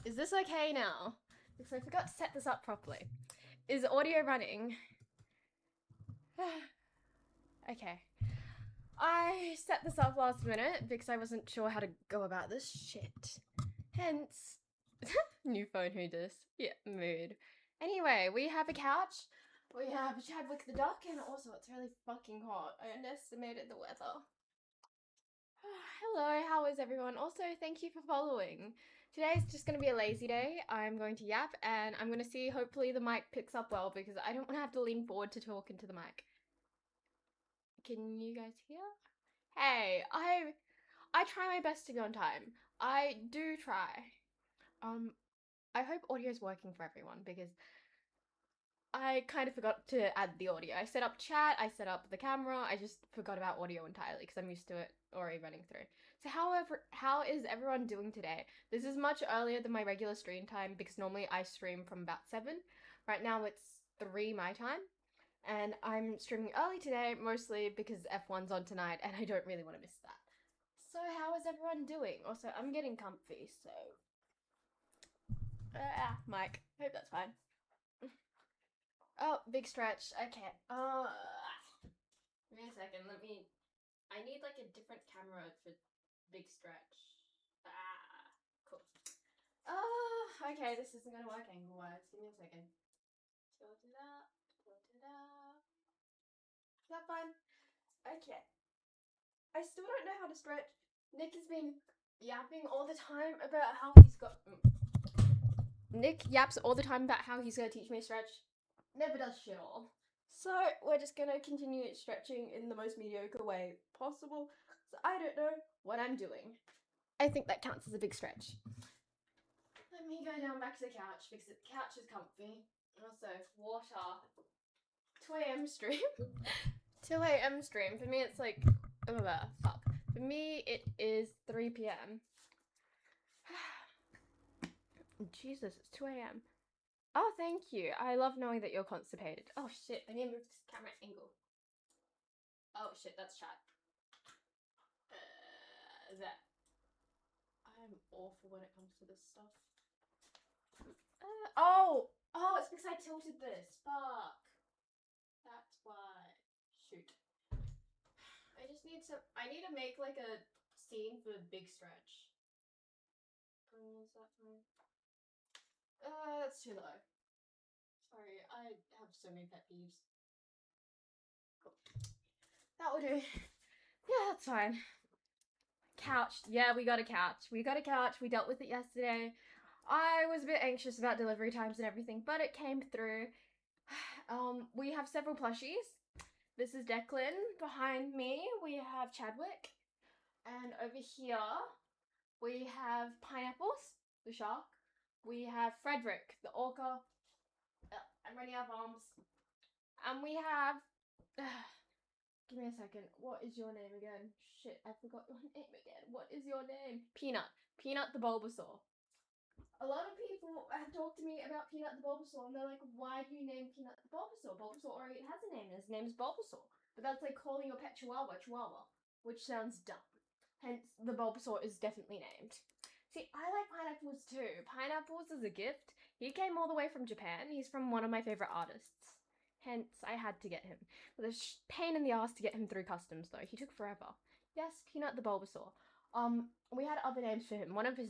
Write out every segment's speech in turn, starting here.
Is this okay now? Because I forgot to set this up properly. Is audio running? Okay. I set this up last minute because I wasn't sure how to go about this shit. Hence, new phone, who dis? Yeah, mood. Anyway, we have a couch. We have Chadwick the duck, and also it's really fucking hot. I underestimated the weather. Hello, how is everyone? Also, thank you for following. Today's just going to be a lazy day. I'm going to yap and I'm going to see hopefully the mic picks up well because I don't want to have to lean forward to talk into the mic. Can you guys hear? Hey, I try my best to be on time. I do try. I hope audio is working for everyone because I kind of forgot to add the audio. I set up chat, I set up the camera, I just forgot about audio entirely because I'm used to it already running through. So how is everyone doing today? This is much earlier than my regular stream time because normally I stream from about 7. Right now it's 3 my time. And I'm streaming early today mostly because F1's on tonight and I don't really want to miss that. So how is everyone doing? Also, I'm getting comfy, so Mike, hope that's fine. Oh, big stretch. Okay. Give me a second. I need like a different camera for big stretch. Cool. Okay. This isn't gonna work angle wise. Give me a second. Tilt it up. Tilt it up. Is that fine? Okay. I still don't know how to stretch. Nick has been yapping all the time about how he's got. Nick yaps all the time about how he's gonna teach me to stretch. Never does shit all. So we're just gonna continue stretching in the most mediocre way possible. So I don't know what I'm doing. I think that counts as a big stretch. Let me go down back to the couch because the couch is comfy. Also, water. 2 a.m. stream. 2 a.m. stream. For me, it's like, fuck. For me, it is 3 p.m. Jesus, it's 2 a.m. Oh, thank you. I love knowing that you're constipated. Oh shit, I need to move this camera angle. Oh shit, that's chat. That. I'm awful when it comes to this stuff. It's because I tilted this. Fuck. That's why. Shoot. I need to make like a scene for Big Stretch. Is that fine? That's too low. Sorry, I have so many pet peeves. Cool. That will do. Yeah, that's fine. Couch. Yeah, we got a couch. We got a couch. We dealt with it yesterday. I was a bit anxious about delivery times and everything, but it came through. We have several plushies. This is Declan. Behind me, we have Chadwick. And over here, we have Pineapples, the shark. We have Frederick, the orca. I'm running out of arms. And we have. Give me a second. What is your name again? Shit, I forgot your name again. What is your name? Peanut. Peanut the Bulbasaur. A lot of people have talked to me about Peanut the Bulbasaur, and they're like, why do you name Peanut the Bulbasaur? Bulbasaur already has a name, and his name is Bulbasaur. But that's like calling your pet Chihuahua Chihuahua, which sounds dumb. Hence, the Bulbasaur is definitely named. See, I like Pineapples too. Pineapples is a gift. He came all the way from Japan. He's from one of my favorite artists. Hence, I had to get him. It was a pain in the ass to get him through customs, though. He took forever. Yes, Peanut the Bulbasaur. We had other names for him. One of his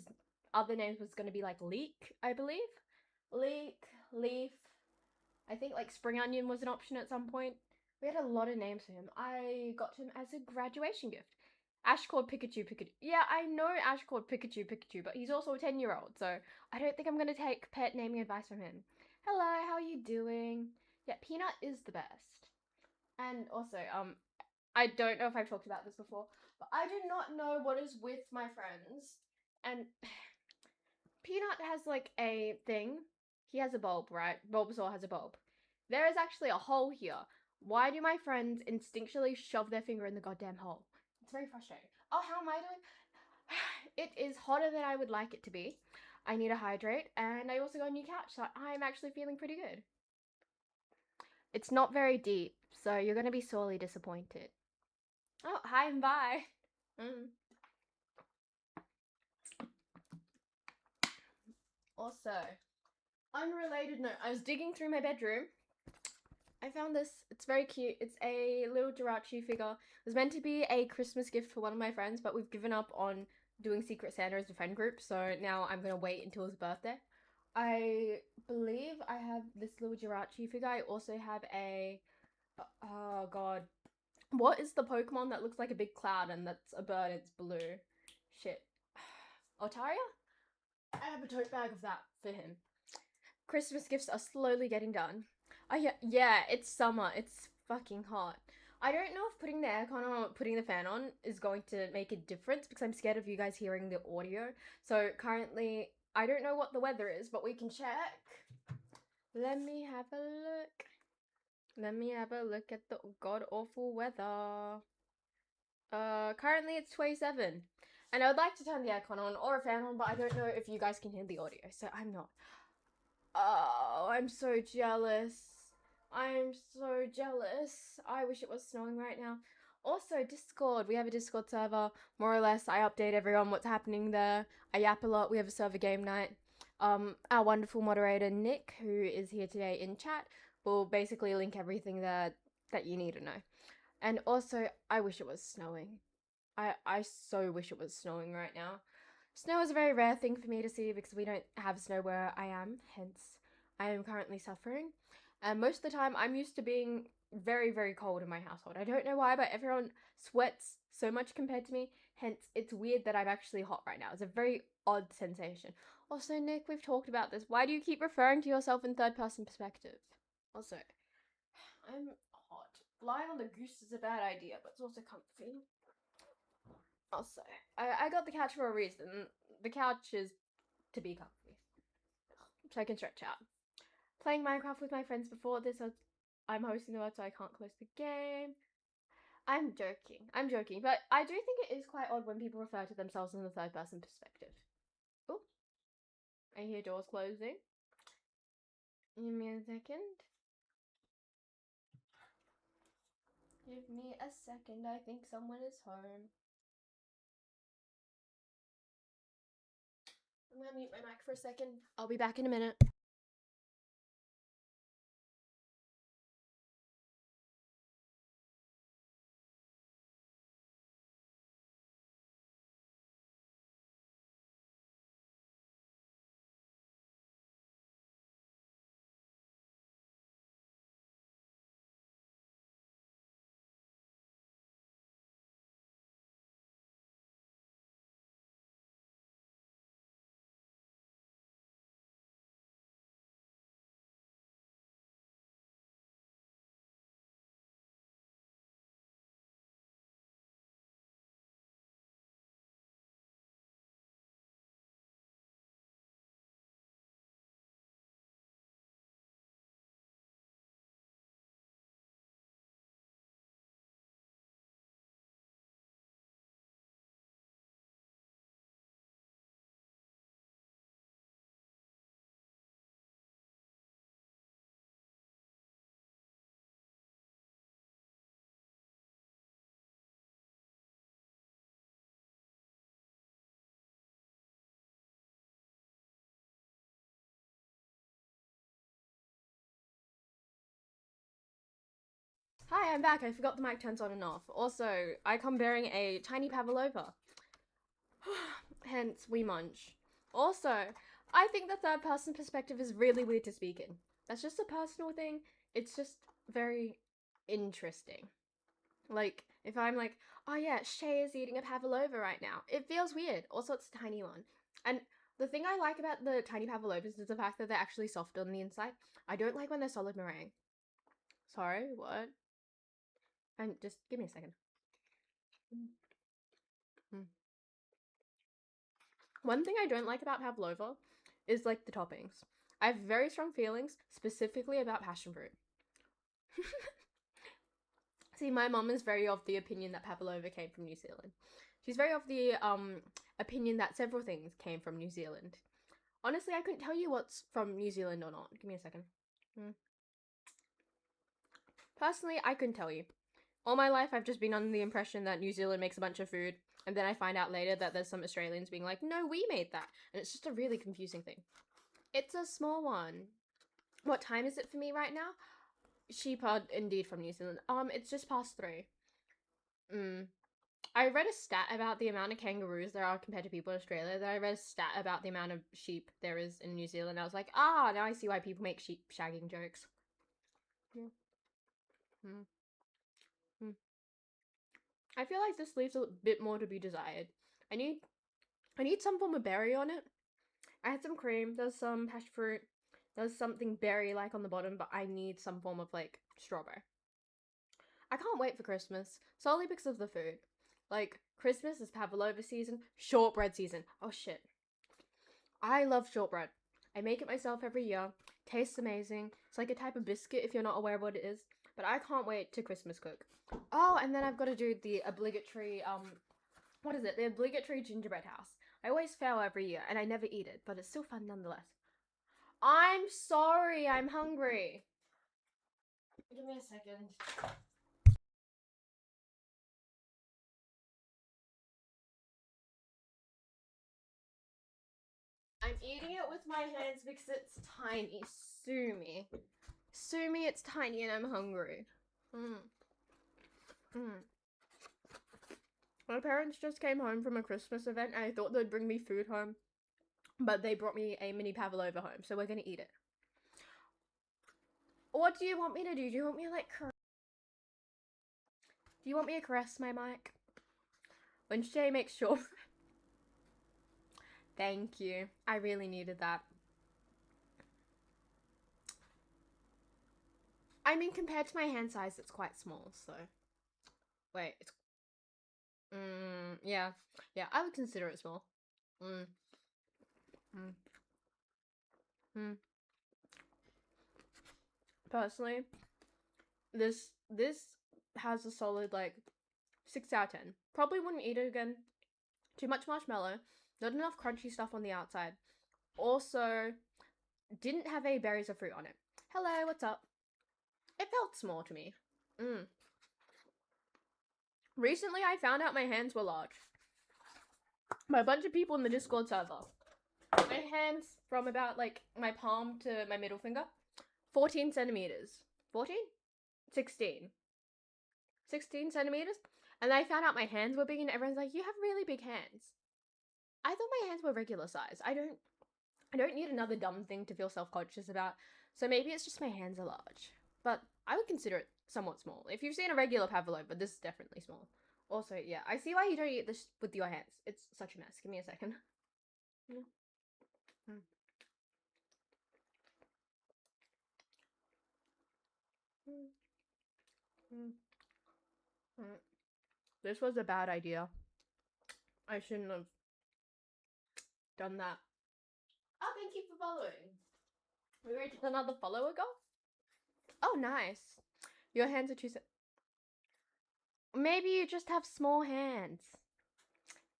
other names was going to be like Leek, I believe. Leek, Leaf. I think like Spring Onion was an option at some point. We had a lot of names for him. I got him as a graduation gift. Ash called Pikachu Pikachu. Yeah, I know Ash called Pikachu Pikachu, but he's also a 10-year-old, so I don't think I'm going to take pet naming advice from him. Hello, how are you doing? Yeah, Peanut is the best. And also, I don't know if I've talked about this before, but I do not know what is with my friends. And Peanut has like a thing. He has a bulb, right? Bulbasaur has a bulb. There is actually a hole here. Why do my friends instinctually shove their finger in the goddamn hole? It's very frustrating. Oh, how am I doing? It is hotter than I would like it to be. I need to hydrate, and I also got a new couch, so I'm actually feeling pretty good. It's not very deep, so you're going to be sorely disappointed. Oh, hi and bye. Mm. Also, unrelated note, I was digging through my bedroom. I found this. It's very cute. It's a little Jirachi figure. It was meant to be a Christmas gift for one of my friends, but we've given up on doing Secret Santa as a friend group, so now I'm gonna wait until his birthday. I believe I have this little Jirachi figure. I also have a. Oh god. What is the Pokemon that looks like a big cloud and that's a bird? It's blue. Shit. Otaria? I have a tote bag of that for him. Christmas gifts are slowly getting done. Oh yeah, it's summer. It's fucking hot. I don't know if putting the aircon on or putting the fan on is going to make a difference because I'm scared of you guys hearing the audio. So currently, I don't know what the weather is, but we can check. Let me have a look. Let me have a look at the god awful weather. Currently it's 27. And I would like to turn the aircon on or a fan on, but I don't know if you guys can hear the audio, so I'm not. Oh, I'm so jealous. I'm so jealous. I wish it was snowing right now. Also, Discord. We have a Discord server. More or less, I update everyone what's happening there. I yap a lot. We have a server game night. Our wonderful moderator, Nick, who is here today in chat, will basically link everything there that you need to know. And also, I wish it was snowing. I so wish it was snowing right now. Snow is a very rare thing for me to see because we don't have snow where I am, hence I am currently suffering. And most of the time I'm used to being very, very cold in my household. I don't know why, but everyone sweats so much compared to me, hence it's weird that I'm actually hot right now. It's a very odd sensation. Also, Nick, we've talked about this. Why do you keep referring to yourself in third person perspective? Also, I'm hot. Lying on the goose is a bad idea, but it's also comfy. Also, I got the couch for a reason. The couch is to be comfy, so I can stretch out. Playing Minecraft with my friends before this, I'm hosting the word, so I can't close the game. I'm joking. I'm joking, but I do think it is quite odd when people refer to themselves in the third person perspective. Oh, I hear doors closing. Give me a second. Give me a second. I think someone is home. I'm gonna mute my mic for a second. I'll be back in a minute. Hi, I'm back. I forgot the mic turns on and off. Also, I come bearing a tiny pavlova. Hence, we munch. Also, I think the third person perspective is really weird to speak in. That's just a personal thing. It's just very interesting. Like, if I'm like, oh yeah, Shay is eating a pavlova right now, it feels weird. Also, it's a tiny one. And the thing I like about the tiny pavlovas is the fact that they're actually soft on the inside. I don't like when they're solid meringue. Sorry, what? And just give me a second. Mm. One thing I don't like about pavlova is like the toppings. I have very strong feelings specifically about passion fruit. See, my mom is very of the opinion that pavlova came from New Zealand. She's very of the opinion that several things came from New Zealand. Honestly, I couldn't tell you what's from New Zealand or not. Give me a second. Personally, I couldn't tell you. All my life, I've just been under the impression that New Zealand makes a bunch of food, and then I find out later that there's some Australians being like, no, we made that. And it's just a really confusing thing. It's a small one. What time is it for me right now? Sheep are indeed from New Zealand. It's just past 3. I read a stat about the amount of kangaroos there are compared to people in Australia. Then I read a stat about the amount of sheep there is in New Zealand. I was like, now I see why people make sheep shagging jokes. Yeah. Mm. Mm. I feel like this leaves a bit more to be desired. I need some form of berry on it. I had some cream. There's some passion fruit. There's something berry-like on the bottom, but I need some form of like strawberry. I can't wait for Christmas solely because of the food. Like Christmas is pavlova season, shortbread season. Oh shit. I love shortbread. I make it myself every year. Tastes amazing. It's like a type of biscuit if you're not aware of what it is. But I can't wait to Christmas cook. Oh, and then I've got to do the obligatory, what is it? The obligatory gingerbread house. I always fail every year and I never eat it, but it's still fun nonetheless. I'm sorry, I'm hungry. Give me a second. I'm eating it with my hands because it's tiny. Sue me. Sue me, it's tiny and I'm hungry. My parents just came home from a Christmas event and I thought they'd bring me food home. But they brought me a mini pavlova home, so we're gonna eat it. What do you want me to do? Do you want me to like Do you want me to caress my mic? When Shay makes sure. Thank you. I really needed that. I mean, compared to my hand size, it's quite small, so. Wait, it's. Yeah. Yeah, I would consider it small. Mm. Mm. Mm. Personally, this has a solid like 6 out of 10. Probably wouldn't eat it again. Too much marshmallow, not enough crunchy stuff on the outside. Also, didn't have any berries or fruit on it. Hello, what's up? It felt small to me. Recently, I found out my hands were large by a bunch of people in the Discord server. My hands from about like my palm to my middle finger, 14 centimeters. 14? 16. 16 centimeters. And I found out my hands were big, and everyone's like, "You have really big hands." I thought my hands were regular size. I don't need another dumb thing to feel self-conscious about. So maybe it's just my hands are large. But I would consider it somewhat small. If you've seen a regular pavlova, this is definitely small. Also, yeah, I see why you don't eat this with your hands. It's such a mess. Give me a second. Mm. Mm. Mm. Mm. This was a bad idea. I shouldn't have done that. Oh, thank you for following. We reached another follower goal? Oh, nice. Your hands are too... Maybe you just have small hands.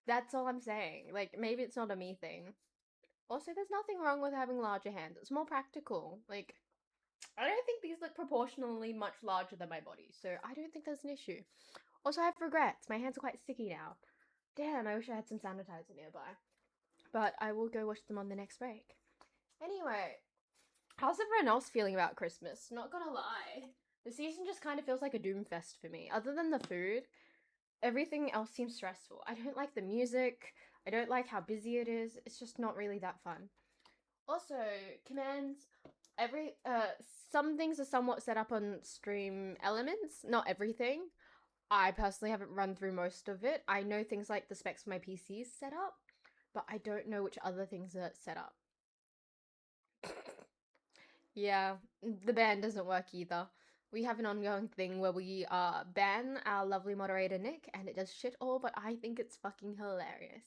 That's all I'm saying. Like, maybe it's not a me thing. Also, there's nothing wrong with having larger hands. It's more practical. Like, I don't think these look proportionally much larger than my body, so I don't think there's an issue. Also, I have regrets. My hands are quite sticky now. Damn, I wish I had some sanitizer nearby. But I will go wash them on the next break. Anyway, how's everyone else feeling about Christmas? Not gonna lie. The season just kind of feels like a doom fest for me. Other than the food, everything else seems stressful. I don't like the music. I don't like how busy it is. It's just not really that fun. Also, commands. Some things are somewhat set up on Stream Elements. Not everything. I personally haven't run through most of it. I know things like the specs for my PC is set up, but I don't know which other things are set up. Yeah, the ban doesn't work either. We have an ongoing thing where we ban our lovely moderator Nick, and it does shit all, but I think it's fucking hilarious.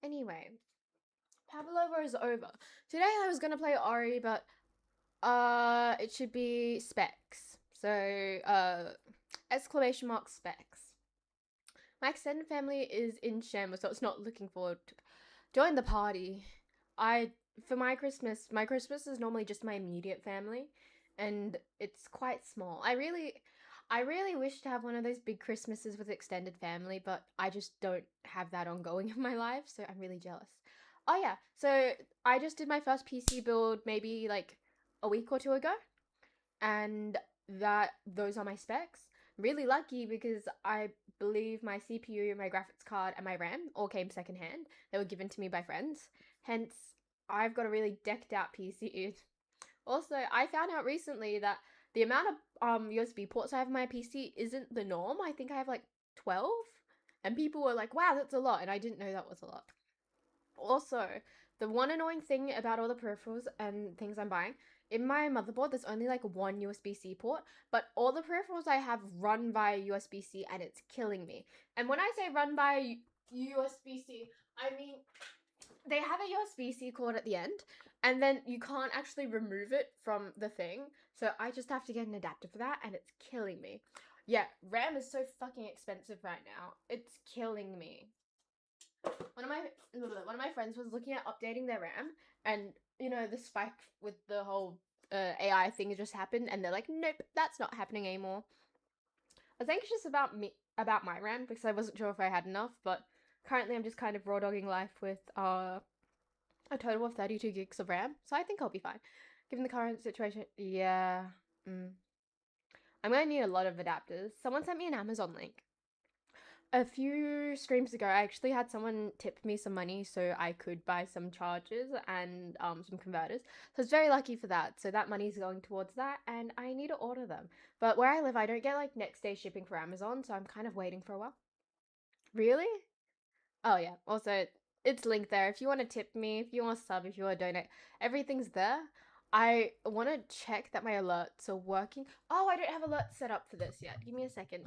Anyway, Pavlova is over. Today I was gonna play Ori, but it should be specs. So exclamation mark specs. My extended family is in shambles, so it's not looking forward to join the party. For my Christmas is normally just my immediate family, and it's quite small. I really wish to have one of those big Christmases with extended family, but I just don't have that ongoing in my life, so I'm really jealous. Oh yeah, so I just did my first PC build maybe like a week or two ago, and those are my specs. Really lucky because I believe my CPU, my graphics card, and my RAM all came secondhand. They were given to me by friends. Hence, I've got a really decked out PC. Also, I found out recently that the amount of USB ports I have on my PC isn't the norm. I think I have like 12, and people were like, "Wow, that's a lot," and I didn't know that was a lot. Also, the one annoying thing about all the peripherals and things I'm buying, in my motherboard, there's only like one USB-C port, but all the peripherals I have run via USB-C and it's killing me. And when I say run via USB-C, I mean they have a USB-C cord at the end, and then you can't actually remove it from the thing. So I just have to get an adapter for that, and it's killing me. Yeah, RAM is so fucking expensive right now. It's killing me. One of my friends was looking at updating their RAM, and the spike with the whole AI thing just happened, and they're like, nope, that's not happening anymore. I was anxious about my RAM because I wasn't sure if I had enough, but currently I'm just kind of raw dogging life with a total of 32 gigs of RAM, so I think I'll be fine. Given the current situation, yeah. Mm. I'm gonna need a lot of adapters. Someone sent me an Amazon link. A few streams ago, I actually had someone tip me some money so I could buy some chargers and some converters. So I was very lucky for that. So that money's going towards that, and I need to order them. But where I live, I don't get like next day shipping for Amazon, so I'm kind of waiting for a while. Really? Oh yeah. Also, it's linked there. If you want to tip me, if you want to sub, if you want to donate, everything's there. I want to check that my alerts are working. Oh, I don't have alerts set up for this yet. Give me a second.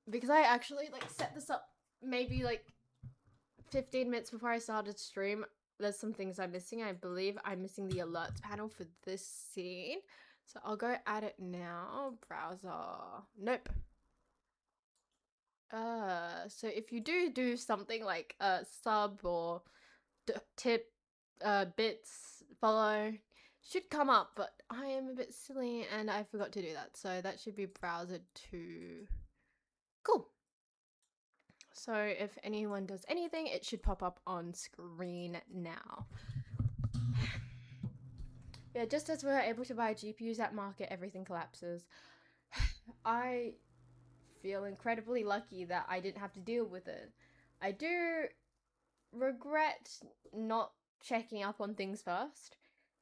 Because I actually like set this up maybe like 15 minutes before I started stream. There's some things I'm missing. I believe I'm missing the alerts panel for this scene. So I'll go at it now. Browser. Nope. So if you do something like sub or tip, bits, follow, should come up, but I am a bit silly and I forgot to do that. So that should be browser 2. Cool. So if anyone does anything, it should pop up on screen now. Yeah, just as we're able to buy GPUs at market, everything collapses. I feel incredibly lucky that I didn't have to deal with it. I do regret not checking up on things first,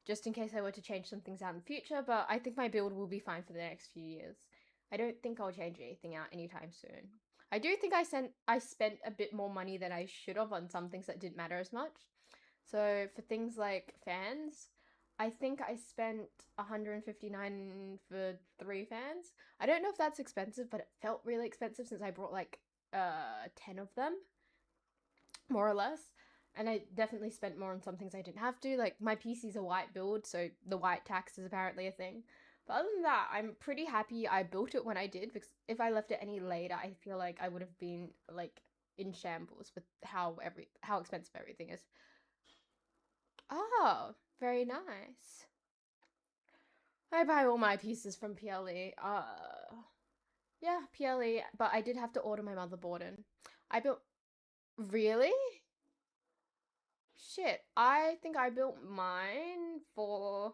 just in case I were to change some things out in the future, but I think my build will be fine for the next few years. I don't think I'll change anything out anytime soon. I do think I spent a bit more money than I should have on some things that didn't matter as much. So for things like fans, I think I spent 159 for 3 fans. I don't know if that's expensive, but it felt really expensive since I brought like 10 of them, more or less. And I definitely spent more on some things I didn't have to. Like my PC's a white build, so the white tax is apparently a thing. But other than that, I'm pretty happy I built it when I did, because if I left it any later, I feel like I would have been like in shambles with how expensive everything is. Oh, very nice. I buy all my pieces from PLE. Yeah, PLE, but I did have to order my motherboard in. I built. Really? Shit, I think I built mine for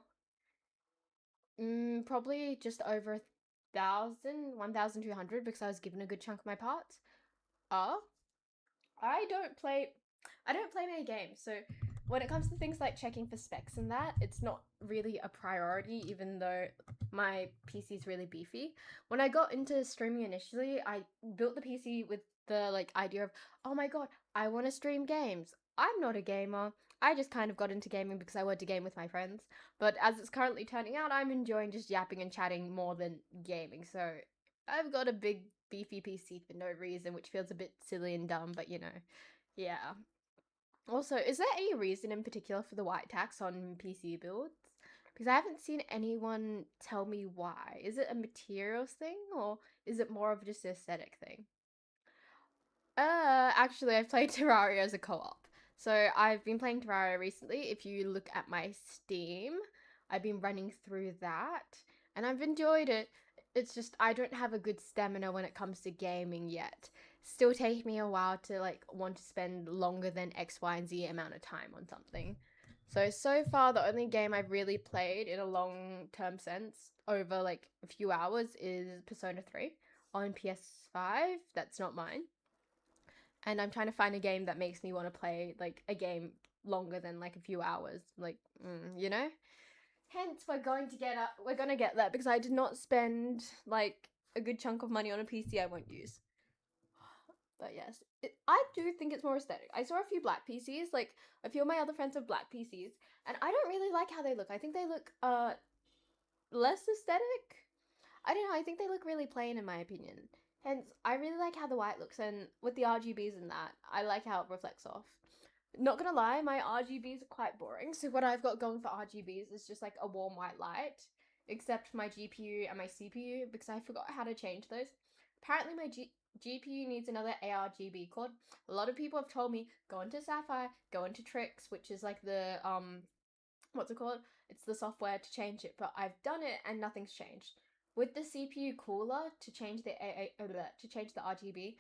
probably just over 1,200 because I was given a good chunk of my parts. Oh, I don't play I don't play many games, so when it comes to things like checking for specs and that, it's not really a priority, even though my PC is really beefy. When I got into streaming initially, I built the PC with the like idea of, oh my god, I want to stream games. I'm not a gamer. I just kind of got into gaming because I wanted to game with my friends. But as it's currently turning out, I'm enjoying just yapping and chatting more than gaming. So I've got a big beefy PC for no reason, which feels a bit silly and dumb, but yeah. Also, is there any reason in particular for the white tax on PC builds? Because I haven't seen anyone tell me why. Is it a materials thing or is it more of just an aesthetic thing? Actually, I've played Terraria as a co-op. So I've been playing Terraria recently. If you look at my Steam, I've been running through that and I've enjoyed it. It's just I don't have a good stamina when it comes to gaming yet. still take me a while to like want to spend longer than X, Y, and Z amount of time on something. So far, the only game I've really played in a long term sense over like a few hours is Persona 3 on PS5. That's not mine. And I'm trying to find a game that makes me want to play like a game longer than like a few hours. Like, you know? Hence, we're gonna get that because I did not spend like a good chunk of money on a PC I won't use. But yes, I do think it's more aesthetic. I saw a few black PCs, like a few of my other friends have black PCs, and I don't really like how they look. I think they look less aesthetic. I don't know. I think they look really plain in my opinion. Hence, I really like how the white looks, and with the RGBs and that, I like how it reflects off. Not gonna lie, my RGBs are quite boring. So what I've got going for RGBs is just like a warm white light, except for my GPU and my CPU because I forgot how to change those. Apparently, my GPU needs another ARGB cord. A lot of people have told me go into Sapphire, go into Trix, which is like the what's it called? It's the software to change it, but I've done it and nothing's changed. With the CPU cooler to change the RGB,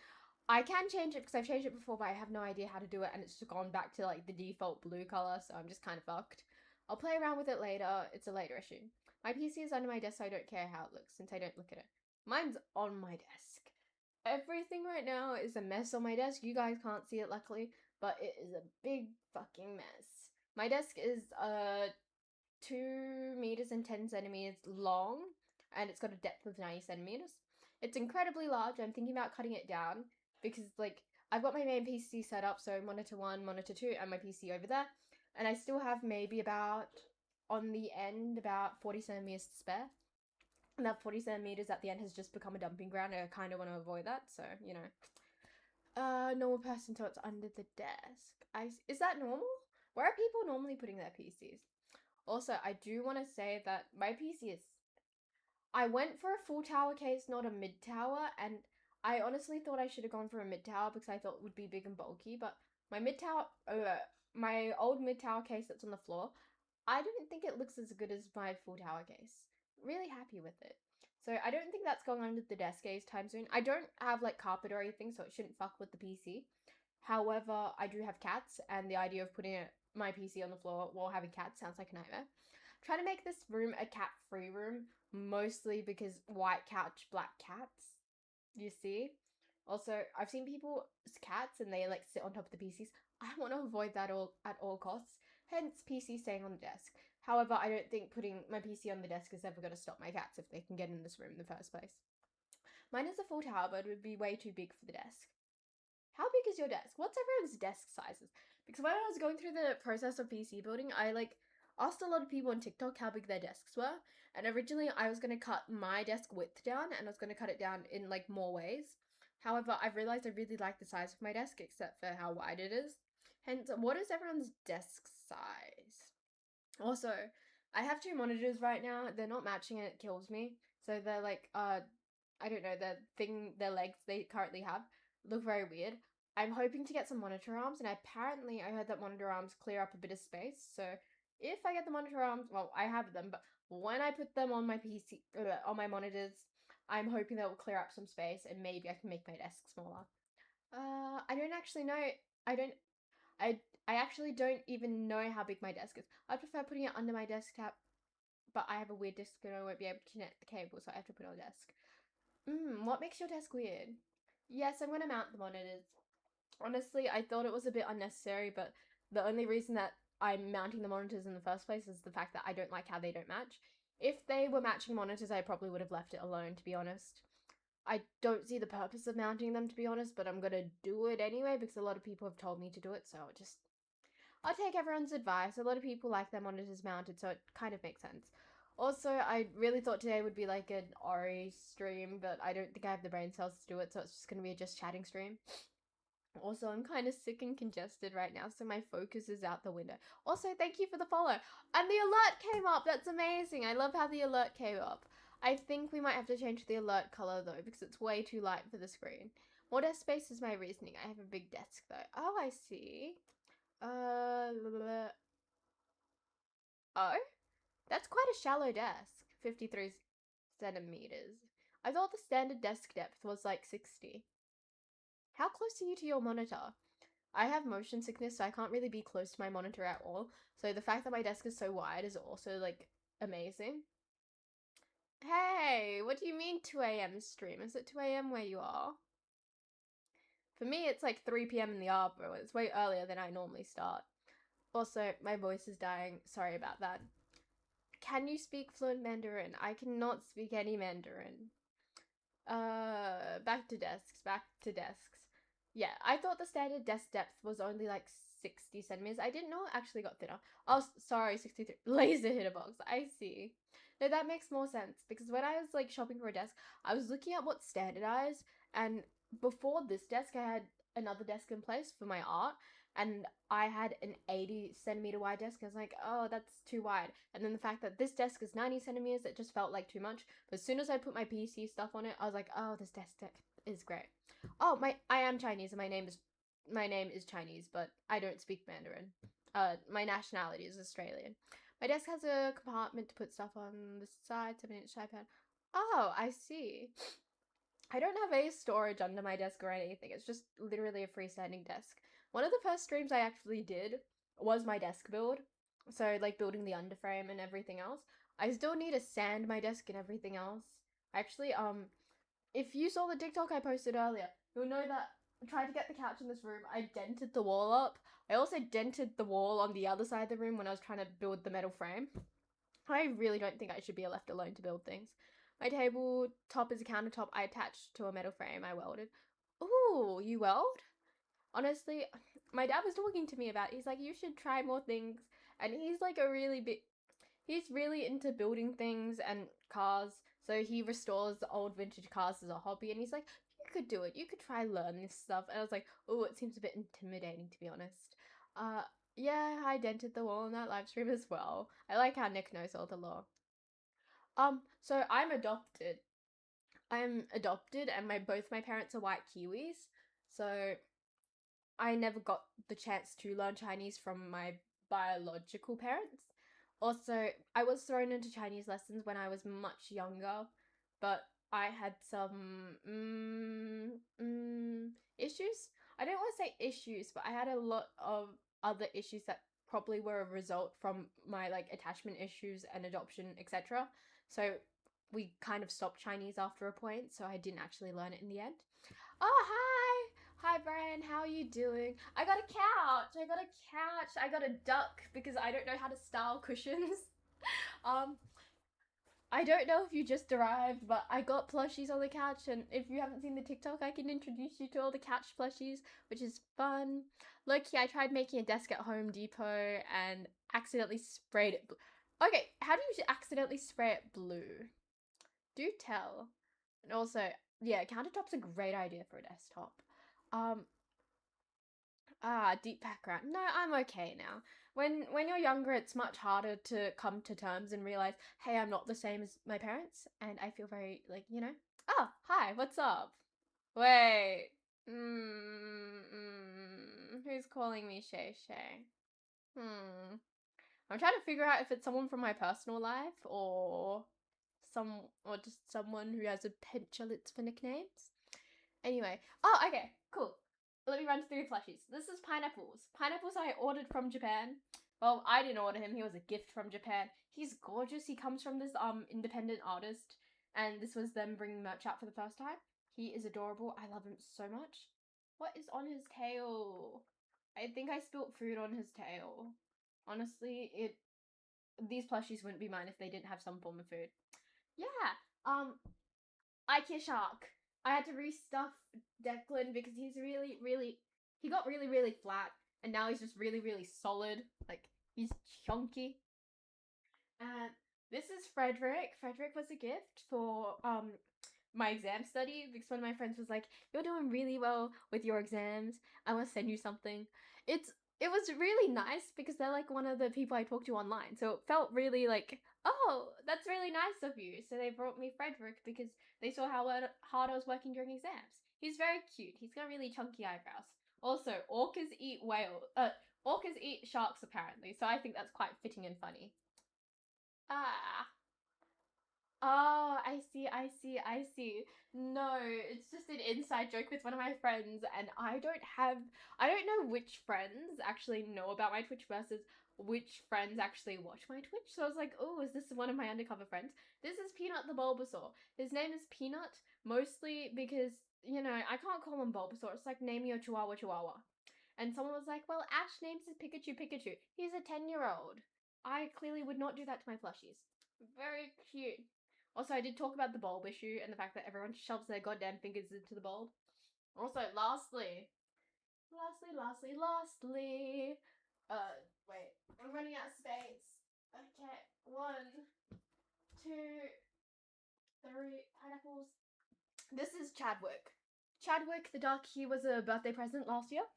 I can change it because I've changed it before, but I have no idea how to do it, and it's just gone back to like the default blue color, so I'm just kind of fucked. I'll play around with it later. It's a later issue. My PC is under my desk, so I don't care how it looks since I don't look at it. Mine's on my desk. Everything right now is a mess on my desk. You guys can't see it, luckily, but it is a big fucking mess. My desk is 2 meters and 10 centimeters long, and it's got a depth of 90 centimeters. It's incredibly large. I'm thinking about cutting it down because, like, I've got my main PC set up, so monitor 1, monitor 2, and my PC over there, and I still have maybe about on the end about 40 centimeters to spare. And that 40 centimeters at the end has just become a dumping ground, and I kind of want to avoid that, so you know. Normal person, so it's under the desk. Is that normal? Where are people normally putting their PCs? Also, I do want to say that my PC is. I went for a full tower case, not a mid tower, and I honestly thought I should have gone for a mid tower because I thought it would be big and bulky. But my mid tower, my old mid tower case that's on the floor, I didn't think it looks as good as my full tower case. Really happy with it. So I don't think that's going under the desk anytime soon. I don't have like carpet or anything, so it shouldn't fuck with the PC. However, I do have cats, and the idea of putting my PC on the floor while having cats sounds like a nightmare. Trying to make this room a cat-free room, mostly because white couch, black cats. You see? Also, I've seen people's cats and they like sit on top of the PCs. I want to avoid that at all costs. Hence, PC staying on the desk. However, I don't think putting my PC on the desk is ever going to stop my cats if they can get in this room in the first place. Mine is a full tower, but it would be way too big for the desk. How big is your desk? What's everyone's desk sizes? Because when I was going through the process of PC building, I like asked a lot of people on TikTok how big their desks were. And originally I was going to cut my desk width down and I was going to cut it down in like more ways. However, I've realized I really like the size of my desk except for how wide it is. Hence, what is everyone's desk size? Also, I have 2 monitors right now. They're not matching and it kills me. So they're like I don't know, their legs they currently have look very weird. I'm hoping to get some monitor arms, and apparently I heard that monitor arms clear up a bit of space. So if I get the monitor arms, well, I have them, but when I put them on my PC, on my monitors, I'm hoping that will clear up some space, and maybe I can make my desk smaller. I don't actually know. I don't. I actually don't even know how big my desk is. I prefer putting it under my desktop, but I have a weird desk and I won't be able to connect the cable, so I have to put it on a desk. What makes your desk weird? Yes, I'm gonna mount the monitors. Honestly, I thought it was a bit unnecessary, but the only reason that I'm mounting the monitors in the first place is the fact that I don't like how they don't match. If they were matching monitors, I probably would have left it alone, to be honest. I don't see the purpose of mounting them, to be honest, but I'm gonna do it anyway because a lot of people have told me to do it, so I'll take everyone's advice. A lot of people like their monitors mounted, so it kind of makes sense. Also, I really thought today would be like an Ori stream, but I don't think I have the brain cells to do it, so it's just gonna be a just chatting stream. Also, I'm kind of sick and congested right now, so my focus is out the window. Also, thank you for the follow. And the alert came up. That's amazing. I love how the alert came up. I think we might have to change the alert color though, because it's way too light for the screen. More desk space is my reasoning. I have a big desk though. Oh, I see. Oh, that's quite a shallow desk. 53 centimeters. I thought the standard desk depth was like 60. How close are you to your monitor? I have motion sickness, so I can't really be close to my monitor at all. So the fact that my desk is so wide is also like amazing. Hey, what do you mean 2 a.m. stream? Is it 2 a.m. where you are? For me, it's like 3 p.m. in the Arbor. It's way earlier than I normally start. Also, my voice is dying. Sorry about that. Can you speak fluent Mandarin? I cannot speak any Mandarin. Back to desks. Back to desks. Yeah, I thought the standard desk depth was only like 60 centimeters. I didn't know it actually got thinner. Oh, sorry, 63. Laser hitter box. I see. No, that makes more sense because when I was like shopping for a desk, I was looking at what's standardized, and before this desk, I had another desk in place for my art, and I had an 80 centimeter wide desk. I was like, oh, that's too wide. And then the fact that this desk is 90 centimeters, it just felt like too much. But as soon as I put my PC stuff on it, I was like, oh, this desk is great. Oh, I am Chinese, and my name is Chinese, but I don't speak Mandarin. My nationality is Australian. My desk has a compartment to put stuff on the side, 7-inch iPad. Oh, I see. I don't have a storage under my desk or anything. It's just literally a freestanding desk. One of the first streams I actually did was my desk build. So, like, building the underframe and everything else. I still need to sand my desk and everything else. Actually, if you saw the TikTok I posted earlier, you'll know that I tried to get the couch in this room. I dented the wall up. I also dented the wall on the other side of the room when I was trying to build the metal frame. I really don't think I should be left alone to build things. My tabletop is a countertop I attached to a metal frame I welded. Ooh, you weld? Honestly, my dad was talking to me about it. He's like, you should try more things. And he's like a really big, he's really into building things and cars. So he restores old vintage cars as a hobby. And he's like, you could do it. You could try learn this stuff. And I was like, oh, it seems a bit intimidating to be honest. Yeah, I dented the wall in that live stream as well. I like how Nick knows all the lore. So I'm adopted. I'm adopted, and both my parents are white Kiwis. So I never got the chance to learn Chinese from my biological parents. Also, I was thrown into Chinese lessons when I was much younger, but I had some issues. I don't want to say issues, but I had a lot of other issues that probably were a result from my like attachment issues and adoption, etc. So we kind of stopped Chinese after a point, so I didn't actually learn it in the end. Oh, hi! Hi, Brian. How are you doing? I got a couch. I got a duck because I don't know how to style cushions. um, I don't know if you just arrived, but I got plushies on the couch, and if you haven't seen the TikTok, I can introduce you to all the couch plushies, which is fun. Loki, I tried making a desk at Home Depot and accidentally sprayed it. Okay, how do you accidentally spray it blue? Do tell. And also, yeah, countertop's a great idea for a desktop. Um, deep background. No, I'm okay now. When you're younger, it's much harder to come to terms and realize, hey, I'm not the same as my parents, and I feel very like, oh, hi, what's up? Wait, who's calling me Shay Shay? I'm trying to figure out if it's someone from my personal life or just someone who has a penchant for nicknames. Anyway, oh, okay, cool. Let me run through the plushies. This is Pineapples. Pineapples I ordered from Japan. Well, I didn't order him. He was a gift from Japan. He's gorgeous. He comes from this independent artist, and this was them bringing merch out for the first time. He is adorable. I love him so much. What is on his tail? I think I spilt food on his tail. Honestly, these plushies wouldn't be mine if they didn't have some form of food. Yeah. IKEA Shark. I had to restuff Declan because he got really, really flat, and now he's just really, really solid. Like, he's chunky. And this is Frederick. Frederick was a gift for my exam study because one of my friends was like, "You're doing really well with your exams. I want to send you something." It was really nice because they're like one of the people I talk to online, so it felt really like, oh, that's really nice of you. So they brought me Frederick because they saw how hard I was working during exams. He's very cute. He's got really chunky eyebrows. Also, orcas eat sharks apparently, so I think that's quite fitting and funny. Ah. Oh, I see. No, it's just an inside joke with one of my friends, and I don't know which friends actually know about my Twitch versus which friends actually watch my Twitch. So I was like, oh, is this one of my undercover friends? This is Peanut the Bulbasaur. His name is Peanut, mostly because, you know, I can't call him Bulbasaur. It's like name your Chihuahua Chihuahua. And someone was like, well, Ash names his Pikachu Pikachu. He's a 10-year-old. I clearly would not do that to my plushies. Very cute. Also, I did talk about the bulb issue and the fact that everyone shoves their goddamn fingers into the bulb. Also, lastly, wait, I'm running out of space. Okay, 1, 2, 3 pineapples. This is Chadwick. Chadwick the duck, he was a birthday present last year,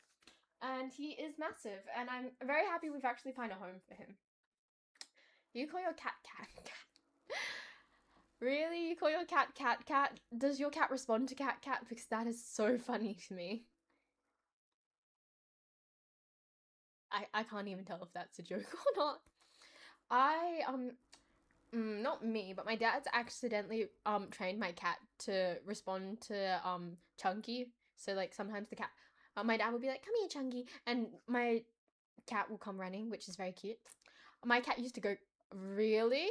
and he is massive, and I'm very happy we've actually found a home for him. You call your cat cat cat? Really? You call your cat cat cat? Does your cat respond to cat cat? Because that is so funny to me. I can't even tell if that's a joke or not. Not me, but my dad's accidentally trained my cat to respond to Chunky. So like sometimes the cat, my dad will be like, "Come here, Chunky," and my cat will come running, which is very cute. My cat used to go, "Really?"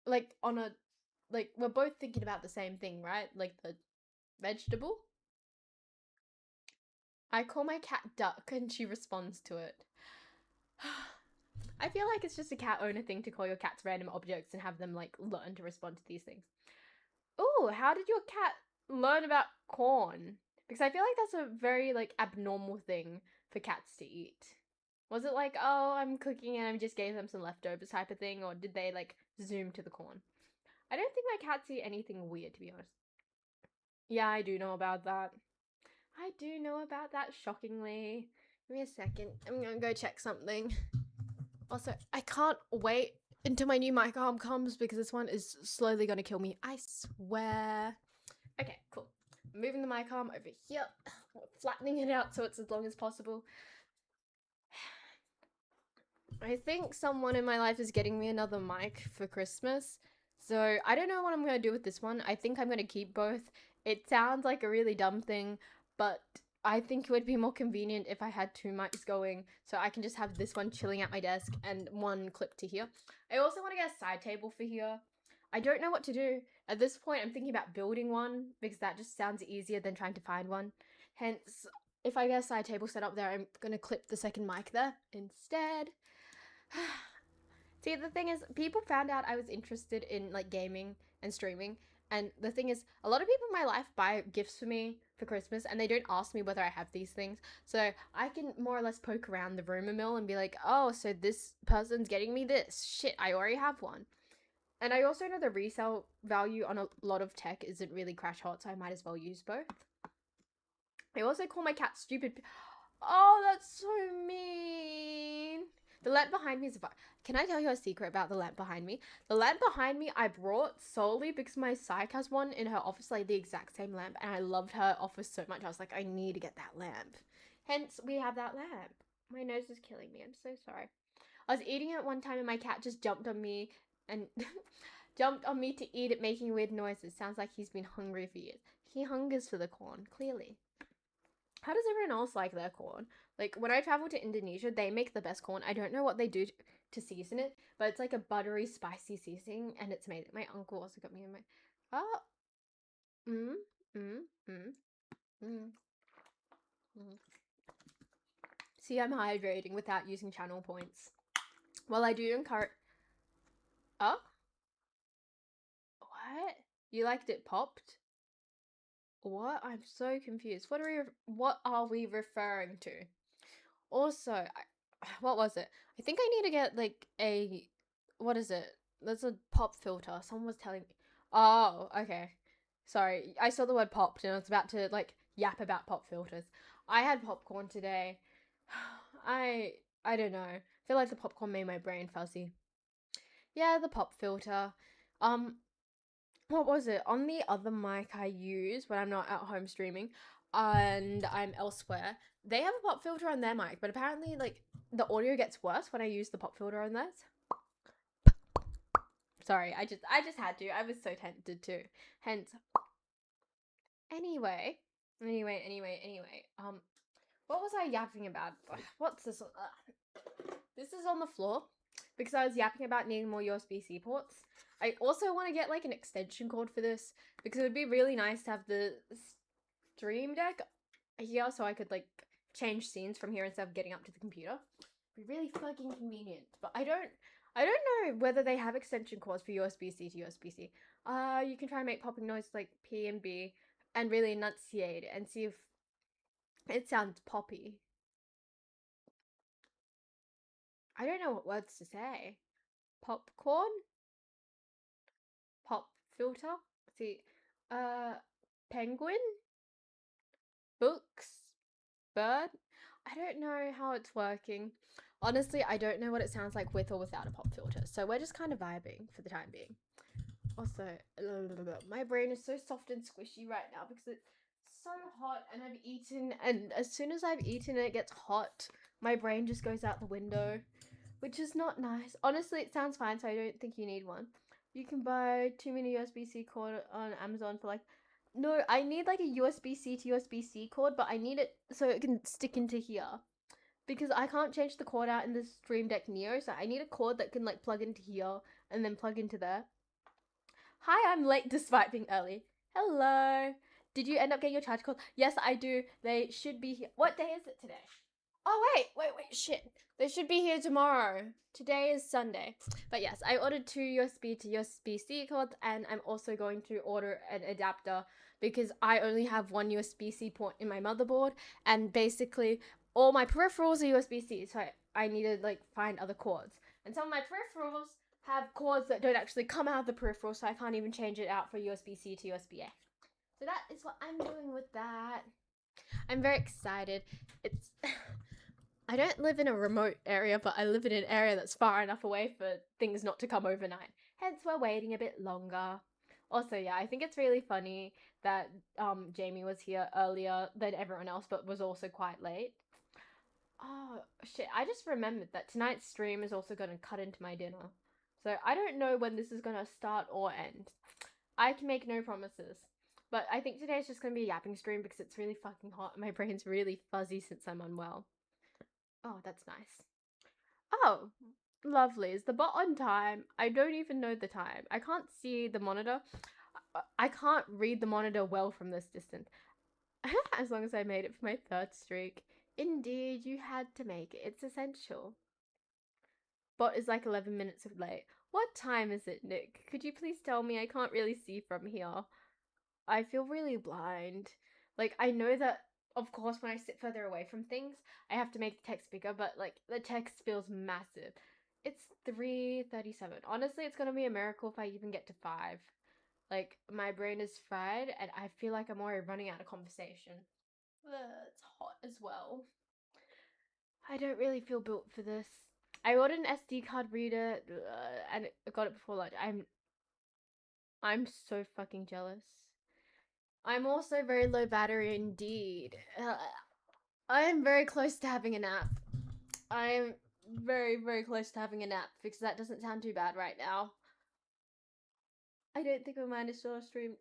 Like on a, like we're both thinking about the same thing, right? Like the vegetable. I call my cat Duck and she responds to it. I feel like it's just a cat owner thing to call your cats random objects and have them like learn to respond to these things. Oh, how did your cat learn about corn? Because I feel like that's a very like abnormal thing for cats to eat. Was it like, oh, I'm cooking and I just gave them some leftovers type of thing, or did they like zoom to the corn? I don't think my cats eat anything weird, to be honest. Yeah, I do know about that. I do know about that, shockingly. Give me a second. I'm gonna go check something. Also, I can't wait until my new mic arm comes because this one is slowly gonna kill me. I swear. Okay, cool. Moving the mic arm over here. Flattening it out so it's as long as possible. I think someone in my life is getting me another mic for Christmas. So I don't know what I'm going to do with this one. I think I'm going to keep both. It sounds like a really dumb thing, but I think it would be more convenient if I had 2 mics going, so I can just have this one chilling at my desk and one clip to here. I also want to get a side table for here. I don't know what to do. At this point, I'm thinking about building one because that just sounds easier than trying to find one. Hence, if I get a side table set up there, I'm going to clip the second mic there instead. See, the thing is, people found out I was interested in like gaming and streaming, and the thing is, a lot of people in my life buy gifts for me for Christmas, and they don't ask me whether I have these things, so I can more or less poke around the rumor mill and be like, oh, so this person's getting me this. Shit, I already have one. And I also know the resale value on a lot of tech isn't really crash hot, so I might as well use both. I also call my cat stupid. Oh, that's so mean. The lamp behind me is... Can I tell you a secret about the lamp behind me? The lamp behind me I brought solely because my psych has one in her office, like the exact same lamp, and I loved her office so much. I was like, I need to get that lamp. Hence, we have that lamp. My nose is killing me. I'm so sorry. I was eating it one time and my cat just jumped on me and jumped on me to eat it, making weird noises. Sounds like he's been hungry for years. He hungers for the corn, clearly. How does everyone else like their corn? Like, when I travel to Indonesia, they make the best corn. I don't know what they do to season it, but it's like a buttery, spicy seasoning, and it's amazing. My uncle also got me in my... Oh. See, I'm hydrating without using channel points. Well, I do encourage... Oh? What? You liked it popped? What? I'm so confused. What are we referring to? Also, what was it? I think I need to get like what is it? There's a pop filter. Someone was telling me. Oh, okay. Sorry, I saw the word popped and I was about to like yap about pop filters. I had popcorn today. I don't know. I feel like the popcorn made my brain fuzzy. Yeah, the pop filter. What was it? On the other mic I use when I'm not at home streaming and I'm elsewhere, they have a pop filter on their mic, but apparently like the audio gets worse when I use the pop filter on theirs. Sorry, I just had to. I was so tempted to. Hence. Anyway. What was I yapping about? What's this? This is on the floor because I was yapping about needing more USB-C ports. I also want to get like an extension cord for this because it would be really nice to have the stream deck here so I could like change scenes from here instead of getting up to the computer. It'd be really fucking convenient. But I don't know whether they have extension cords for USB-C to USB-C. You can try and make popping noise like P and B and really enunciate it and see if it sounds poppy. I don't know what words to say. Popcorn? Pop filter? See, penguin? Books? Bird? I don't know how it's working. Honestly, I don't know what it sounds like with or without a pop filter. So we're just kind of vibing for the time being. Also, my brain is so soft and squishy right now because it's so hot and I've eaten, and as soon as I've eaten and it gets hot, my brain just goes out the window, which is not nice. Honestly, it sounds fine, so I don't think you need one. You can buy 2 mini USB-C cord on Amazon for like, no, I need like a USB-C to USB-C cord, but I need it so it can stick into here. Because I can't change the cord out in the Stream Deck Neo, so I need a cord that can like plug into here and then plug into there. Hi, I'm late despite being early. Hello. Did you end up getting your charge cord? Yes, I do. They should be here. What day is it today? Oh, wait, shit. They should be here tomorrow. Today is Sunday. But yes, I ordered 2 USB to USB-C cords, and I'm also going to order an adapter because I only have one USB-C port in my motherboard, and basically all my peripherals are USB-C, so I need to like find other cords. And some of my peripherals have cords that don't actually come out of the peripheral, so I can't even change it out for USB-C to USB-A. So that is what I'm doing with that. I'm very excited. It's I don't live in a remote area, but I live in an area that's far enough away for things not to come overnight. Hence, we're waiting a bit longer. Also, yeah, I think it's really funny that Jamie was here earlier than everyone else, but was also quite late. Oh, shit, I just remembered that tonight's stream is also going to cut into my dinner. So I don't know when this is going to start or end. I can make no promises. But I think today's just going to be a yapping stream because it's really fucking hot and my brain's really fuzzy since I'm unwell. Oh, that's nice. Oh, lovely. Is the bot on time? I don't even know the time. I can't see the monitor. I can't read the monitor well from this distance. As long as I made it for my 3rd streak. Indeed, you had to make it. It's essential. Bot is like 11 minutes late. What time is it, Nick? Could you please tell me? I can't really see from here. I feel really blind. Like, I know that, of course, when I sit further away from things, I have to make the text bigger, but, like, the text feels massive. It's 3:37. Honestly, it's gonna be a miracle if I even get to 5. Like, my brain is fried, and I feel like I'm already running out of conversation. It's hot as well. I don't really feel built for this. I ordered an SD card reader, and I got it before lunch. I'm so fucking jealous. I'm also very low battery indeed. I am very close to having a nap. I am very, very close to having a nap because that doesn't sound too bad right now. I don't think my mind is still a stream.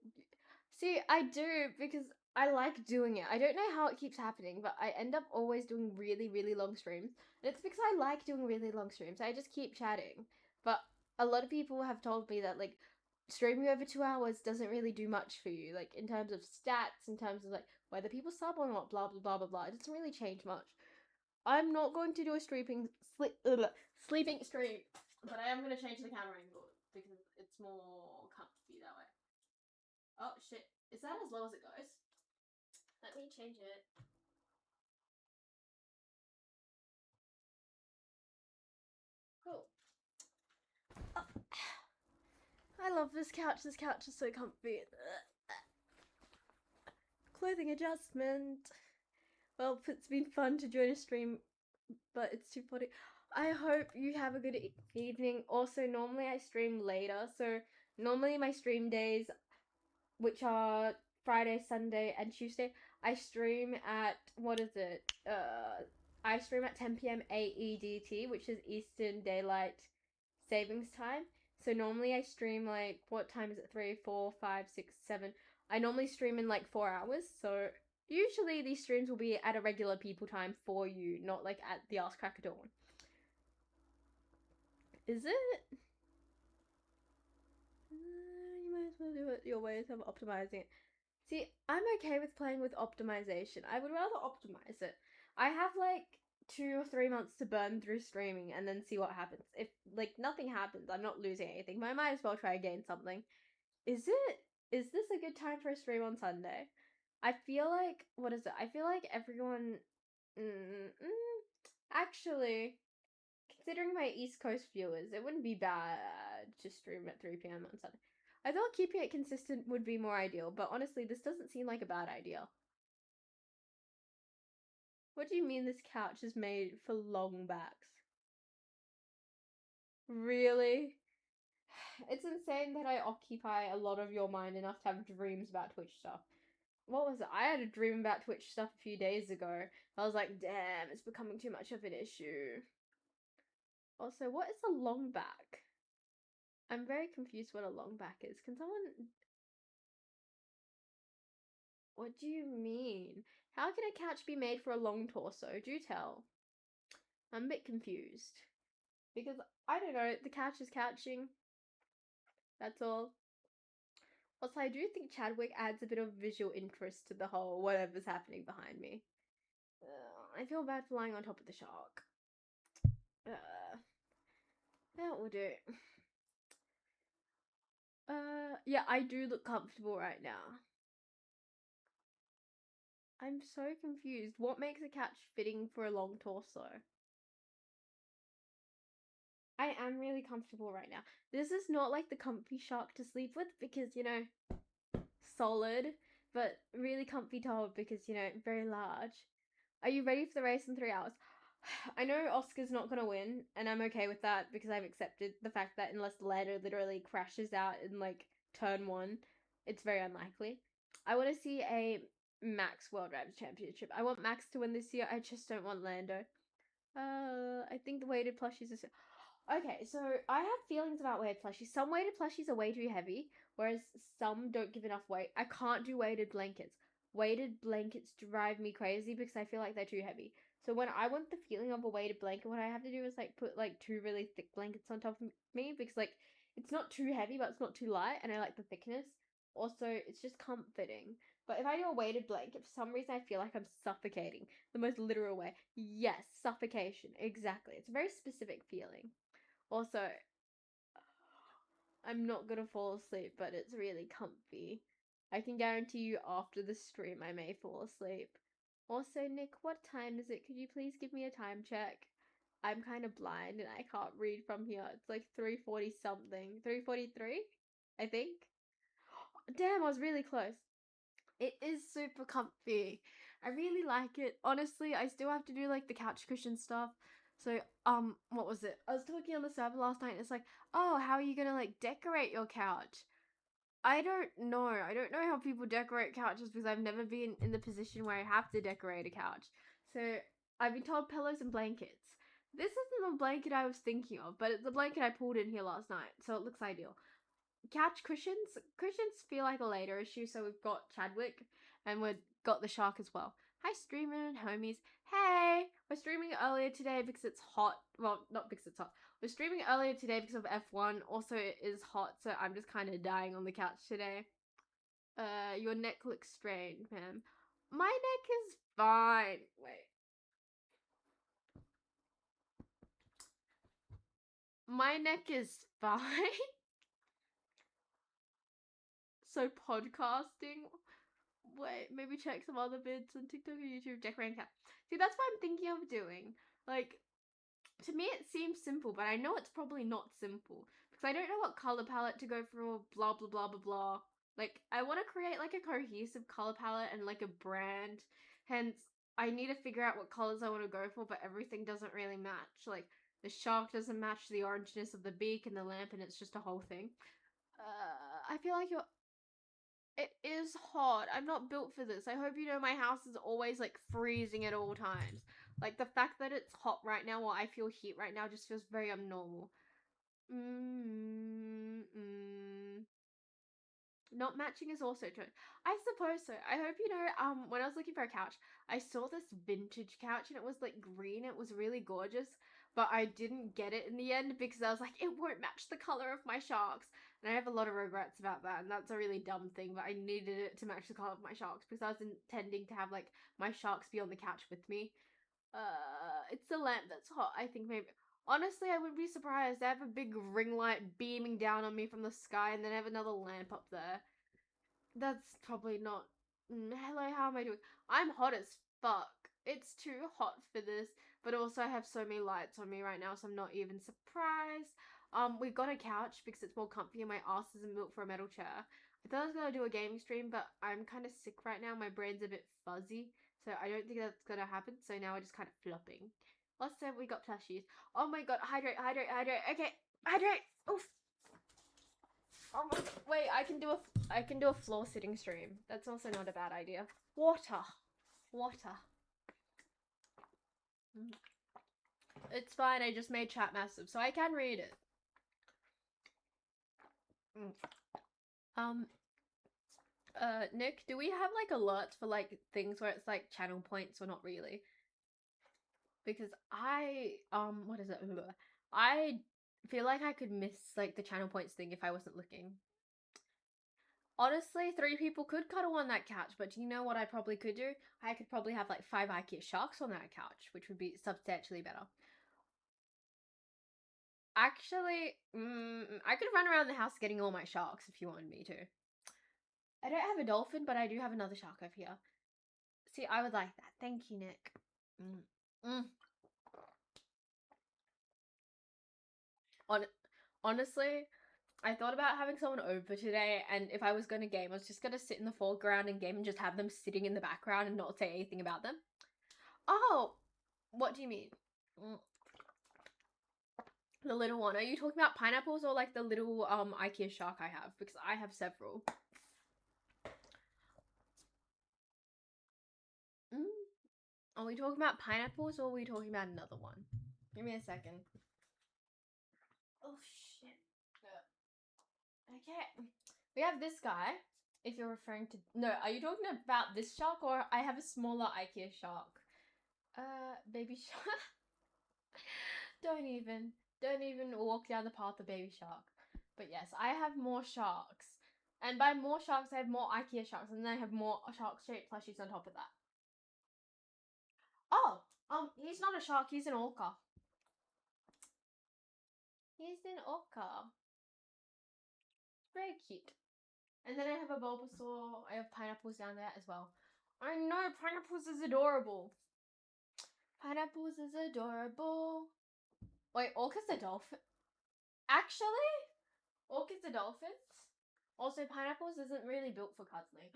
See, I do because I like doing it. I don't know how it keeps happening, but I end up always doing really, really long streams. And it's because I like doing really long streams. I just keep chatting. But a lot of people have told me that, like, streaming over 2 hours doesn't really do much for you. Like, in terms of stats, in terms of, like, whether people sub or not, blah, blah, blah, blah, blah. It doesn't really change much. I'm not going to do a sleeping stream, but I am going to change the camera angle because it's more comfy that way. Oh, shit. Is that as low as it goes? Let me change it. Cool. Oh. I love this couch. This couch is so comfy. Clothing adjustment. Well, it's been fun to join a stream, but it's too funny. I hope you have a good evening. Also, normally I stream later, so normally my stream days, which are Friday, Sunday, and Tuesday, I stream at, what is it? I stream at 10 p.m. AEDT, which is Eastern Daylight Savings Time. So normally I stream like, what time is it? 3, 4, 5, 6, 7. I normally stream in like 4 hours. So usually these streams will be at a regular people time for you, not like at the ass crack of dawn. Is it? You might as well do it your ways of optimizing it. See, I'm okay with playing with optimization. I would rather optimize it. I have like 2 or 3 months to burn through streaming and then see what happens. If like nothing happens, I'm not losing anything, but I might as well try again something. Is this a good time for a stream on Sunday? I feel like, what is it? I feel like everyone. Actually, considering my East Coast viewers, it wouldn't be bad to stream at 3 p.m. on Sunday. I thought keeping it consistent would be more ideal, but honestly, this doesn't seem like a bad idea. What do you mean this couch is made for long backs? Really? It's insane that I occupy a lot of your mind enough to have dreams about Twitch stuff. What was it? I had a dream about Twitch stuff a few days ago. I was like, damn, it's becoming too much of an issue. Also, what is a long back? I'm very confused what a long back is. Can someone... What do you mean? How can a couch be made for a long torso? Do tell. I'm a bit confused. Because, I don't know, the couch is couching. That's all. Also, I do think Chadwick adds a bit of visual interest to the whole whatever's happening behind me. I feel bad for lying on top of the shark. That will do. Yeah, I do look comfortable right now. I'm so confused. What makes a couch fitting for a long torso? I am really comfortable right now. This is not like the comfy shark to sleep with because, you know, solid, but really comfy top because, you know, very large. Are you ready for the race in 3 hours? I know Oscar's not gonna win, and I'm okay with that because I've accepted the fact that unless Lando literally crashes out in like turn 1, it's very unlikely. I want to see a Max World Rams Championship. I want Max to win this year. I just don't want Lando. I think the weighted plushies are. Okay, so I have feelings about weighted plushies. Some weighted plushies are way too heavy, whereas some don't give enough weight. I can't do weighted blankets. Weighted blankets drive me crazy because I feel like they're too heavy. So when I want the feeling of a weighted blanket, what I have to do is like put like 2 really thick blankets on top of me because like it's not too heavy but it's not too light and I like the thickness. Also, it's just comforting. But if I do a weighted blanket, for some reason I feel like I'm suffocating. The most literal way. Yes, suffocation. Exactly. It's a very specific feeling. Also, I'm not gonna fall asleep, but it's really comfy. I can guarantee you after the stream I may fall asleep. Also, Nick, what time is it? Could you please give me a time check? I'm kind of blind and I can't read from here. It's like 3:40 something. 3:43, I think. Damn, I was really close. It is super comfy. I really like it. Honestly, I still have to do like the couch cushion stuff. So, what was it? I was talking on the server last night and it's like, oh, how are you gonna like decorate your couch? I don't know. I don't know how people decorate couches because I've never been in the position where I have to decorate a couch. So, I've been told pillows and blankets. This isn't the blanket I was thinking of, but it's the blanket I pulled in here last night, so it looks ideal. Couch cushions feel like a later issue, so we've got Chadwick and we've got the shark as well. Hi streaming homies. Hey, we're streaming earlier today because it's hot. Well, not because it's hot. We're streaming earlier today because of F1. Also, it is hot, so I'm just kind of dying on the couch today. Your neck looks strained, ma'am. My neck is fine. Wait. My neck is fine. So podcasting. Wait, maybe check some other vids on TikTok or YouTube. Decorating cat. See, that's what I'm thinking of doing. Like, to me it seems simple, but I know it's probably not simple because I don't know what color palette to go for. Blah blah blah blah blah. Like, I want to create like a cohesive color palette and like a brand. Hence, I need to figure out what colors I want to go for, but everything doesn't really match. Like, the shark doesn't match the orangeness of the beak and the lamp, and it's just a whole thing. I feel like you're. It is hot. I'm not built for this. I hope you know my house is always like freezing at all times. Like, the fact that it's hot right now or I feel heat right now just feels very abnormal. Not matching is also true. I suppose so. I hope you know, when I was looking for a couch, I saw this vintage couch and it was like green. It was really gorgeous, but I didn't get it in the end because I was like, it won't match the color of my sharks. And I have a lot of regrets about that, and that's a really dumb thing, but I needed it to match the color of my sharks because I was intending to have like my sharks be on the couch with me. It's the lamp that's hot, I think maybe. Honestly, I wouldn't be surprised. I have a big ring light beaming down on me from the sky, and then I have another lamp up there. That's probably not. Hello, how am I doing? I'm hot as fuck. It's too hot for this, but also I have so many lights on me right now, so I'm not even surprised. We got a couch because it's more comfy and my ass isn't built for a metal chair. I thought I was gonna do a gaming stream, but I'm kind of sick right now. My brain's a bit fuzzy, so I don't think that's gonna happen. So now we're just kind of flopping. Let's say we got plushies. Oh my god, hydrate, hydrate, hydrate. Okay, hydrate. Oof. Oh my god. Wait, I can do a floor sitting stream. That's also not a bad idea. Water. Water. It's fine, I just made chat massive, so I can read it. Nick, do we have like alerts for like things where it's like channel points or not really? Because what is it? I feel like I could miss like the channel points thing if I wasn't looking. Honestly, 3 people could cuddle on that couch, but do you know what I probably could do? I could probably have like 5 IKEA sharks on that couch, which would be substantially better. Actually, I could run around the house getting all my sharks if you wanted me to. I don't have a dolphin, but I do have another shark over here. See, I would like that. Thank you, Nick. Honestly, I thought about having someone over today, and if I was going to game, I was just going to sit in the foreground and game and just have them sitting in the background and not say anything about them. Oh, what do you mean? The little one. Are you talking about pineapples or like the little IKEA shark I have? Because I have several. Are we talking about pineapples or are we talking about another one? Give me a second. Oh shit. Okay. We have this guy. If you're referring to... No, are you talking about this shark or I have a smaller IKEA shark? Baby shark. Don't even walk down the path of baby shark. But yes, I have more sharks. And by more sharks, I have more IKEA sharks. And then I have more shark-shaped plushies on top of that. Oh, he's not a shark, he's an orca. He's an orca. Very cute. And then I have a Bulbasaur. I have pineapples down there as well. I know, pineapples is adorable. Pineapples is adorable. Wait, orcas are dolphins? Actually, orchids are dolphins. Also, pineapples isn't really built for cuddling.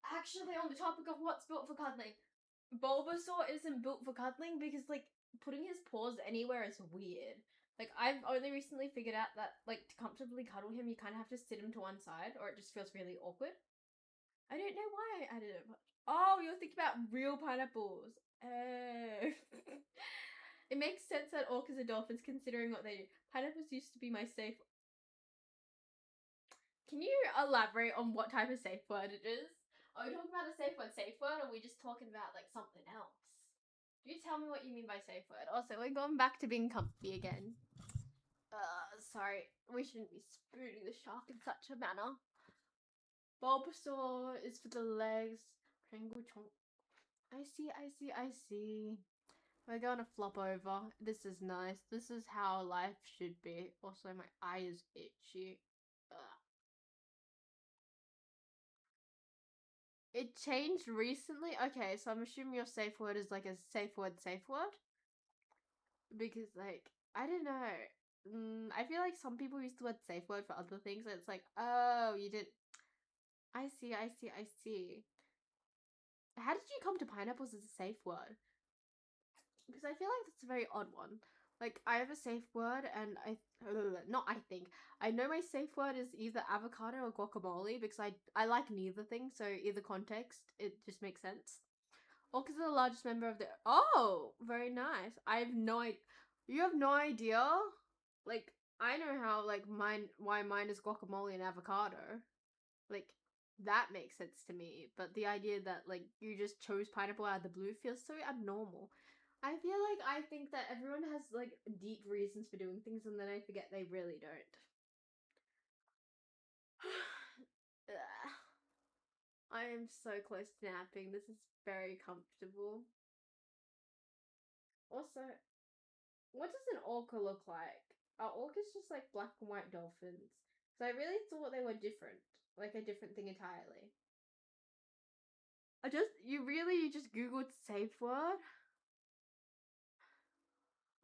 Actually, on the topic of what's built for cuddling, Bulbasaur isn't built for cuddling because, like, putting his paws anywhere is weird. Like, I've only recently figured out that, like, to comfortably cuddle him, you kind of have to sit him to one side or it just feels really awkward. I don't know why I added it. Oh, you're thinking about real pineapples. Oh. It makes sense that orcas are dolphins considering what they do. Pineapples used to be my safe... Can you elaborate on what type of safe word it is? Are we talking about a safe word, or are we just talking about, like, something else? You tell me what you mean by safe word. Also, we're going back to being comfy again. Sorry. We shouldn't be spooning the shark in such a manner. Bulbasaur is for the legs. Triangle chomp. I see. We're gonna flop over. This is nice. This is how life should be. Also, my eye is itchy. It changed recently? Okay, so I'm assuming your safe word is like a safe word? Because, like, I don't know. I feel like some people use the word safe word for other things. And it's like, oh, you did... I see. How did you come to pineapples as a safe word? Because I feel like that's a very odd one. Like, I have a safe word and I know my safe word is either avocado or guacamole because I like neither thing, so either context, it just makes sense. Orcas are the largest member of the... Oh, very nice. You have no idea? Like, I know how, like, why mine is guacamole and avocado. Like, that makes sense to me. But the idea that, like, you just chose pineapple out of the blue feels so abnormal. I feel like I think that everyone has, like, deep reasons for doing things, and then I forget they really don't. I am so close to napping. This is very comfortable. Also, what does an orca look like? Are orcas just like black and white dolphins? So I really thought they were different, like a different thing entirely. You just googled safe word?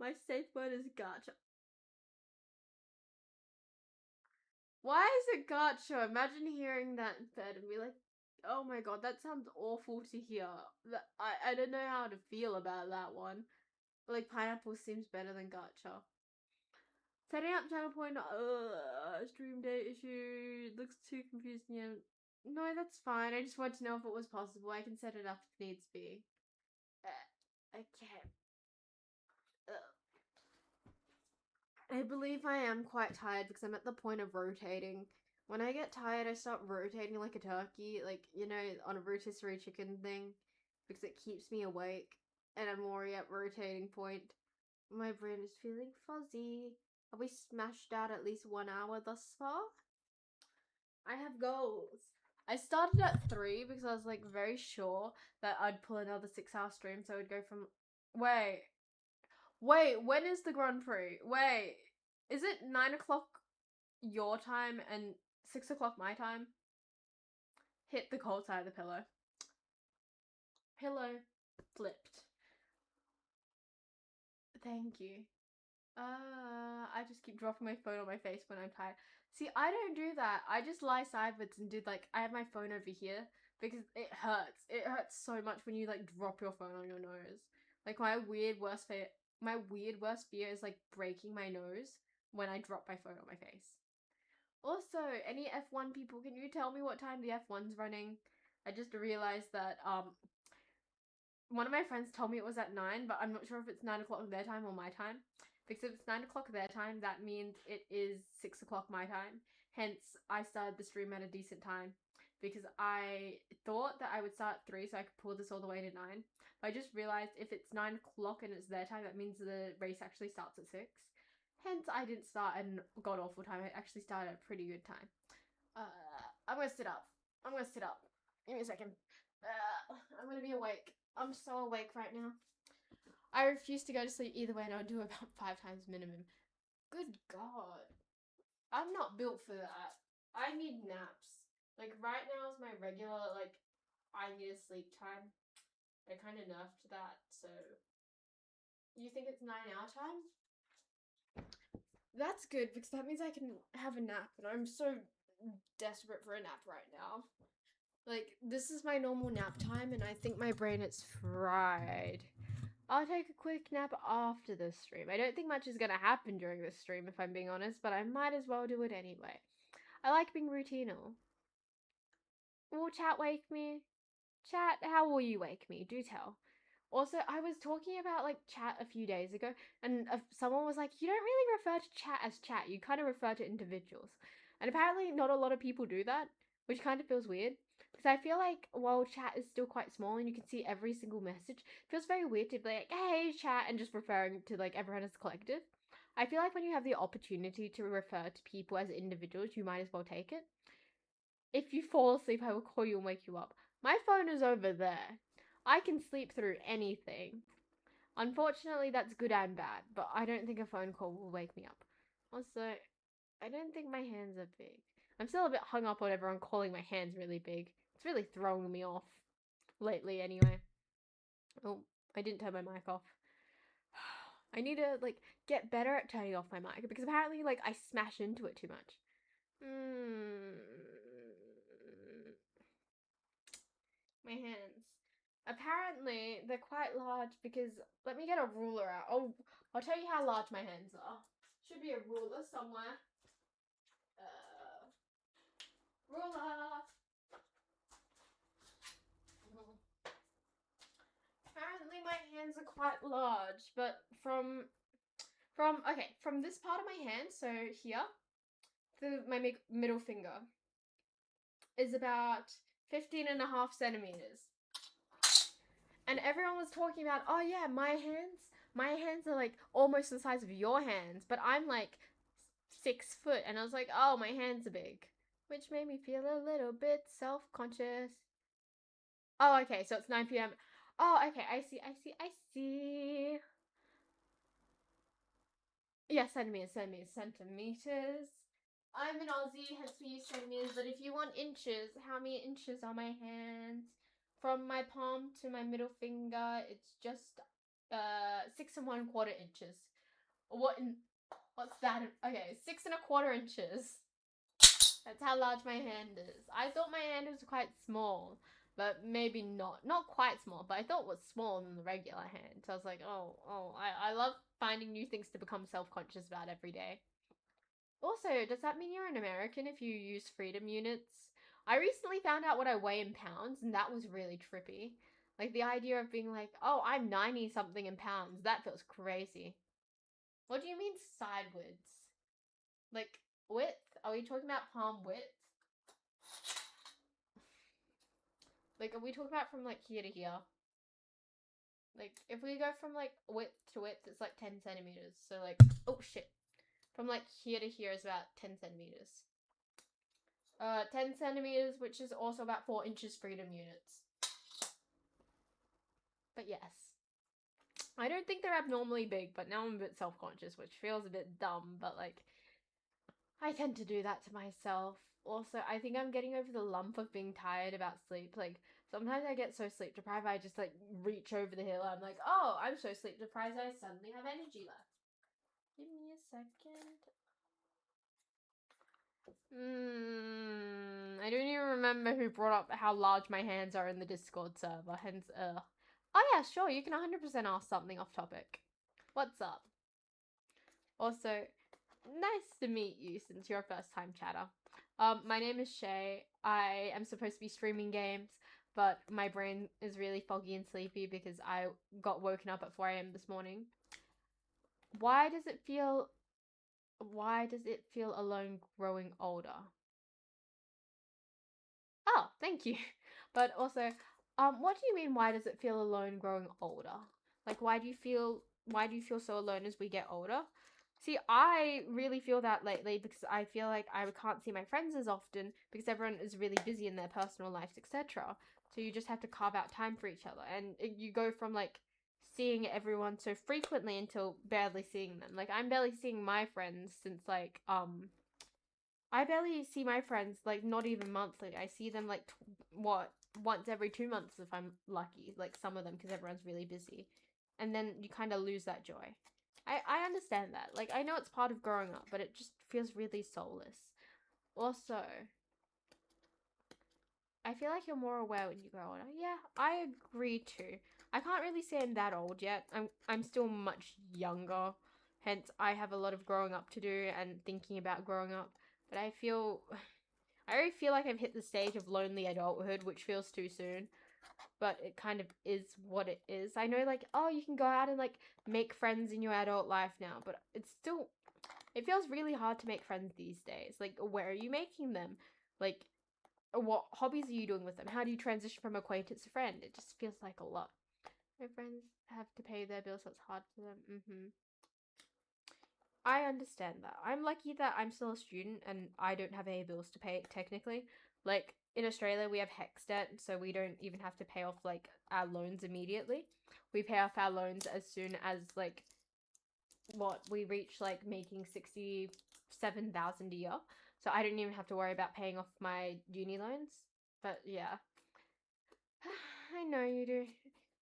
My safe word is gacha. Why is it gacha? Imagine hearing that in bed and be like, oh my god, that sounds awful to hear. I don't know how to feel about that one. Like, pineapple seems better than gacha. Setting up channel point, stream date issue, looks too confusing. Yeah. No, that's fine. I just want to know if it was possible. I can set it up if needs be. Okay. I believe I am quite tired because I'm at the point of rotating. When I get tired, I start rotating like a turkey, like, you know, on a rotisserie chicken thing, because it keeps me awake, and I'm already at rotating point. My brain is feeling fuzzy. Have we smashed out at least 1 hour thus far? I have goals. I started at 3 because I was like very sure that I'd pull another 6-hour stream, so I would go from. Wait, when is the Grand Prix? Wait, is it 9 o'clock your time and 6 o'clock my time? Hit the cold side of the pillow. Pillow flipped. Thank you. I just keep dropping my phone on my face when I'm tired. See, I don't do that. I just lie sideways and do like, I have my phone over here because it hurts. It hurts so much when you like drop your phone on your nose. Like my weird worst fear is like breaking my nose when I drop my phone on my face. Also, any F1 people, can you tell me what time the F1's running? I just realized that one of my friends told me it was at 9, but I'm not sure if it's 9 o'clock their time or my time. Because if it's 9 o'clock their time, that means it is 6 o'clock my time. Hence, I started the stream at a decent time. Because I thought that I would start at 3 so I could pull this all the way to 9. But I just realized if it's 9 o'clock and it's their time, that means the race actually starts at 6. Hence, I didn't start at a god-awful time. I actually started at a pretty good time. I'm gonna sit up. Give me a second. I'm gonna be awake. I'm so awake right now. I refuse to go to sleep either way, and I'll do about 5 times minimum. Good God. I'm not built for that. I need naps. Like, right now is my regular, like, I need a sleep time. I kind of nerfed that, so. You think it's 9-hour time? That's good, because that means I can have a nap, and I'm so desperate for a nap right now. Like, this is my normal nap time, and I think my brain is fried. I'll take a quick nap after this stream. I don't think much is gonna happen during this stream, if I'm being honest, but I might as well do it anyway. I like being routinal. Will chat wake me? Chat, how will you wake me? Do tell. Also, I was talking about like chat a few days ago, and someone was like, you don't really refer to chat as chat, you kind of refer to individuals. And apparently, not a lot of people do that, which kind of feels weird. Because I feel like while chat is still quite small and you can see every single message, it feels very weird to be like, hey, chat, and just referring to like everyone as a collective. I feel like when you have the opportunity to refer to people as individuals, you might as well take it. If you fall asleep, I will call you and wake you up. My phone is over there. I can sleep through anything. Unfortunately, that's good and bad, but I don't think a phone call will wake me up. Also, I don't think my hands are big. I'm still a bit hung up on everyone calling my hands really big. It's really throwing me off. Lately, anyway. Oh, I didn't turn my mic off. I need to, like, get better at turning off my mic, because apparently, like, I smash into it too much. My hands. Apparently, they're quite large because, let me get a ruler out. Oh, I'll tell you how large my hands are. Should be a ruler somewhere. Ruler! Apparently my hands are quite large, but from this part of my hand, so here, to my middle finger, is about 15.5 centimeters. And everyone was talking about, oh yeah, my hands are like almost the size of your hands, but I'm like 6 foot. And I was like, oh, my hands are big, which made me feel a little bit self-conscious. Oh, okay, so it's 9 p.m. Oh, okay, I see. Yeah, centimeters. I'm an Aussie, hence we use centimeters, but if you want inches, how many inches are my hands? From my palm to my middle finger, it's just 6 1/4 inches. What's that? Okay, 6 1/4 inches. That's how large my hand is. I thought my hand was quite small, but maybe not. Not quite small, but I thought it was smaller than the regular hand. So I was like, I love finding new things to become self-conscious about every day. Also, does that mean you're an American if you use freedom units? I recently found out what I weigh in pounds, and that was really trippy. Like the idea of being like, oh, I'm 90 something in pounds, that feels crazy. What do you mean sideways? Like width? Are we talking about palm width? Like, are we talking about from like here to here? Like, if we go from like width to width, it's like 10 centimeters. So, like, oh shit. From like here to here is about 10 centimeters. 10 centimeters, which is also about 4 inches freedom units. But yes. I don't think they're abnormally big, but now I'm a bit self-conscious, which feels a bit dumb, but like, I tend to do that to myself. Also, I think I'm getting over the lump of being tired about sleep. Like, sometimes I get so sleep deprived, I just like reach over the hill. I'm like, oh, I'm so sleep deprived, I suddenly have energy left. Give me a second. I don't even remember who brought up how large my hands are in the Discord server, hence, Oh yeah, sure, you can 100% ask something off topic. What's up? Also, nice to meet you since you're a first time chatter. My name is Shay. I am supposed to be streaming games, but my brain is really foggy and sleepy because I got woken up at 4 a.m. this morning. Why does it feel alone growing older? Oh, thank you. But also, what do you mean why does it feel alone growing older? Like why do you feel so alone as we get older? See, I really feel that lately because I feel like I can't see my friends as often because everyone is really busy in their personal lives, etc. So you just have to carve out time for each other, and you go from like seeing everyone so frequently until barely seeing them. Like I'm barely seeing my friends since like I barely see my friends, like, not even monthly. I see them, like, once every 2 months if I'm lucky. Like, some of them, because everyone's really busy. And then you kind of lose that joy. I understand that. Like, I know it's part of growing up, but it just feels really soulless. Also, I feel like you're more aware when you grow older. Yeah, I agree too. I can't really say I'm that old yet. I'm still much younger. Hence, I have a lot of growing up to do and thinking about growing up. But I already feel like I've hit the stage of lonely adulthood, which feels too soon. But it kind of is what it is. I know, like, oh, you can go out and, like, make friends in your adult life now. But it feels really hard to make friends these days. Like, where are you making them? Like, what hobbies are you doing with them? How do you transition from acquaintance to friend? It just feels like a lot. My friends have to pay their bills, so it's hard for them. I understand that. I'm lucky that I'm still a student and I don't have any bills to pay technically. Like in Australia, we have HEX debt, so we don't even have to pay off like our loans immediately. We pay off our loans as soon as like what we reach like making 67,000 a year. So I don't even have to worry about paying off my uni loans. But yeah, I know you do.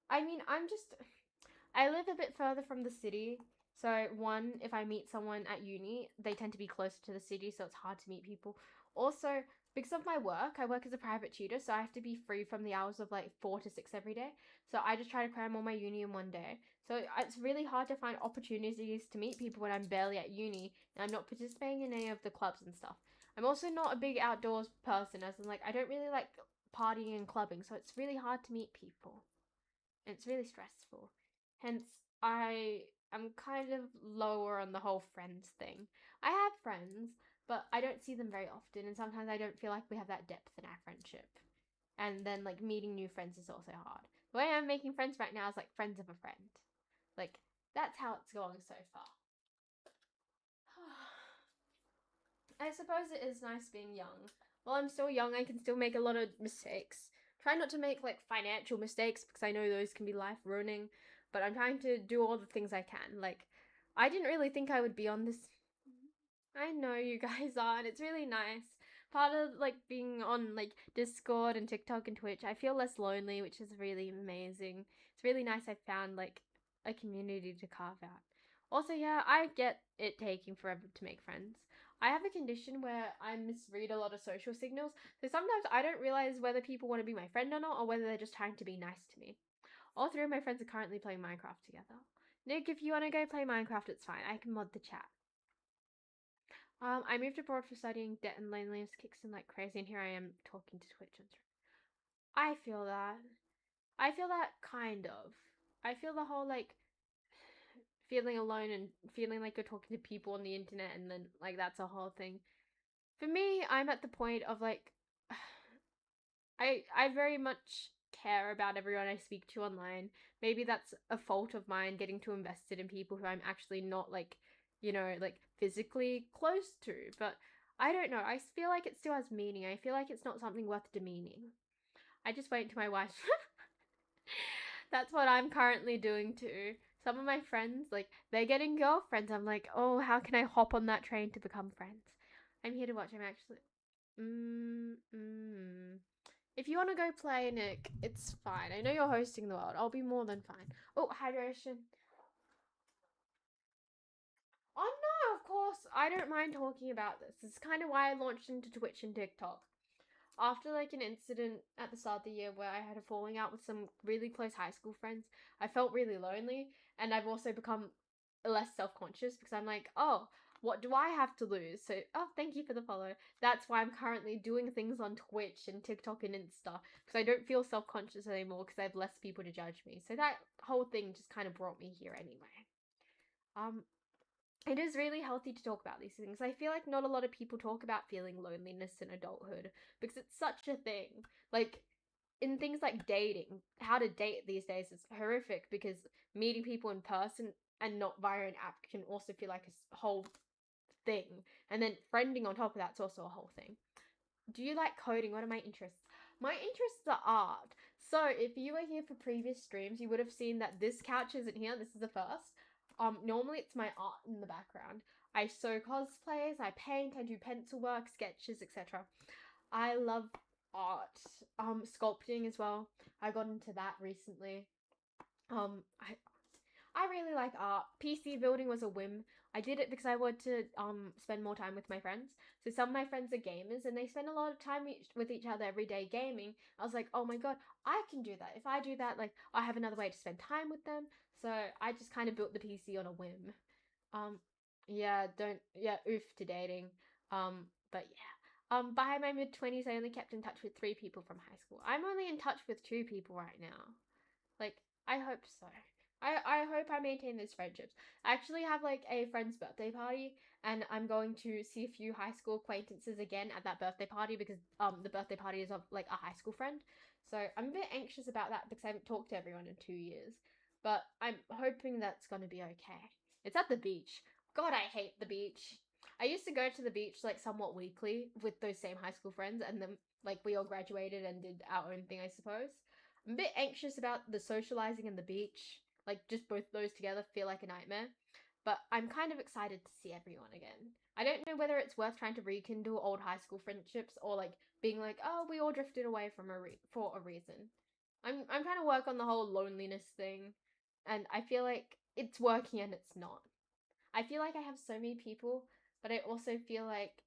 I mean, I live a bit further from the city. So, one, if I meet someone at uni, they tend to be closer to the city, so it's hard to meet people. Also, because of my work, I work as a private tutor, so I have to be free from the hours of like 4 to 6 every day. So, I just try to cram all my uni in one day. So, it's really hard to find opportunities to meet people when I'm barely at uni and I'm not participating in any of the clubs and stuff. I'm also not a big outdoors person, as in, like, I don't really like partying and clubbing, so it's really hard to meet people. And it's really stressful. Hence, I am kind of lower on the whole friends thing. I have friends, but I don't see them very often, and sometimes I don't feel like we have that depth in our friendship. And then like meeting new friends is also hard. The way I'm making friends right now is like friends of a friend. Like that's how it's going so far. I suppose it is nice being young. While I'm still young, I can still make a lot of mistakes. Try not to make like financial mistakes because I know those can be life ruining, but I'm trying to do all the things I can. Like, I didn't really think I would be on this. I know you guys are, and it's really nice. Part of like being on like Discord and TikTok and Twitch, I feel less lonely, which is really amazing. It's really nice I found like a community to carve out. Also, yeah, I get it taking forever to make friends. I have a condition where I misread a lot of social signals, so sometimes I don't realize whether people want to be my friend or not, or whether they're just trying to be nice to me. All three of my friends are currently playing Minecraft together. Nick, if you want to go play Minecraft, it's fine. I can mod the chat. I moved abroad for studying. Debt and loneliness kicks in like crazy, and here I am talking to Twitch and stuff. I feel that. I feel that kind of. I feel the whole like feeling alone and feeling like you're talking to people on the internet, and then like that's a whole thing. For me, I'm at the point of like I very much care about everyone I speak to online. Maybe that's a fault of mine, getting too invested in people who I'm actually not like, like physically close to. But I don't know. I feel like it still has meaning. I feel like it's not something worth demeaning. I just wait until my wife. That's what I'm currently doing too. Some of my friends, like, they're getting girlfriends. I'm like, oh, how can I hop on that train to become friends? I'm here to watch. I'm actually. If you want to go play, Nick, it's fine. I know you're hosting the world. I'll be more than fine. Oh, hydration. Oh no, of course. I don't mind talking about this. It's kind of why I launched into Twitch and TikTok. After like an incident at the start of the year where I had a falling out with some really close high school friends, I felt really lonely, and I've also become less self-conscious because I'm like, oh, what do I have to lose? So, oh, thank you for the follow. That's why I'm currently doing things on Twitch and TikTok and Insta because I don't feel self-conscious anymore because I have less people to judge me. So that whole thing just kind of brought me here anyway. Um, it is really healthy to talk about these things. I feel like not a lot of people talk about feeling loneliness in adulthood because it's such a thing. Like, in things like dating, how to date these days is horrific because meeting people in person and not via an app can also feel like a whole thing. And then friending on top of that's also a whole thing. Do you like coding? What are my interests? My interests are art. So if you were here for previous streams, you would have seen that this couch isn't here. This is the first. Normally it's my art in the background. I sew cosplays, I paint, I do pencil work, sketches, etc. I love art. Sculpting as well. I got into that recently. I really like art. PC building was a whim. I did it because I wanted to spend more time with my friends. So some of my friends are gamers and they spend a lot of time with each other every day gaming. I was like, oh my god, I can do that. If I do that, like I have another way to spend time with them. So I just kind of built the PC on a whim. Oof to dating. But yeah. By my mid-20s, I only kept in touch with 3 people from high school. I'm only in touch with 2 people right now. Like, I hope so. I hope I maintain those friendships. I actually have like a friend's birthday party, and I'm going to see a few high school acquaintances again at that birthday party because the birthday party is of like a high school friend. So I'm a bit anxious about that because I haven't talked to everyone in 2 years. But I'm hoping that's gonna be okay. It's at the beach. God, I hate the beach. I used to go to the beach like somewhat weekly with those same high school friends, and then like we all graduated and did our own thing, I suppose. I'm a bit anxious about the socializing and the beach. Like, just both those together feel like a nightmare. But I'm kind of excited to see everyone again. I don't know whether it's worth trying to rekindle old high school friendships or like being like, oh, we all drifted away from for a reason. I'm trying to work on the whole loneliness thing, and I feel like it's working and it's not. I feel like I have so many people, but I also feel like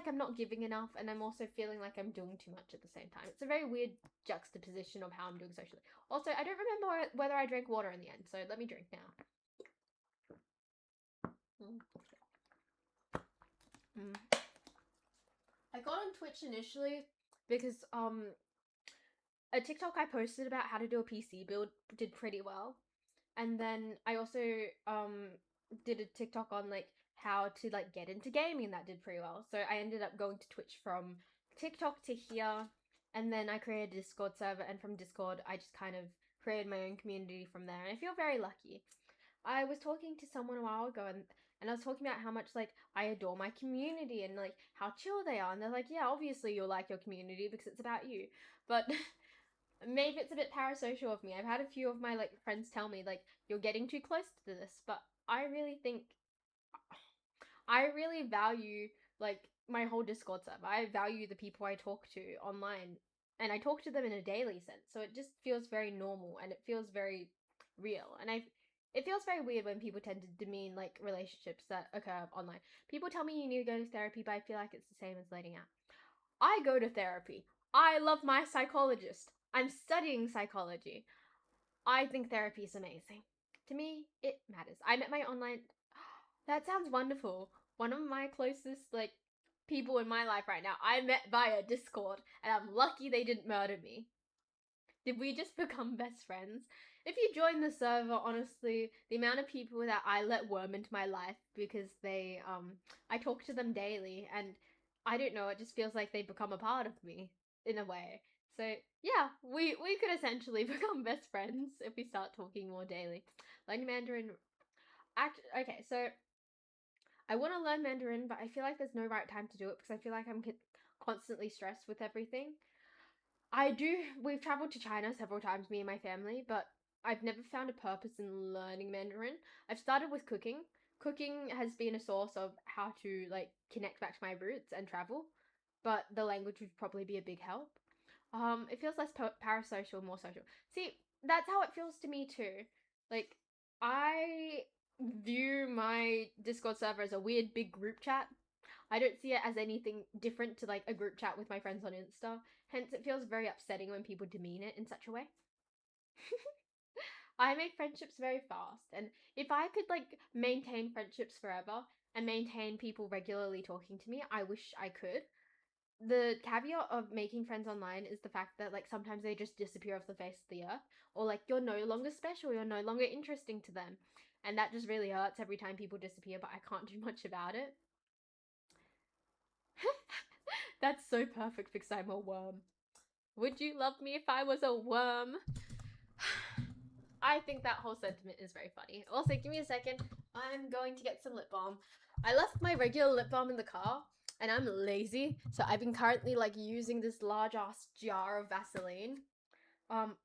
I'm not giving enough, and I'm also feeling like I'm doing too much at the same time. It's a very weird juxtaposition of how I'm doing socially. Also, I don't remember whether I drank water in the end, so let me drink now. I got on Twitch initially because a TikTok I posted about how to do a PC build did pretty well. And then I also did a TikTok on like how to like get into gaming that did pretty well. So I ended up going to Twitch from TikTok to here, and then I created a Discord server, and from Discord I just kind of created my own community from there, and I feel very lucky. I was talking to someone a while ago, and I was talking about how much like I adore my community and like how chill they are, and they're like, yeah, obviously you'll like your community because it's about you, but maybe it's a bit parasocial of me. I've had a few of my like friends tell me like you're getting too close to this, but I really think I really value like my whole Discord server. I value the people I talk to online, and I talk to them in a daily sense. So it just feels very normal, and it feels very real. And it feels very weird when people tend to demean like relationships that occur online. People tell me you need to go to therapy, but I feel like it's the same as letting out. I go to therapy. I love my psychologist. I'm studying psychology. I think therapy is amazing. To me, it matters. I met my online. That sounds wonderful. One of my closest like people in my life right now, I met via Discord, and I'm lucky they didn't murder me. Did we just become best friends? If you join the server, honestly, the amount of people that I let worm into my life because I talk to them daily, and I don't know, it just feels like they become a part of me in a way. So yeah, we could essentially become best friends if we start talking more daily. Learning Mandarin. Okay, so I want to learn Mandarin, but I feel like there's no right time to do it because I feel like I'm constantly stressed with everything. We've traveled to China several times, me and my family, but I've never found a purpose in learning Mandarin. I've started with cooking. Cooking has been a source of how to like connect back to my roots and travel, but the language would probably be a big help. It feels less parasocial, more social. See, that's how it feels to me too. Like, I view my Discord server as a weird big group chat. I don't see it as anything different to like a group chat with my friends on Insta. Hence, it feels very upsetting when people demean it in such a way. I make friendships very fast, and if I could like maintain friendships forever and maintain people regularly talking to me, I wish I could. The caveat of making friends online is the fact that like sometimes they just disappear off the face of the earth, or like you're no longer special, you're no longer interesting to them, and that just really hurts every time people disappear, but I can't do much about it. That's so perfect because I'm a worm. Would you love me if I was a worm? I think that whole sentiment is very funny. Also, give me a second. I'm going to get some lip balm. I left my regular lip balm in the car, and I'm lazy, so I've been currently like using this large ass jar of Vaseline. Um,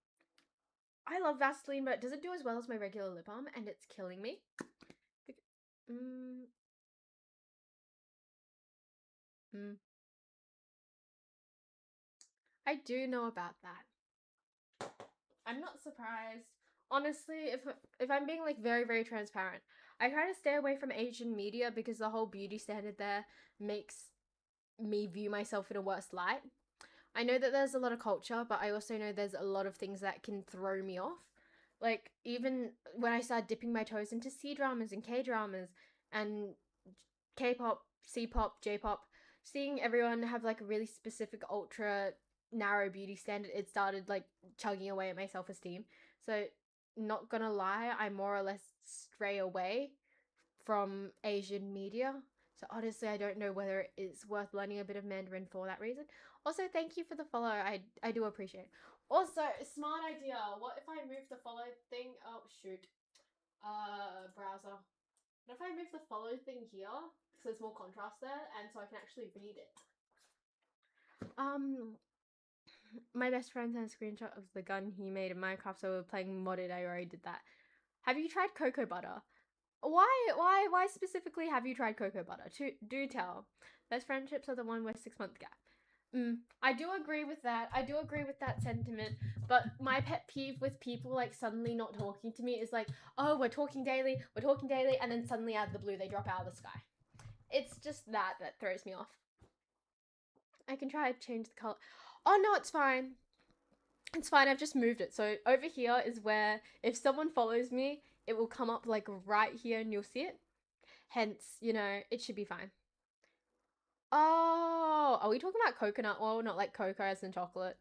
I love Vaseline, but it doesn't do as well as my regular lip balm, and it's killing me. Mm, mm. I do know about that. I'm not surprised. Honestly, if I'm being like very very transparent, I try to stay away from Asian media because the whole beauty standard there makes me view myself in a worse light. I know that there's a lot of culture, but I also know there's a lot of things that can throw me off. Like even when I started dipping my toes into C dramas and K dramas and K-pop, C-pop, J-pop, seeing everyone have like a really specific ultra narrow beauty standard, it started like chugging away at my self-esteem. So not gonna lie, I more or less stray away from Asian media. So honestly, I don't know whether it's worth learning a bit of Mandarin for that reason. Also, thank you for the follow. I do appreciate it. Also, smart idea. What if I move the follow thing? Oh shoot. Browser. What if I move the follow thing here? Because there's more contrast there, and so I can actually read it. My best friend sent a screenshot of the gun he made in Minecraft, so we're playing modded. I already did that. Have you tried cocoa butter? Why specifically have you tried cocoa butter? Do tell. Best friendships are the one with 6 month gap. I do agree with that. I do agree with that sentiment. But my pet peeve with people like suddenly not talking to me is like, oh, we're talking daily, and then suddenly out of the blue they drop out of the sky. It's just that throws me off. I can try to change the color. Oh no, it's fine. It's fine. I've just moved it. So over here is where if someone follows me, it will come up like right here and you'll see it. Hence, you know, it should be fine. Oh, are we talking about coconut oil, not like cocoa as in chocolate?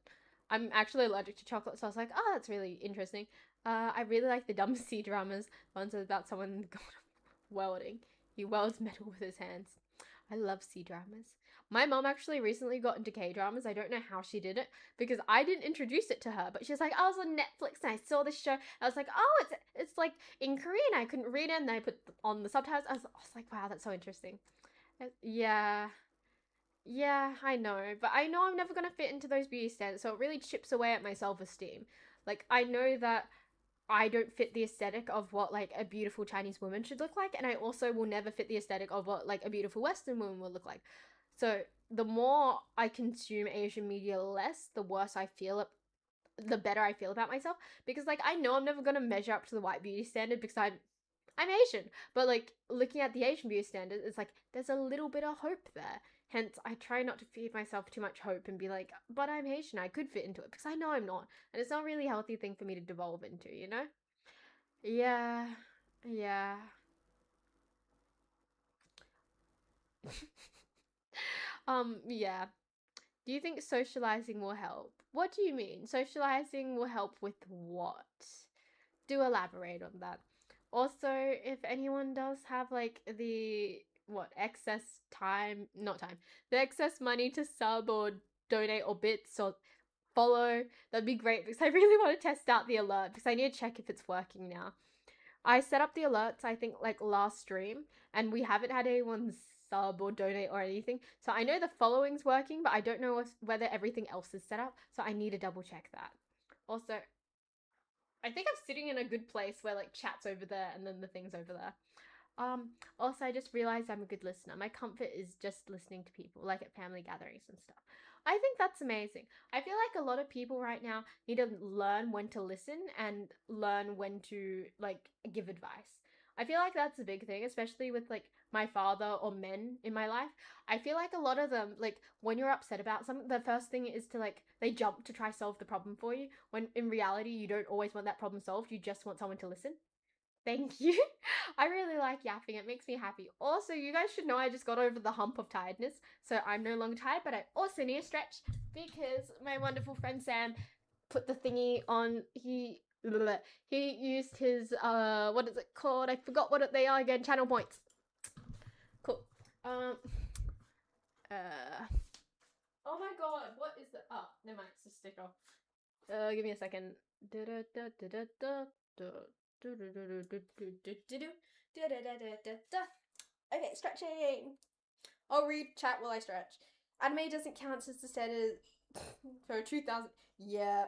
I'm actually allergic to chocolate, so I was like, oh, that's really interesting. I really like the dumb C dramas, ones about someone welding. He welds metal with his hands. I love C-dramas. My mom actually recently got into K-dramas. I don't know how she did it because I didn't introduce it to her, but she was like, I was on Netflix and I saw this show. I was like, oh, it's like in Korean. I couldn't read it and I put on the subtitles. I was like, wow, that's so interesting. Yeah. Yeah, I know, but I know I'm never gonna fit into those beauty standards, so it really chips away at my self-esteem. Like, I know that I don't fit the aesthetic of what like a beautiful Chinese woman should look like, and I also will never fit the aesthetic of what like a beautiful Western woman will look like. So the more I consume Asian media less, the worse I feel, the better I feel about myself, because like I know I'm never gonna measure up to the white beauty standard because I'm Asian. But like looking at the Asian beauty standard, it's like there's a little bit of hope there. Hence, I try not to feed myself too much hope and be like, but I'm Asian, I could fit into it, because I know I'm not. And it's not really a healthy thing for me to devolve into, you know? Yeah. Yeah. Yeah. Do you think socializing will help? What do you mean? Socializing will help with what? Do elaborate on that. Also, if anyone does have like the what excess time, not time, the excess money to sub or donate or bits or follow, that'd be great because I really want to test out the alert because I need to check if it's working now. I set up the alerts, I think, like last stream, and we haven't had anyone sub or donate or anything. So I know the following's working, but I don't know whether everything else is set up. So I need to double check that. Also, I think I'm sitting in a good place where like chat's over there and then the thing's over there. Also, I just realized I'm a good listener. My comfort is just listening to people, like at family gatherings and stuff. I think that's amazing. I feel like a lot of people right now need to learn when to listen and learn when to like give advice. I feel like that's a big thing, especially with like my father or men in my life. I feel like a lot of them, like when you're upset about something, the first thing is to like they jump to try solve the problem for you. When in reality, you don't always want that problem solved. You just want someone to listen. Thank you. I really like yapping. It makes me happy. Also, you guys should know I just got over the hump of tiredness. So I'm no longer tired, but I also need a stretch because my wonderful friend Sam put the thingy on. He used his what is it called? I forgot what they are again. Channel points. Cool. Oh my god, what is the never mind, it's a sticker. Give me a second. Okay, stretching. I'll read chat while I stretch. Anime doesn't count as the standard for 2000. Yeah.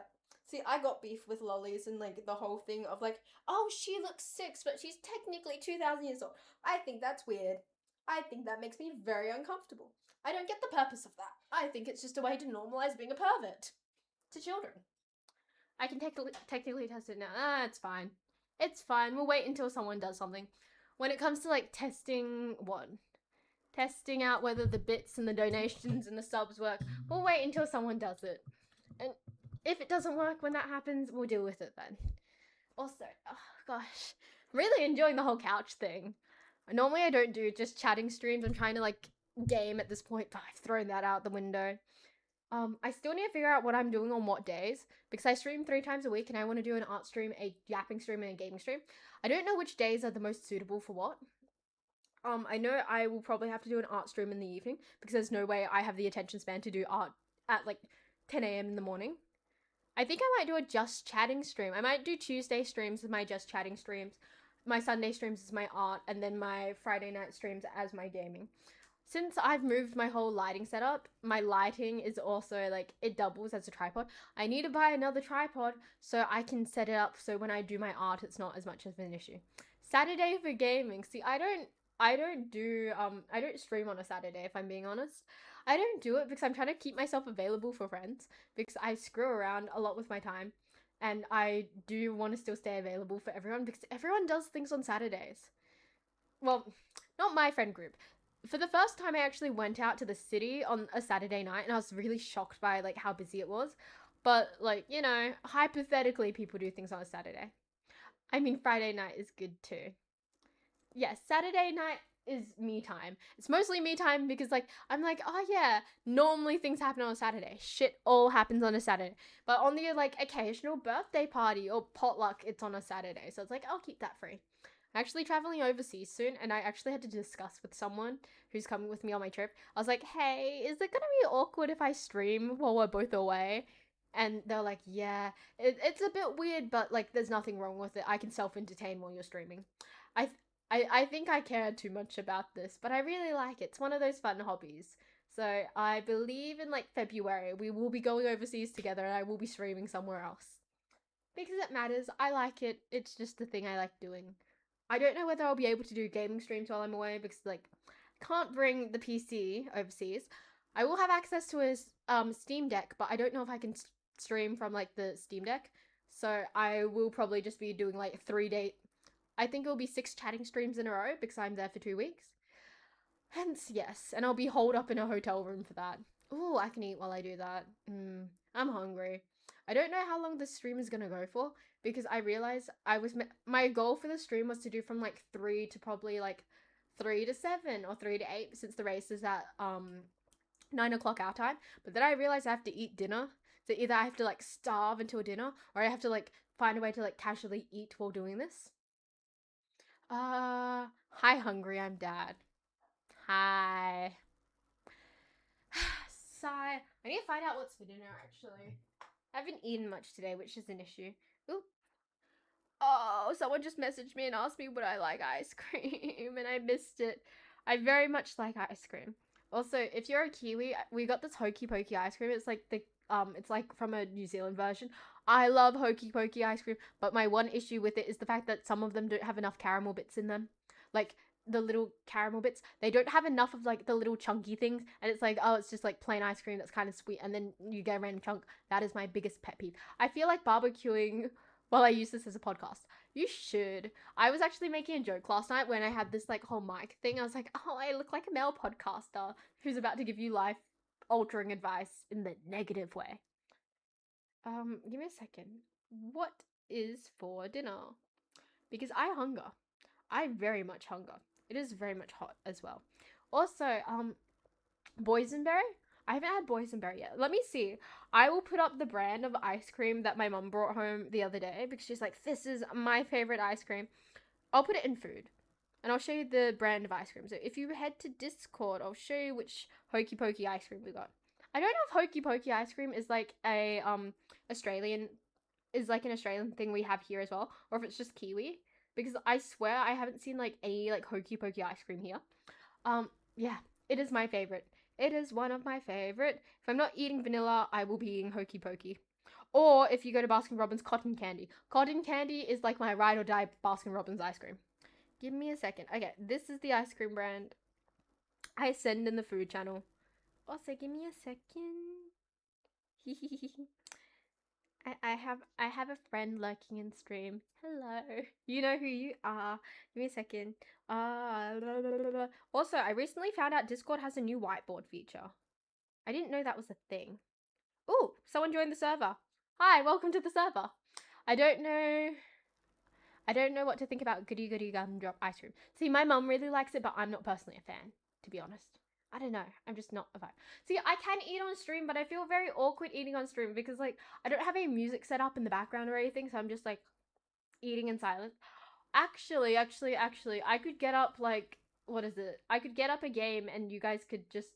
See, I got beef with lollies and like the whole thing of like, oh, she looks 6, but she's technically 2000 years old. I think that's weird. I think that makes me very uncomfortable. I don't get the purpose of that. I think it's just a way to normalize being a pervert to children. I can technically test it now. It's fine. It's fine. We'll wait until someone does something. When it comes to like testing what? Testing out whether the bits and the donations and the subs work, we'll wait until someone does it. And if it doesn't work when that happens, we'll deal with it then. Also, oh gosh, really enjoying the whole couch thing. Normally I don't do just chatting streams. I'm trying to like game at this point, but I've thrown that out the window. I still need to figure out what I'm doing on what days because I stream 3 times a week and I want to do an art stream, a yapping stream, and a gaming stream. I don't know which days are the most suitable for what. I know I will probably have to do an art stream in the evening because there's no way I have the attention span to do art at like 10 a.m. in the morning. I think I might do a just chatting stream. I might do Tuesday streams as my just chatting streams, my Sunday streams as my art, and then my Friday night streams as my gaming. Since I've moved my whole lighting setup, my lighting is also like it doubles as a tripod. I need to buy another tripod so I can set it up so when I do my art it's not as much of an issue. Saturday for gaming. See, I don't stream on a Saturday if I'm being honest. I don't do it because I'm trying to keep myself available for friends because I screw around a lot with my time and I do want to still stay available for everyone because everyone does things on Saturdays. Well, not my friend group. For the first time I actually went out to the city on a Saturday night and I was really shocked by like how busy it was. But like, you know, hypothetically people do things on a Saturday. I mean Friday night is good too. Yes, Saturday night is me time. It's mostly me time because like I'm like, oh yeah, normally things happen on a Saturday. Shit all happens on a Saturday. But on the like occasional birthday party or potluck, it's on a Saturday. So it's like I'll keep that free. Actually traveling overseas soon, and I actually had to discuss with someone who's coming with me on my trip. I was like, hey, is it gonna be awkward if I stream while we're both away? And they're like, yeah, it's a bit weird, but like there's nothing wrong with it. I can self-entertain while you're streaming. I, I think I care too much about this, but I really like it. It's one of those fun hobbies. So I believe in like February we will be going overseas together, and I will be streaming somewhere else because it matters. I like it. It's just the thing I like doing. I don't know whether I'll be able to do gaming streams while I'm away because like can't bring the PC overseas. I will have access to a Steam Deck, but I don't know if I can stream from like the Steam Deck. So I will probably just be doing like 3 day. I think it'll be 6 chatting streams in a row because I'm there for 2 weeks. Hence, yes, and I'll be holed up in a hotel room for that. Ooh, I can eat while I do that. I'm hungry. I don't know how long this stream is gonna go for because I realized my goal for the stream was to do from like 3 to probably like 3 to 7 or 3 to 8 since the race is at 9 o'clock our time. But then I realized I have to eat dinner. So either I have to like starve until dinner or I have to like find a way to like casually eat while doing this. Hi hungry, I'm dad. Hi. Sigh. I need to find out what's for dinner actually. I haven't eaten much today, which is an issue. Ooh. Oh, someone just messaged me and asked me would I like ice cream, and I missed it. I very much like ice cream. Also, if you're a Kiwi, we got this Hokey Pokey ice cream. It's like it's like from a New Zealand version. I love Hokey Pokey ice cream, but my one issue with it is the fact that some of them don't have enough caramel bits in them. Like the little caramel bits, they don't have enough of like the little chunky things, and it's like, oh, it's just like plain ice cream that's kind of sweet, and then you get a random chunk. That is my biggest pet peeve. I feel like barbecuing while I use this as a podcast. You should. I was actually making a joke last night when I had this like whole mic thing. I was like, oh, I look like a male podcaster who's about to give you life altering advice in the negative way. Give me a second. What is for dinner? Because I hunger. I very much hunger. It is very much hot as well. Also, boysenberry. I haven't had boysenberry yet. Let me see. I will put up the brand of ice cream that my mum brought home the other day because she's like, this is my favorite ice cream. I'll put it in food. And I'll show you the brand of ice cream. So if you head to Discord, I'll show you which Hokey Pokey ice cream we got. I don't know if Hokey Pokey ice cream is like a Australian like an Australian thing we have here as well, or if it's just Kiwi. Because I swear I haven't seen like any like Hokey Pokey ice cream here. Yeah, it is my favorite. It is one of my favorite. If I'm not eating vanilla, I will be eating Hokey Pokey. Or if you go to Baskin Robbins, cotton candy. Cotton candy is like my ride or die Baskin Robbins ice cream. Give me a second. Okay, this is the ice cream brand I send in the food channel. Also, give me a second. I have a friend lurking in stream. Hello. You know who you are. Give me a second. Also, I recently found out Discord has a new whiteboard feature. I didn't know that was a thing. Ooh, someone joined the server. Hi, welcome to the server. I don't know what to think about Goody Goody Gumdrop ice cream. See, my mum really likes it, but I'm not personally a fan, to be honest. I don't know. I'm just not a vibe. See, I can eat on stream, but I feel very awkward eating on stream because, like, I don't have any music set up in the background or anything, so I'm just, like, eating in silence. Actually, I could get up, like, what is it? I could get up a game and you guys could just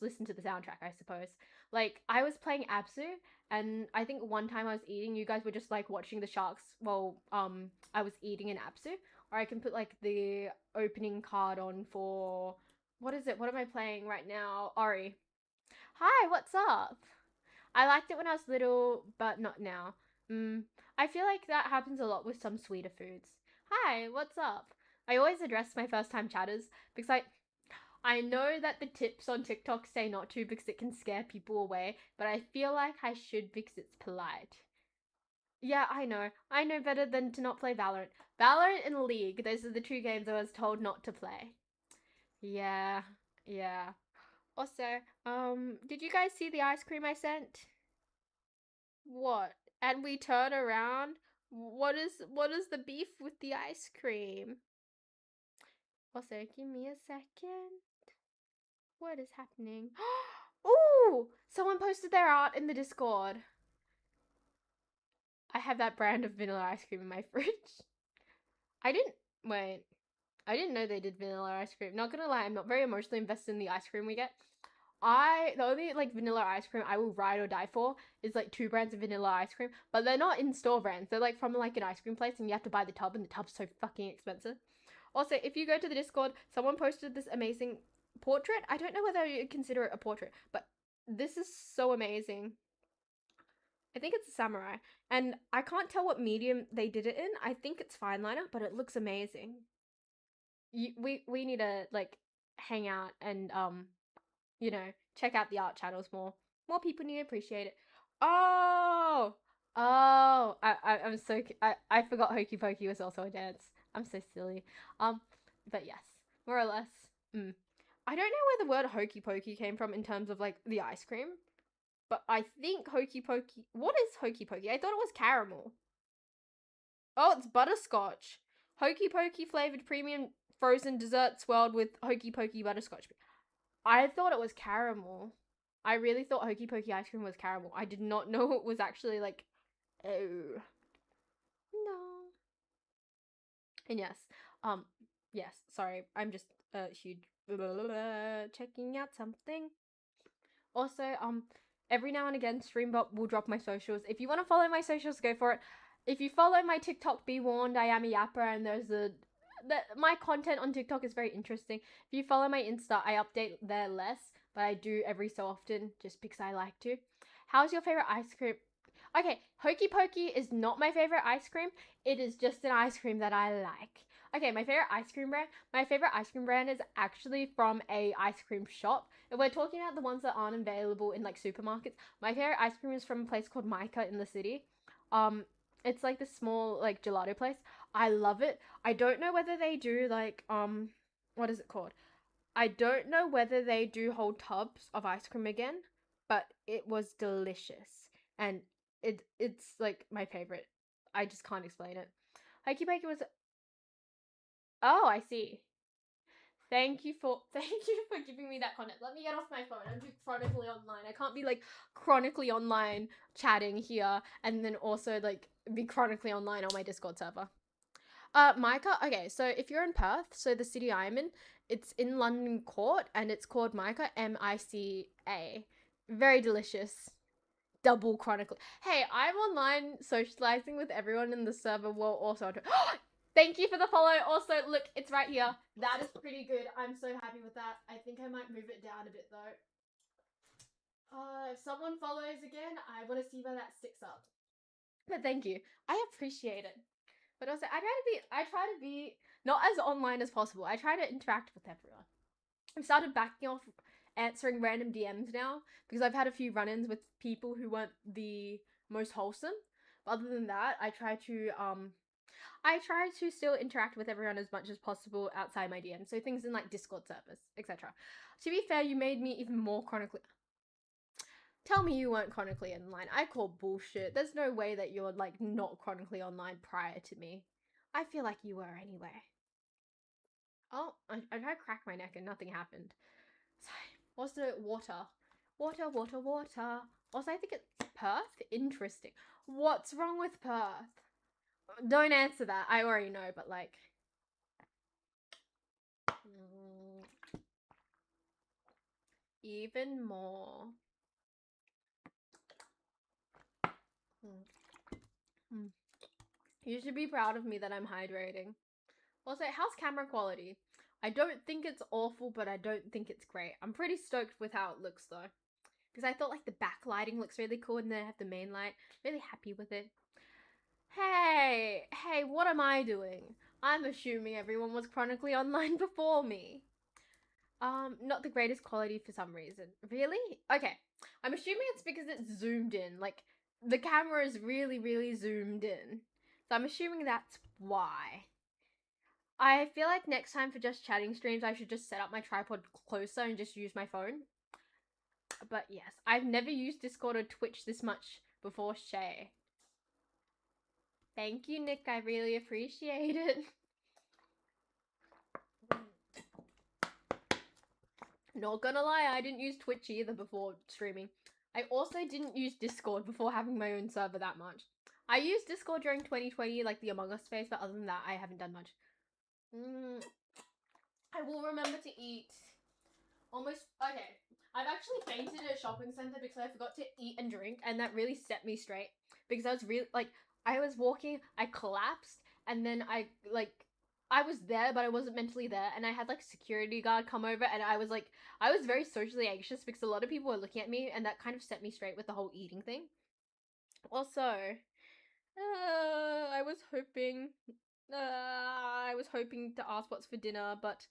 listen to the soundtrack, I suppose. Like, I was playing Absu, and I think one time I was eating, you guys were just, like, watching the sharks while, I was eating in Absu. Or I can put, like, the opening card on for what is it? What am I playing right now? Ori. Hi, what's up? I liked it when I was little, but not now. I feel like that happens a lot with some sweeter foods. Hi, what's up? I always address my first time chatters because I know that the tips on TikTok say not to because it can scare people away, but I feel like I should because it's polite. Yeah, I know. I know better than to not play Valorant. Valorant and League, those are the two games I was told not to play. Yeah, yeah. Also, did you guys see the ice cream I sent? What? And we turn around? What is the beef with the ice cream? Also, give me a second. What is happening? Ooh! Someone posted their art in the Discord. I have that brand of vanilla ice cream in my fridge. I didn't Wait. I didn't know they did vanilla ice cream. Not gonna lie, I'm not very emotionally invested in the ice cream we get. The only like vanilla ice cream I will ride or die for is like 2 brands of vanilla ice cream, but they're not in store brands. They're like from like an ice cream place, and you have to buy the tub, and the tub's so fucking expensive. Also, if you go to the Discord, someone posted this amazing portrait. I don't know whether you consider it a portrait, but this is so amazing. I think it's a samurai, and I can't tell what medium they did it in. I think it's fine liner, but it looks amazing. We need to like hang out and check out the art channels more. More people need to appreciate it. Oh, I'm so I forgot Hokey Pokey was also a dance. I'm so silly. But yes, more or less. I don't know where the word Hokey Pokey came from in terms of like the ice cream, but I think Hokey Pokey. What is Hokey Pokey? I thought it was caramel. Oh, it's butterscotch. Hokey Pokey flavored premium frozen dessert swirled with Hokey Pokey butterscotch. I thought it was caramel. I really thought Hokey Pokey ice cream was caramel. I did not know it was actually like, oh no. And yes. Sorry, I'm just huge checking out something. Also, every now and again, Streambot will drop my socials. If you want to follow my socials, go for it. If you follow my TikTok, be warned, I am a yapper, and my content on TikTok is very interesting. If you follow my Insta, I update there less, but I do every so often just because I like to. How's your favorite ice cream? Okay, Hokey Pokey is not my favorite ice cream. It is just an ice cream that I like. Okay, my favorite ice cream brand. My favorite ice cream brand is actually from a ice cream shop. If we're talking about the ones that aren't available in like supermarkets, my favorite ice cream is from a place called Micah in the city. It's like this small like gelato place. I love it. I don't know whether they do like what is it called? I don't know whether they do whole tubs of ice cream again, but it was delicious. And it's like my favorite. I just can't explain it. Hokey Pokey was. Oh, I see. Thank you for giving me that content. Let me get off my phone. I'm too chronically online. I can't be like chronically online chatting here and then also like be chronically online on my Discord server. Micah. Okay, so if you're in Perth, so the city I'm in, it's in London Court and it's called Micah, Mica. Very delicious. Double chronicle. Hey, I'm online socializing with everyone in the server. Well, also. Thank you for the follow. Also, look, it's right here. That is pretty good. I'm so happy with that. I think I might move it down a bit though. If someone follows again, I want to see where that sticks up. But thank you. I appreciate it. But also, I try to be not as online as possible. I try to interact with everyone. I've started backing off answering random DMs now because I've had a few run-ins with people who weren't the most wholesome. But other than that, I try to still interact with everyone as much as possible outside my DMs. So things in like Discord servers, etc. To be fair, you made me even more chronically. Tell me you weren't chronically online. I call bullshit. There's no way that you're like not chronically online prior to me. I feel like you were anyway. Oh, I tried to crack my neck and nothing happened. Also, water. Water. Also, I think it's Perth. Interesting. What's wrong with Perth? Don't answer that. I already know, but like. Even more. You should be proud of me that I'm hydrating. Also, how's camera quality? I don't think it's awful, but I don't think it's great. I'm pretty stoked with how it looks though. Because I thought like the backlighting looks really cool and then I have the main light. Really happy with it. Hey, what am I doing? I'm assuming everyone was chronically online before me. Not the greatest quality for some reason. Really? Okay. I'm assuming it's because it's zoomed in. Like, the camera is really, really zoomed in. So I'm assuming that's why. I feel like next time for just chatting streams, I should just set up my tripod closer and just use my phone. But yes, I've never used Discord or Twitch this much before, Shay. Thank you, Nick. I really appreciate it. Not gonna lie, I didn't use Twitch either before streaming. I also didn't use Discord before having my own server that much. I used Discord during 2020, like the Among Us phase, but other than that, I haven't done much. I will remember to eat. Almost okay. I've actually fainted at a shopping center because I forgot to eat and drink, and that really set me straight. Because I was really like, I was walking, I collapsed, and then I was there, but I wasn't mentally there, and I had like a security guard come over, and I was very socially anxious because a lot of people were looking at me, and that kind of set me straight with the whole eating thing. Also, I was hoping, to ask what's for dinner, but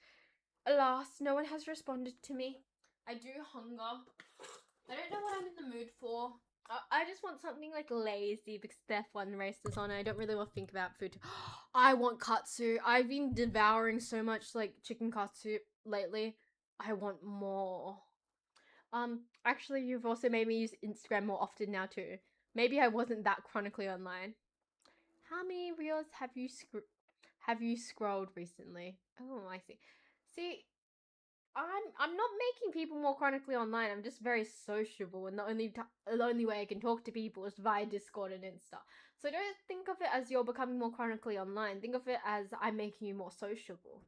alas, no one has responded to me. I do hunger. I don't know what I'm in the mood for. I just want something like lazy because the F1 race is on and I don't really want to think about food. I want katsu. I've been devouring so much like chicken katsu lately. I want more. Actually, you've also made me use Instagram more often now too. Maybe I wasn't that chronically online. How many reels have you scrolled recently? Oh, I see. See, I'm not making people more chronically online. I'm just very sociable, and the only way I can talk to people is via Discord and Insta. So don't think of it as you're becoming more chronically online. Think of it as I'm making you more sociable.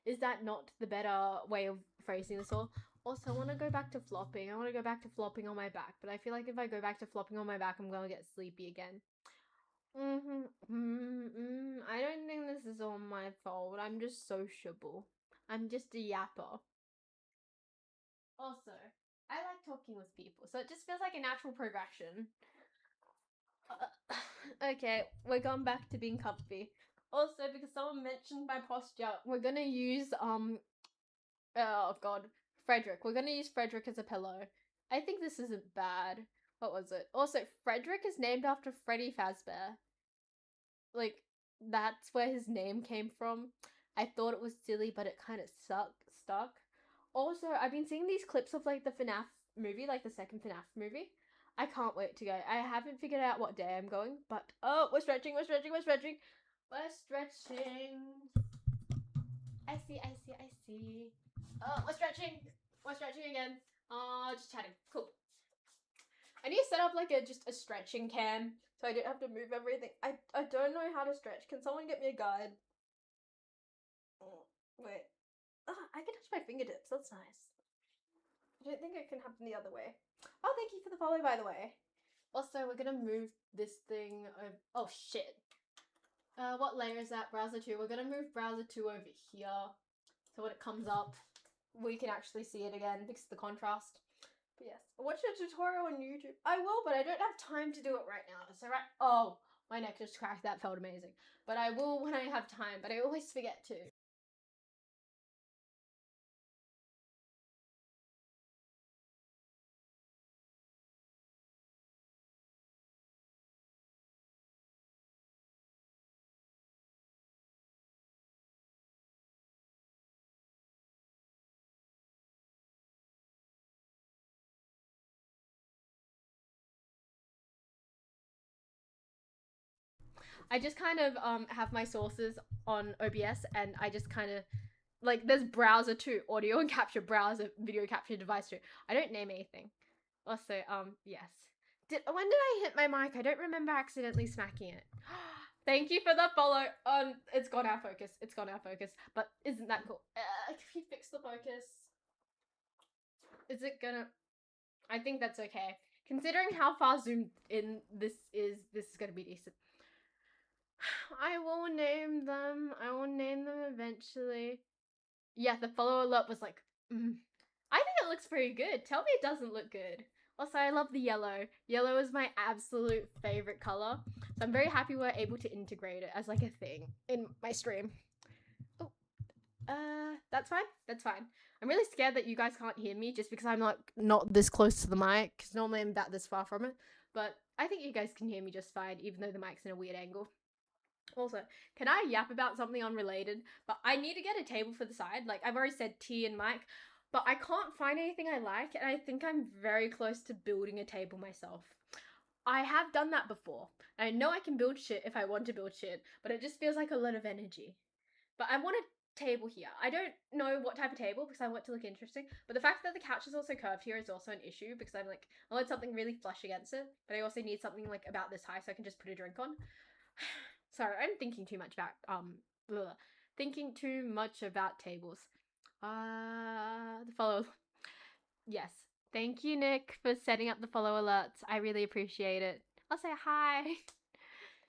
Is that not the better way of phrasing this all? Also, I want to go back to flopping. I want to go back to flopping on my back, but I feel like if I go back to flopping on my back, I'm gonna get sleepy again. I don't think this is all my fault. I'm just sociable. I'm just a yapper. Also, I like talking with people, so it just feels like a natural progression. Okay, we're going back to being comfy. Also, because someone mentioned my posture, we're gonna use oh god, Frederick. We're gonna use Frederick as a pillow. I think this isn't bad. What was it? Also, Frederick is named after Freddy Fazbear. Like, that's where his name came from. I thought it was silly, but it kind of stuck. Also, I've been seeing these clips of like the FNAF movie, like the second FNAF movie. I can't wait to go. I haven't figured out what day I'm going, but oh, we're stretching. I see. Oh, we're stretching. We're stretching again. Just chatting. Cool. I need to set up like just a stretching cam so I don't have to move everything. I don't know how to stretch. Can someone get me a guide? Oh, wait. I can touch my fingertips. That's nice. I don't think it can happen the other way. Oh, thank you for the follow, by the way. Also, we're gonna move this thing over. Oh, shit. What layer is that? Browser 2. We're gonna move browser 2 over here. So when it comes up, we can actually see it again because of the contrast. But yes, watch a tutorial on YouTube. I will, but I don't have time to do it right now. So oh, my neck just cracked. That felt amazing. But I will when I have time, but I always forget to. I just kind of have my sources on OBS and I just kind of like there's browser 2, audio and capture browser, video capture device 2. I don't name anything. Also, yes. When did I hit my mic? I don't remember accidentally smacking it. Thank you for the follow. It's gone out of focus. It's gone out of focus. But isn't that cool? Can you fix the focus? Is it gonna? I think that's okay. Considering how far zoomed in this is gonna be decent. I will name them. I will name them eventually. Yeah, the follow alert was like, I think it looks pretty good. Tell me it doesn't look good. Also, I love the yellow. Yellow is my absolute favorite color. So I'm very happy we're able to integrate it as like a thing in my stream. Oh, that's fine. That's fine. I'm really scared that you guys can't hear me just because I'm like not this close to the mic because normally I'm about this far from it. But I think you guys can hear me just fine even though the mic's in a weird angle. Also, can I yap about something unrelated? But I need to get a table for the side. Like, I've already said tea and mic, but I can't find anything I like, and I think I'm very close to building a table myself. I have done that before. I know I can build shit if I want to build shit, but it just feels like a lot of energy. But I want a table here. I don't know what type of table because I want to look interesting, but the fact that the couch is also curved here is also an issue because I'm like, I want something really flush against it, but I also need something like about this high so I can just put a drink on. Sorry, I'm thinking too much about thinking too much about tables. The follow. Yes. Thank you, Nick, for setting up the follow alerts. I really appreciate it. I'll say hi.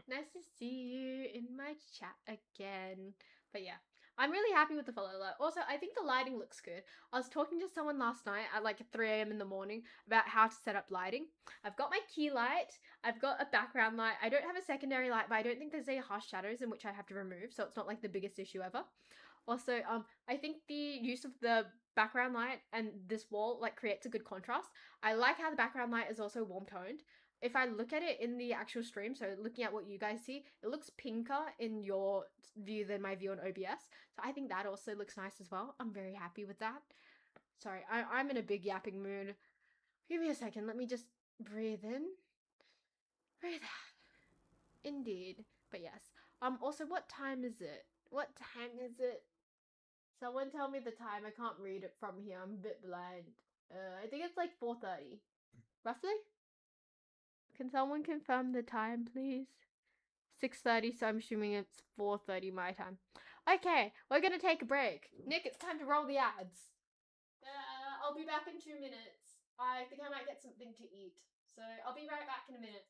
Nice to see you in my chat again. But yeah, I'm really happy with the follow alert. Also, I think the lighting looks good. I was talking to someone last night at like 3 a.m. in the morning about how to set up lighting. I've got my key light. I've got a background light. I don't have a secondary light, but I don't think there's any harsh shadows in which I have to remove, so it's not like the biggest issue ever. Also, I think the use of the background light and this wall like creates a good contrast. I like how the background light is also warm toned. If I look at it in the actual stream, so looking at what you guys see, it looks pinker in your view than my view on OBS. So I think that also looks nice as well. I'm very happy with that. Sorry, I'm in a big yapping mood. Give me a second. Let me just breathe in. Breathe out. Indeed. But yes. Also, what time is it? What time is it? Someone tell me the time. I can't read it from here. I'm a bit blind. I think it's like 4:30. Roughly? Can someone confirm the time, please? 6:30, so I'm assuming it's 4:30 my time. Okay, we're gonna take a break. Nick, it's time to roll the ads. I'll be back in 2 minutes. I think I might get something to eat. So I'll be right back in a minute.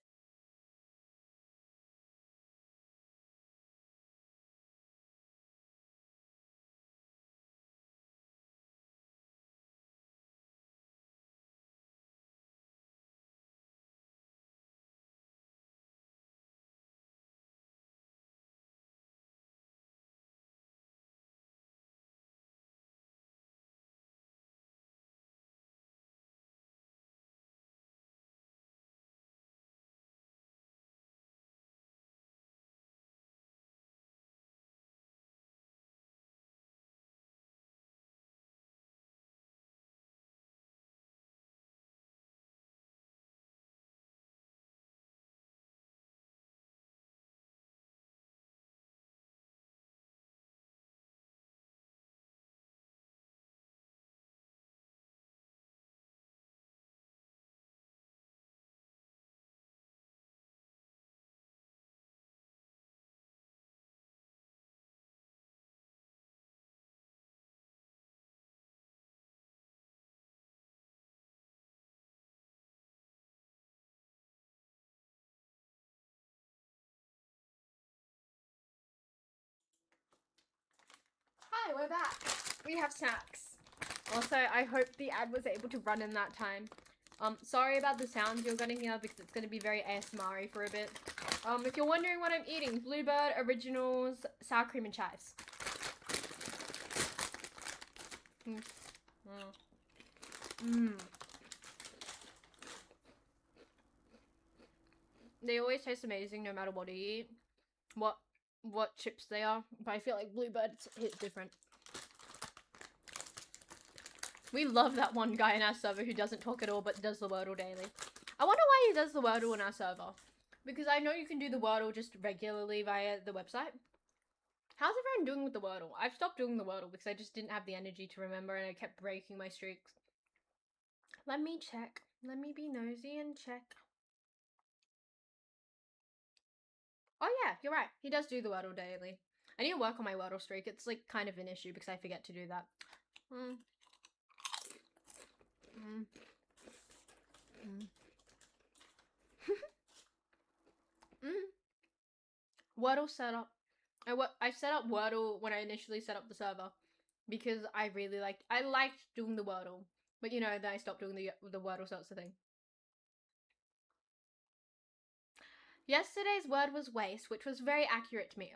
Hi, we're back. We have snacks. Also, I hope the ad was able to run in that time. Sorry about the sounds you're gonna hear because it's gonna be very ASMR-y for a bit. If you're wondering what I'm eating, Bluebird Originals sour cream and chives. They always taste amazing no matter what you eat. What chips they are. But I feel like Bluebird hits different. We love that one guy in our server who doesn't talk at all but does the Wordle daily. I wonder why he does the Wordle in our server. Because I know you can do the Wordle just regularly via the website. How's everyone doing with the Wordle? I've stopped doing the Wordle because I just didn't have the energy to remember and I kept breaking my streaks. Let me check. Let me be nosy and check. Oh yeah, you're right. He does do the Wordle daily. I need to work on my Wordle streak. It's like kind of an issue because I forget to do that. Wordle setup. I set up Wordle when I initially set up the server because I liked doing the Wordle, but you know, then I stopped doing the Wordle sorts of thing. Yesterday's word was waste, which was very accurate to me.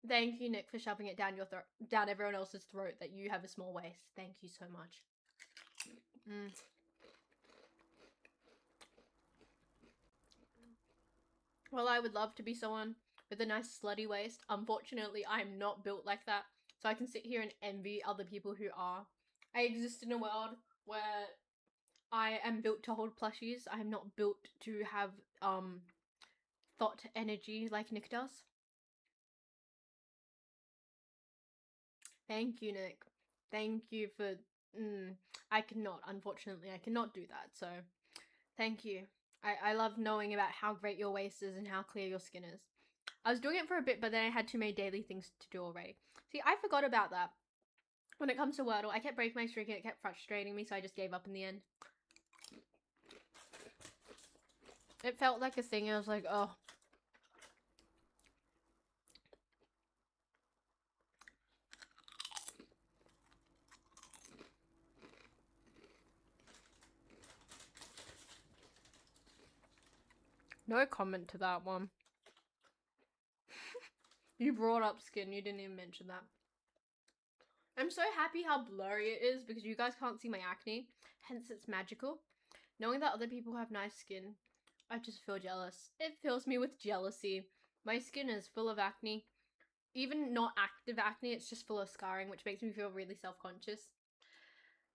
Thank you, Nick, for shoving it down your throat, down everyone else's throat that you have a small waist. Thank you so much. Well, I would love to be someone with a nice slutty waist. Unfortunately, I'm not built like that, so I can sit here and envy other people who are. I exist in a world where I am built to hold plushies. I am not built to have thought energy like Nick does. Thank you, Nick. Thank you for... unfortunately, I cannot do that, so thank you. I love knowing about how great your waist is and how clear your skin is. I was doing it for a bit, but then I had too many daily things to do already. See, I forgot about that. When it comes to Wordle, I kept breaking my streak and it kept frustrating me, so I just gave up in the end. It felt like a thing, and I was like, oh. No comment to that one. You brought up skin, you didn't even mention that. I'm so happy how blurry it is because you guys can't see my acne, hence it's magical. Knowing that other people have nice skin, I just feel jealous. It fills me with jealousy. My skin is full of acne. Even not active acne, it's just full of scarring, which makes me feel really self-conscious.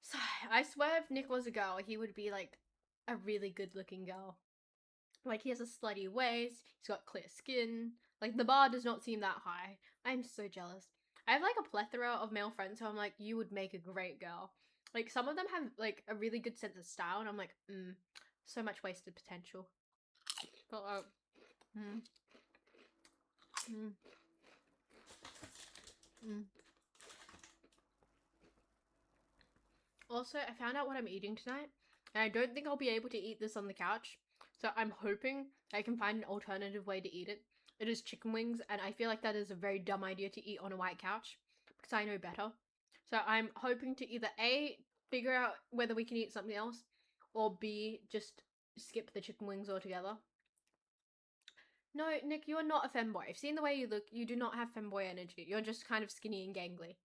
So, I swear if Nick was a girl, he would be like a really good-looking girl. Like, he has a slutty waist, he's got clear skin. Like, the bar does not seem that high. I'm so jealous. I have like a plethora of male friends who I'm like, you would make a great girl. Like, some of them have like a really good sense of style, and I'm like, so much wasted potential. But Also, I found out what I'm eating tonight, and I don't think I'll be able to eat this on the couch. So I'm hoping I can find an alternative way to eat it. It is chicken wings, and I feel like that is a very dumb idea to eat on a white couch because I know better. So I'm hoping to either A, figure out whether we can eat something else, or B, just skip the chicken wings altogether. No, Nick, you are not a femboy. I've seen the way you look. You do not have femboy energy. You're just kind of skinny and gangly.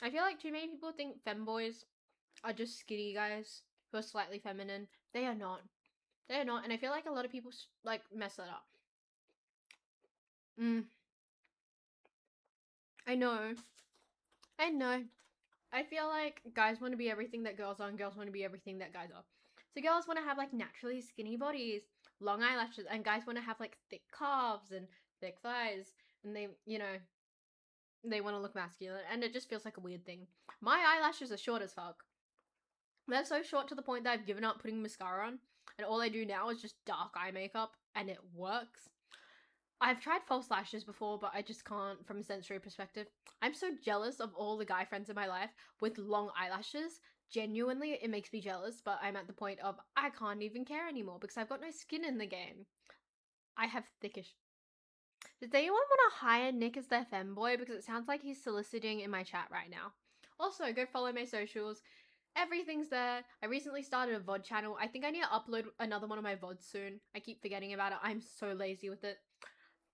I feel like too many people think femboys are just skinny guys who are slightly feminine. They are not. They are not, and I feel like a lot of people like mess that up. I know. I know. I feel like guys want to be everything that girls are, and girls want to be everything that guys are. So girls want to have like naturally skinny bodies, long eyelashes, and guys want to have like thick calves and thick thighs, and they, you know, they want to look masculine, and it just feels like a weird thing. My eyelashes are short as fuck. They're so short to the point that I've given up putting mascara on, and all I do now is just dark eye makeup, and it works. I've tried false lashes before, but I just can't from a sensory perspective. I'm so jealous of all the guy friends in my life with long eyelashes. Genuinely, it makes me jealous, but I'm at the point of I can't even care anymore because I've got no skin in the game. I have thickish. Does anyone want to hire Nick as their femboy? Because it sounds like he's soliciting in my chat right now. Also, go follow my socials. Everything's there. I recently started a VOD channel. I think I need to upload another one of my VODs soon. I keep forgetting about it. I'm so lazy with it.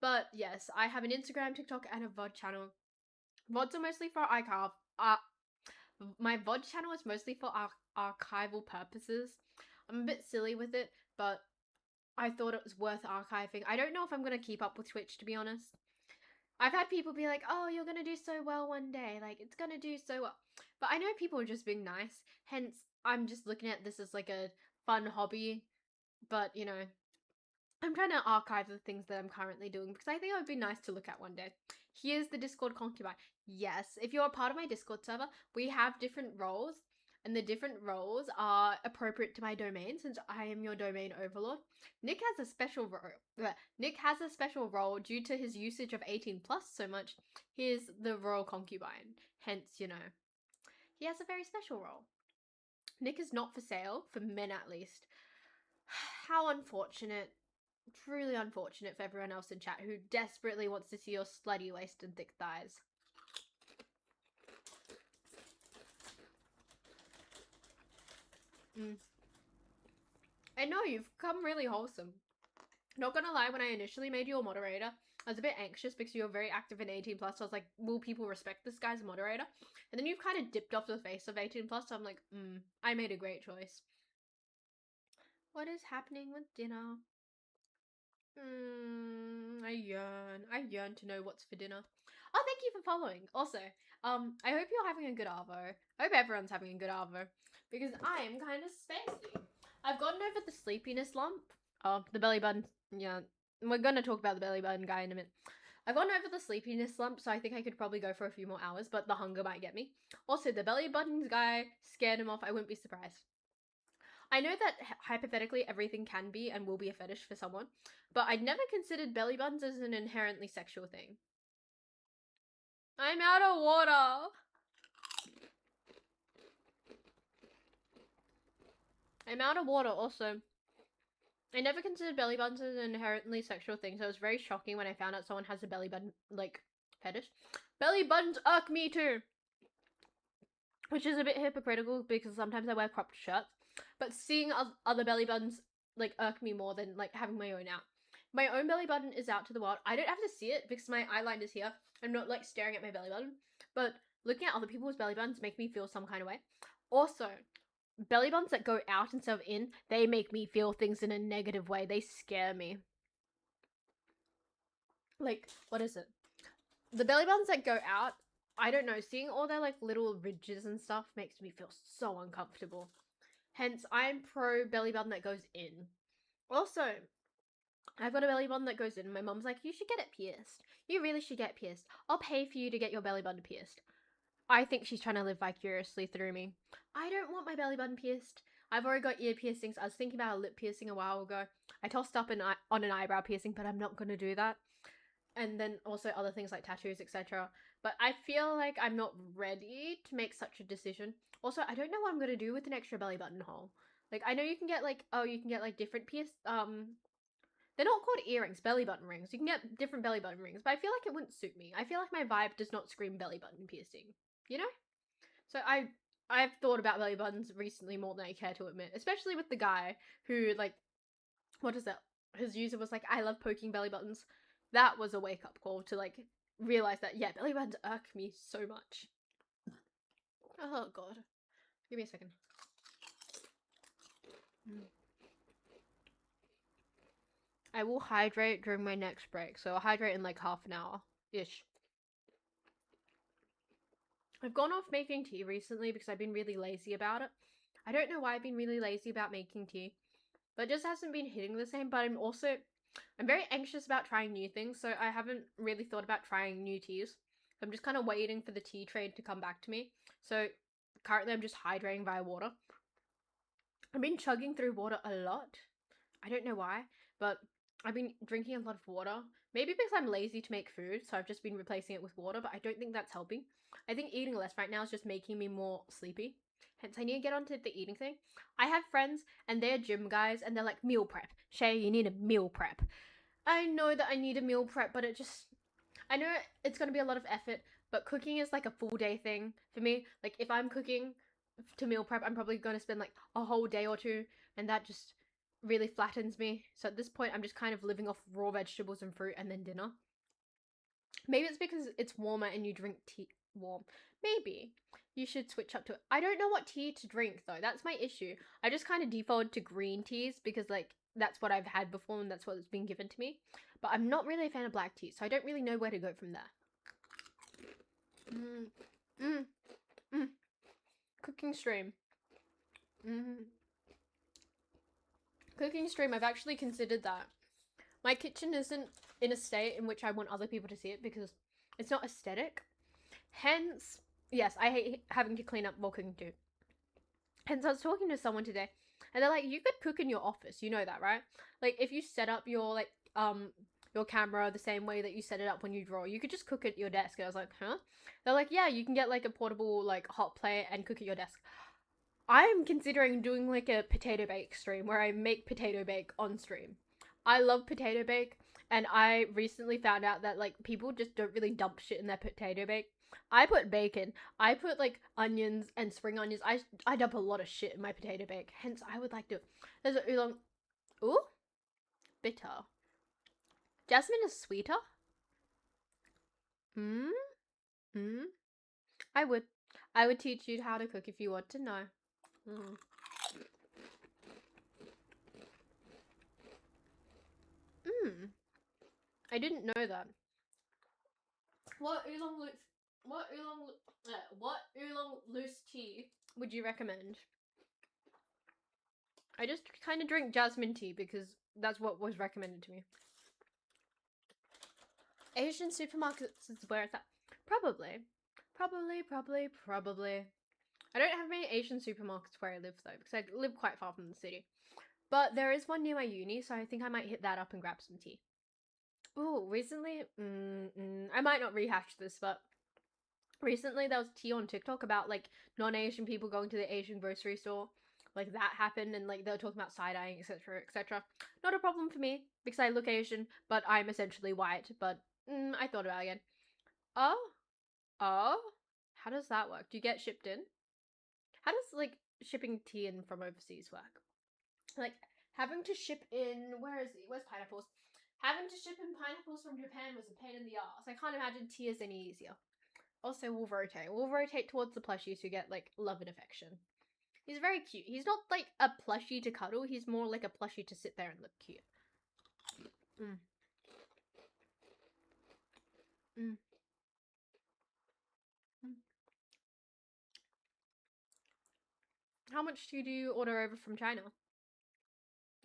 But yes, I have an Instagram, TikTok, and a VOD channel. VODs are mostly for archive. My VOD channel is mostly for archival purposes. I'm a bit silly with it, but I thought it was worth archiving. I don't know if I'm going to keep up with Twitch, to be honest. I've had people be like, oh, you're going to do so well one day. Like, it's going to do so well. But I know people are just being nice. Hence, I'm just looking at this as like a fun hobby. But, you know, I'm trying to archive the things that I'm currently doing because I think it would be nice to look at one day. Here's the Discord concubine. Yes, if you're a part of my Discord server, we have different roles, and the different roles are appropriate to my domain since I am your domain overlord. Nick has a special role. Nick has a special role due to his usage of 18 plus so much. Here's the royal concubine. Hence, you know, he has a very special role. Nick is not for sale, for men at least. How unfortunate. Truly unfortunate for everyone else in chat who desperately wants to see your slutty waist and thick thighs. I know, you've come really wholesome. Not gonna lie, when I initially made you a moderator, I was a bit anxious because you were very active in 18 plus. So I was like, will people respect this guy's moderator? And then you've kind of dipped off the face of 18 plus. So I'm like, I made a great choice. What is happening with dinner? I yearn to know what's for dinner. Oh, thank you for following. Also, I hope you're having a good arvo. I hope everyone's having a good arvo because I am kind of spacey. I've gotten over the sleepiness lump. Oh, the belly button. Yeah, we're gonna talk about the belly button guy in a minute. I've gotten over the sleepiness lump, so I think I could probably go for a few more hours, but the hunger might get me. Also, the belly buttons guy scared him off. I wouldn't be surprised. I know that hypothetically everything can be and will be a fetish for someone, but I'd never considered belly buttons as an inherently sexual thing. I'm out of water. I'm out of water also. I never considered belly buttons as an inherently sexual thing, so it was very shocking when I found out someone has a belly button, like, fetish. Belly buttons irk me too! Which is a bit hypocritical because sometimes I wear cropped shirts, but seeing other belly buttons, like, irk me more than, like, having my own out. My own belly button is out to the world. I don't have to see it because my eyeline is here. I'm not, like, staring at my belly button, but looking at other people's belly buttons make me feel some kind of way. Also, belly buttons that go out instead of in, they make me feel things in a negative way. They scare me. Like, what is it? The belly buttons that go out, I don't know, seeing all their, like, little ridges and stuff makes me feel so uncomfortable. Hence, I'm pro belly button that goes in. Also, I've got a belly button that goes in, and my mom's like, you should get it pierced. You really should get pierced. I'll pay for you to get your belly button pierced. I think she's trying to live vicariously through me. I don't want my belly button pierced. I've already got ear piercings. I was thinking about a lip piercing a while ago. I tossed up on an eyebrow piercing, but I'm not going to do that. And then also other things like tattoos, etc. But I feel like I'm not ready to make such a decision. Also, I don't know what I'm going to do with an extra belly button hole. Like, I know you can get, like, different they're not called earrings, belly button rings. You can get different belly button rings, but I feel like it wouldn't suit me. I feel like my vibe does not scream belly button piercing. You know? So I've thought about belly buttons recently more than I care to admit, especially with the guy who, like, what is that? His user was like, I love poking belly buttons. That was a wake up call to, like, realize that, yeah, belly buttons irk me so much. Oh god. Give me a second. I will hydrate during my next break, so I'll hydrate in like half an hour-ish. I've gone off making tea recently because I've been really lazy about it. I don't know why I've been really lazy about making tea, but it just hasn't been hitting the same. But I'm very anxious about trying new things, so I haven't really thought about trying new teas. I'm just kind of waiting for the tea trade to come back to me. So currently I'm just hydrating via water. I've been chugging through water a lot. I don't know why, but I've been drinking a lot of water. Maybe because I'm lazy to make food, so I've just been replacing it with water, but I don't think that's helping. I think eating less right now is just making me more sleepy. Hence, I need to get onto the eating thing. I have friends, and they're gym guys, and they're like, meal prep. Shay, you need a meal prep. I know that I need a meal prep, but I know it's going to be a lot of effort, but cooking is like a full day thing for me. Like, if I'm cooking to meal prep, I'm probably going to spend like a whole day or two, and that just really flattens me. So at this point, I'm just kind of living off raw vegetables and fruit and then dinner. Maybe it's because it's warmer and you drink tea warm. Maybe you should switch up to it. I don't know what tea to drink though. That's my issue. I just kind of defaulted to green teas because, like, that's what I've had before and that's what's been given to me. But I'm not really a fan of black tea, so I don't really know where to go from there. Cooking stream. Cooking stream, I've actually considered that. My kitchen isn't in a state in which I want other people to see it because it's not aesthetic. Hence, yes, I hate having to clean up while cooking too. Hence, I was talking to someone today, and they're like, you could cook in your office. You know that, right? Like, if you set up your, your camera the same way that you set it up when you draw, you could just cook at your desk. And I was like, huh? They're like, yeah, you can get, like, a portable, like, hot plate and cook at your desk. I'm considering doing, like, a potato bake stream where I make potato bake on stream. I love potato bake, and I recently found out that, like, people just don't really dump shit in their potato bake. I put bacon. I put, like, onions and spring onions. I dump a lot of shit in my potato bake. Hence, I would like to. There's an oolong. Ooh, bitter. Jasmine is sweeter. I would teach you how to cook if you want to know. I didn't know that. What oolong loose tea would you recommend? I just kind of drink jasmine tea because that's what was recommended to me. Asian supermarkets is where it's at. Probably. I don't have many Asian supermarkets where I live though, because I live quite far from the city. But there is one near my uni, so I think I might hit that up and grab some tea. Oh, recently, I might not rehash this, but recently there was tea on TikTok about like non-Asian people going to the Asian grocery store. Like that happened, and like they were talking about side-eyeing, etc., etc. Not a problem for me because I look Asian, but I'm essentially white. But I thought about it again. Oh, oh, how does that work? Do you get shipped in? How does like shipping tea in from overseas work? Like having to ship in where's pineapples? Having to ship in pineapples from Japan was a pain in the ass. I can't imagine tea is any easier. Also, we'll rotate. We'll rotate towards the plushies who get like love and affection. He's very cute. He's not like a plushie to cuddle. He's more like a plushie to sit there and look cute. Mm. Mm. Mm. How much tea do you order over from China?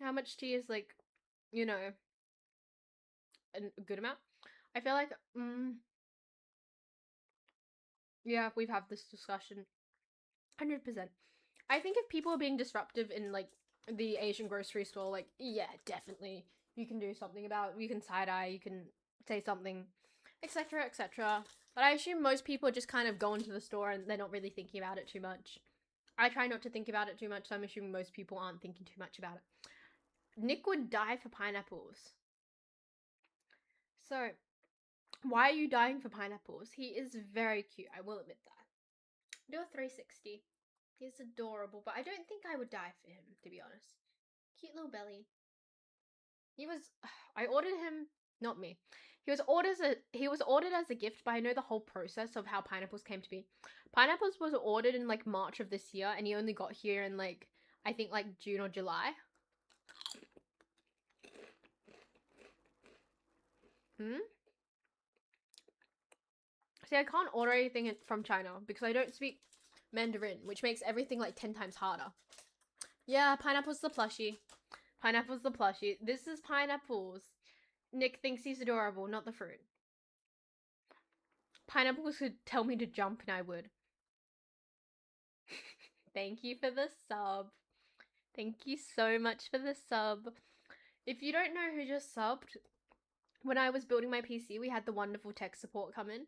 How much tea is like, you know, a good amount? I feel like, yeah, we've had this discussion. 100%. I think if people are being disruptive in like the Asian grocery store, like, yeah, definitely you can do something about it. You can side eye, you can say something, etc., etc. But I assume most people just kind of go into the store and they're not really thinking about it too much. I try not to think about it too much, so I'm assuming most people aren't thinking too much about it. Nick would die for pineapples. So, why are you dying for pineapples? He is very cute, I will admit that. Do a 360. He's adorable, but I don't think I would die for him, to be honest. Cute little belly. He was. I ordered him. Not me. He was ordered as a gift, but I know the whole process of how pineapples came to be. Pineapples was ordered in like March of this year, and he only got here in like I think like June or July. See, I can't order anything from China because I don't speak Mandarin, which makes everything like 10 times harder. Yeah, pineapple's the plushie. Pineapple's the plushie. This is pineapples. Nick thinks he's adorable, not the fruit. Pineapples could tell me to jump and I would. Thank you for the sub. Thank you so much for the sub. If you don't know who just subbed, when I was building my PC, we had the wonderful tech support come in,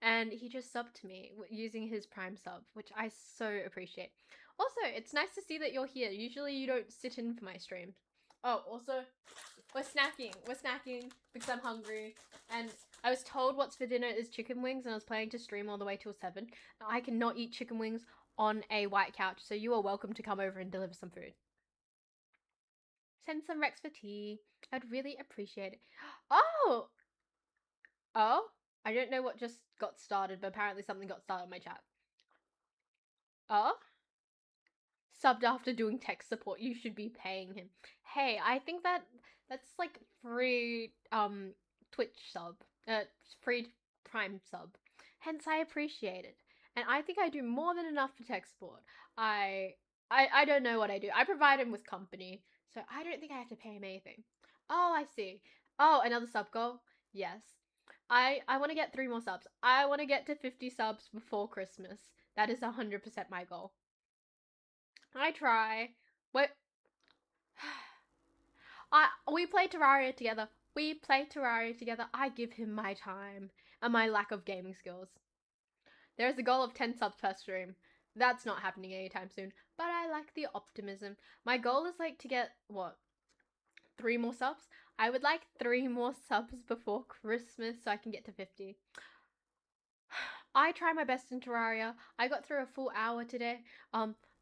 and he just subbed to me using his Prime sub, which I so appreciate. Also, it's nice to see that you're here. Usually you don't sit in for my streams. Oh, also, we're snacking. We're snacking because I'm hungry, and I was told what's for dinner is chicken wings, and I was planning to stream all the way till 7. Now, I cannot eat chicken wings on a white couch, so you are welcome to come over and deliver some food. Send some Rex for tea. I'd really appreciate it. Oh! Oh? I don't know what just got started, but apparently something got started in my chat. Oh? Subbed after doing tech support. You should be paying him. Hey, I think that's like free Twitch sub. Free Prime sub. Hence I appreciate it. And I think I do more than enough for tech support. I don't know what I do. I provide him with company, so I don't think I have to pay him anything. Oh, I see. Oh, another sub goal? Yes. I want to get 3 more subs. I want to get to 50 subs before Christmas. That is 100% my goal. I try. What? We play Terraria together. We play Terraria together. I give him my time and my lack of gaming skills. There is a goal of 10 subs per stream. That's not happening anytime soon, but I like the optimism. My goal is like to get, what, 3 more subs? I would like 3 more subs before Christmas so I can get to 50. I try my best in Terraria. I got through a full hour today.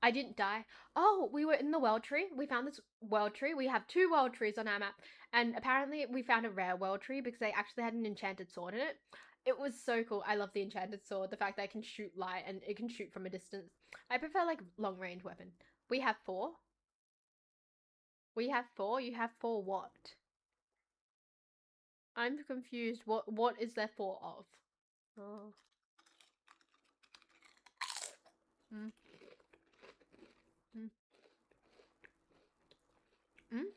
I didn't die. Oh, we were in the world tree. We found this world tree. We have 2 world trees on our map. And apparently we found a rare world tree because they actually had an enchanted sword in it. It was so cool. I love the enchanted sword. The fact that I can shoot light and it can shoot from a distance. I prefer like long range weapon. We have 4. We have 4. You have 4 what? I'm confused. What is there 4 of? Oh. Mm. Mm. Mm.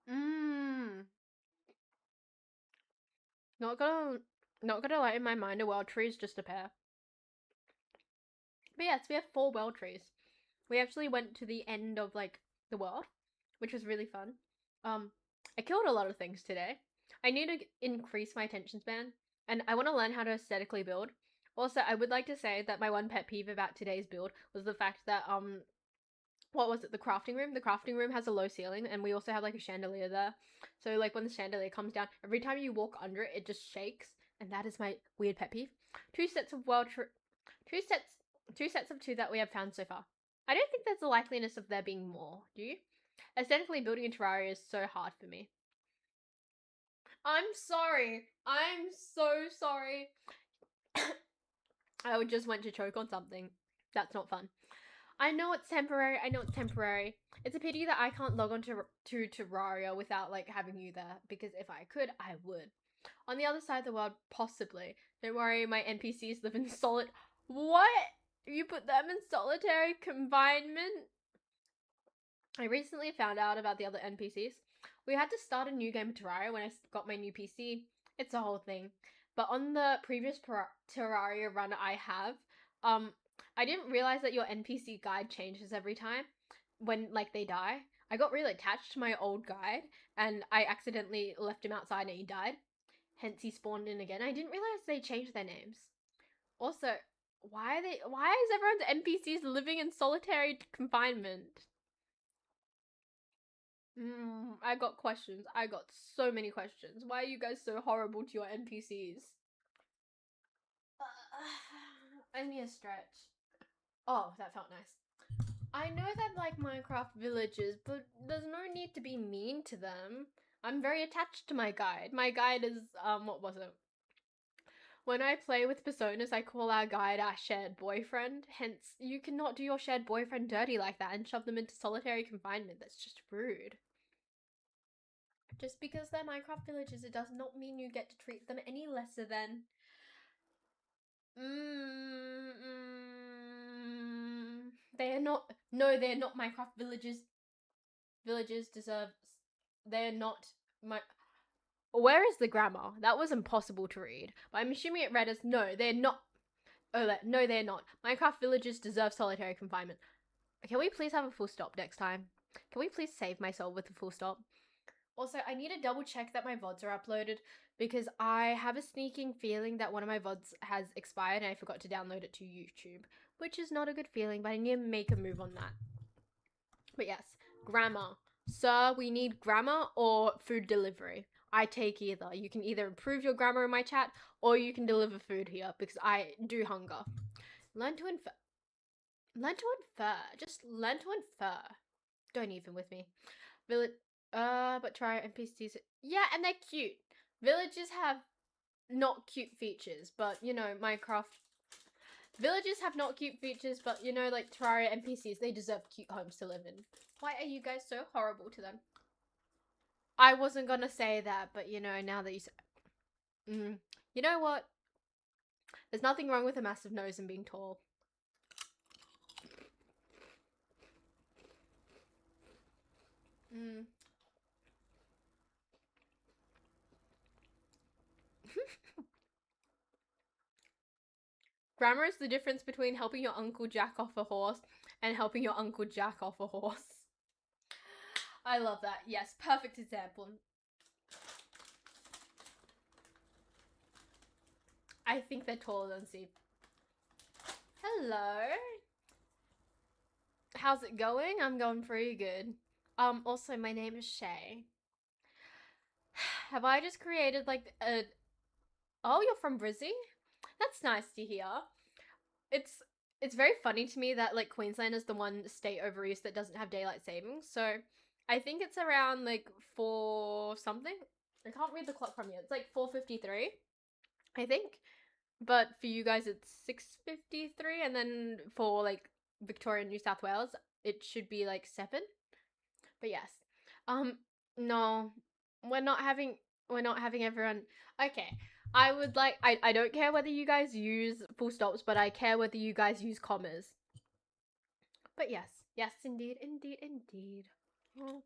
Mm. Not gonna lie, in my mind, a wild tree is just a pear. But yes, we have 4 world trees. We actually went to the end of like the world, which was really fun. I killed a lot of things today. I need to increase my attention span, and I want to learn how to aesthetically build. Also, I would like to say that my one pet peeve about today's build was the fact that what was it, the crafting room? The crafting room has a low ceiling, and we also have like a chandelier there. So like when the chandelier comes down, every time you walk under it, it just shakes, and that is my weird pet peeve. Two sets of two sets of 2 that we have found so far. I don't think there's a likeliness of there being more, do you? Aesthetically building a terraria is so hard for me. I'm sorry. I'm so sorry. I just went to choke on something. That's not fun. I know it's temporary. It's a pity that I can't log on to Terraria without like having you there, because if I could, I would. On the other side of the world, possibly. Don't worry, my NPCs live in What? You put them in solitary confinement? I recently found out about the other NPCs. We had to start a new game of Terraria when I got my new PC. It's a whole thing. But on the previous Terraria run I have, I didn't realize that your NPC guide changes every time when like they die. I got really attached to my old guide and I accidentally left him outside and he died. Hence he spawned in again. I didn't realize they changed their names. Also, why is everyone's NPCs living in solitary confinement? I got questions. I got so many questions. Why are you guys so horrible to your NPCs? I need a stretch. Oh, that felt nice. I know that like Minecraft villages, but there's no need to be mean to them. I'm very attached to my guide. My guide is, what was it? When I play with personas, I call our guide our shared boyfriend. Hence, you cannot do your shared boyfriend dirty like that and shove them into solitary confinement. That's just rude. Just because they're Minecraft villages, it does not mean you get to treat them any lesser than. They are not. No, they're not Minecraft villages. Villages deserve. They're not my. Where is the grammar? That was impossible to read. But I'm assuming it read as no, they're not. Oh, no, they're not. Minecraft villages deserve solitary confinement. Can we please have a full stop next time? Can we please save my soul with a full stop? Also, I need to double check that my VODs are uploaded because I have a sneaking feeling that one of my VODs has expired and I forgot to download it to YouTube, which is not a good feeling, but I need to make a move on that. But yes, grammar. Sir, we need grammar or food delivery. I take either. You can either improve your grammar in my chat or you can deliver food here because I do hunger. Learn to infer. Just learn to infer. Don't even with me. But try NPCs. Yeah, and they're cute. Villages have not cute features, but you know, Minecraft. Villages have not cute features, but you know, like Terraria NPCs, they deserve cute homes to live in. Why are you guys so horrible to them? I wasn't gonna say that, but you know, now that you say. You know what? There's nothing wrong with a massive nose and being tall. Grammar is the difference between helping your uncle jack off a horse and helping your uncle jack off a horse. I love that. Yes, perfect example. I think they're taller than Steve. Hello. How's it going? I'm going pretty good. Also, my name is Shay. Have I just created like a... Oh, you're from Brizzy? That's nice to hear. It's very funny to me that like Queensland is the one state over east that doesn't have daylight savings. So I think it's around like 4 something. I can't read the clock from here. It's like 4:53, I think. But for you guys, it's 6:53, and then for like Victoria and New South Wales, it should be like 7. But yes, no, we're not having everyone. Okay, I would like. I don't care whether you guys use full stops, but I care whether you guys use commas. But yes, indeed. Oh.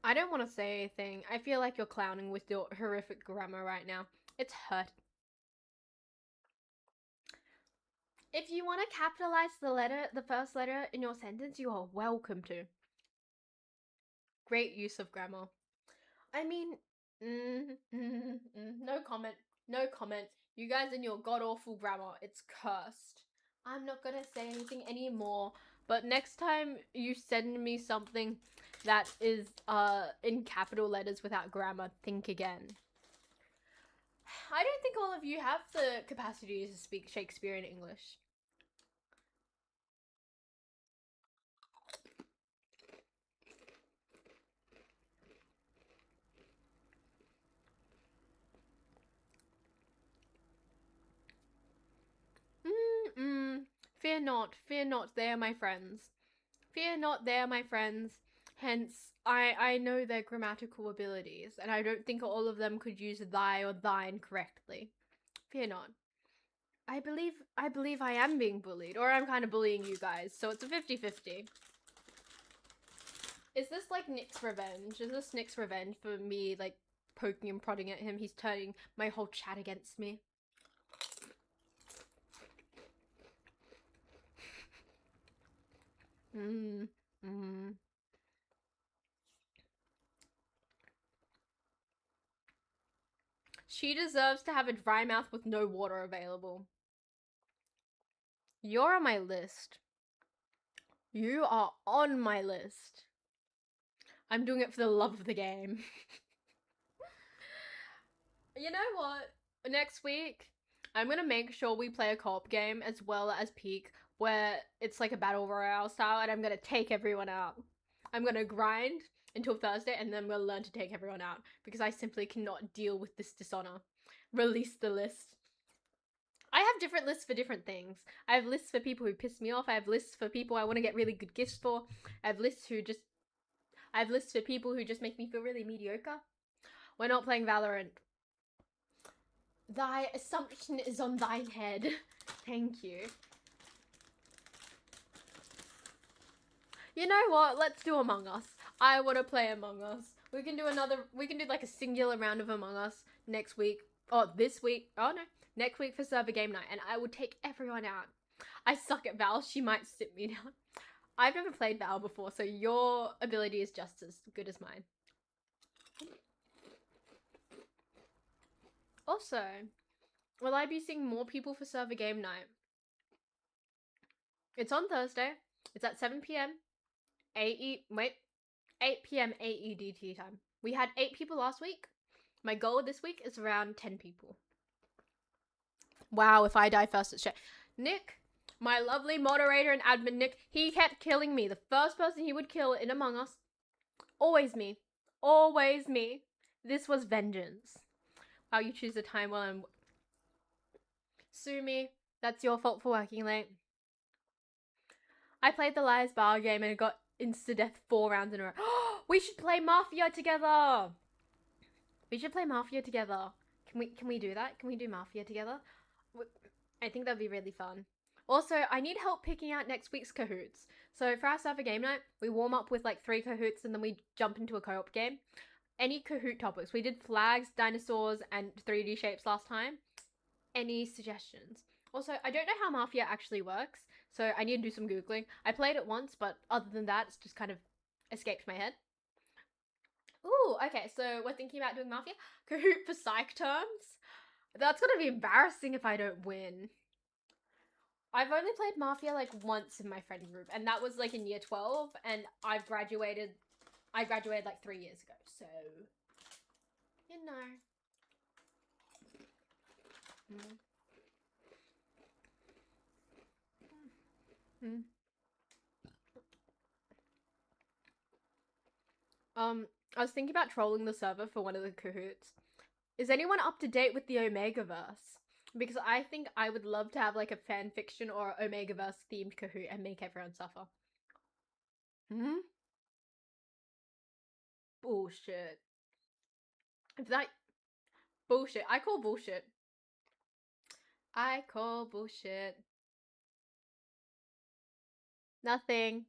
I don't want to say anything. I feel like you're clowning with your horrific grammar right now. It's hurt. If you want to capitalize the first letter in your sentence, you are welcome to. Great use of grammar. I mean, no comment. No comment. You guys and your god-awful grammar. It's cursed. I'm not gonna say anything anymore. But next time you send me something that is in capital letters without grammar, think again. I don't think all of you have the capacity to speak Shakespearean English. Fear not, they are my friends. Fear not, they are my friends. Hence, I know their grammatical abilities, and I don't think all of them could use thy or thine correctly. Fear not. I believe I am being bullied, or I'm kind of bullying you guys, so it's a 50-50. Is this like Nick's revenge? Is this Nick's revenge for me, like, poking and prodding at him? He's turning my whole chat against me. She deserves to have a dry mouth with no water available. You're on my list. You are on my list. I'm doing it for the love of the game. You know what? Next week, I'm gonna make sure we play a co-op game as well as Peak, where it's like a battle royale style, and I'm gonna take everyone out. I'm gonna grind until Thursday, and then I'm gonna learn to take everyone out, because I simply cannot deal with this dishonor. Release the list. I have different lists for different things. I have lists for people who piss me off. I have lists for people I want to get really good gifts for. I have lists for people who just make me feel really mediocre. We're not playing Valorant. Thy assumption is on thine head. Thank you. You know what? Let's do Among Us. I want to play Among Us. We can do like a singular round of Among Us next week. Oh, this week. Oh no. Next week for server game night, and I will take everyone out. I suck at Val. She might sit me down. I've never played Val before, so your ability is just as good as mine. Also, will I be seeing more people for server game night? It's on Thursday. It's at 7 p.m. 8 p.m. AEDT time. We had 8 people last week. My goal this week is around 10 people. Wow, if I die first, it's shit. Nick, my lovely moderator and admin Nick, he kept killing me. The first person he would kill in Among Us, always me. Always me. This was vengeance. Wow, you choose a time while I'm... Sue me. That's your fault for working late. I played the Liar's Bar game and it got insta-death 4 rounds in a row. We should play Mafia together. We should play Mafia together. Can we do that? Can we do Mafia together? I think that'd be really fun. Also, I need help picking out next week's Kahoots. So for our server game night, we warm up with like 3 Kahoots and then we jump into a co-op game. Any Kahoot topics? We did flags, dinosaurs, and 3D shapes last time. Any suggestions? Also, I don't know how Mafia actually works, so I need to do some Googling. I played it once, but other than that, it's just kind of escaped my head. Ooh, okay, so we're thinking about doing Mafia. Kahoot for psych terms? That's gonna be embarrassing if I don't win. I've only played Mafia like once in my friend group, and that was like in year 12, and I graduated like 3 years ago, so, you know. I was thinking about trolling the server for one of the Kahoots. Is anyone up to date with the Omegaverse? Because I think I would love to have like a fan fiction or Omegaverse themed Kahoot and make everyone suffer. Bullshit. If that... Bullshit. I call bullshit. I call bullshit. Nothing.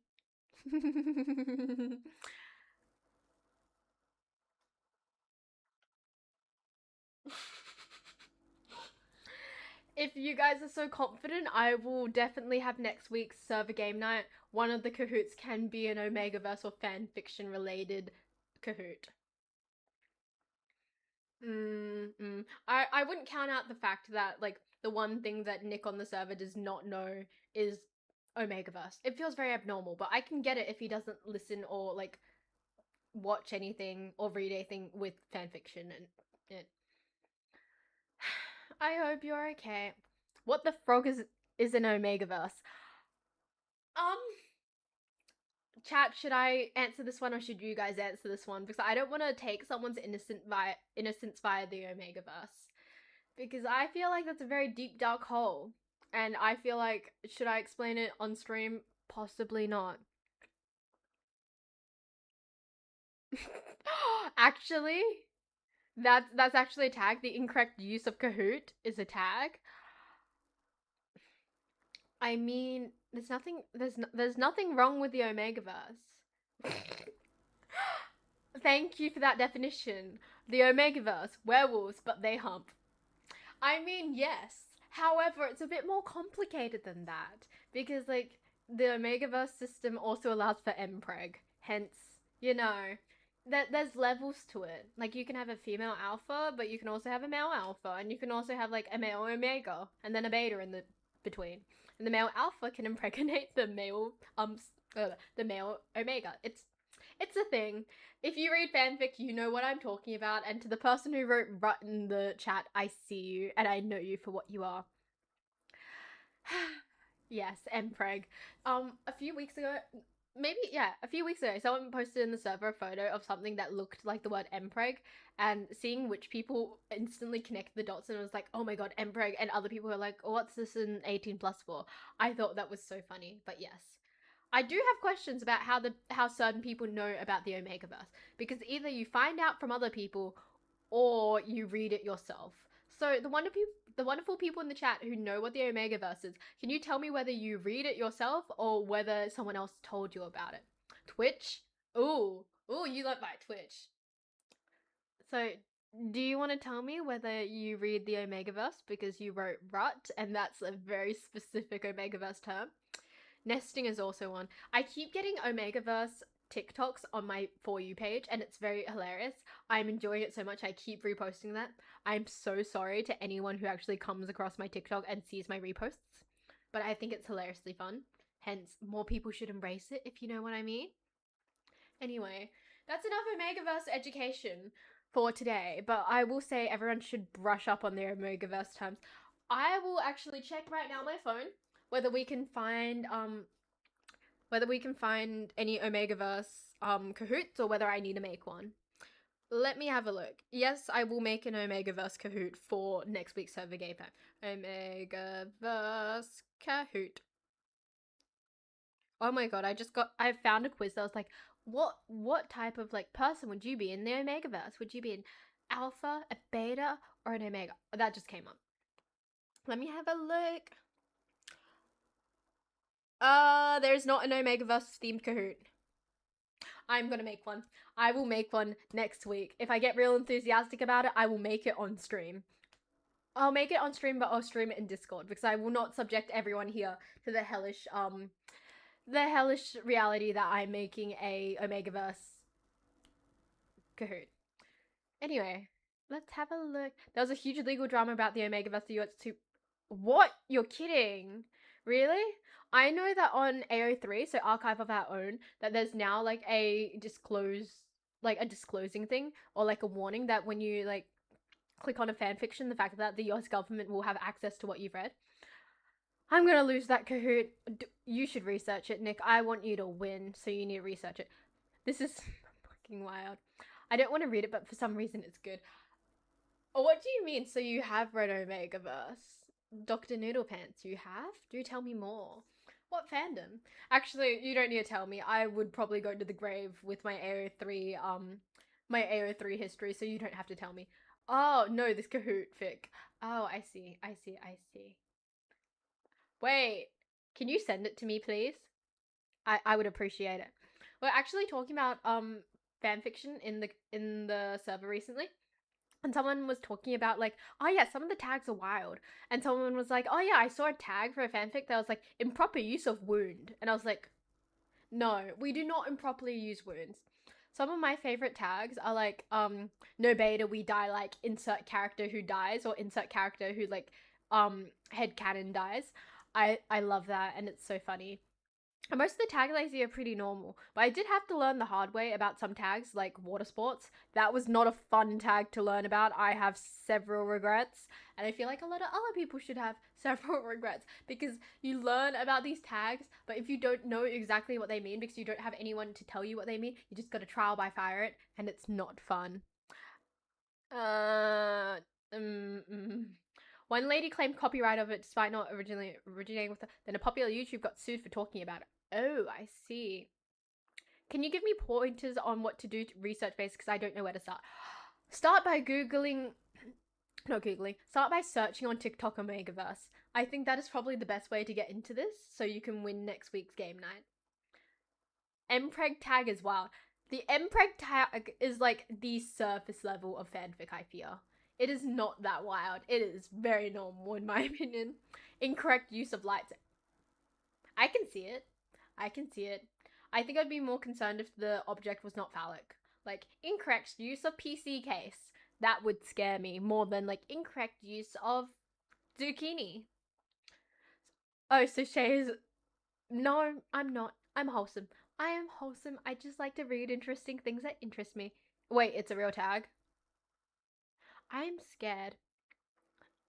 If you guys are so confident, I will definitely have next week's server game night. One of the Kahoots can be an Omegaverse or fan fiction related Kahoot. I wouldn't count out the fact that like the one thing that Nick on the server does not know is Omegaverse. It feels very abnormal, but I can get it if he doesn't listen or like watch anything or read anything with fanfiction and it. I hope you're okay. What the frog is an Omegaverse? Um, Chat, should I answer this one or should you guys answer this one? Because I don't want to take someone's innocence via the Omegaverse. Because I feel like that's a very deep dark hole. And I feel like should I explain it on stream? Possibly not. Actually, that's actually a tag. The incorrect use of Kahoot is a tag. I mean, there's nothing wrong with the Omegaverse. Thank you for that definition. The Omegaverse, werewolves, but they hump. I mean, yes. However, it's a bit more complicated than that because like the Omegaverse system also allows for mpreg. Hence, you know, there's levels to it. Like you can have a female alpha, but you can also have a male alpha, and you can also have like a male omega and then a beta in the between. And the male alpha can impregnate the male the male omega. It's a thing. If you read fanfic, you know what I'm talking about. And to the person who wrote "rut" in the chat, I see you and I know you for what you are. Yes, mpreg. A few weeks ago, someone posted in the server a photo of something that looked like the word mpreg, and seeing which people instantly connected the dots and was like, oh my god, mpreg, and other people were like, oh, what's this in 18 plus for? I thought that was so funny, but yes. I do have questions about how certain people know about the Omegaverse because either you find out from other people or you read it yourself. So the wonderful people in the chat who know what the Omegaverse is, can you tell me whether you read it yourself or whether someone else told you about it? Twitch? Ooh, you like my Twitch. So, do you want to tell me whether you read the Omegaverse because you wrote rut and that's a very specific Omegaverse term? Nesting is also one. I keep getting Omegaverse TikToks on my For You page and it's very hilarious. I'm enjoying it so much I keep reposting that. I'm so sorry to anyone who actually comes across my TikTok and sees my reposts, but I think it's hilariously fun. Hence, more people should embrace it if you know what I mean. Anyway, that's enough Omegaverse education for today, but I will say everyone should brush up on their Omegaverse terms. I will actually check right now on my phone whether we can find any Omegaverse Kahoots or whether I need to make one. Let me have a look. Yes, I will make an Omegaverse Kahoot for next week's server game time. Omegaverse Kahoot. Oh my god, I found a quiz that was like, what type of like person would you be in the Omegaverse? Would you be an alpha, a beta, or an omega? That just came up. Let me have a look. There's not an Omegaverse themed Kahoot. I'm gonna make one. I will make one next week. If I get real enthusiastic about it, I will make it on stream. I'll make it on stream, but I'll stream it in Discord because I will not subject everyone here to the hellish reality that I'm making a Omegaverse Kahoot. Anyway, let's have a look. There was a huge legal drama about the Omegaverse the US2. What? You're kidding? Really? I know that on AO3, so Archive of Our Own, that there's now like a disclosing thing or like a warning that when you like click on a fanfiction, the fact that the US government will have access to what you've read. I'm gonna lose that Kahoot. You should research it, Nick. I want you to win, so you need to research it. This is fucking wild. I don't want to read it, but for some reason it's good. Oh, what do you mean? So you have read Omegaverse? Dr. Noodlepants, you have? Do tell me more. What fandom? Actually, you don't need to tell me. I would probably go to the grave with my AO3 history, so you don't have to tell me. Oh, no, this Kahoot fic. Oh, I see. Wait, can you send it to me, please? I would appreciate it. We're actually talking about fanfiction in the server recently, and someone was talking about like, oh yeah, some of the tags are wild, and someone was like, oh yeah, I saw a tag for a fanfic that was like improper use of wound, and I was like, no, we do not improperly use wounds. Some of my favorite tags are like, no beta, we die like insert character who dies, or insert character who like headcanon dies. I love that, and it's so funny. And most of the tags I see are pretty normal, but I did have to learn the hard way about some tags like water sports. That was not a fun tag to learn about. I have several regrets, and I feel like a lot of other people should have several regrets, because you learn about these tags, but if you don't know exactly what they mean because you don't have anyone to tell you what they mean, you just gotta trial by fire it, and it's not fun. Uh, mm, mm. One lady claimed copyright of it despite not originally originating with it. Then a popular YouTube got sued for talking about it. Oh, I see. Can you give me pointers on what to do to research based, because I don't know where to start? Start by Googling, not Googling, start by searching on TikTok or Megaverse. I think that is probably the best way to get into this so you can win next week's game night. Mpreg tag is wild. The Mpreg tag is like the surface level of fanfic, I fear. It is not that wild. It is very normal in my opinion. Incorrect use of lights. I can see it. I can see it. I think I'd be more concerned if the object was not phallic. Like, incorrect use of PC case. That would scare me more than, like, incorrect use of zucchini. Oh, so Shay is... No, I'm not. I'm wholesome. I am wholesome. I just like to read interesting things that interest me. Wait, it's a real tag? I'm scared.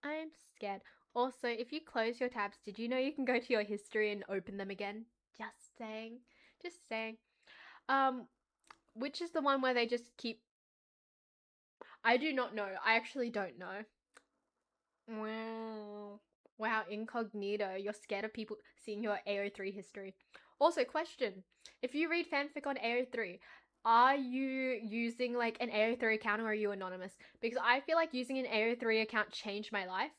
I'm scared. Also, if you close your tabs, did you know you can go to your history and open them again? Just saying. Just saying. Which is the one where they just keep... I do not know. I actually don't know. Wow. Wow, incognito. You're scared of people seeing your AO3 history. Also, question. If you read fanfic on AO3, are you using like an AO3 account, or are you anonymous? Because I feel like using an AO3 account changed my life.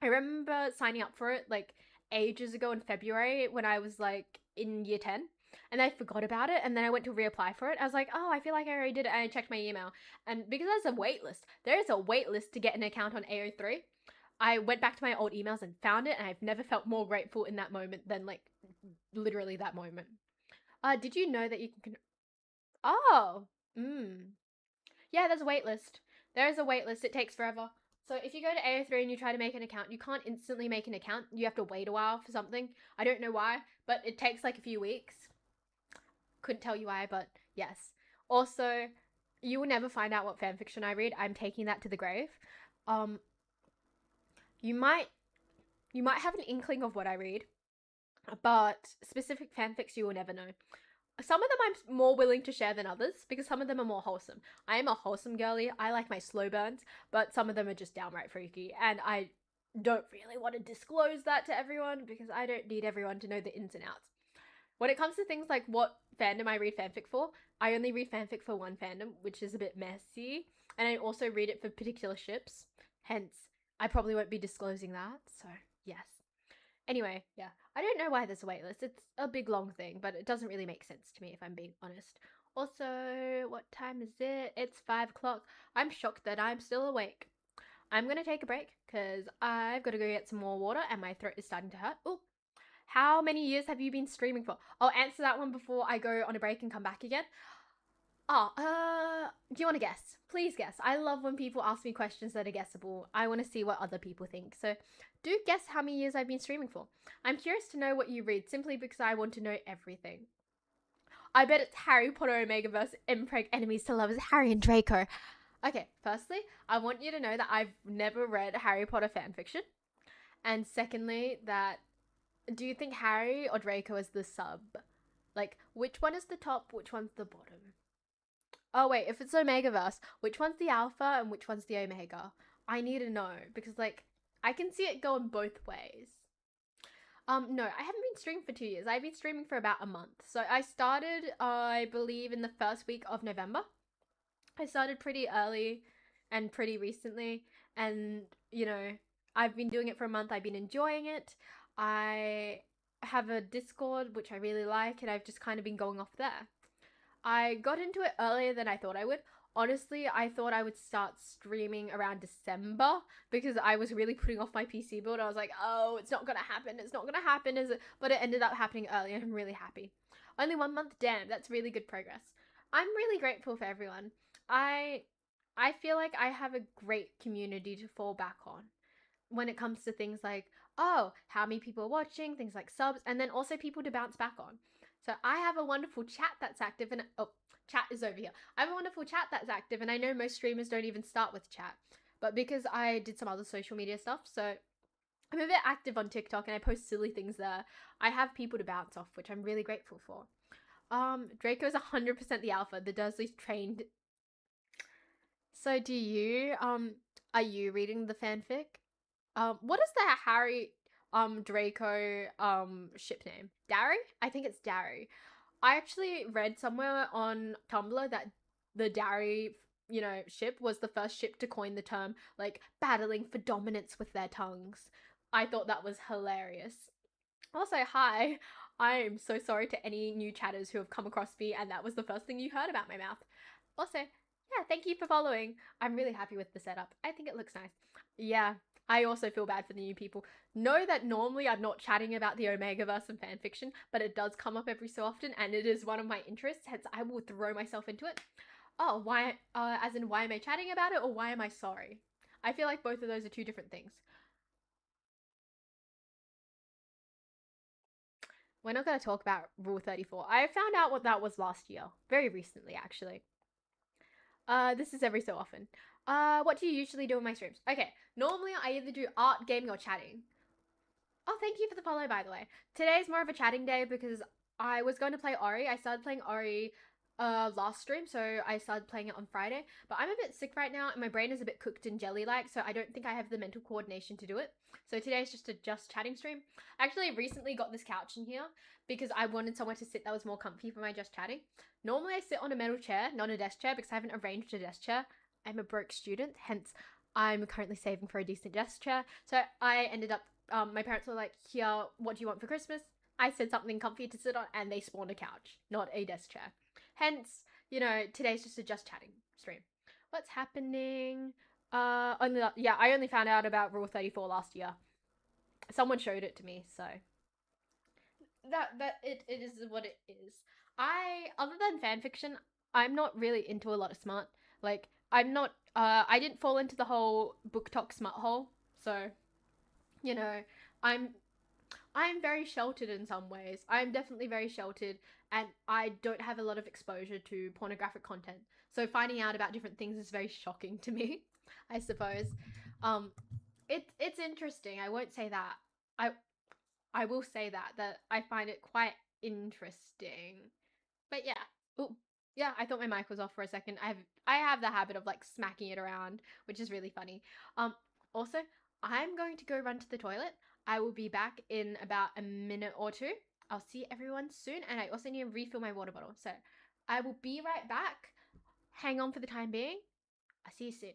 I remember signing up for it like ages ago in February when I was like in year 10, and I forgot about it, and then I went to reapply for it. I was like, oh, I feel like I already did it, and I checked my email. And because there's a wait list, there is a wait list to get an account on AO3. I went back to my old emails and found it, and I've never felt more grateful in that moment than like literally that moment. Did you know that you can Oh. Yeah, there's a wait list. There is a wait list. It takes forever. So if you go to AO3 and you try to make an account, you can't instantly make an account. You have to wait a while for something. I don't know why, but it takes like a few weeks. Couldn't tell you why, but yes. Also, you will never find out what fanfiction I read. I'm taking that to the grave. Um, you might have an inkling of what I read, but specific fanfics you will never know. Some of them I'm more willing to share than others because some of them are more wholesome. I am a wholesome girly. I like my slow burns, but some of them are just downright freaky, and I don't really want to disclose that to everyone because I don't need everyone to know the ins and outs. When it comes to things like what fandom I read fanfic for, I only read fanfic for one fandom, which is a bit messy, and I also read it for particular ships. Hence, I probably won't be disclosing that, so yes. Anyway, yeah. I don't know why there's a waitlist. It's a big long thing, but it doesn't really make sense to me if I'm being honest. Also, what time is it? It's 5 o'clock. I'm shocked that I'm still awake. I'm gonna take a break because I've got to go get some more water and my throat is starting to hurt. Oh, how many years have you been streaming for? I'll answer that one before I go on a break and come back again. Do you want to guess? Please guess. I love when people ask me questions that are guessable. I want to see what other people think. So do guess how many years I've been streaming for. I'm curious to know what you read simply because I want to know everything. I bet it's Harry Potter Omegaverse Impreg Enemies to Lovers, Harry and Draco. Okay, firstly, I want you to know that I've never read Harry Potter fanfiction. And secondly, that do you think Harry or Draco is the sub? Like, which one is the top, which one's the bottom? Oh wait, if it's Omegaverse, which one's the alpha and which one's the omega? I need to know because like I can see it going both ways. No, I haven't been streaming for 2 years. I've been streaming for about a month. So I started, I believe, in the first week of November. I started pretty early and pretty recently, and you know, I've been doing it for a month. I've been enjoying it. I have a Discord which I really like, and I've just kind of been going off there. I got into it earlier than I thought I would. Honestly, I thought I would start streaming around December because I was really putting off my PC build. I was like, oh, it's not gonna happen. It's not gonna happen, is it? But it ended up happening early, and I'm really happy. Only 1 month, damn, that's really good progress. I'm really grateful for everyone. I I feel like I have a great community to fall back on when it comes to things like, oh, how many people are watching, things like subs, and then also people to bounce back on. So I have a wonderful chat that's active, and oh, chat is over here. I have a wonderful chat that's active, and I know most streamers don't even start with chat, but because I did some other social media stuff, so I'm a bit active on TikTok and I post silly things there. I have people to bounce off, which I'm really grateful for. Draco's 100% the alpha. The Dursleys trained. So do you? Are you reading the fanfic? What is the Harry Draco ship name? Darry? I think it's Darry. I actually read somewhere on Tumblr that the Darry, ship was the first ship to coin the term like battling for dominance with their tongues. I thought that was hilarious. Also, hi. I'm so sorry to any new chatters who have come across me and that was the first thing you heard about my mouth. Also, yeah, thank you for following. I'm really happy with the setup. I think it looks nice. Yeah, I also feel bad for the new people. Know that normally I'm not chatting about the Omegaverse and fanfiction, but it does come up every so often and it is one of my interests, hence I will throw myself into it. Oh, why, as in why am I chatting about it or why am I sorry? I feel like both of those are two different things. We're not going to talk about Rule 34. I found out what that was last year. Very recently, actually. This is every so often. What do you usually do in my streams? Okay, normally I either do art, gaming, or chatting. Oh, thank you for the follow, by the way. Today's more of a chatting day because I was going to play Ori. I started playing Ori last stream, so I started playing it on Friday. But I'm a bit sick right now, and my brain is a bit cooked and jelly-like, so I don't think I have the mental coordination to do it. So today's just a just chatting stream. I actually recently got this couch in here because I wanted somewhere to sit that was more comfy for my just chatting. Normally I sit on a metal chair, not a desk chair, because I haven't arranged a desk chair. I'm a broke student, hence I'm currently saving for a decent desk chair. So I ended up my parents were like, here, what do you want for Christmas? I said something comfy to sit on, and they spawned a couch, not a desk chair. Hence, today's just a just chatting stream. What's happening? I only found out about Rule 34 last year. Someone showed it to me, so it is what it is. Other than fanfiction, I'm not really into a lot of smart. Like, I'm not. I didn't fall into the whole book talk smut hole, so you know, I'm I'm very sheltered in some ways. I'm definitely very sheltered and I don't have a lot of exposure to pornographic content. So finding out about different things is very shocking to me, I suppose. Um it's interesting. I won't say that. I I will say that I find it quite interesting. But yeah. Oh, yeah, I thought my mic was off for a second. I have the habit of like smacking it around, which is really funny. Also, I'm going to go run to the toilet. I will be back in about a minute or two. I'll see everyone soon, and I also need to refill my water bottle. So I will be right back. Hang on for the time being. I'll see you soon.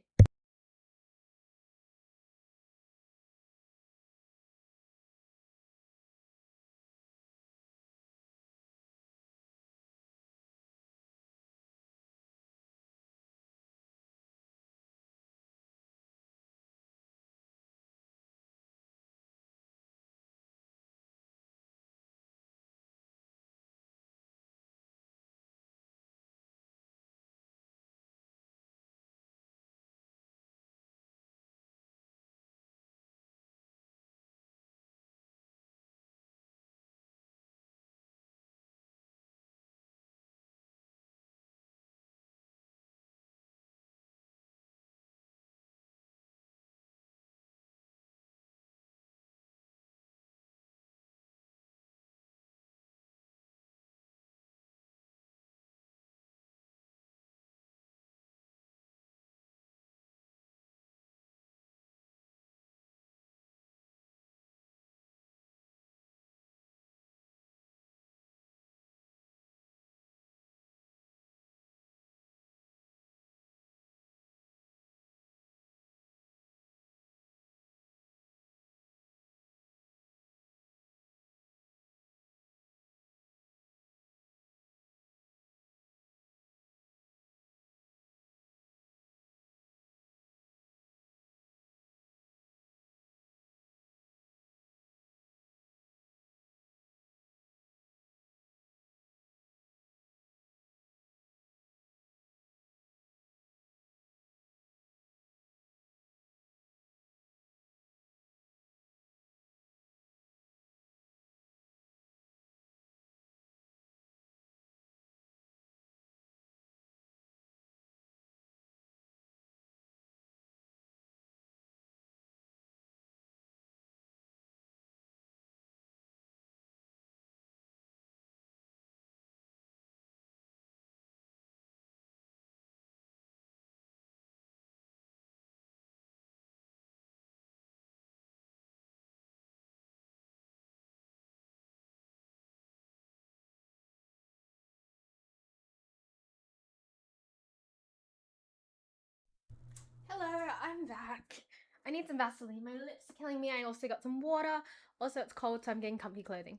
I'm back. I need some Vaseline. My lips are killing me. I also got some water. Also, it's cold, so I'm getting comfy clothing.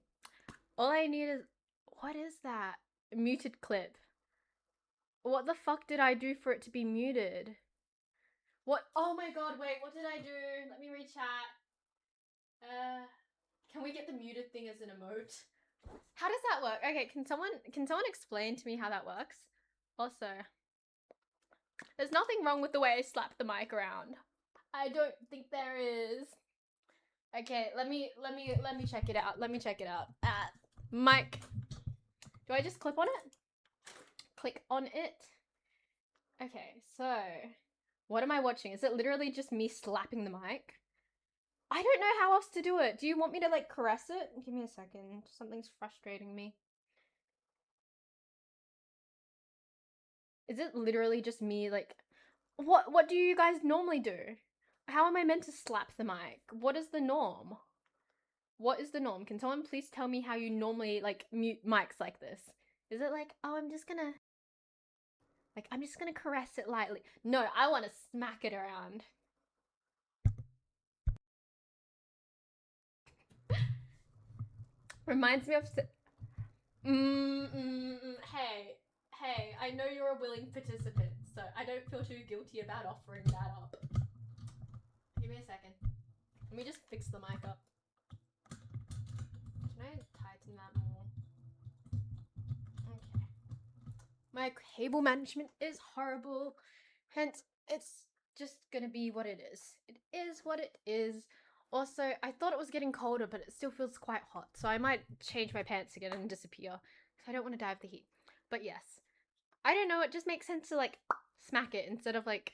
All I need is... What is that? A muted clip. What the fuck did I do for it to be muted? What? Oh my god, wait, what did I do? Let me read chat. Can we get the muted thing as an emote? How does that work? Okay, can someone explain to me how that works? Also, there's nothing wrong with the way I slap the mic around. I don't think there is. Okay, let me check it out. Let me check it out. Mic. Do I just clip on it? Click on it. Okay, so what am I watching? Is it literally just me slapping the mic? I don't know how else to do it. Do you want me to like caress it? Give me a second. Something's frustrating me. Is it literally just me like what do you guys normally do? How am I meant to slap the mic? What is the norm? What is the norm? Can someone please tell me how you normally like mute mics like this? Is it like, oh, I'm just gonna caress it lightly? No, I want to smack it around. Reminds me of hey, I know you're a willing participant, so I don't feel too guilty about offering that up. Give me a second. Let me just fix the mic up. Can I tighten that more? Okay. My cable management is horrible, hence it's just gonna be what it is. It is what it is. Also, I thought it was getting colder, but it still feels quite hot, so I might change my pants again and disappear, because I don't want to die of the heat. But yes, I don't know, it just makes sense to like smack it instead of like,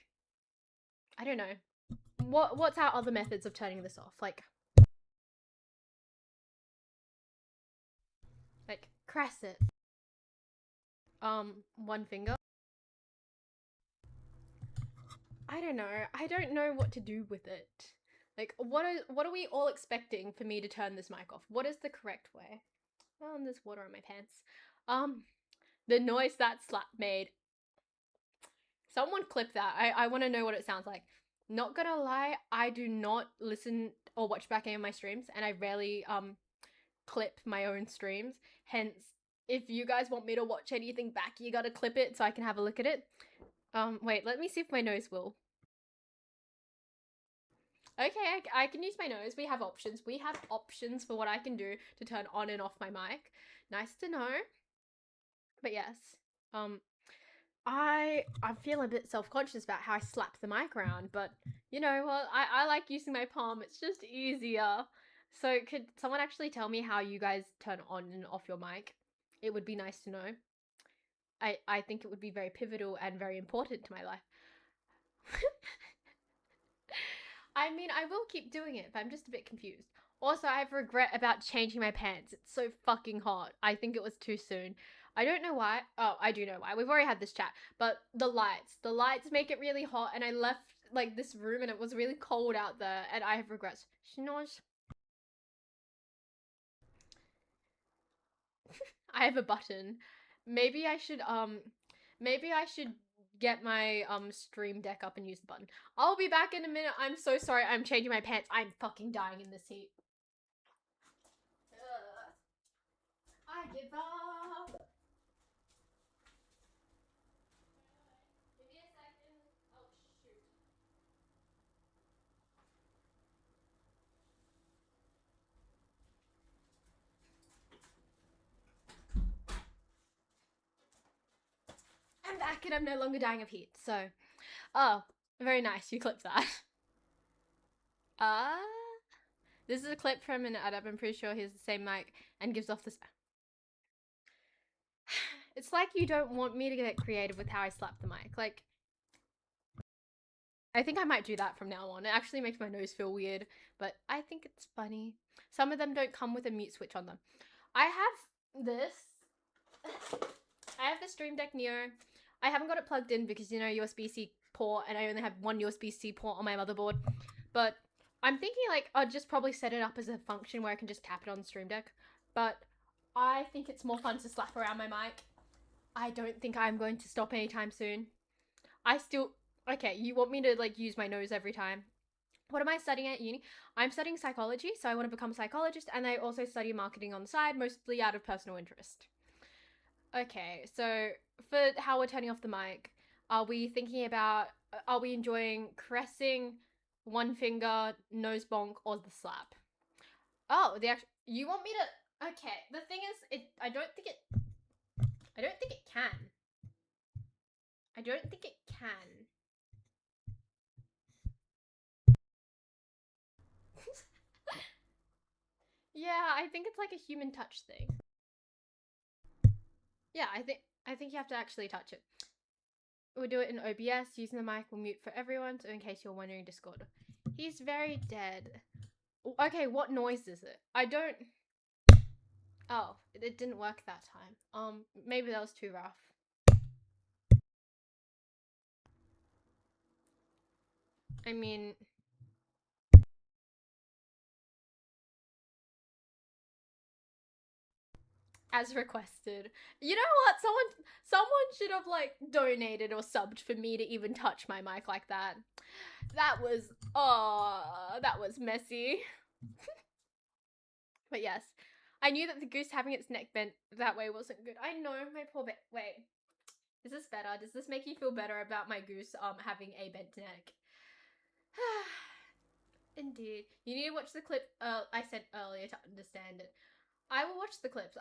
I don't know. What's our other methods of turning this off? Like caress it. One finger. I don't know. I don't know what to do with it. Like, what are we all expecting for me to turn this mic off? What is the correct way? There's water on my pants. The noise that slap made. Someone clip that. I want to know what it sounds like. Not gonna lie, I do not listen or watch back any of my streams, and I rarely clip my own streams. Hence, if you guys want me to watch anything back, you gotta clip it so I can have a look at it. Wait, let me see if my nose will. Okay, I can use my nose. We have options. We have options for what I can do to turn on and off my mic. Nice to know. But yes, I feel a bit self-conscious about how I slap the mic around, but you know what? I like using my palm. It's just easier. So could someone actually tell me how you guys turn on and off your mic? It would be nice to know. I think it would be very pivotal and very important to my life. I mean, I will keep doing it, but I'm just a bit confused. Also, I have regret about changing my pants. It's so fucking hot. I think it was too soon. I don't know why. Oh, I do know why. We've already had this chat. But the lights make it really hot, and I left like this room and it was really cold out there, and I have regrets. I have a button. Maybe I should get my stream deck up and use the button. I'll be back in a minute. I'm so sorry. I'm changing my pants. I'm fucking dying in this heat. I give up. Give me a second. Oh shoot. I'm back and I'm no longer dying of heat. So, oh, very nice. You clipped that. This is a clip from an ad. I'm pretty sure he has the same mic and gives off this. It's like you don't want me to get creative with how I slap the mic. Like, I think I might do that from now on. It actually makes my nose feel weird, but I think it's funny. Some of them don't come with a mute switch on them. I have this. I have the Stream Deck Neo. I haven't got it plugged in because, you know, USB-C port, and I only have one USB-C port on my motherboard. But I'm thinking, like, I'll just probably set it up as a function where I can just tap it on the Stream Deck. But I think it's more fun to slap around my mic. I don't think I'm going to stop anytime soon. I still Okay, you want me to like use my nose every time. What am I studying at uni? I'm studying psychology, so I want to become a psychologist, and I also study marketing on the side, mostly out of personal interest. Okay, so for how we're turning off the mic, are we thinking about, are we enjoying caressing, one finger, nose bonk, or the slap? Oh, the actual, you want me to, okay, the thing is, I don't think it can. I don't think it can. Yeah, I think it's like a human touch thing. Yeah, I think you have to actually touch it. We'll do it in OBS. Using the mic will mute for everyone, so in case you're wondering, Discord. He's very dead. Okay, what noise is it? I don't. Oh, it didn't work that time. Maybe that was too rough. I mean, as requested. You know what? Someone should have like donated or subbed for me to even touch my mic like that. That was messy. But yes, I knew that the goose having its neck bent that way wasn't good. I know, my poor wait. Is this better? Does this make you feel better about my goose having a bent neck? Indeed. You need to watch the clip I sent earlier to understand it. I will watch the clips.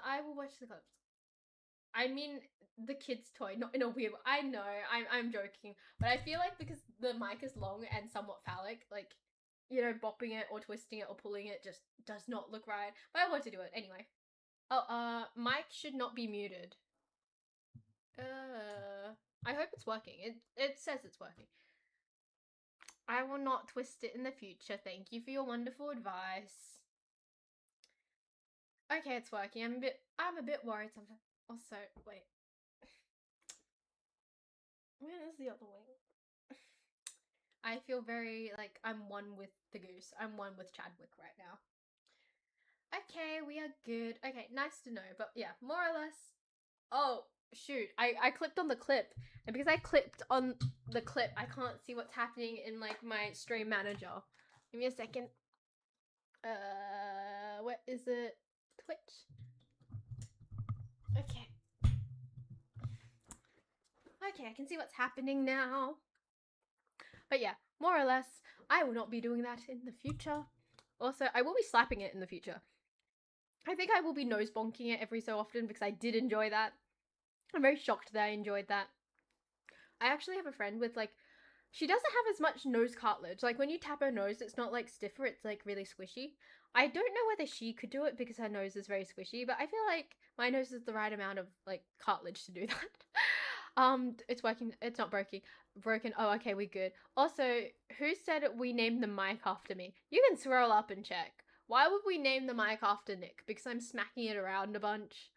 I mean the kid's toy, not in a weird way. I know, I'm joking. But I feel like because the mic is long and somewhat phallic, like, you know, bopping it or twisting it or pulling it just does not look right. But I want to do it anyway. Oh, mic should not be muted. I hope it's working. It says it's working. I will not twist it in the future. Thank you for your wonderful advice. Okay, it's working. I'm a bit worried sometimes. Also, wait. Where is the other wing? I feel very like I'm one with the goose. I'm one with Chadwick right now. Okay, we are good. Okay, nice to know. But yeah, more or less. Oh, shoot. I clipped on the clip. And because I clipped on the clip, I can't see what's happening in like my stream manager. Give me a second. What is it? Twitch. Okay. Okay, I can see what's happening now. But yeah, more or less, I will not be doing that in the future. Also, I will be slapping it in the future. I think I will be nose bonking it every so often because I did enjoy that. I'm very shocked that I enjoyed that. I actually have a friend with like, she doesn't have as much nose cartilage. Like when you tap her nose, it's not like stiffer, it's like really squishy. I don't know whether she could do it because her nose is very squishy, but I feel like my nose is the right amount of like cartilage to do that. It's working. It's not broken. Broken. Oh, okay, we good. Also, who said we named the mic after me? You can scroll up and check. Why would we name the mic after Nick? Because I'm smacking it around a bunch.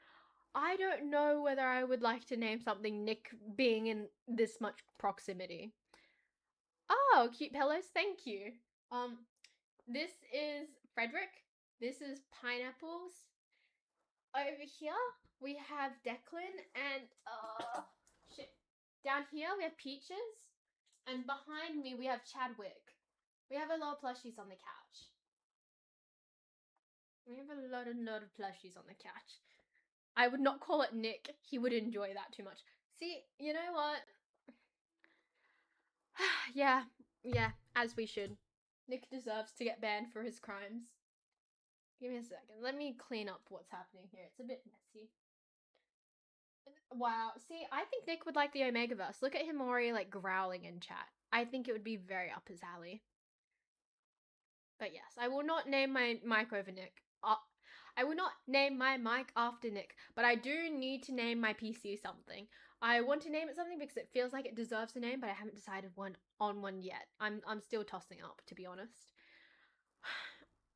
I don't know whether I would like to name something Nick being in this much proximity. Oh, cute pillows, thank you. This is Frederick. This is pineapples. Over here we have Declan and shit. Down here we have Peaches, and behind me we have Chadwick. We have a lot of plushies on the couch. We have a lot of plushies on the couch. I would not call it Nick. He would enjoy that too much. See, you know what? yeah, as we should. Nick deserves to get banned for his crimes. Give me a second. Let me clean up what's happening here. It's a bit messy. Wow. See, I think Nick would like the Omegaverse. Look at him already like growling in chat. I think it would be very up his alley. But yes, I will not name my mic over Nick. I will not name my mic after Nick, but I do need to name my PC something. I want to name it something because it feels like it deserves a name, but I haven't decided on one yet. I'm still tossing up, to be honest.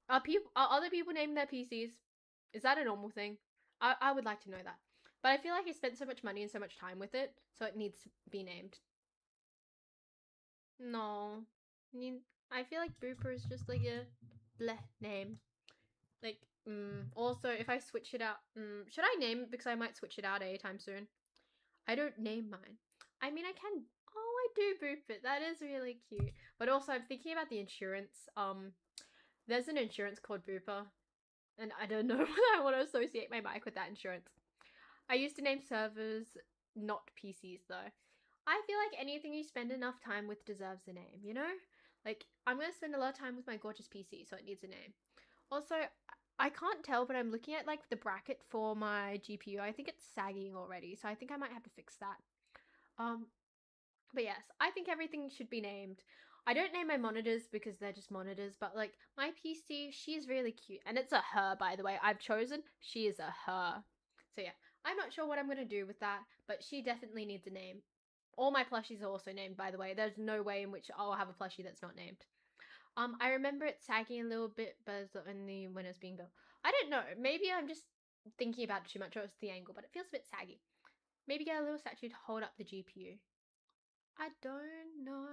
Are other people naming their PCs? Is that a normal thing? I would like to know that. But I feel like I spent so much money and so much time with it, so it needs to be named. No. I feel like Booper is just like a bleh name. Like, also, if I switch it out, should I name it? Because I might switch it out anytime soon. I don't name mine. I mean, I can. Oh, I do boop it. That is really cute. But also, I'm thinking about the insurance. There's an insurance called Booper, and I don't know whether I want to associate my mic with that insurance. I used to name servers, not PCs though. I feel like anything you spend enough time with deserves a name, you know? Like, I'm gonna spend a lot of time with my gorgeous PC, so it needs a name. Also, I can't tell, but I'm looking at like the bracket for my GPU. I think it's sagging already, so I think I might have to fix that. But yes, I think everything should be named. I don't name my monitors because they're just monitors, but like my PC, she's really cute. And it's a her, by the way. I've chosen, she is a her. So yeah, I'm not sure what I'm going to do with that, but she definitely needs a name. All my plushies are also named, by the way. There's no way in which I'll have a plushie that's not named. I remember it sagging a little bit, but it's only when it's being built. I don't know. Maybe I'm just thinking about it too much, or it's the angle, but it feels a bit saggy. Maybe get a little statue to hold up the GPU. I don't know.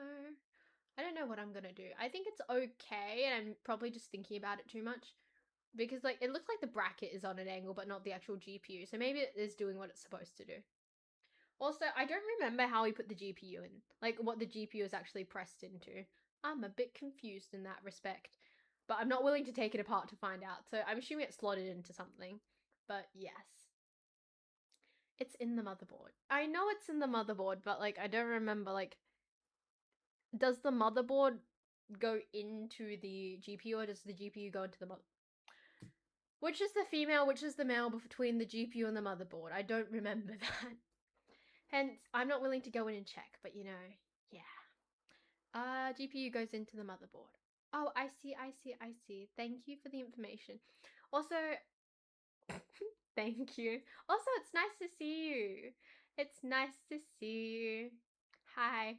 I don't know what I'm gonna do. I think it's okay, and I'm probably just thinking about it too much. Because, like, it looks like the bracket is on an angle, but not the actual GPU. So maybe it is doing what it's supposed to do. Also, I don't remember how we put the GPU in. Like, what the GPU is actually pressed into. I'm a bit confused in that respect. But I'm not willing to take it apart to find out. So I'm assuming it's slotted into something. But yes. It's in the motherboard. I know it's in the motherboard, but, like, I don't remember, like, does the motherboard go into the GPU, or does the GPU go into the mother? Which is the female, which is the male between the GPU and the motherboard? I don't remember that. Hence, I'm not willing to go in and check, but you know, yeah. GPU goes into the motherboard. Oh, I see. Thank you for the information. Also, thank you. Also, it's nice to see you. It's nice to see you. Hi.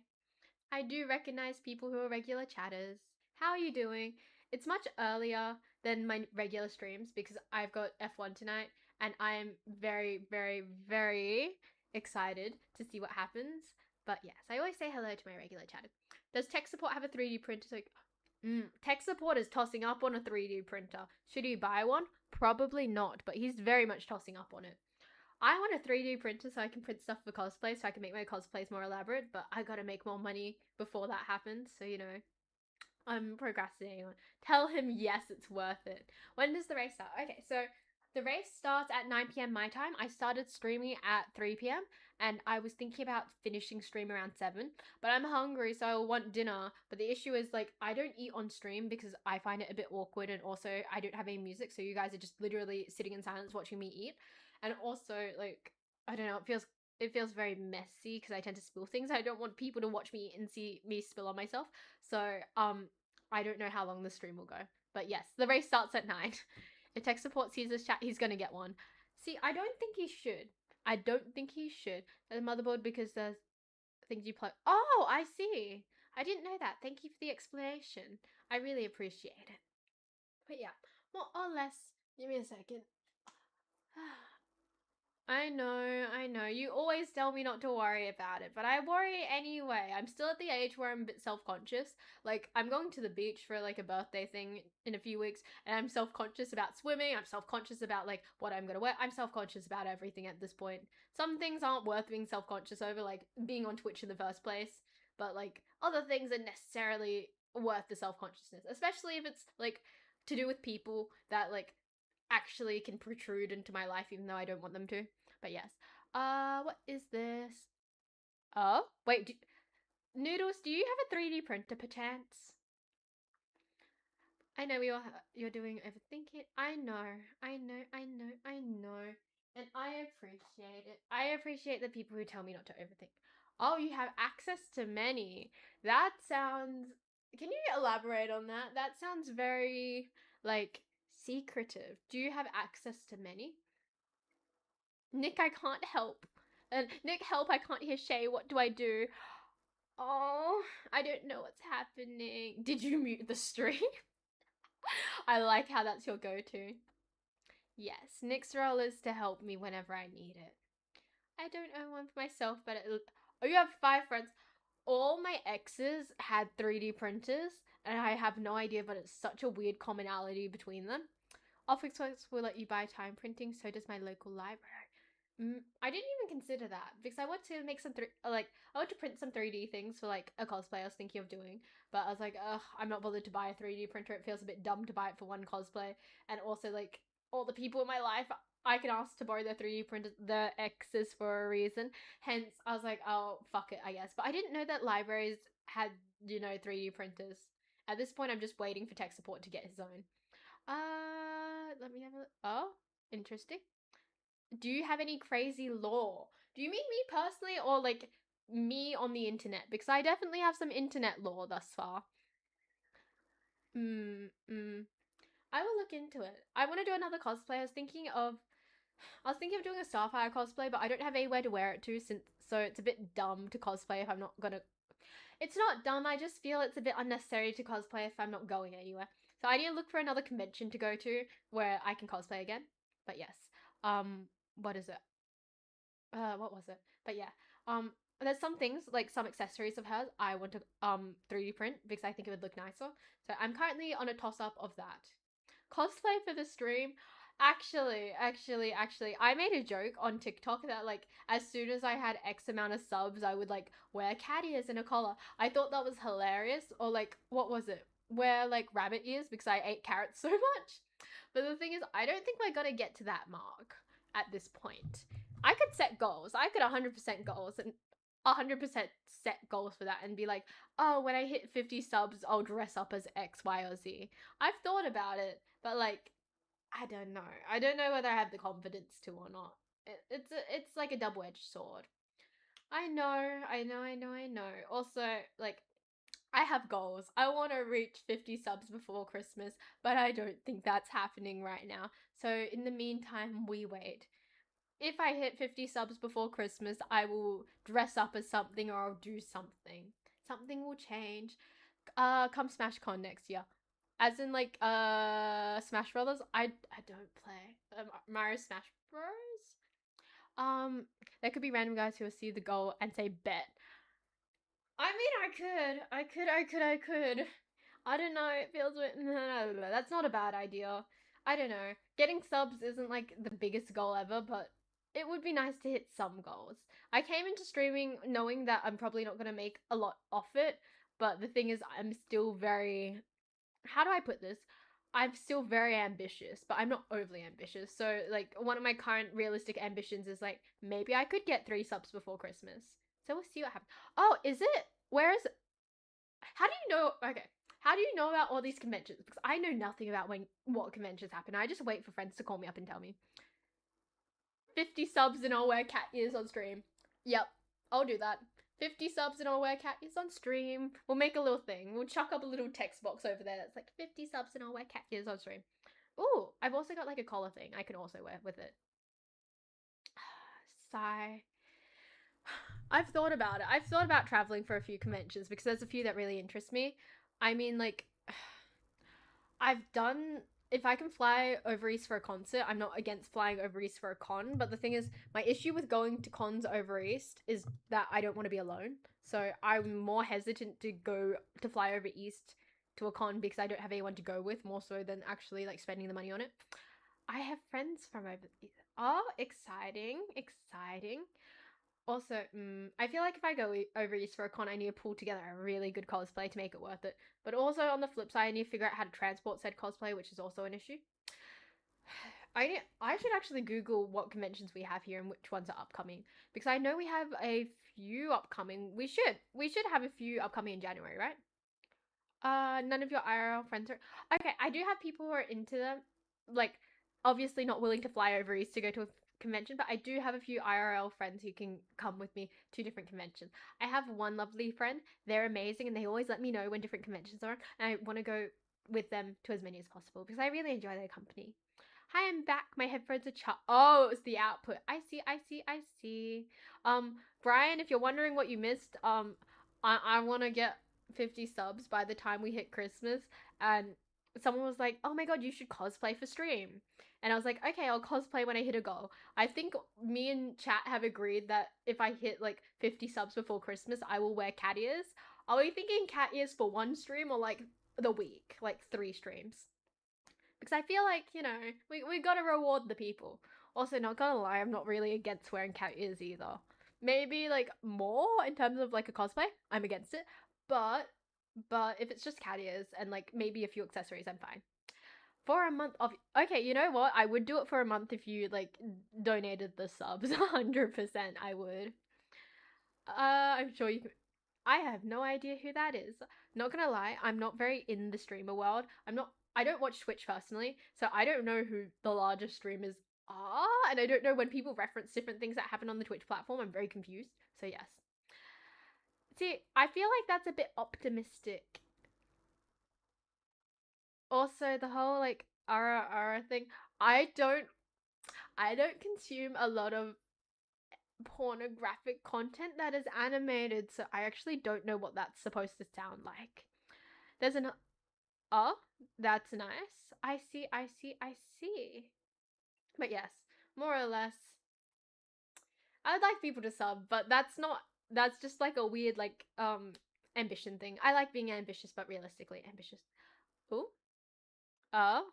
I do recognize people who are regular chatters. How are you doing? It's much earlier than my regular streams because I've got F1 tonight and I'm very, very, very excited to see what happens. But yes, I always say hello to my regular chatters. Does tech support have a 3D printer? So, tech support is tossing up on a 3D printer. Should he buy one? Probably not, but he's very much tossing up on it. I want a 3D printer so I can print stuff for cosplay so I can make my cosplays more elaborate, but I gotta make more money before that happens, so you know, I'm procrastinating on. Tell him yes, it's worth it. When does the race start? Okay, so the race starts at 9 p.m. my time. I started streaming at 3 p.m. and I was thinking about finishing stream around 7, but I'm hungry, so I want dinner. But the issue is, like, I don't eat on stream because I find it a bit awkward, and also I don't have any music, so you guys are just literally sitting in silence watching me eat. And also, like, I don't know, it feels very messy because I tend to spill things. I don't want people to watch me and see me spill on myself. So, I don't know how long the stream will go. But yes, the race starts at 9. If tech support sees this chat, he's gonna get one. See, I don't think he should. I don't think he should. The motherboard, because there's things you plug. Oh, I see. I didn't know that. Thank you for the explanation. I really appreciate it. But yeah, more or less. Give me a second. I know. You always tell me not to worry about it, but I worry anyway. I'm still at the age where I'm a bit self-conscious. Like, I'm going to the beach for, like, a birthday thing in a few weeks, and I'm self-conscious about swimming. I'm self-conscious about, like, what I'm gonna wear. I'm self-conscious about everything at this point. Some things aren't worth being self-conscious over, like, being on Twitch in the first place, but, like, other things are necessarily worth the self-consciousness, especially if it's, like, to do with people that, like, actually can protrude into my life even though I don't want them to. But yes. What is this? Oh, wait. Noodles, do you have a 3D printer perchance? I know you're doing overthinking. I know. And I appreciate it. I appreciate the people who tell me not to overthink. Oh, you have access to many. That sounds... Can you elaborate on that? That sounds very, like, secretive. Do you have access to many? Nick, I can't help. Nick, help, I can't hear Shay. What do I do? Oh, I don't know what's happening. Did you mute the stream? I like how that's your go-to. Yes, Nick's role is to help me whenever I need it. I don't own one for myself, but oh, you have 5 friends. All my exes had 3D printers, and I have no idea, but it's such a weird commonality between them. Office Works will let you buy time printing, so does my local library. I didn't even consider that because I want to make some I want to print some 3D things for like a cosplay I was thinking of doing, but I was like, ugh, I'm not bothered to buy a 3D printer. It feels a bit dumb to buy it for one cosplay, and also like all the people in my life I can ask to borrow their 3D printers, their X's for a reason. Hence, I was like, oh fuck it, I guess. But I didn't know that libraries had 3D printers. At this point, I'm just waiting for tech support to get his own. Let me have a. Oh, interesting. Do you have any crazy lore? Do you mean me personally or like me on the internet? Because I definitely have some internet lore thus far. I will look into it. I want to do another cosplay. I was thinking of doing a Starfire cosplay, but I don't have anywhere to wear it to since so it's a bit dumb to cosplay if I'm not gonna. It's not dumb. I just feel it's a bit unnecessary to cosplay if I'm not going anywhere. So I need to look for another convention to go to where I can cosplay again. But yes, what is it? What was it? But yeah, there's some things like some accessories of hers I want to 3D print because I think it would look nicer. So I'm currently on a toss up of that. Cosplay for the stream. Actually, I made a joke on TikTok that like as soon as I had X amount of subs, I would like wear cat ears in a collar. I thought that was hilarious. Or like, what was it? Wear like rabbit ears because I ate carrots so much. But the thing is, I don't think we're gonna get to that mark at this point. I could set goals. I could 100% goals and 100% set goals for that and be like, oh, when I hit 50 subs, I'll dress up as X, Y, or Z. I've thought about it, but like, I don't know. I don't know whether I have the confidence to or not. It's like a double-edged sword. I know. Also, like, I have goals. I want to reach 50 subs before Christmas, but I don't think that's happening right now. So in the meantime, we wait. If I hit 50 subs before Christmas, I will dress up as something or I'll do something. Something will change. Come SmashCon next year. As in like Smash Brothers, I don't play Mario Smash Bros. There could be random guys who will see the goal and say bet. I mean, I could. I don't know. It feels that's not a bad idea. I don't know. Getting subs isn't like the biggest goal ever, but it would be nice to hit some goals. I came into streaming knowing that I'm probably not gonna make a lot off it, but the thing is, I'm still very. How do I put this? I'm still very ambitious, but I'm not overly ambitious. So, like, one of my current realistic ambitions is like maybe I could get 3 subs before Christmas. So we'll see what happens. Oh, is it? Where is it? How do you know? Okay. How do you know about all these conventions? Because I know nothing about what conventions happen. I just wait for friends to call me up and tell me. 50 subs and I'll wear cat ears on stream. Yep, I'll do that. 50 subs and I'll wear cat ears on stream. We'll make a little thing. We'll chuck up a little text box over there that's like 50 subs and I'll wear cat ears on stream. Ooh, I've also got like a collar thing I can also wear with it. Sigh. I've thought about it. I've thought about traveling for a few conventions because there's a few that really interest me. I mean, like, I've done. If I can fly over East for a concert, I'm not against flying over East for a con. But the thing is, my issue with going to cons over East is that I don't want to be alone. So I'm more hesitant to go to fly over East to a con because I don't have anyone to go with, more so than actually like spending the money on it. I have friends from over. Oh, exciting, exciting. Also, I feel like if I go over East for a con, I need to pull together a really good cosplay to make it worth it. But also on the flip side, I need to figure out how to transport said cosplay, which is also an issue. I should actually Google what conventions we have here and which ones are upcoming because I know we have a few upcoming. We should have a few upcoming in January, right? None of your IRL friends are okay. I do have people who are into them, like obviously not willing to fly over East to go to a convention, but I do have a few IRL friends who can come with me to different conventions. I have one lovely friend. They're amazing and they always let me know when different conventions are, and I want to go with them to as many as possible because I really enjoy their company. Hi, I'm back. My headphones are Oh, it was the output. I see. Brian, if you're wondering what you missed, I want to get 50 subs by the time we hit Christmas, and someone was like, "Oh my god, you should cosplay for stream." And I was like, "Okay, I'll cosplay when I hit a goal." I think me and chat have agreed that if I hit like 50 subs before Christmas, I will wear cat ears. Are we thinking cat ears for one stream or like the week, like 3 streams? Because I feel like, we got to reward the people. Also, not gonna lie, I'm not really against wearing cat ears either. Maybe like more in terms of like a cosplay, I'm against it. But if it's just cat ears and like maybe a few accessories, I'm fine. For a month of okay, you know what? I would do it for a month if you like donated the subs. 100% I would. I'm sure you could. I have no idea who that is. Not gonna lie, I'm not very in the streamer world. I don't watch Twitch personally, so I don't know who the largest streamers are, and I don't know when people reference different things that happen on the Twitch platform. I'm very confused. So yes. See, I feel like that's a bit optimistic. Also, the whole like ara thing, I don't consume a lot of pornographic content that is animated, so I actually don't know what that's supposed to sound like. There's an oh, that's nice. I see, I see, I see. But yes, more or less, I'd like people to sub, but that's just like a weird like ambition thing. I like being ambitious, but realistically ambitious. Ooh. Oh.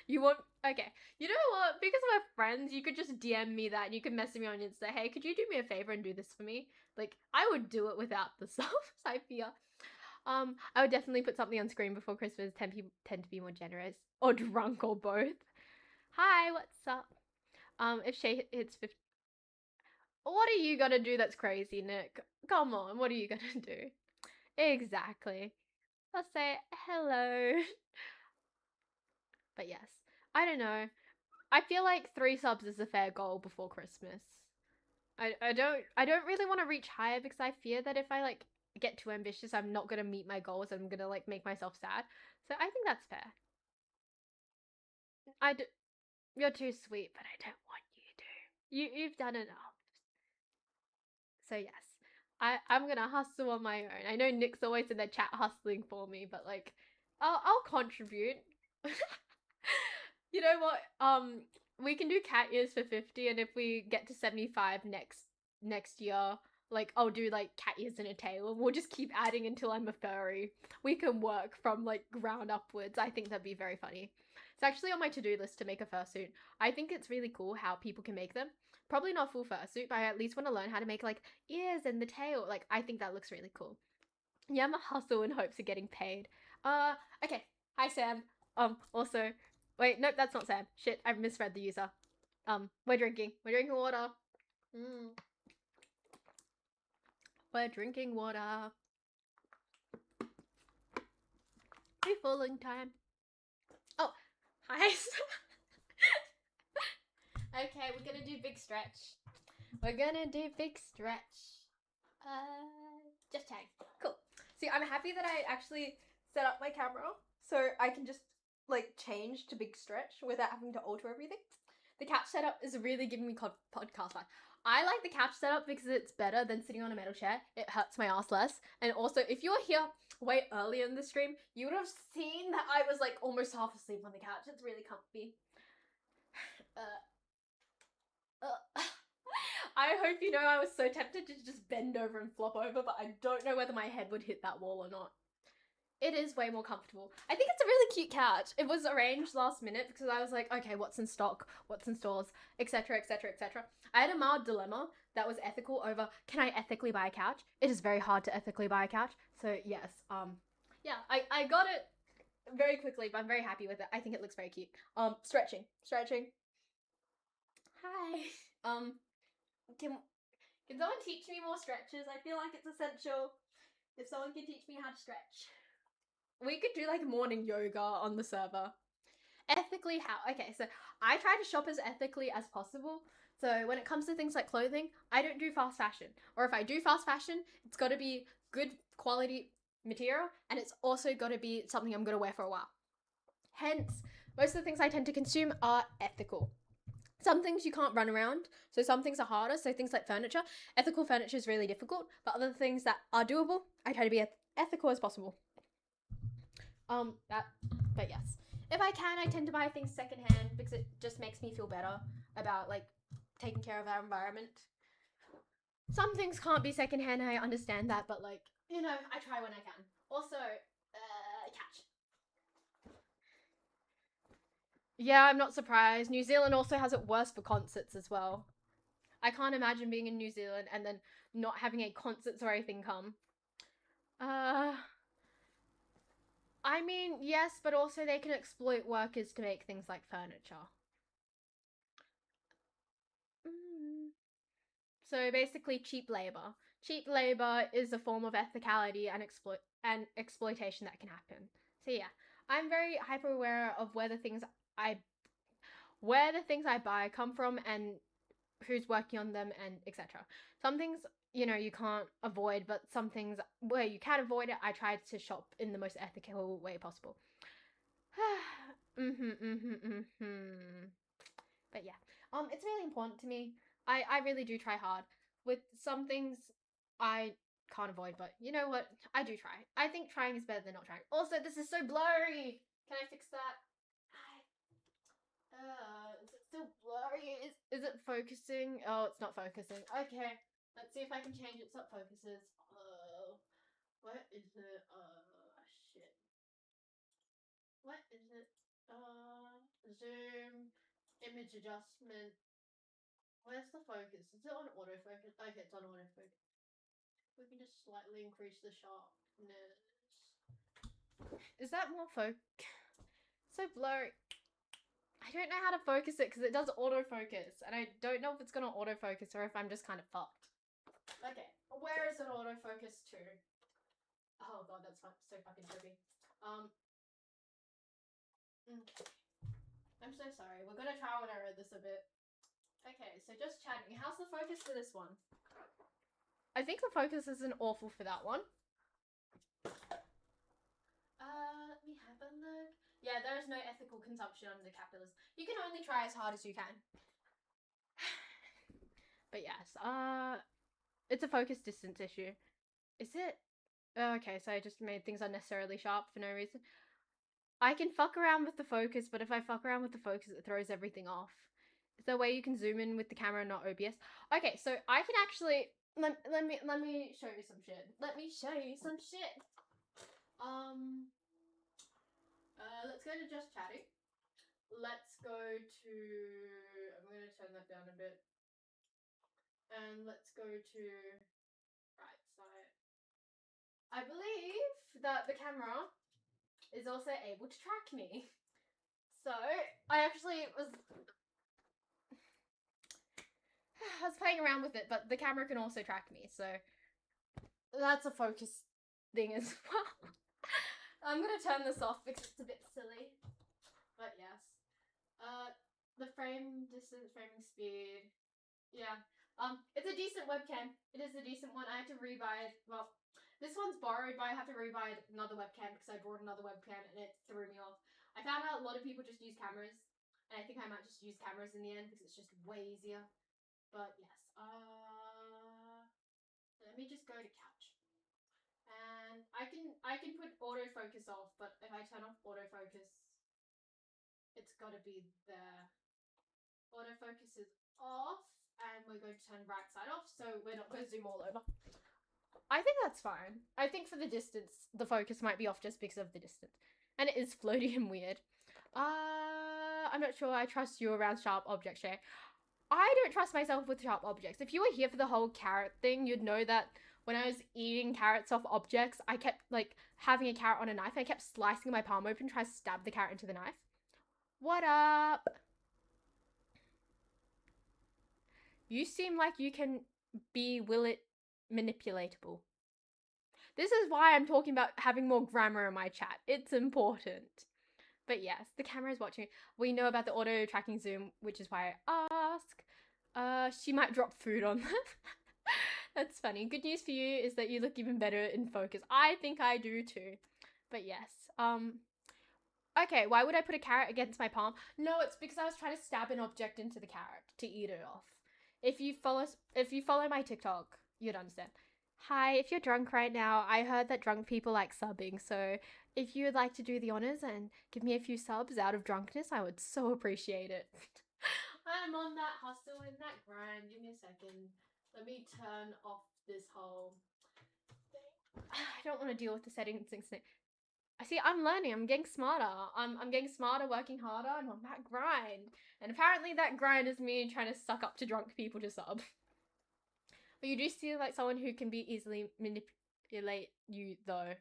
You want okay. You know what? Because we're friends, you could just DM me that and you could message me on Insta. Hey, could you do me a favor and do this for me? Like, I would do it without the subs, I fear. I would definitely put something on screen before Christmas. People tend to be more generous. Or drunk or both. Hi, what's up? If Shay hits 50. What are you gonna do that's crazy, Nick? Come on, what are you gonna do? Exactly. I'll say hello. But yes, I don't know. I feel like 3 subs is a fair goal before Christmas. I don't really want to reach higher because I fear that if I like get too ambitious, I'm not gonna meet my goals and I'm gonna like make myself sad. So I think that's fair. You're too sweet, but I don't want you to. You've done enough. So yes, I'm gonna hustle on my own. I know Nick's always in the chat hustling for me, but like, I'll contribute. You know what? We can do cat ears for 50, and if we get to 75 next year, like I'll do like cat ears and a tail, and we'll just keep adding until I'm a furry. We can work from like ground upwards. I think that'd be very funny. It's actually on my to-do list to make a fursuit. I think it's really cool how people can make them. Probably not full fursuit, but I at least want to learn how to make like ears and the tail. Like I think that looks really cool. Yeah, I'm a hustle in hopes of getting paid. Okay. Hi Sam. Also, wait, nope, that's not Sam. Shit, I misread the user. We're drinking. We're drinking water. We're drinking water. Be falling time. Oh, hi. Okay, we're gonna do big stretch. We're gonna do big stretch. Just hang. Cool. See, I'm happy that I actually set up my camera so I can just like change to big stretch without having to alter everything. The couch setup is really giving me podcast vibe. I like the couch setup because it's better than sitting on a metal chair. It hurts my ass less. And also, if you were here way earlier in the stream, you would have seen that I was like almost half asleep on the couch. It's really comfy. I hope you know I was so tempted to just bend over and flop over, but I don't know whether my head would hit that wall or not. It is way more comfortable. I think it's a really cute couch. It was arranged last minute because I was like, okay, what's in stock, what's in stores, etc, etc, etc. I had a mild dilemma that was ethical over, can I ethically buy a couch? It is very hard to ethically buy a couch. So yes, yeah, I got it very quickly, but I'm very happy with it. I think it looks very cute. Stretching. Hi. Can someone teach me more stretches? I feel like it's essential if someone can teach me how to stretch. We could do like morning yoga on the server. Ethically how? Okay, so I try to shop as ethically as possible. So when it comes to things like clothing, I don't do fast fashion. Or if I do fast fashion, it's got to be good quality material and it's also got to be something I'm going to wear for a while. Hence, most of the things I tend to consume are ethical. Some things you can't run around, so some things are harder. So things like furniture, ethical furniture is really difficult, but other things that are doable, I try to be ethical as possible. But yes, if I can, I tend to buy things secondhand because it just makes me feel better about like taking care of our environment. Some things can't be secondhand, I understand that, but like, you know, I try when I can. Also, catch. Yeah, I'm not surprised. New Zealand also has it worse for concerts as well. I can't imagine being in New Zealand and then not having a concerts or anything come. Uh, I mean, yes, but also they can exploit workers to make things like furniture. Mm. So basically, cheap labor. Cheap labor is a form of ethicality and exploitation that can happen. So yeah, I'm very hyper aware of I where the things I buy come from and who's working on them and etc. Some things, you can't avoid, but some things where you can avoid it, I try to shop in the most ethical way possible. But yeah, it's really important to me. I really do try hard. With some things, I can't avoid, but you know what? I do try. I think trying is better than not trying. Also, this is so blurry. Can I fix that? Is it still blurry? Is it focusing? Oh, it's not focusing. Okay, let's see if I can change it so it focuses. Oh, what is it? Shit. What is it? Zoom, image adjustment. Where's the focus? Is it on autofocus? Okay, it's on autofocus. We can just slightly increase the sharpness. Is that more focus? So blurry. I don't know how to focus it because it does autofocus, and I don't know if it's gonna autofocus or if I'm just kind of fucked. Okay, where is it autofocus to? Oh god, that's so fucking trippy. Okay. I'm so sorry. We're gonna try and error this a bit. Okay, so just chatting. How's the focus for this one? I think the focus isn't awful for that one. Let me have a look. Yeah, there is no ethical consumption under capitalism. You can only try as hard as you can. But yes, it's a focus distance issue. Is it? Oh, okay, so I just made things unnecessarily sharp for no reason. I can fuck around with the focus, but if I fuck around with the focus, it throws everything off. Is there a way you can zoom in with the camera and not OBS? Okay, so I can actually let me show you some shit. Let me show you some shit. Let's go to just chatting. Let's go to. I'm gonna turn that down a bit. And let's go to right side. I believe that the camera is also able to track me. So I actually was playing around with it, but the camera can also track me, so that's a focus thing as well. I'm gonna turn this off because it's a bit silly. But yes. The frame distance, framing speed. Yeah. It's a decent webcam. It is a decent one. I had to rebuy it. Well, this one's borrowed, but I have to rebuy another webcam because I bought another webcam and it threw me off. I found out a lot of people just use cameras, and I think I might just use cameras in the end because it's just way easier. But yes. Let me just go to couch. And I can put autofocus off, but if I turn off autofocus, it's gotta be there. Autofocus is off, and we're going to turn right side off, so we're not going to zoom all over. I think that's fine. I think for the distance, the focus might be off just because of the distance. And it is floaty and weird. I'm not sure I trust you around sharp objects, Shay. I don't trust myself with sharp objects. If you were here for the whole carrot thing, you'd know that when I was eating carrots off objects, I kept like having a carrot on a knife. I kept slicing my palm open, trying to stab the carrot into the knife. What up? You seem like you can will it manipulatable. This is why I'm talking about having more grammar in my chat. It's important. But yes, the camera is watching. We know about the auto tracking zoom, which is why I ask. She might drop food on them. That's funny. Good news for you is that you look even better in focus. I think I do too. But yes. Okay, why would I put a carrot against my palm? No, it's because I was trying to stab an object into the carrot to eat it off. If you follow my TikTok, you'd understand. Hi, if you're drunk right now, I heard that drunk people like subbing, so if you would like to do the honors and give me a few subs out of drunkenness, I would so appreciate it. I'm on that hustle and that grind. Give me a second. Let me turn off this whole thing. I don't want to deal with the settings thing. I see. I'm learning. I'm getting smarter. I'm getting smarter, working harder. I'm on that grind. And apparently, that grind is me trying to suck up to drunk people to sub. But you do seem like someone who can be easily manipulate you, though.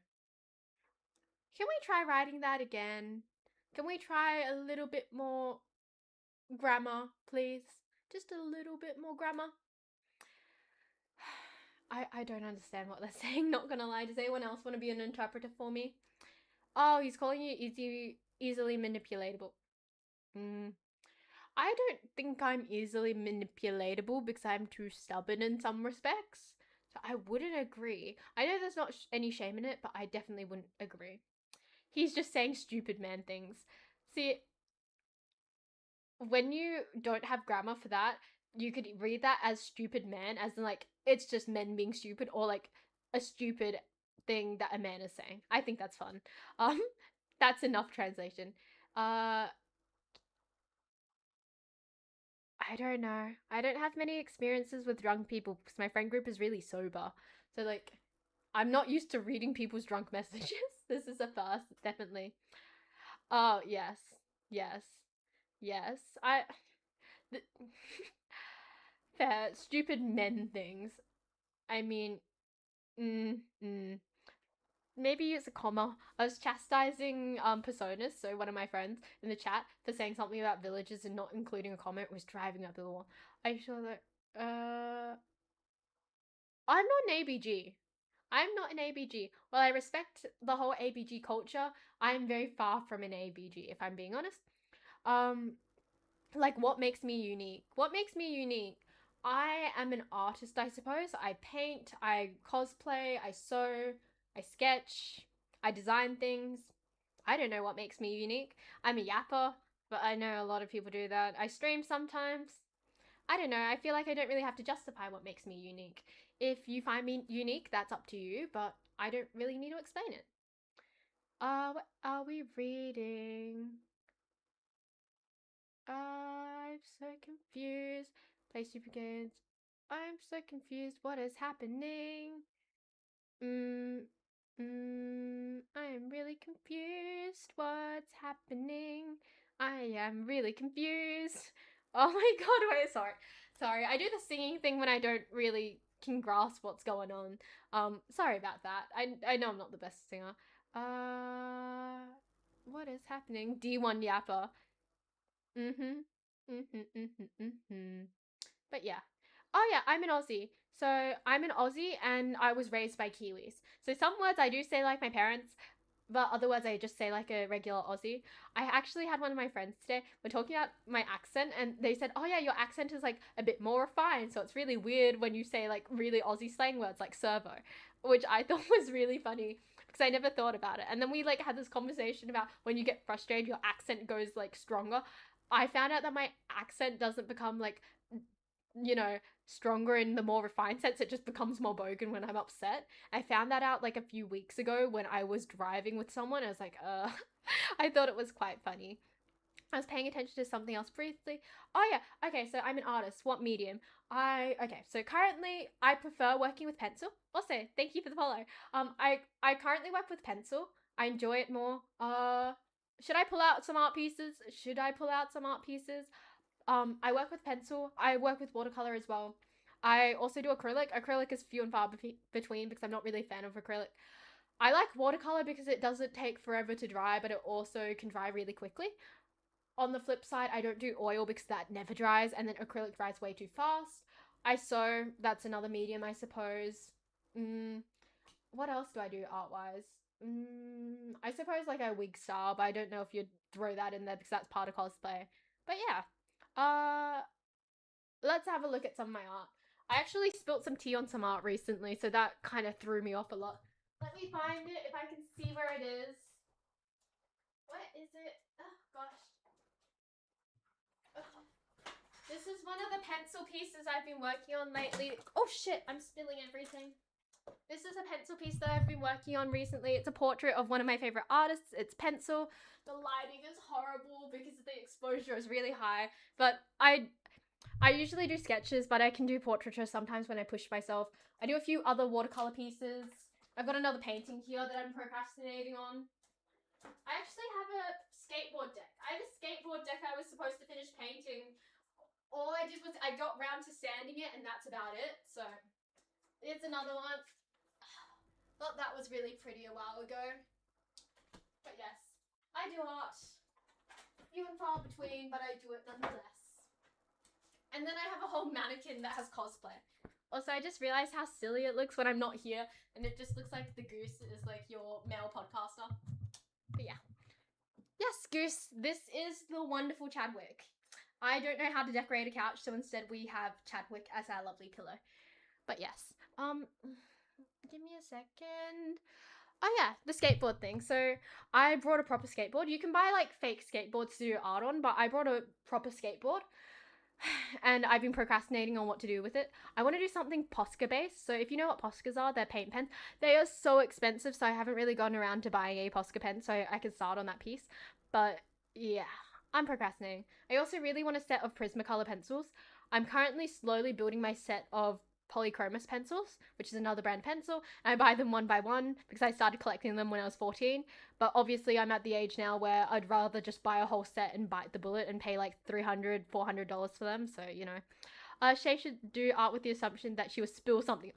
Can we try writing that again? Can we try a little bit more grammar, please? Just a little bit more grammar. I don't understand what they're saying, not gonna lie. Does anyone else want to be an interpreter for me? Oh, he's calling you easily manipulatable. I don't think I'm easily manipulatable because I'm too stubborn in some respects. So I wouldn't agree. I know there's not any shame in it, but I definitely wouldn't agree. He's just saying stupid man things. See, when you don't have grammar for that, you could read that as stupid man, as in like it's just men being stupid, or like a stupid thing that a man is saying. I think that's fun. That's enough translation. I don't know. I don't have many experiences with drunk people because my friend group is really sober. So like I'm not used to reading people's drunk messages. This is a first, definitely. Oh, yes. Yes. Yes. Th- Fair. Stupid men things. I mean, mm, mm. Maybe use a comma. I was chastising Personas, so one of my friends in the chat, for saying something about villages and not including a comma. It was driving up the wall. I saw that. I'm not an ABG. I'm not an ABG. While I respect the whole ABG culture, I am very far from an ABG, if I'm being honest. Like, what makes me unique? What makes me unique? I am an artist, I suppose. I paint, I cosplay, I sew, I sketch, I design things. I don't know what makes me unique. I'm a yapper, but I know a lot of people do that. I stream sometimes. I don't know. I feel like I don't really have to justify what makes me unique. If you find me unique, that's up to you, but I don't really need to explain it. What are we reading? I'm so confused. Place you begins. I'm so confused. What is happening? I am really confused. What's happening? I am really confused. Oh my god, wait, sorry. Sorry, I do the singing thing when I don't really can grasp what's going on. Sorry about that. I know I'm not the best singer. What is happening? D1 Yapper. Mm-hmm. But yeah. Oh yeah, I'm an Aussie. So I'm an Aussie and I was raised by Kiwis. So some words I do say like my parents, but other words I just say like a regular Aussie. I actually had one of my friends today. We're talking about my accent, and they said, "Oh yeah, your accent is like a bit more refined, so it's really weird when you say like really Aussie slang words like servo," which I thought was really funny because I never thought about it. And then we like had this conversation about when you get frustrated, your accent goes like stronger. I found out that my accent doesn't become like, you know, stronger in the more refined sense. It just becomes more bogan when I'm upset. I found that out like a few weeks ago when I was driving with someone. I was like, I thought it was quite funny. I was paying attention to something else briefly. Oh yeah, okay, so I'm an artist. What medium? Okay, so currently I prefer working with pencil. Also, thank you for the follow. I currently work with pencil. I enjoy it more. Should I pull out some art pieces? Should I pull out some art pieces? I work with pencil. I work with watercolor as well. I also do acrylic. Acrylic is few and far between because I'm not really a fan of acrylic. I like watercolor because it doesn't take forever to dry, but it also can dry really quickly. On the flip side, I don't do oil because that never dries, and then acrylic dries way too fast. I sew. That's another medium, I suppose. What else do I do art wise? I suppose like a wig style, but I don't know if you'd throw that in there because that's part of cosplay. But yeah, let's have a look at some of my art. I actually spilt some tea on some art recently, so that kind of threw me off a lot. Let me find it if I can see where it is. What is it? Oh gosh. Ugh. This is one of the pencil pieces I've been working on lately. Oh shit, I'm spilling everything. This is a pencil piece that I've been working on recently. It's a portrait of one of my favorite artists. It's pencil. The lighting is horrible because the exposure is really high, but I usually do sketches, but I can do portraiture sometimes when I push myself. I do a few other watercolor pieces. I've got another painting here that I'm procrastinating on. I actually have a skateboard deck. I have a skateboard deck I was supposed to finish painting. All I did was I got round to sanding it, and that's about it. So it's another one. Thought that was really pretty a while ago. But yes, I do art. Few and far between, but I do it nonetheless. And then I have a whole mannequin that has cosplay. Also, I just realized how silly it looks when I'm not here, and it just looks like the goose is like your male podcaster. But yeah. Yes, Goose, this is the wonderful Chadwick. I don't know how to decorate a couch, so instead we have Chadwick as our lovely pillow. But yes, give me a second. Oh yeah, the skateboard thing. So I brought a proper skateboard. You can buy like fake skateboards to do art on, but I brought a proper skateboard. And I've been procrastinating on what to do with it. I want to do something Posca based. So if you know what Poscas are, they're paint pens. They are so expensive, so I haven't really gotten around to buying a Posca pen, so I can start on that piece. But yeah, I'm procrastinating. I also really want a set of Prismacolor pencils. I'm currently slowly building my set of Polychromos pencils, which is another brand pencil, and I buy them one by one because I started collecting them when I was 14. But obviously I'm at the age now where I'd rather just buy a whole set and bite the bullet and pay like $300, $400 for them. So, you know. Shay should do art with the assumption that she would spill something.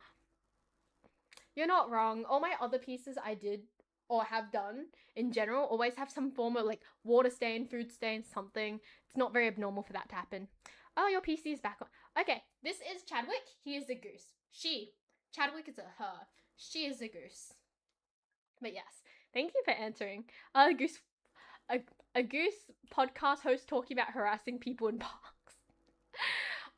You're not wrong. All my other pieces I did or have done in general always have some form of like water stain, food stain, something. It's not very abnormal for that to happen. Oh, your PC is back on. Okay, this is Chadwick. He is a goose. She. Chadwick is a her. She is a goose. But yes, thank you for answering. Goose, a goose podcast host talking about harassing people in parks.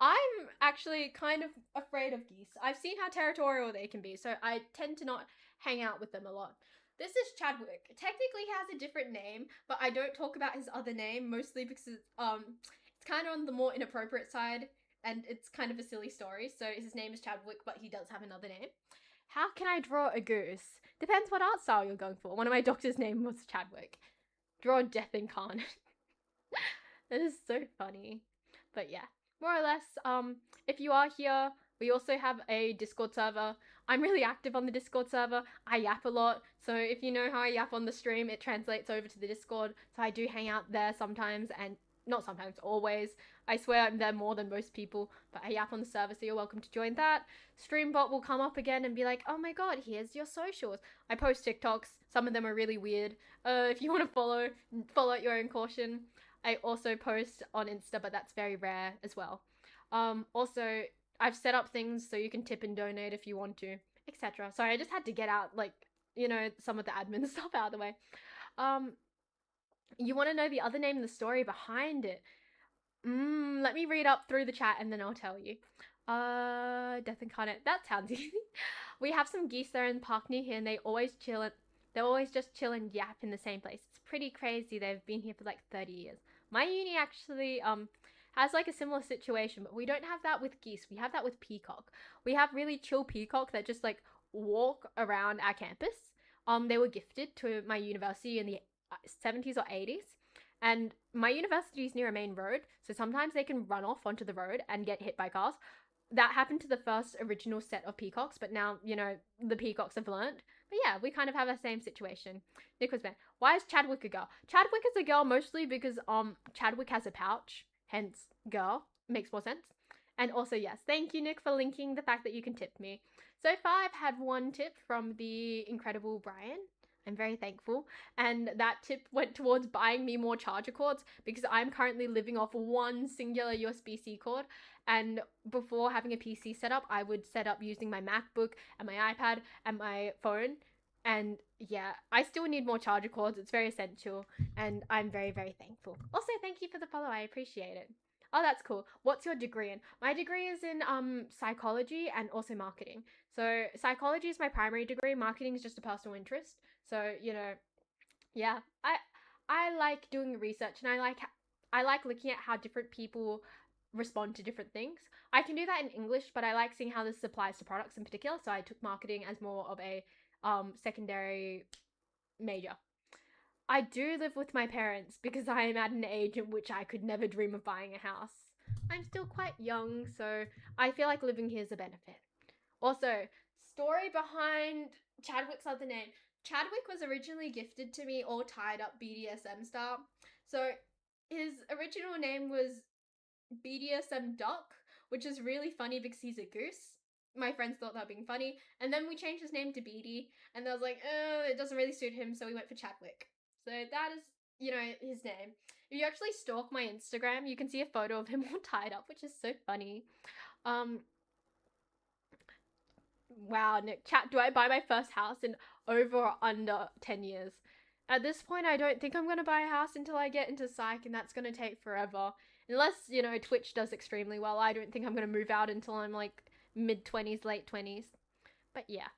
I'm actually kind of afraid of geese. I've seen how territorial they can be, so I tend to not hang out with them a lot. This is Chadwick. Technically, he has a different name, but I don't talk about his other name mostly because it's kind of on the more inappropriate side, and it's kind of a silly story. So his name is Chadwick, but he does have another name. How can I draw a goose? Depends what art style you're going for. One of my doctor's name was Chadwick. Draw death incarnate. That is so funny. But yeah, more or less, if you are here, we also have a Discord server. I'm really active on the Discord server. I yap a lot. So if you know how I yap on the stream, it translates over to the Discord. So I do hang out there sometimes, and not sometimes, always. I swear I'm there more than most people, but I yap on the server, so you're welcome to join that. Streambot will come up again and be like, oh my god, here's your socials. I post TikToks. Some of them are really weird. If you want to follow at your own caution. I also post on Insta, but that's very rare as well. Also, I've set up things so you can tip and donate if you want to, etc. Sorry, I just had to get out, like, you know, some of the admin stuff out of the way. You want to know the other name and the story behind it? Let me read up through the chat and then I'll tell you. Death Incarnate. That sounds easy. We have some geese there in the park near here, and they always just chill and yap in the same place. It's pretty crazy. They've been here for like 30 years. My uni actually has like a similar situation, but we don't have that with geese. We have that with peacock. We have really chill peacock that just like walk around our campus. They were gifted to my university in the 70s or 80s. And my university is near a main road, so sometimes they can run off onto the road and get hit by cars. That happened to the first original set of peacocks, but now, you know, the peacocks have learned. But yeah, we kind of have the same situation. Nick was man. Why is Chadwick a girl? Chadwick is a girl mostly because Chadwick has a pouch, hence girl. Makes more sense. And also, yes, thank you, Nick, for linking the fact that you can tip me. So far, I've had one tip from the incredible Brian. I'm very thankful. And that tip went towards buying me more charger cords because I'm currently living off one singular USB-C cord. And before having a PC set up, I would set up using my MacBook and my iPad and my phone. And yeah, I still need more charger cords. It's very essential. And I'm very, very thankful. Also, thank you for the follow. I appreciate it. Oh, that's cool. What's your degree in? My degree is in psychology and also marketing. So psychology is my primary degree. Marketing is just a personal interest. So, you know, yeah, I like doing research, and I like looking at how different people respond to different things. I can do that in English, but I like seeing how this applies to products in particular. So I took marketing as more of a secondary major. I do live with my parents because I am at an age in which I could never dream of buying a house. I'm still quite young, so I feel like living here is a benefit. Also, story behind Chadwick's other name. Chadwick was originally gifted to me all tied up BDSM style. So his original name was BDSM Duck, which is really funny because he's a goose. My friends thought that being funny, and then we changed his name to Beady, and I was like, it doesn't really suit him, so we went for Chadwick. So that is, his name. If you actually stalk my Instagram, you can see a photo of him all tied up, which is so funny. Wow, Nick, chat, do I buy my first house in over or under 10 years? At this point, I don't think I'm going to buy a house until I get into psych, and that's going to take forever. Unless, Twitch does extremely well, I don't think I'm going to move out until I'm like mid-20s, late 20s. But yeah.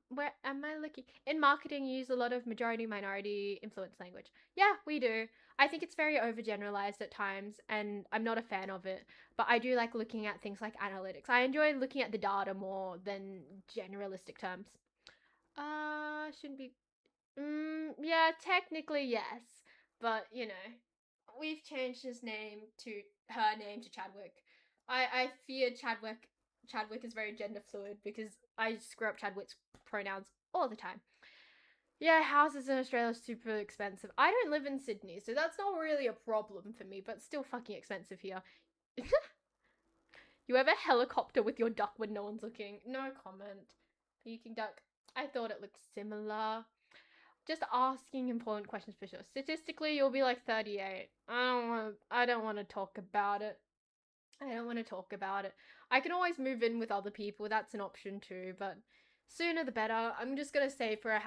Where am I looking? In marketing, you use a lot of majority minority influence language. Yeah, we do. I think it's very overgeneralized at times, and I'm not a fan of it. But I do like looking at things like analytics. I enjoy looking at the data more than generalistic terms. Shouldn't be. Yeah, technically yes, but we've changed his name to her name to Chadwick. I fear Chadwick is very gender fluid because I screw up Chadwick's pronouns all the time. Yeah, houses in Australia are super expensive. I don't live in Sydney, so that's not really a problem for me, but still fucking expensive here. You ever helicopter with your duck when no one's looking? No comment. Peking duck. I thought it looked similar. Just asking important questions for sure. Statistically, you'll be like 38. I don't want to talk about it. I can always move in with other people. That's an option too, but sooner the better. I'm just going to save for a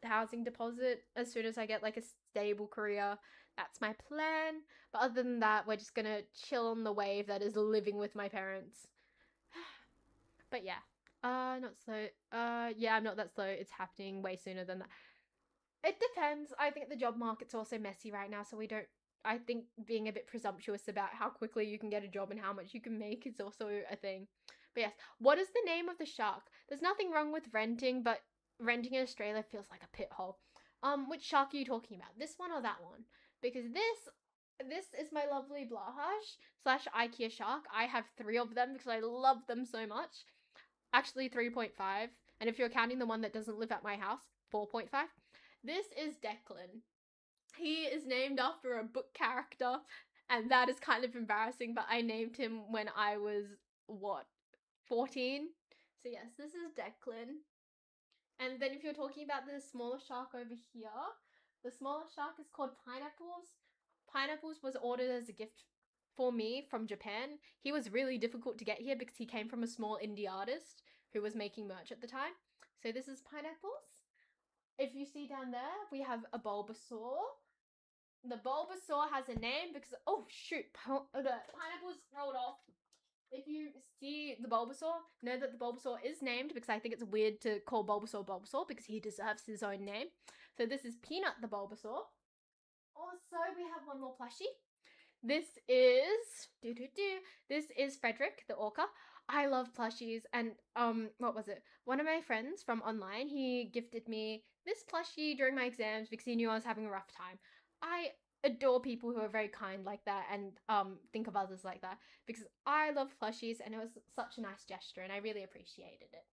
housing deposit as soon as I get like a stable career. That's my plan. But other than that, we're just going to chill on the wave that is living with my parents. But yeah. Not slow. Yeah, I'm not that slow. It's happening way sooner than that. It depends. I think the job market's also messy right now, so I think being a bit presumptuous about how quickly you can get a job and how much you can make is also a thing. But yes, what is the name of the shark? There's nothing wrong with renting, but renting in Australia feels like a pit hole. Which shark are you talking about? This one or that one? Because this is my lovely Blahaj / IKEA shark. I have 3 of them because I love them so much. Actually 3.5. And if you're counting the one that doesn't live at my house, 4.5. This is Declan. He is named after a book character, and that is kind of embarrassing, but I named him when I was, 14? So yes, this is Declan. And then if you're talking about the smaller shark over here, the smaller shark is called Pineapples. Pineapples was ordered as a gift for me from Japan. He was really difficult to get here because he came from a small indie artist who was making merch at the time. So this is Pineapples. If you see down there, we have a Bulbasaur. The Bulbasaur has a name because, oh shoot, the pineapple's rolled off. If you see the Bulbasaur, know that the Bulbasaur is named because I think it's weird to call Bulbasaur Bulbasaur because he deserves his own name. So this is Peanut the Bulbasaur. Also, we have one more plushie. This is This is Frederick the Orca. I love plushies, and what was it? One of my friends from online, he gifted me this plushie during my exams because he knew I was having a rough time. I adore people who are very kind like that and think of others like that because I love plushies and it was such a nice gesture and I really appreciated it.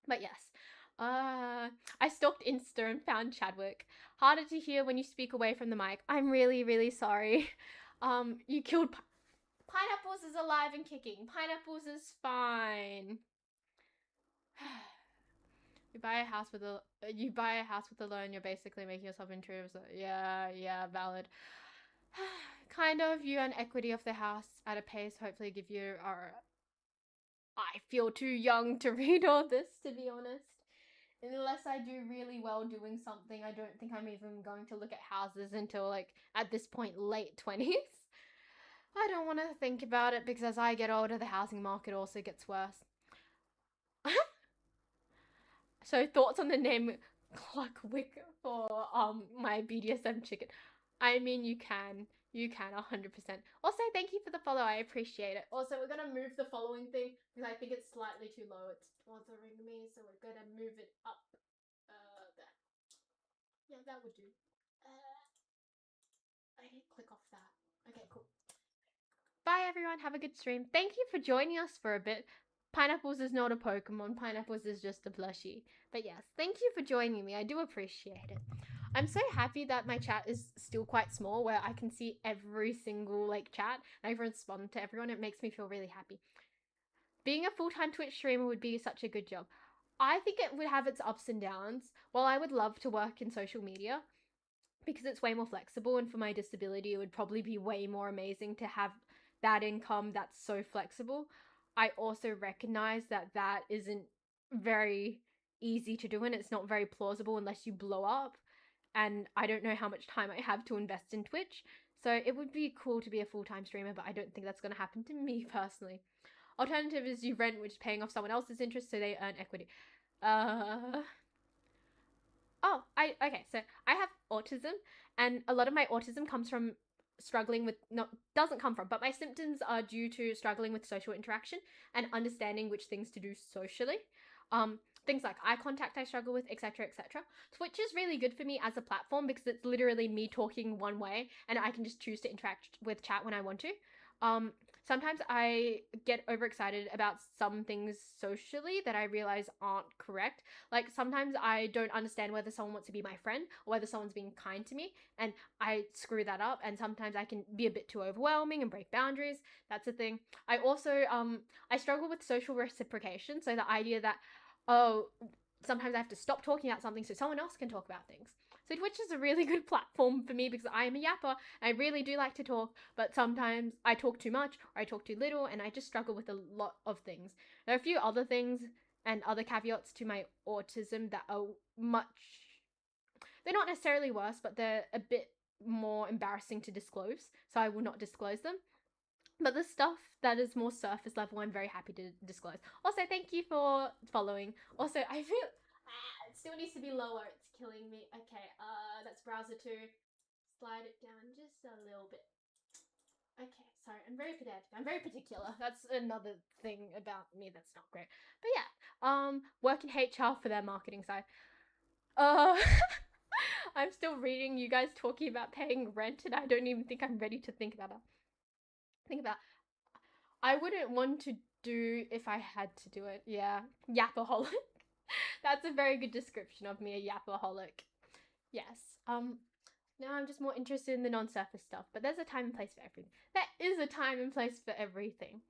But yes, I stalked Insta and found Chadwick. Harder to hear when you speak away from the mic. I'm really, really sorry. You killed Pineapples is alive and kicking. Pineapples is fine. You buy a house with a loan, you're basically making yourself intrusive. So yeah, valid. Kind of, you earn equity of the house at a pace, hopefully give you I feel too young to read all this, to be honest. Unless I do really well doing something, I don't think I'm even going to look at houses until, like, at this point, late 20s. I don't want to think about it because as I get older, the housing market also gets worse. So, thoughts on the name Cluckwick for my BDSM chicken? I mean, you can 100%. Also, thank you for the follow. I appreciate it. Also, we're gonna move the following thing because I think it's slightly too low. It's bothering me, so we're gonna move it up. There. Yeah, that would do. I didn't click off that. Okay, cool. Bye, everyone. Have a good stream. Thank you for joining us for a bit. Pineapples is not a Pokemon. Pineapples is just a plushie. But yes, thank you for joining me. I do appreciate it. I'm so happy that my chat is still quite small, where I can see every single like chat and I can respond to everyone. It makes me feel really happy. Being a full-time Twitch streamer would be such a good job. I think it would have its ups and downs. While I would love to work in social media, because it's way more flexible, and for my disability it would probably be way more amazing to have that income that's so flexible. I also recognize that that isn't very easy to do, and it's not very plausible unless you blow up, and I don't know how much time I have to invest in Twitch. So it would be cool to be a full-time streamer, but I don't think that's going to happen to me personally. Alternative is you rent, which is paying off someone else's interest so they earn equity. Okay, so I have autism, and a lot of my autism comes from struggling with, not doesn't come from, but my symptoms are due to struggling with social interaction and understanding which things to do socially. Things like eye contact I struggle with, etc., etc. Twitch is really good for me as a platform because it's literally me talking one way, and I can just choose to interact with chat when I want to. Sometimes I get overexcited about some things socially that I realize aren't correct. Like sometimes I don't understand whether someone wants to be my friend or whether someone's being kind to me, and I screw that up, and sometimes I can be a bit too overwhelming and break boundaries. That's a thing. I also I struggle with social reciprocation, so the idea that, oh, sometimes I have to stop talking about something so someone else can talk about things. So Twitch is a really good platform for me because I am a yapper. I really do like to talk, but sometimes I talk too much or I talk too little, and I just struggle with a lot of things. There are a few other things and other caveats to my autism that are much, they're not necessarily worse, but they're a bit more embarrassing to disclose, so I will not disclose them. But the stuff that is more surface level, I'm very happy to disclose. Also, thank you for following. Also, I feel it still needs to be lower. It's killing me. Okay, that's browser 2. Slide it down just a little bit. Okay, sorry, I'm very pedantic. I'm very particular. That's another thing about me that's not great. But yeah, work in HR for their marketing side. I'm still reading you guys talking about paying rent, and I don't even think I'm ready to think about it. I wouldn't want to do if I had to do it. Yeah, yapaholic. That's a very good description of me, a yapaholic. Yes. Now I'm just more interested in the non-surface stuff, but there's a time and place for everything. There is a time and place for everything.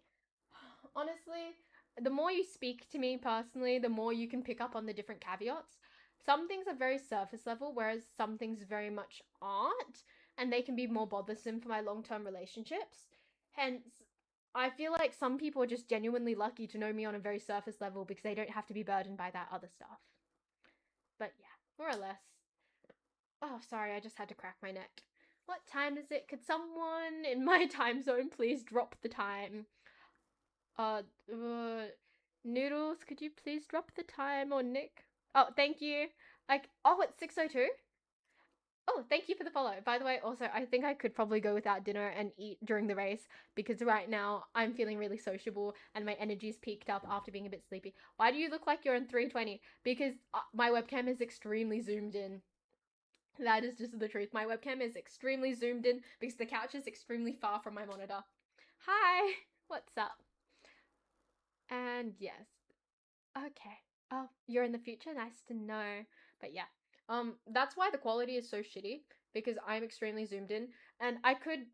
Honestly, the more you speak to me personally, the more you can pick up on the different caveats. Some things are very surface level, whereas some things very much aren't, and they can be more bothersome for my long-term relationships. Hence, I feel like some people are just genuinely lucky to know me on a very surface level because they don't have to be burdened by that other stuff. But yeah, more or less. Oh, sorry, I just had to crack my neck. What time is it? Could someone in my time zone please drop the time? Noodles, could you please drop the time, or Nick? Oh, thank you. Like, oh, it's 6:02. Oh, thank you for the follow. By the way, also, I think I could probably go without dinner and eat during the race because right now I'm feeling really sociable and my energy's peaked up after being a bit sleepy. Why do you look like you're in 320? Because my webcam is extremely zoomed in. That is just the truth. My webcam is extremely zoomed in because the couch is extremely far from my monitor. Hi, what's up? And yes. Okay. Oh, you're in the future? Nice to know. But yeah. That's why the quality is so shitty, because I'm extremely zoomed in and I could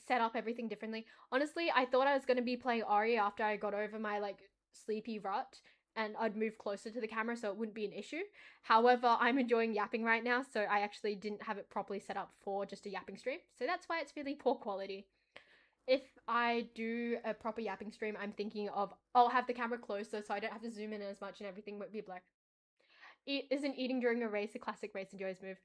set up everything differently. Honestly, I thought I was going to be playing Ori after I got over my like sleepy rut, and I'd move closer to the camera so it wouldn't be an issue. However, I'm enjoying yapping right now, so I actually didn't have it properly set up for just a yapping stream. So that's why it's really poor quality. If I do a proper yapping stream, I'm thinking of I'll have the camera closer so I don't have to zoom in as much and everything won't be blurry. Isn't eating during a race a classic race and Joe's move?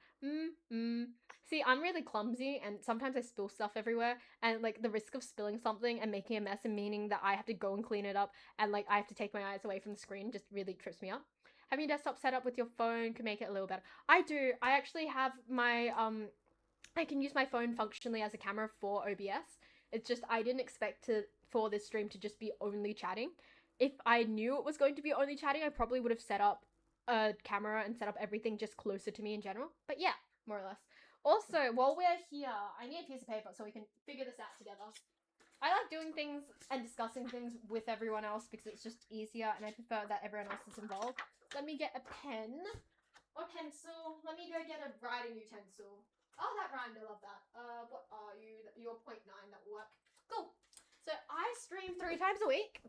See, I'm really clumsy and sometimes I spill stuff everywhere, and like the risk of spilling something and making a mess and meaning that I have to go and clean it up and like I have to take my eyes away from the screen just really trips me up. Having your desktop set up with your phone can make it a little better. I do. I actually have my I can use my phone functionally as a camera for OBS. It's just I didn't expect for this stream to just be only chatting. If I knew it was going to be only chatting, I probably would have set up a camera and set up everything just closer to me in general. But yeah, more or less. Also, while we're here, I need a piece of paper so we can figure this out together. I like doing things and discussing things with everyone else because it's just easier and I prefer that everyone else is involved. Let me get a pen or pencil. Let me go get a writing utensil. Oh, that rhymed. I love that. What are you? You're 0.9. That will work. Cool. So I stream 3 times a week.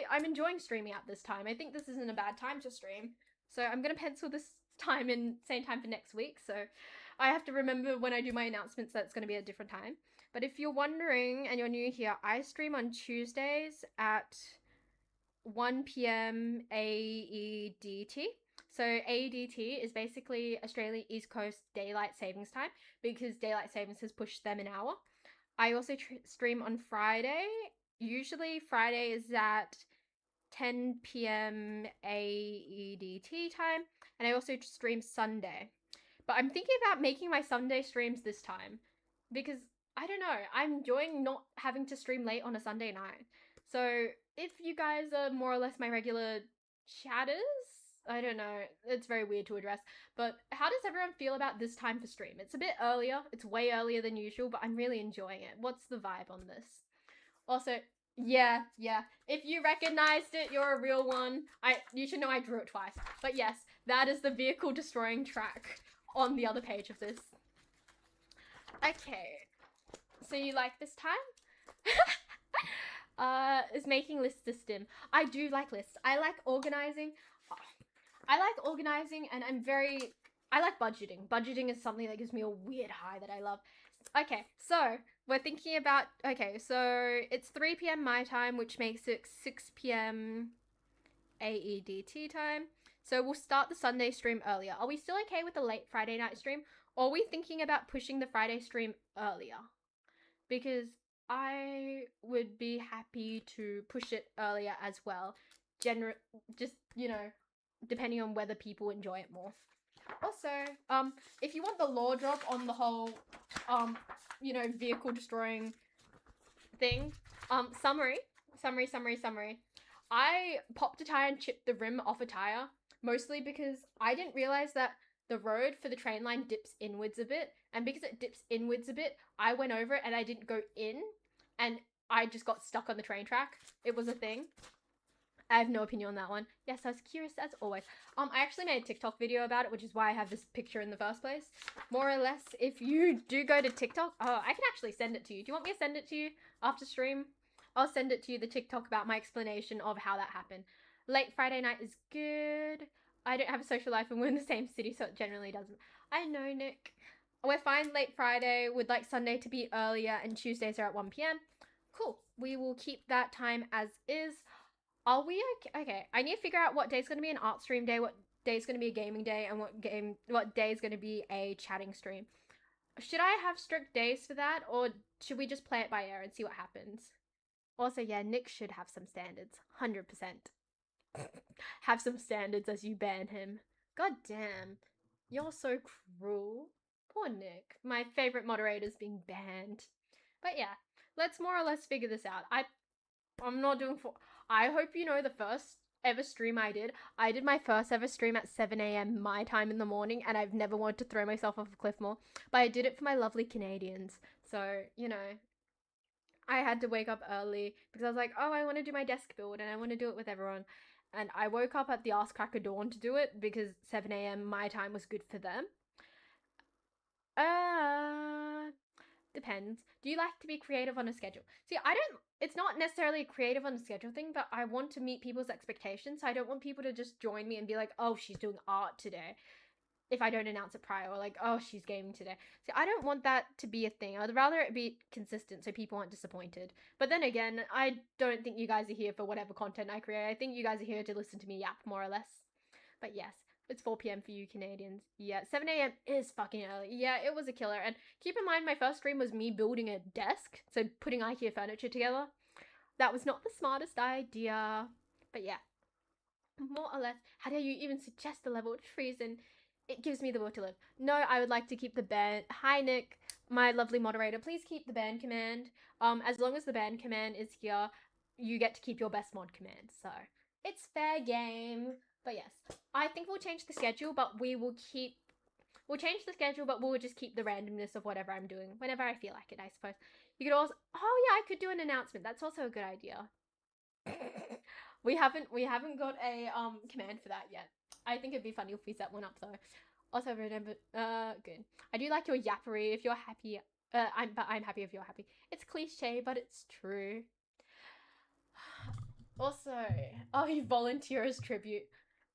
I'm enjoying streaming at this time. I think this isn't a bad time to stream. So I'm going to pencil this time in, same time for next week. So I have to remember when I do my announcements that it's going to be a different time. But if you're wondering and you're new here, I stream on Tuesdays at 1 p.m. AEDT. So AEDT is basically Australia East Coast Daylight Savings Time because Daylight Savings has pushed them an hour. I also stream on Friday. Usually Friday is at 10 p.m. AEDT time. And I also stream Sunday. But I'm thinking about making my Sunday streams this time because I don't know, I'm enjoying not having to stream late on a Sunday night. So if you guys are more or less my regular chatters, I don't know, it's very weird to address, but how does everyone feel about this time for stream? It's a bit earlier, it's way earlier than usual, but I'm really enjoying it. What's the vibe on this? Also, yeah, if you recognized it, you're a real one. You should know I drew it twice. But yes, that is the vehicle destroying track on the other page of this. Okay, so you like this time? Is making lists a stim. I do like lists. I like organizing. And I like budgeting. Budgeting is something that gives me a weird high that I love. Okay, so we're thinking about, so it's 3 p.m. my time, which makes it 6 p.m. AEDT time. So we'll start the Sunday stream earlier. Are we still okay with the late Friday night stream? Or are we thinking about pushing the Friday stream earlier? Because I would be happy to push it earlier as well. Just, depending on whether people enjoy it more. Also, if you want the lore drop on the whole, vehicle destroying thing, summary. I popped a tire and chipped the rim off a tire, mostly because I didn't realize that the road for the train line dips inwards a bit, and because it dips inwards a bit, I went over it and I didn't go in, and I just got stuck on the train track. It was a thing. I have no opinion on that one. Yes, I was curious as always. I actually made a TikTok video about it, which is why I have this picture in the first place. More or less, if you do go to TikTok, I can actually send it to you. Do you want me to send it to you after stream? I'll send it to you, the TikTok about my explanation of how that happened. Late Friday night is good. I don't have a social life and we're in the same city, so it generally doesn't. I know, Nick. We're fine late Friday. Would like Sunday to be earlier and Tuesdays are at 1 p.m. Cool. We will keep that time as is. Are we okay? Okay, I need to figure out what day's going to be an art stream day, what day's going to be a gaming day, and what day is going to be a chatting stream. Should I have strict days for that, or should we just play it by ear and see what happens? Also, yeah, Nick should have some standards. 100%. Have some standards as you ban him. God damn. You're so cruel. Poor Nick. My favorite moderator's being banned. But yeah, let's more or less figure this out. I'm not doing I hope you know the first ever stream I did my first ever stream at 7 a.m. my time in the morning, and I've never wanted to throw myself off a cliff more, but I did it for my lovely Canadians. So, I had to wake up early because I was like, oh, I want to do my desk build and I want to do it with everyone. And I woke up at the ass crack of dawn to do it because 7 a.m. my time was good for them. Depends. Do you like to be creative on a schedule? See, it's not necessarily a creative on a schedule thing, but I want to meet people's expectations. So I don't want people to just join me and be like, oh, she's doing art today, if I don't announce it prior, or like, oh, she's gaming today. See, I don't want that to be a thing. I'd rather it be consistent so people aren't disappointed. But then again, I don't think you guys are here for whatever content I create. I think you guys are here to listen to me yap, more or less. But yes, it's 4 p.m. for you Canadians. Yeah, 7 a.m. is fucking early. Yeah, it was a killer. And keep in mind, my first stream was me building a desk, so putting IKEA furniture together. That was not the smartest idea. But yeah, more or less, how dare you even suggest the level of treason? It gives me the will to live. No, I would like to keep the ban. Hi, Nick, my lovely moderator. Please keep the ban command. As long as the ban command is here, you get to keep your best mod command. So it's fair game. But yes, I think we'll change the schedule, but we'll change the schedule, but we'll just keep the randomness of whatever I'm doing whenever I feel like it, I suppose. You could also, oh yeah, I could do an announcement. That's also a good idea. We haven't got a command for that yet. I think it'd be funny if we set one up though. Also remember, good. I do like your yappery. If you're happy, I'm happy if you're happy. It's cliche, but it's true. Also, oh, you volunteer as tribute.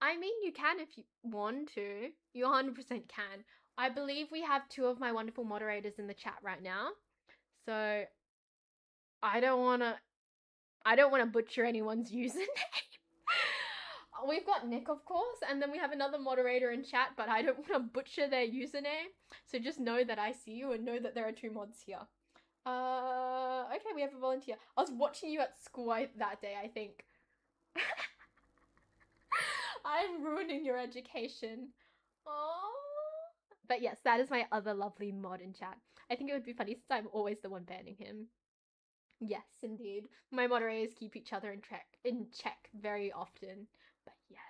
I mean, you can if you want to. You 100% can. I believe we have two of my wonderful moderators in the chat right now. So I don't wanna butcher anyone's username. We've got Nick, of course, and then we have another moderator in chat, but I don't want to butcher their username. So just know that I see you and know that there are two mods here. Okay, we have a volunteer. I was watching you at school that day, I think. I'm ruining your education. Aww. But yes, that is my other lovely mod in chat. I think it would be funny since I'm always the one banning him. Yes, indeed. My moderators keep each other in check very often. But yes.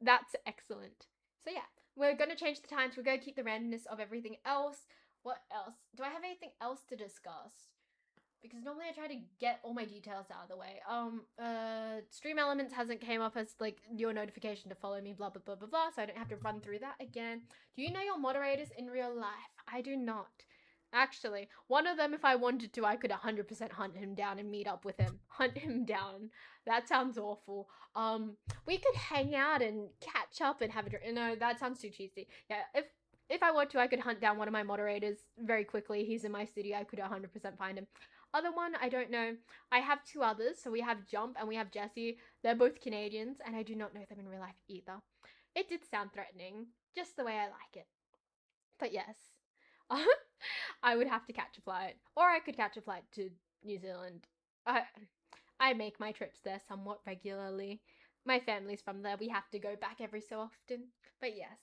That's excellent. So yeah, we're gonna change the times. We're gonna keep the randomness of everything else. What else? Do I have anything else to discuss? Because normally I try to get all my details out of the way. Stream Elements hasn't came up as like your notification to follow me, blah blah blah blah blah, so I don't have to run through that again. Do you know your moderators in real life? I do not. Actually, one of them, if I wanted to, I could 100% hunt him down and meet up with him. Hunt him down. That sounds awful. We could hang out and catch up and have a drink. No, that sounds too cheesy. Yeah, if I want to, I could hunt down one of my moderators very quickly. He's in my city. I could 100% find him. Other one, I don't know. I have two others. So we have Jump and we have Jesse. They're both Canadians, and I do not know them in real life either. It did sound threatening, just the way I like it. But yes. I would have to catch a flight, or I could catch a flight to New Zealand. I make my trips there somewhat regularly. My family's from there. We have to go back every so often. But yes,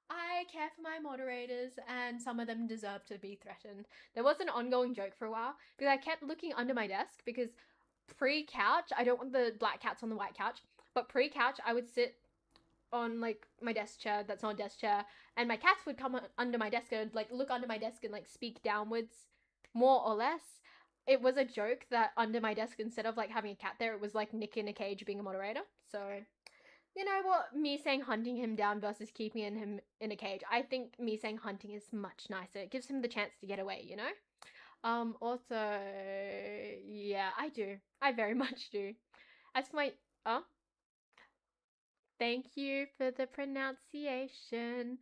I care for my moderators, and some of them deserve to be threatened. There was an ongoing joke for a while because I kept looking under my desk because pre-couch, I don't want the black cats on the white couch, but pre-couch, I would sit on like my desk chair that's not a desk chair, and my cats would come under my desk and like look under my desk and like speak downwards, more or less. It was a joke that under my desk, instead of like having a cat there, it was like Nick in a cage being a moderator. So you know what, me saying hunting him down versus keeping him in a cage, I think me saying hunting is much nicer. It gives him the chance to get away, you know. Also, yeah, I very much do. As for my thank you for the pronunciation.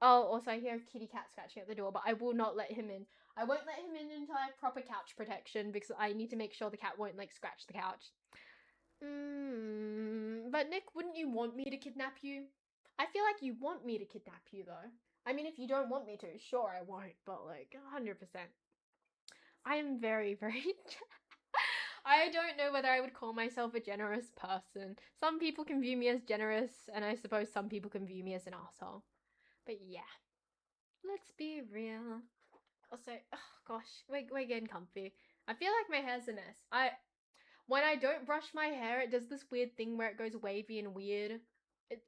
Oh, also I hear a kitty cat scratching at the door, but I will not let him in. I won't let him in until I have proper couch protection because I need to make sure the cat won't like scratch the couch. But Nick, wouldn't you want me to kidnap you? I feel like you want me to kidnap you though. I mean, if you don't want me to, sure I won't, but like 100%. I am very, very I don't know whether I would call myself a generous person. Some people can view me as generous, and I suppose some people can view me as an asshole. But yeah, let's be real. Also, oh gosh, we're getting comfy. I feel like my hair's a mess. When I don't brush my hair, it does this weird thing where it goes wavy and weird.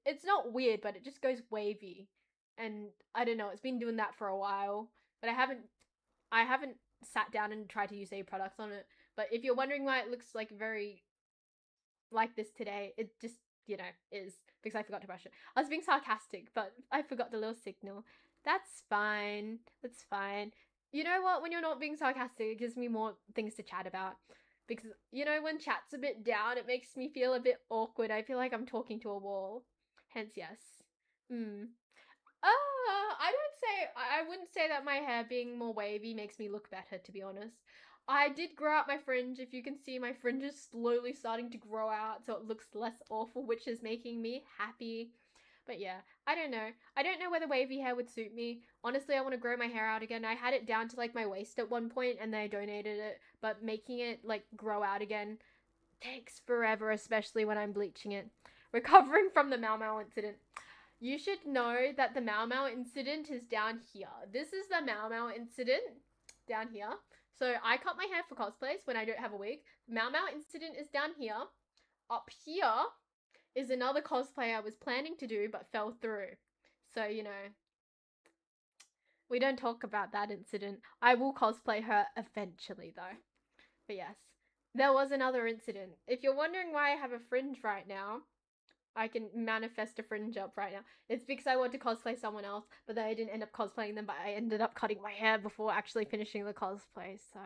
It's not weird, but it just goes wavy. And I don't know, it's been doing that for a while. But I haven't sat down and tried to use any products on it. But if you're wondering why it looks like very like this today, it just, you know, is because I forgot to brush it. I was being sarcastic, but I forgot the little signal. That's fine. That's fine. You know what? When you're not being sarcastic, it gives me more things to chat about. Because, you know, when chat's a bit down, it makes me feel a bit awkward. I feel like I'm talking to a wall. Hence, yes. I wouldn't say that my hair being more wavy makes me look better, to be honest. I did grow out my fringe. If you can see, my fringe is slowly starting to grow out, so it looks less awful, which is making me happy. But yeah, I don't know. I don't know whether wavy hair would suit me. Honestly, I want to grow my hair out again. I had it down to like my waist at one point and then I donated it, but making it like grow out again takes forever, especially when I'm bleaching it. Recovering from the Mau Mau incident. You should know that the Mau Mau incident is down here. This is the Mau Mau incident down here. So I cut my hair for cosplays when I don't have a wig. Mau Mau incident is down here. Up here is another cosplay I was planning to do but fell through. So, you know, We don't talk about that incident. I will cosplay her eventually, though. But yes, there was another incident. If you're wondering why I have a fringe right now, I can manifest a fringe up right now. It's because I want to cosplay someone else, but then I didn't end up cosplaying them, but I ended up cutting my hair before actually finishing the cosplay, so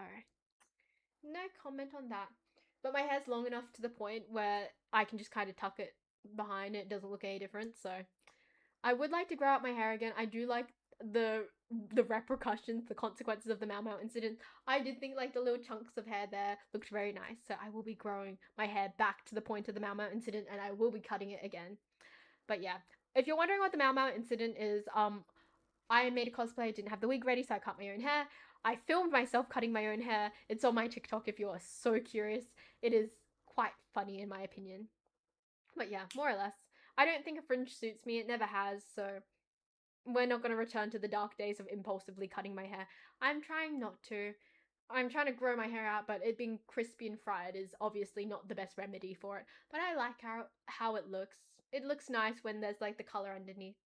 no comment on that. But my hair's long enough to the point where I can just kind of tuck it behind. It doesn't look any different, so I would like to grow out my hair again. I do like the repercussions, the consequences of the Mau Mau incident. I did think like the little chunks of hair there looked very nice, so I will be growing my hair back to the point of the Mau Mau incident, and I will be cutting it again. But yeah, if you're wondering what the Mau Mau incident is, I made a cosplay. I didn't have the wig ready, so I cut my own hair. I filmed myself cutting my own hair. It's on my TikTok if you are so curious. It is quite funny in my opinion. But yeah, more or less. I don't think a fringe suits me. It never has, so we're not going to return to the dark days of impulsively cutting my hair. I'm trying not to. I'm trying to grow my hair out, but it being crispy and fried is obviously not the best remedy for it. But I like how it looks. It looks nice when there's like the color underneath.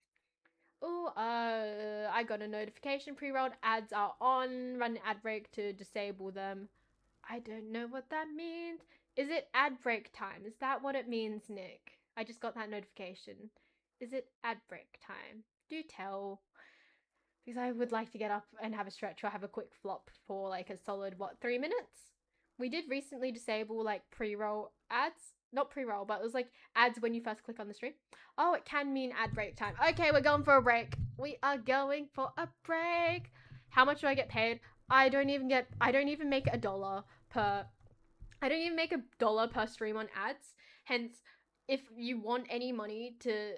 Oh, I got a notification. Pre-rolled ads are on. Run an ad break to disable them. I don't know what that means. Is it ad break time? Is that what it means, Nick? I just got that notification. Is it ad break time? Do tell. Because I would like to get up and have a stretch or have a quick flop for like a solid, what, 3 minutes? We did recently disable like pre-roll ads. Not pre-roll, but it was like ads when you first click on the stream. Oh, it can mean ad break time. Okay, we're going for a break. We are going for a break. How much do I get paid? I don't even make $1 per I don't even make $1 per stream on ads. Hence, if you want any money to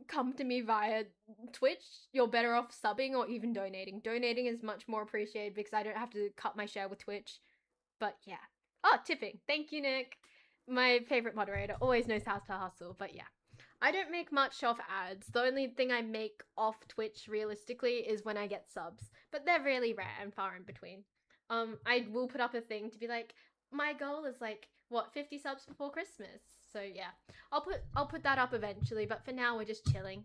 come to me via Twitch, you're better off subbing or even donating. Donating is much more appreciated because I don't have to cut my share with Twitch. But yeah. Oh, tipping. Thank you, Nick. My favorite moderator always knows how to hustle. But yeah. I don't make much off ads. The only thing I make off Twitch realistically is when I get subs. But they're really rare and far in between. I will put up a thing to be like, my goal is like, what, 50 subs before Christmas. So yeah. I'll put that up eventually, but for now we're just chilling.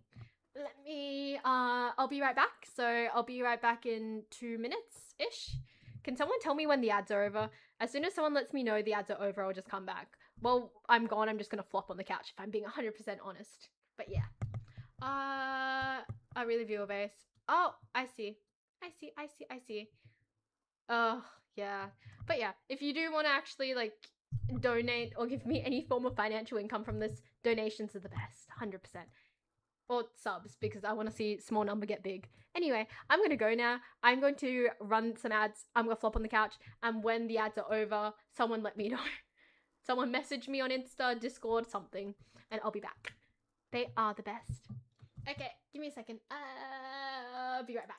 I'll be right back. So I'll be right back in 2 minutes ish. Can someone tell me when the ads are over? As soon as someone lets me know the ads are over, I'll just come back. Well, I'm gone. I'm just gonna flop on the couch if I'm being 100% honest. But yeah. A really viewer base. Oh, I see. I see. Oh, yeah. But yeah, if you do want to actually like donate or give me any form of financial income from this, donations are the best. 100%. Or subs, because I want to see small number get big. Anyway, I'm going to go now. I'm going to run some ads. I'm going to flop on the couch. And when the ads are over, someone let me know. Someone message me on Insta, Discord, something. And I'll be back. They are the best. Okay, give me a second. I'll be right back.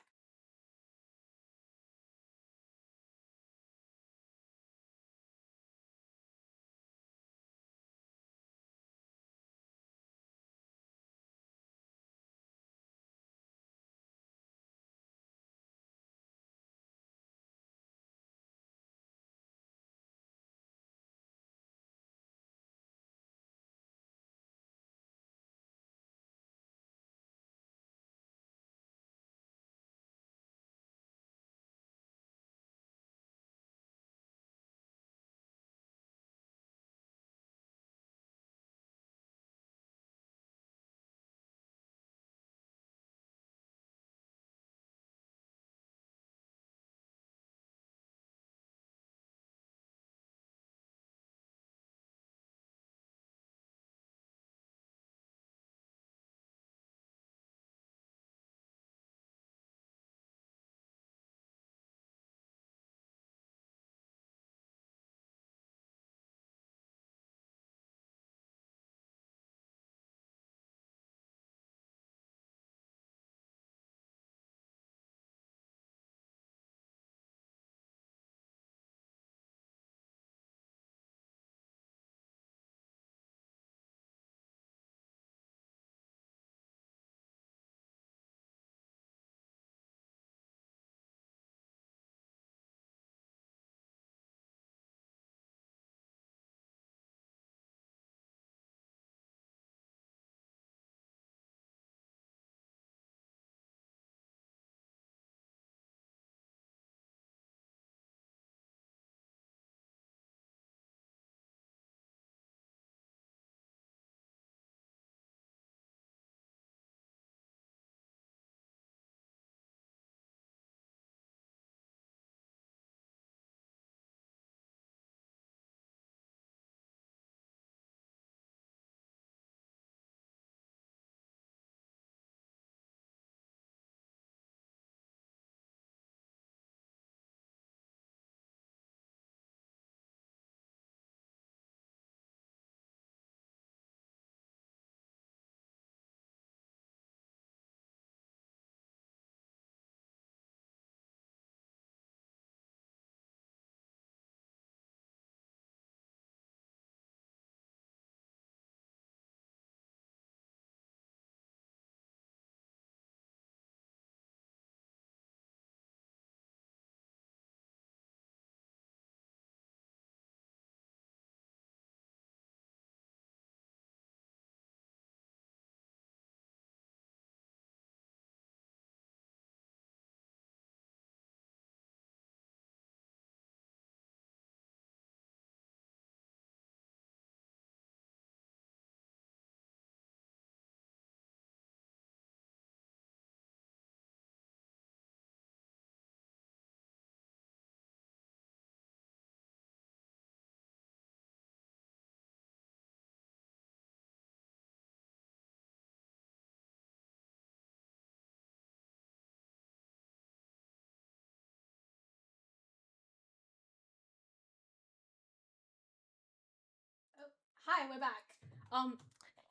Hi, we're back.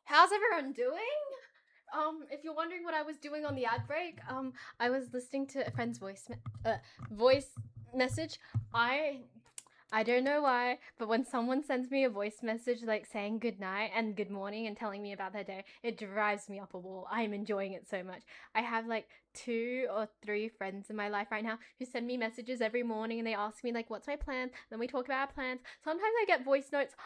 How's everyone doing? If you're wondering what I was doing on the ad break, I was listening to a friend's voice message. I don't know why, but when someone sends me a voice message like saying good night and good morning and telling me about their day, it drives me up a wall. I'm enjoying it so much. I have like 2 or 3 friends in my life right now who send me messages every morning and they ask me like what's my plan, then we talk about our plans. Sometimes I get voice notes.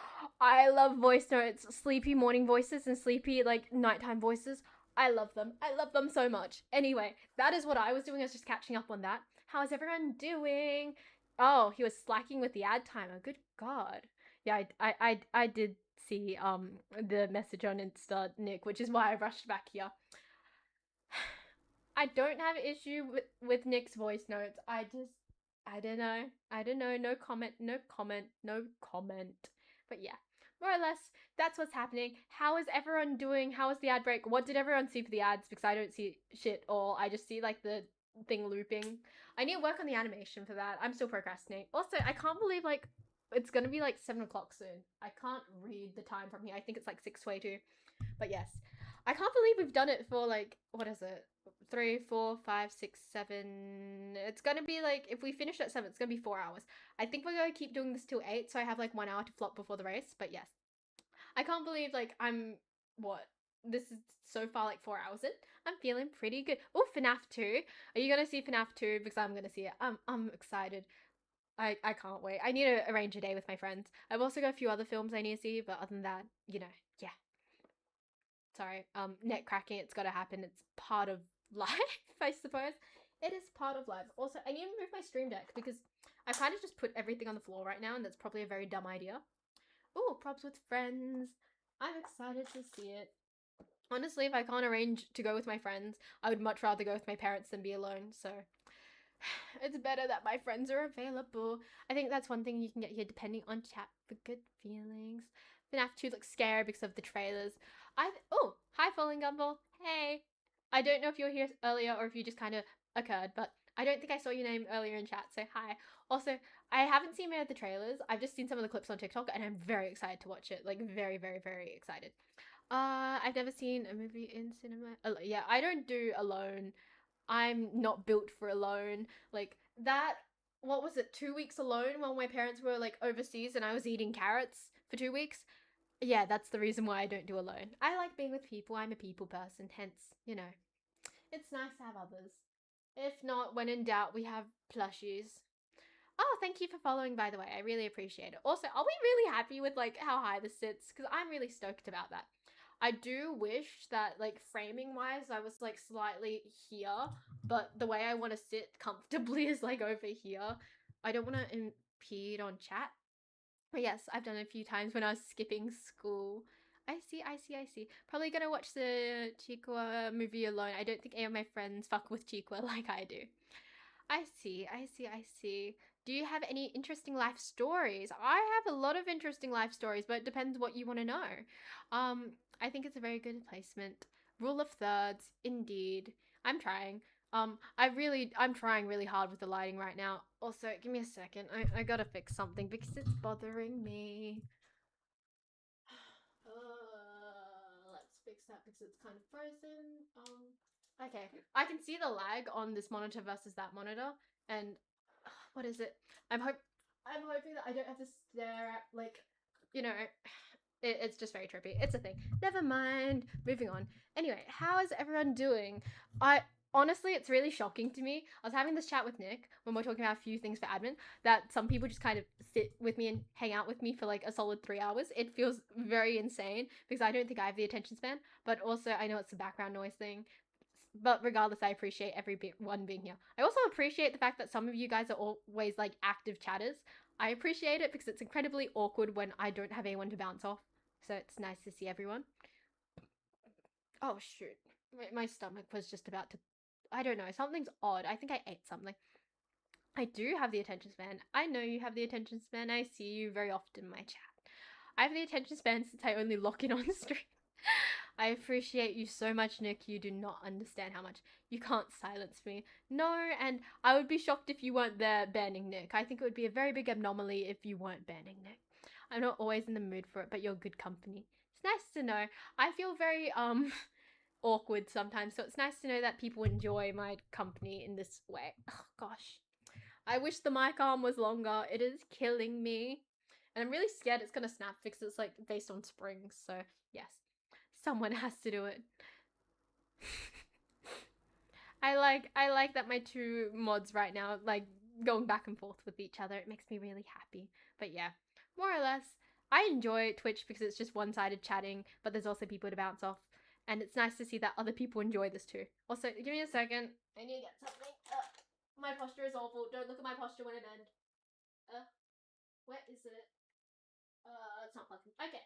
I love voice notes, sleepy morning voices and sleepy like nighttime voices. I love them. I love them so much. Anyway, that is what I was doing. I was just catching up on that. How is everyone doing? Oh, he was slacking with the ad timer. Good God. Yeah, I did see the message on Insta, Nick, which is why I rushed back here. I don't have issue with Nick's voice notes. I don't know. I don't know. No comment. No comment. No comment. But yeah, more or less, that's what's happening. How is everyone doing? How was the ad break? What did everyone see for the ads? Because I don't see shit all. I just see like the thing looping. I need to work on the animation for that. I'm still procrastinating. Also, I can't believe like it's gonna be like 7 o'clock soon. I can't read the time from here. I think it's like 6:22. But yes, I can't believe we've done it for like what is it? 3, 4, 5, 6, 7. It's gonna be like if we finish at 7, it's gonna be 4 hours. I think we're gonna keep doing this till 8, so I have like 1 hour to flop before the race. But yes, I can't believe like I'm what this is so far like 4 hours in. I'm feeling pretty good. Oh, FNAF 2. Are you gonna see FNAF 2? Because I'm gonna see it. I'm excited. I can't wait. I need to arrange a day with my friends. I've also got a few other films I need to see, but other than that, yeah. Sorry, net cracking, it's gotta happen. It's part of life, I suppose. It is part of life. Also, I need to move my stream deck because I kind of just put everything on the floor right now, and that's probably a very dumb idea. Oh, props with friends. I'm excited to see it. Honestly, if I can't arrange to go with my friends, I would much rather go with my parents than be alone, so it's better that my friends are available. I think that's one thing you can get here depending on chat for good feelings. FNAF 2 looks scary because of the trailers. Oh, hi Falling Gumball. Hey. I don't know if you were here earlier or if you just kind of occurred, but I don't think I saw your name earlier in chat, so hi. Also, I haven't seen many of the trailers. I've just seen some of the clips on TikTok and I'm very excited to watch it. Like very, very, very excited. I've never seen a movie in cinema. Yeah, I don't do alone. I'm not built for alone. Like that, what was it, 2 weeks alone while my parents were like overseas and I was eating carrots for 2 weeks? Yeah, that's the reason why I don't do alone. I like being with people. I'm a people person, hence, it's nice to have others. If not, when in doubt, we have plushies. Oh, thank you for following, by the way. I really appreciate it. Also, are we really happy with like how high this sits? Because I'm really stoked about that. I do wish that like framing wise I was like slightly here, but the way I want to sit comfortably is like over here. I don't want to impede on chat. But yes, I've done it a few times when I was skipping school. I see. Probably gonna watch the Chikwa movie alone. I don't think any of my friends fuck with Chikwa like I do. I see. Do you have any interesting life stories? I have a lot of interesting life stories, but it depends what you want to know. I think it's a very good placement. Rule of thirds, indeed. I'm trying. I'm trying really hard with the lighting right now. Also, give me a second. I gotta fix something because it's bothering me. Let's fix that because it's kind of frozen. Okay. I can see the lag on this monitor versus that monitor, and what is it? I'm hoping that I don't have to stare at like, you know, it's just very trippy. It's a thing. Never mind. Moving on. Anyway, how is everyone doing? I honestly, it's really shocking to me. I was having this chat with Nick when we're talking about a few things for admin that some people just kind of sit with me and hang out with me for like a solid 3 hours. It feels very insane because I don't think I have the attention span, but also I know it's the background noise thing. But regardless, I appreciate everyone being here. I also appreciate the fact that some of you guys are always like active chatters. I appreciate it because it's incredibly awkward when I don't have anyone to bounce off. So it's nice to see everyone. Oh shoot. My stomach was just about to, I don't know, something's odd. I think I ate something. I do have the attention span. I know you have the attention span. I see you very often in my chat. I have the attention span since I only lock in on the stream. I appreciate you so much, Nick. You do not understand how much. You can't silence me. No, and I would be shocked if you weren't there banning Nick. I think it would be a very big anomaly if you weren't banning Nick. I'm not always in the mood for it, but you're good company. It's nice to know. I feel very awkward sometimes, so it's nice to know that people enjoy my company in this way. Oh gosh. I wish the mic arm was longer. It is killing me. And I'm really scared it's gonna snap because it's like based on springs, so yes. Someone has to do it. I like that my two mods right now like going back and forth with each other. It makes me really happy. But yeah, more or less, I enjoy Twitch because it's just one-sided chatting, but there's also people to bounce off, and it's nice to see that other people enjoy this too. Also, give me a second. I need to get something. My posture is awful. Don't look at my posture when I bend. Where is it? It's not plugged in. Okay.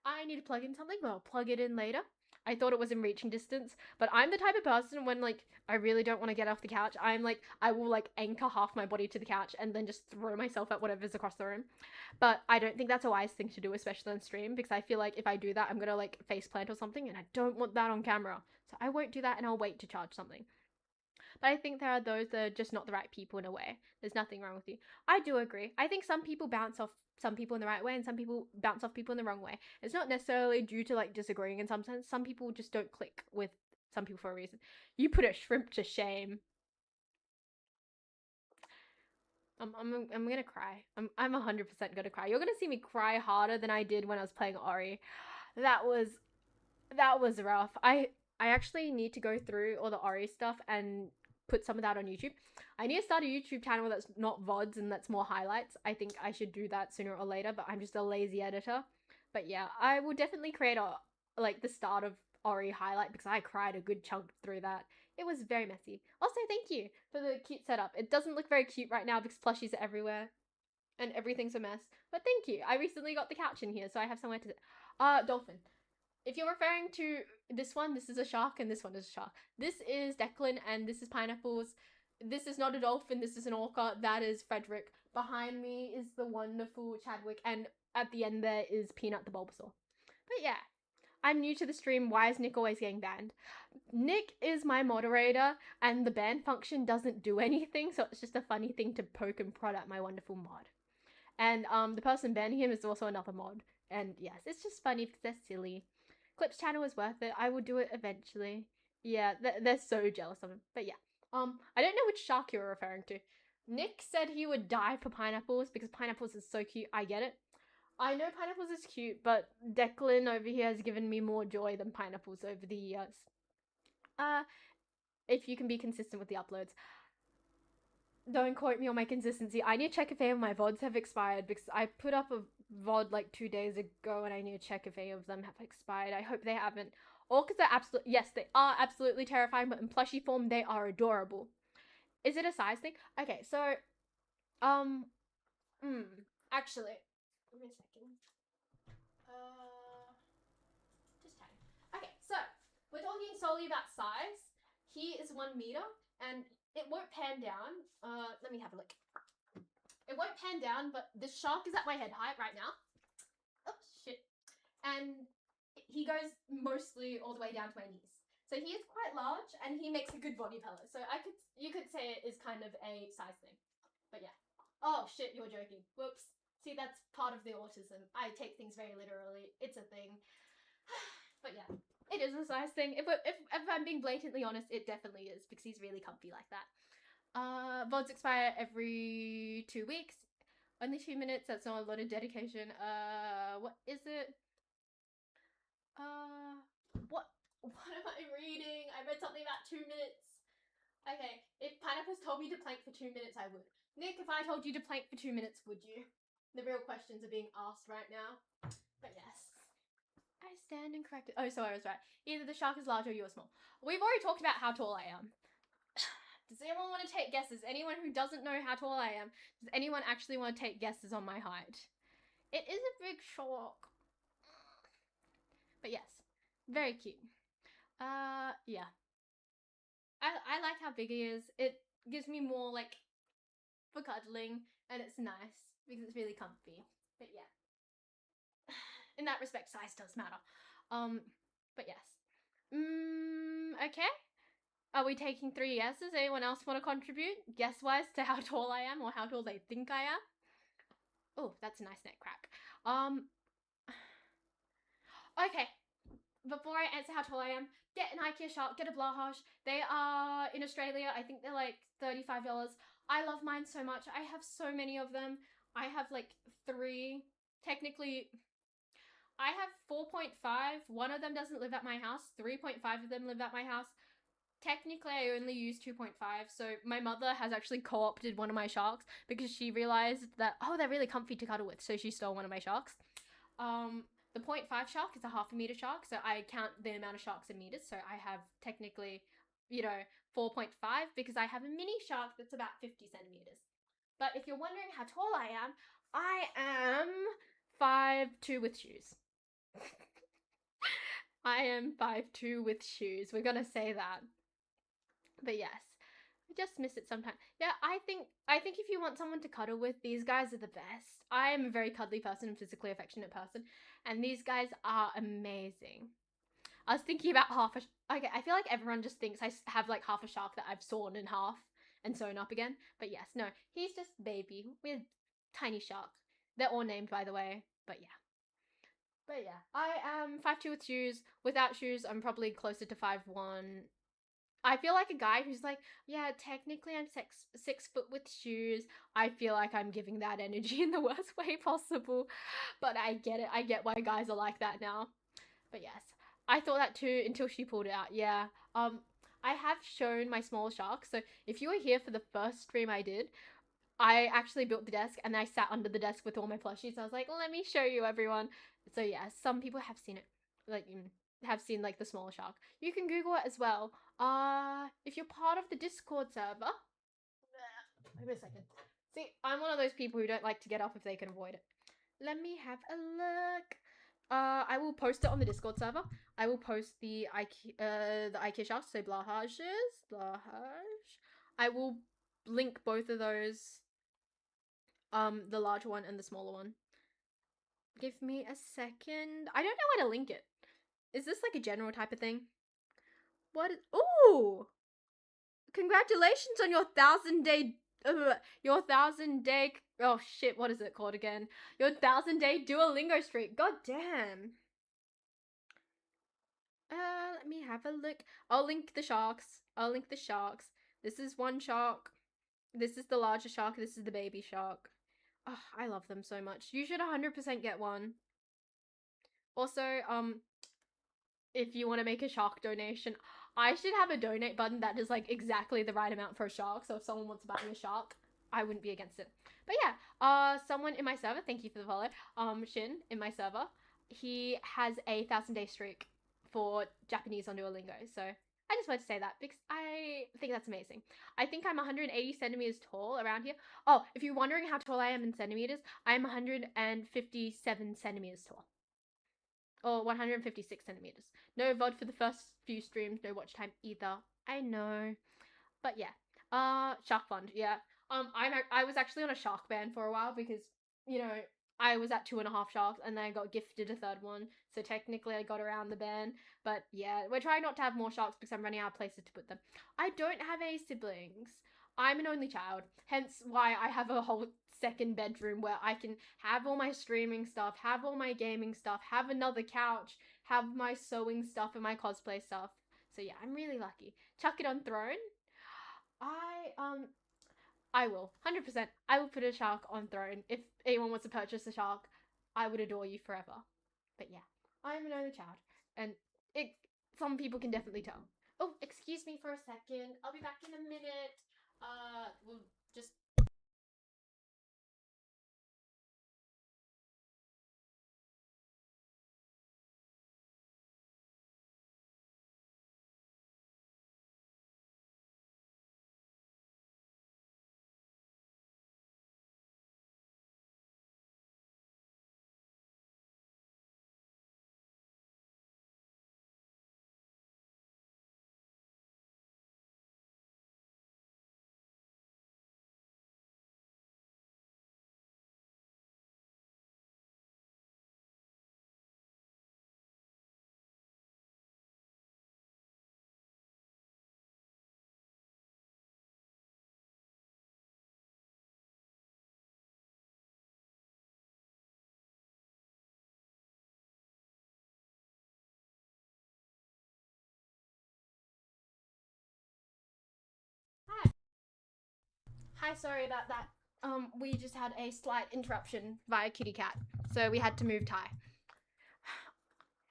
I need to plug in something, but I'll plug it in later. I thought it was in reaching distance, but I'm the type of person when like I really don't want to get off the couch, I'm like I will like anchor half my body to the couch and then just throw myself at whatever's across the room. But I don't think that's a wise thing to do, especially on stream, because I feel like if I do that, I'm gonna like face plant or something, and I don't want that on camera. So I won't do that, and I'll wait to charge something. But I think there are those that are just not the right people in a way. There's nothing wrong with you. I do agree. I think some people bounce off some people in the right way and some people bounce off people in the wrong way. It's not necessarily due to like disagreeing in some sense. Some people just don't click with some people for a reason. You put a shrimp to shame. I'm gonna cry. I'm 100% gonna cry. You're gonna see me cry harder than I did when I was playing Ori. That was rough. I actually need to go through all the Ori stuff and put some of that on YouTube. I need to start a YouTube channel that's not VODs and that's more highlights. I think I should do that sooner or later, but I'm just a lazy editor. But yeah, I will definitely create a like the start of Ori highlight because I cried a good chunk through that. It was very messy. Also, thank you for the cute setup. It doesn't look very cute right now because plushies are everywhere and everything's a mess. But thank you. I recently got the couch in here, so I have somewhere to sit. Dolphin. If you're referring to this one, this is a shark and this one is a shark. This is Declan and this is Pineapples. This is not a dolphin, this is an orca. That is Frederick. Behind me is the wonderful Chadwick, and at the end there is Peanut the Bulbasaur. But yeah, I'm new to the stream. Why is Nick always getting banned? Nick is my moderator, and the ban function doesn't do anything, so it's just a funny thing to poke and prod at my wonderful mod. And the person banning him is also another mod. And yes, it's just funny because they're silly. Clip's channel is worth it. I will do it eventually. Yeah, they're so jealous of him. But yeah, I don't know which shark you're referring to. Nick said he would die for Pineapples because Pineapples is so cute. I get it. I know Pineapples is cute, but Declan over here has given me more joy than Pineapples over the years. If you can be consistent with the uploads. Don't quote me on my consistency. I need to check if any of my VODs have expired because I put up a VOD like 2 days ago and I need to check if any of them have expired. I hope they haven't. All because they're absolutely, yes, they are absolutely terrifying, but in plushie form, they are adorable. Is it a size thing? Okay, so, actually, give me a second. Just tiny. Okay, so, we're talking solely about size. He is 1 meter, and it won't pan down. Let me have a look. It won't pan down, but the shark is at my head height right now. Oh, shit. And he goes mostly all the way down to my knees. So he is quite large, and he makes a good body pillow. So you could say it is kind of a size thing. But yeah. Oh, shit, you're joking. Whoops. See, that's part of the autism. I take things very literally. It's a thing. But yeah. It is a size thing. If I'm being blatantly honest, it definitely is because he's really comfy like that. VODs expire every 2 weeks. Only 2 minutes. That's not a lot of dedication. What is it? What am I reading? I read something about 2 minutes. Okay, if Pineapples told me to plank for 2 minutes, I would. Nick, if I told you to plank for 2 minutes, would you? The real questions are being asked right now. But yes. I stand and corrected. Oh, so I was right. Either the shark is large or you are small. We've already talked about how tall I am. Does anyone want to take guesses? Anyone who doesn't know how tall I am, does anyone actually want to take guesses on my height? It is a big shark. But yes, very cute. Yeah. I like how big he is. It gives me more, like, for cuddling, and it's nice, because it's really comfy. But yeah. In that respect, size does matter. But yes. Okay. Are we taking 3 guesses? Anyone else want to contribute? Guess-wise to how tall I am, or how tall they think I am? Oh, that's a nice neck crack. Okay, before I answer how tall I am, get an IKEA shark, get a blahage. They are in Australia. I think they're like $35. I love mine so much. I have so many of them. I have like three. Technically, I have 4.5. One of them doesn't live at my house. 3.5 of them live at my house. Technically, I only use 2.5. So my mother has actually co-opted one of my sharks because she realized that, oh, they're really comfy to cuddle with. So she stole one of my sharks. The 0.5 shark is a half a meter shark, so I count the amount of sharks in meters. So I have technically, 4.5 because I have a mini shark that's about 50 centimeters. But if you're wondering how tall I am 5'2" with shoes. I am 5'2" with shoes. We're gonna say that. But yes, I just miss it sometimes. Yeah, I think if you want someone to cuddle with, these guys are the best. I am a very cuddly person and physically affectionate person, and these guys are amazing. I was thinking about half a. Okay, I feel like everyone just thinks I have like half a shark that I've sawn in half and sewn up again. But yes, no, he's just baby. We're tiny shark. They're all named, by the way. But yeah. But yeah, I am 5'2" with shoes. Without shoes, I'm probably closer to 5'1". I feel like a guy who's like, yeah, technically I'm 6 foot with shoes. I feel like I'm giving that energy in the worst way possible. But I get it. I get why guys are like that now. But yes, I thought that too until she pulled it out. Yeah. I have shown my small shark. So if you were here for the first stream I did, I actually built the desk and I sat under the desk with all my plushies. I was like, let me show you everyone. So yeah, some people have seen it. Like have seen like the smaller shark. You can Google it as well. If you're part of the Discord server. Wait a second. See, I'm one of those people who don't like to get up if they can avoid it. Let me have a look. I will post it on the Discord server. I will post the IKEA sharks, so Blahage. I will link both of those. The larger one and the smaller one. Give me a second. I don't know where to link it. Is this like a general type of thing? What is... Ooh! Congratulations on your 1,000-day... your 1,000-day... Oh shit, what is it called again? Your 1,000-day Duolingo streak. God damn. Let me have a look. I'll link the sharks. This is one shark. This is the larger shark. This is the baby shark. Oh, I love them so much. You should 100% get one. Also, if you want to make a shark donation, I should have a donate button that is like exactly the right amount for a shark. So if someone wants to buy me a shark, I wouldn't be against it. But yeah, someone in my server, thank you for the follow. Shin in my server, he has a 1,000-day streak for Japanese on Duolingo. So I just wanted to say that because I think that's amazing. I think I'm 180 centimeters tall around here. Oh, if you're wondering how tall I am in centimeters, I'm 157 centimeters tall. Or 156 centimeters. No VOD for the first few streams, no watch time either. I know. But yeah. Shark Fund, yeah. I was actually on a shark ban for a while because, I was at 2.5 sharks and then I got gifted a third one. So technically I got around the ban. But yeah, we're trying not to have more sharks because I'm running out of places to put them. I don't have any siblings. I'm an only child. Hence why I have a whole second bedroom where I can have all my streaming stuff, have all my gaming stuff, have another couch, have my sewing stuff and my cosplay stuff. So yeah, I'm really lucky. Chuck it on throne. I will 100%. I will put a shark on throne. If anyone wants to purchase a shark, I would adore you forever. But yeah, I'm an only child, and it. Some people can definitely tell. Oh, excuse me for a second. I'll be back in a minute. We'll just Hi, sorry about that. We just had a slight interruption via kitty cat, so we had to move Ty.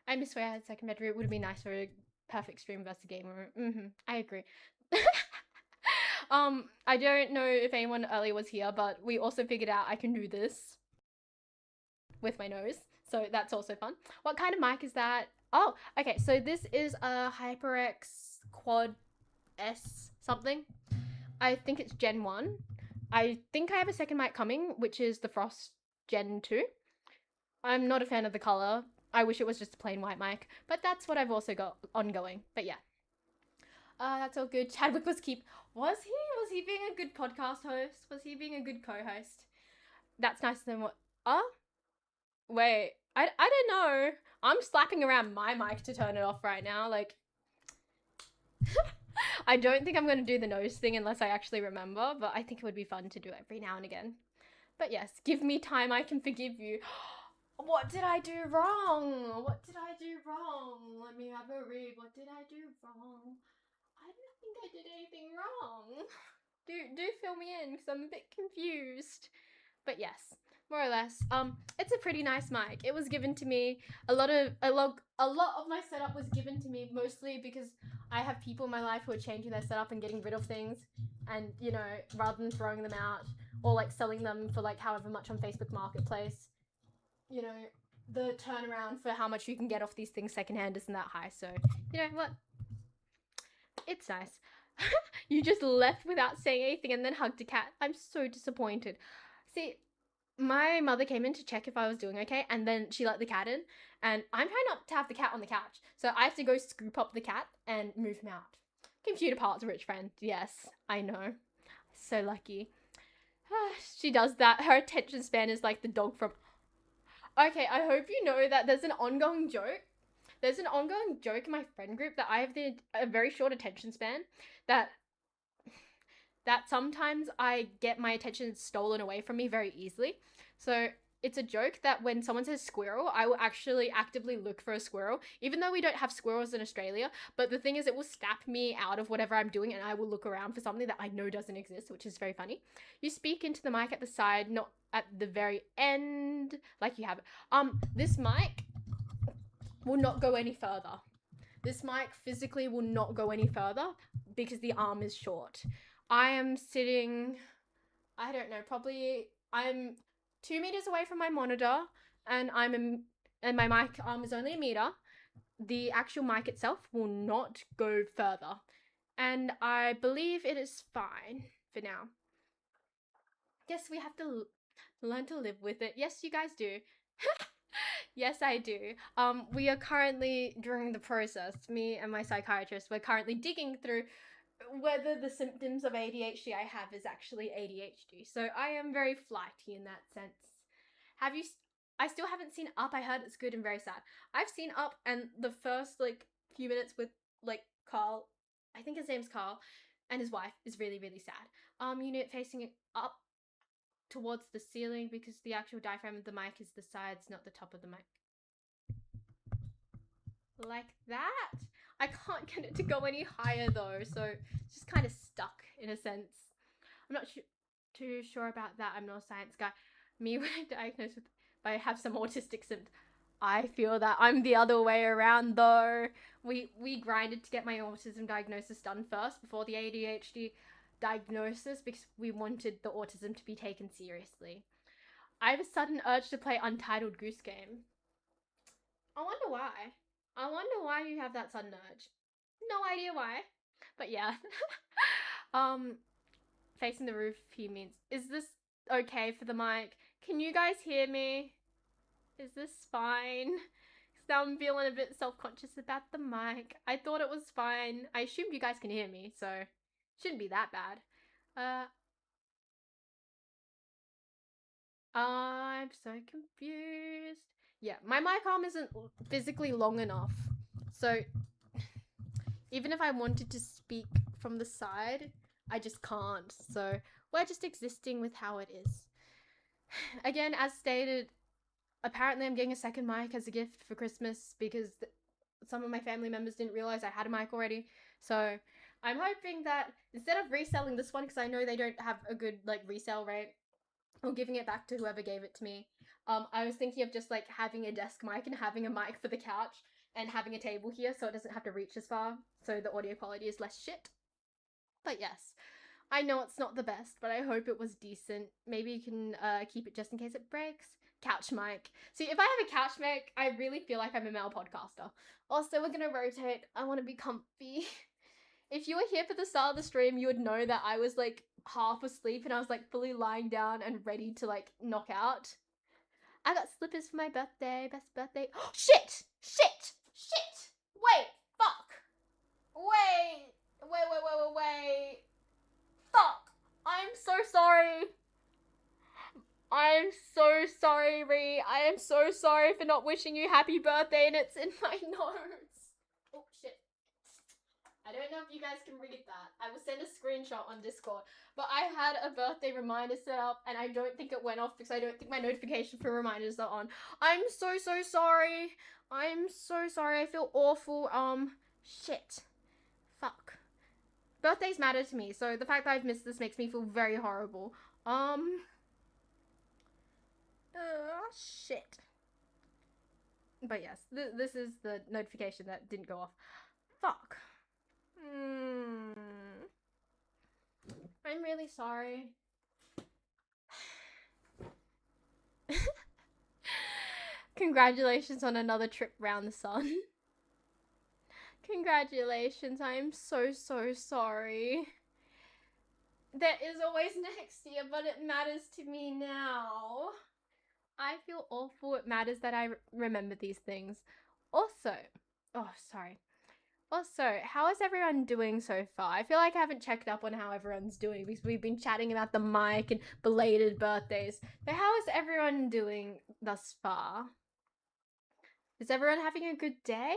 I miss where I had second bedroom. It would have been nice for a perfect stream versus gamer room. I agree. I don't know if anyone earlier was here, but we also figured out I can do this with my nose, so that's also fun. What kind of mic is that? Oh, okay, so this is a HyperX Quad S something. I think it's Gen 1. I think I have a second mic coming, which is the Frost Gen 2. I'm not a fan of the color. I wish it was just a plain white mic, but that's what I've also got ongoing. But yeah. That's all good. Chadwick was Was he being a good podcast host? Was he being a good co-host? That's nicer than what wait. I don't know. I'm slapping around my mic to turn it off right now. Like I don't think I'm going to do the nose thing unless I actually remember, but I think it would be fun to do every now and again. But yes, give me time, I can forgive you. What did I do wrong? What did I do wrong? Let me have a read. What did I do wrong? I don't think I did anything wrong. Do fill me in because I'm a bit confused. But yes, more or less. It's a pretty nice mic. It was given to me. A lot of my setup was given to me mostly because I have people in my life who are changing their setup and getting rid of things, and you know, rather than throwing them out or like selling them for like however much on Facebook Marketplace, you know, the turnaround for how much you can get off these things secondhand isn't that high. So you know what? It's nice. You just left without saying anything and then hugged a cat. I'm so disappointed. See, my mother came in to check if I was doing okay, and then she let the cat in, and I'm trying not to have the cat on the couch, so I have to go scoop up the cat and move him out. Computer parts, rich friend. Yes, I know. So lucky. She does that. Her attention span is like the dog from... Okay, I hope you know that there's an ongoing joke. There's an ongoing joke in my friend group that I have a very short attention span, that sometimes I get my attention stolen away from me very easily. So it's a joke that when someone says squirrel, I will actually actively look for a squirrel, even though we don't have squirrels in Australia. But the thing is, it will snap me out of whatever I'm doing and I will look around for something that I know doesn't exist, which is very funny. You speak into the mic at the side, not at the very end, like you have. This mic will not go any further. This mic physically will not go any further because the arm is short. I am sitting, I don't know, probably I'm 2 meters away from my monitor, and and my mic arm is only a meter. The actual mic itself will not go further, and I believe it is fine for now. Yes, we have to learn to live with it. Yes, you guys do. Yes, I do. We are currently, during the process, me and my psychiatrist, we're currently digging through whether the symptoms of ADHD I have is actually ADHD. So I am very flighty in that sense. Have you? I still haven't seen Up. I heard it's good and very sad. I've seen Up, and the first like few minutes with like Carl, I think his name's Carl, and his wife is really really sad. You know, facing it up towards the ceiling because the actual diaphragm of the mic is the sides, not the top of the mic. Like that. I can't get it to go any higher though, so it's just kind of stuck in a sense. I'm not too sure about that. I'm not a science guy. Me, when I'm diagnosed with, if I have some autistic symptoms, I feel that I'm the other way around though. We grinded to get my autism diagnosis done first before the ADHD diagnosis because we wanted the autism to be taken seriously. I have a sudden urge to play Untitled Goose Game. I wonder why. I wonder why you have that sudden urge. No idea why. But yeah. Facing the roof, he means, is this okay for the mic? Can you guys hear me? Is this fine? Because now I'm feeling a bit self-conscious about the mic. I thought it was fine. I assumed you guys can hear me, so it shouldn't be that bad. I'm so confused. Yeah, my mic arm isn't physically long enough. So even if I wanted to speak from the side, I just can't. So we're just existing with how it is. Again, as stated, apparently I'm getting a second mic as a gift for Christmas because some of my family members didn't realize I had a mic already. So I'm hoping that instead of reselling this one, because I know they don't have a good like resale rate, or giving it back to whoever gave it to me, I was thinking of just like having a desk mic and having a mic for the couch and having a table here so it doesn't have to reach as far, so the audio quality is less shit. But yes, I know it's not the best, but I hope it was decent. Maybe you can keep it just in case it breaks. Couch mic. See, if I have a couch mic, I really feel like I'm a male podcaster. Also, we're gonna rotate. I want to be comfy. If you were here for the start of the stream, you would know that I was like half asleep and I was like fully lying down and ready to like knock out. I got slippers for my birthday. Best birthday. Oh, shit! Shit! Shit! Wait! Fuck! Wait! Wait! Fuck! I'm so sorry. I'm so sorry, Ree. I am so sorry for not wishing you happy birthday and it's in my notes. Oh, shit. I don't know if you guys can read that. I will send a screenshot on Discord. But I had a birthday reminder set up and I don't think it went off because I don't think my notification for reminders are on. I'm so sorry. I'm so sorry. I feel awful. Shit. Fuck. Birthdays matter to me, so the fact that I've missed this makes me feel very horrible. Shit. But yes, this is the notification that didn't go off. Fuck. I'm really sorry. Congratulations on another trip round the sun. Congratulations, I'm so sorry. There is always next year, but it matters to me now. I feel awful. It matters that I remember these things. Also, how is everyone doing so far? I feel like I haven't checked up on how everyone's doing because we've been chatting about the mic and belated birthdays. But how is everyone doing thus far? Is everyone having a good day?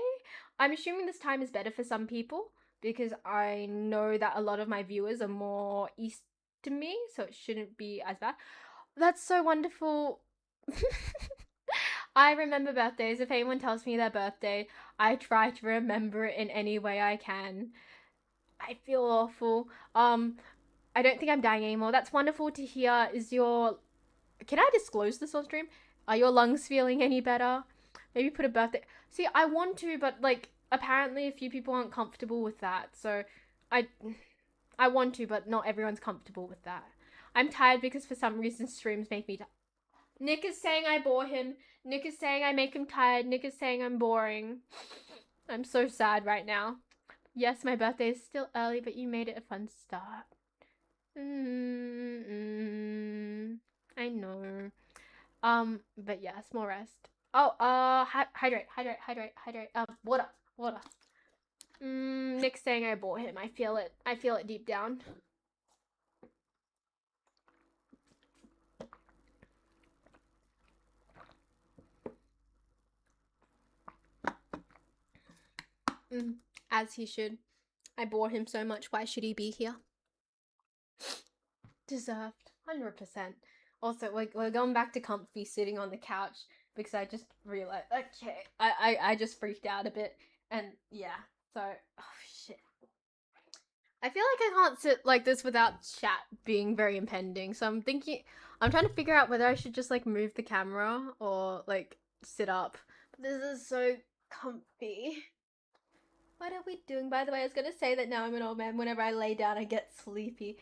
I'm assuming this time is better for some people because I know that a lot of my viewers are more east to me, so it shouldn't be as bad. That's so wonderful. I remember birthdays. If anyone tells me their birthday, I try to remember it in any way I can. I feel awful. I don't think I'm dying anymore. That's wonderful to hear. Can I disclose this on stream? Are your lungs feeling any better? Maybe put a birthday. See, I want to, but like apparently a few people aren't comfortable with that. So I want to, but not everyone's comfortable with that. I'm tired because for some reason streams make me tired. Nick is saying I bore him. Nick is saying I make him tired. Nick is saying I'm boring. I'm so sad right now. Yes, my birthday is still early, but you made it a fun start. I know. But yeah, small rest. Oh, hydrate. Water. Nick's saying I bore him. I feel it deep down. As he should. I bore him so much. Why should he be here? Deserved. 100%. Also, we're going back to comfy sitting on the couch because I just realized, okay, I just freaked out a bit. And yeah, so, oh shit. I feel like I can't sit like this without chat being very impending. So I'm trying to figure out whether I should just like move the camera or like sit up. But this is so comfy. What are we doing? By the way, I was gonna say that now I'm an old man. Whenever I lay down, I get sleepy.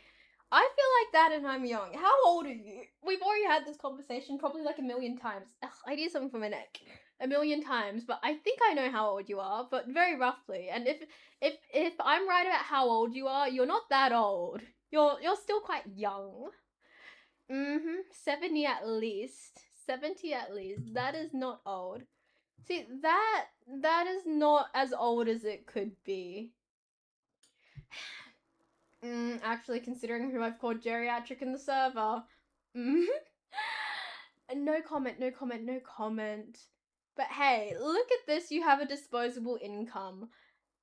I feel like that and I'm young. How old are you? We've already had this conversation probably like a million times. Ugh, I need something for my neck. A million times, but I think I know how old you are, but very roughly. And if I'm right about how old you are, you're not that old. You're still quite young. 70 at least. 70 at least. That is not old. See, that is not as old as it could be. Actually, considering who I've called geriatric in the server. No comment. But hey, look at this, you have a disposable income.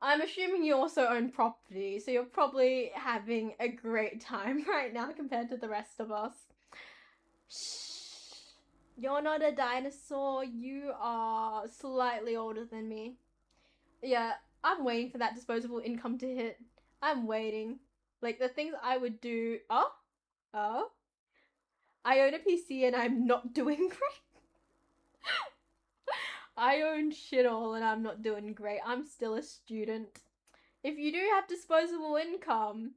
I'm assuming you also own property, so you're probably having a great time right now compared to the rest of us. Shh. You're not a dinosaur, you are slightly older than me. Yeah, I'm waiting for that disposable income to hit. I'm waiting. Like the things I would do. Oh. I own a PC and I'm not doing great. I own shit all and I'm not doing great. I'm still a student. If you do have disposable income,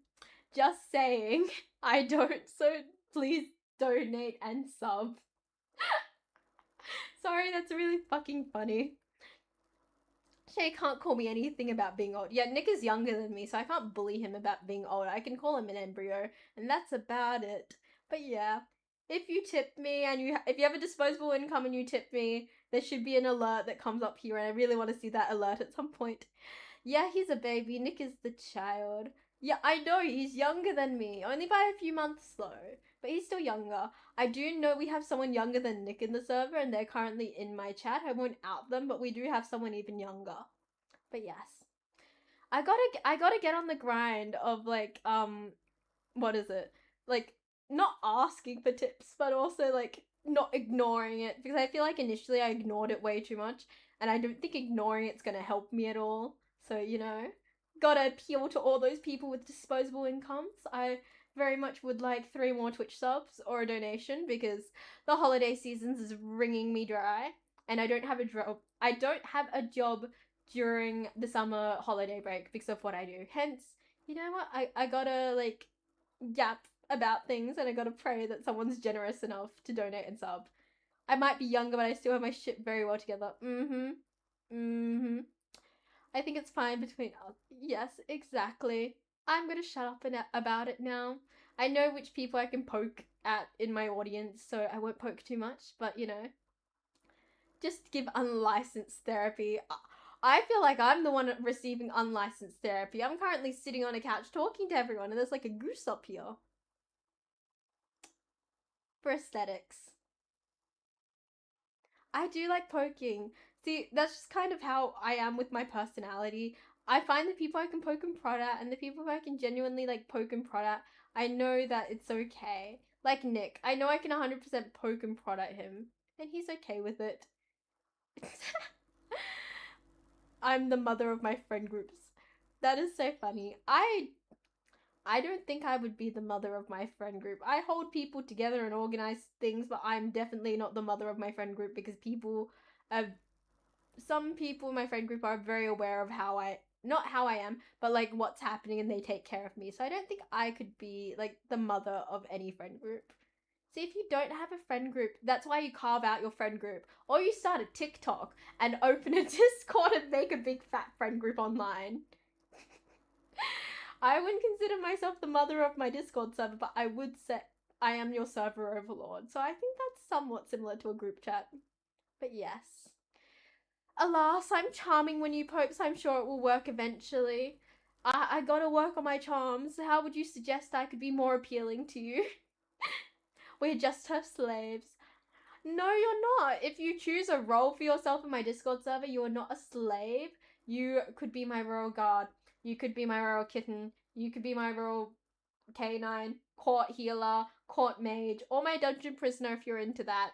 just saying, I don't, so please donate and sub. Sorry, that's really fucking funny. Shay can't call me anything about being old. Yeah, Nick is younger than me, so I can't bully him about being old. I can call him an embryo, and that's about it. But yeah, if you tip me and if you have a disposable income and you tip me, there should be an alert that comes up here, and I really want to see that alert at some point. Yeah, he's a baby. Nick is the child. Yeah, I know, he's younger than me. Only by a few months though. But he's still younger. I do know we have someone younger than Nick in the server and they're currently in my chat. I won't out them, but we do have someone even younger. But yes. I gotta get on the grind of like, what is it? Like, not asking for tips, but also like not ignoring it. Because I feel like initially I ignored it way too much. And I don't think ignoring it's gonna help me at all. So, gotta appeal to all those people with disposable incomes. I very much would like 3 more Twitch subs or a donation because the holiday seasons is wringing me dry. And I don't have a job. I don't have a job during the summer holiday break because of what I do. Hence, you know what? I gotta like yap about things and I gotta pray that someone's generous enough to donate and sub. I might be younger, but I still have my shit very well together. I think it's fine between us. Yes, exactly. I'm gonna shut up about it now. I know which people I can poke at in my audience, so I won't poke too much, but just give unlicensed therapy. I feel like I'm the one receiving unlicensed therapy. I'm currently sitting on a couch talking to everyone, and there's like a goose up here. For aesthetics. I do like poking. See, that's just kind of how I am with my personality. I find the people I can poke and prod at, and the people who I can genuinely like poke and prod at, I know that it's okay. Like Nick, I know I can 100% poke and prod at him, and he's okay with it. I'm the mother of my friend groups. That is so funny. I don't think I would be the mother of my friend group. I hold people together and organize things, but I'm definitely not the mother of my friend group because some people in my friend group are very aware of not how I am, but like what's happening and they take care of me. So I don't think I could be like the mother of any friend group. See, if you don't have a friend group, that's why you carve out your friend group. Or you start a TikTok and open a Discord and make a big fat friend group online. I wouldn't consider myself the mother of my Discord server, but I would say I am your server overlord. So I think that's somewhat similar to a group chat. But yes. Alas, I'm charming when you poke, so I'm sure it will work eventually. I gotta work on my charms. How would you suggest I could be more appealing to you? We're just her slaves. No, you're not. If you choose a role for yourself in my Discord server, you are not a slave. You could be my royal guard. You could be my royal kitten. You could be my royal canine, court healer, court mage, or my dungeon prisoner if you're into that.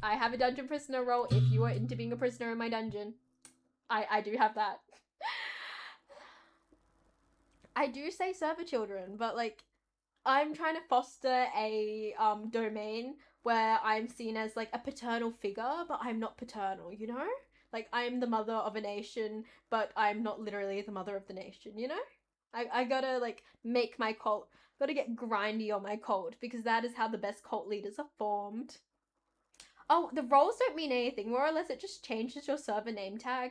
I have a dungeon prisoner role if you are into being a prisoner in my dungeon. I do have that. I do say server children, but like I'm trying to foster a domain where I'm seen as like a paternal figure, but I'm not paternal, you know? Like I'm the mother of a nation, but I'm not literally the mother of the nation, you know? I gotta like make my cult, gotta get grindy on my cult because that is how the best cult leaders are formed. Oh, the roles don't mean anything. More or less, it just changes your server name tag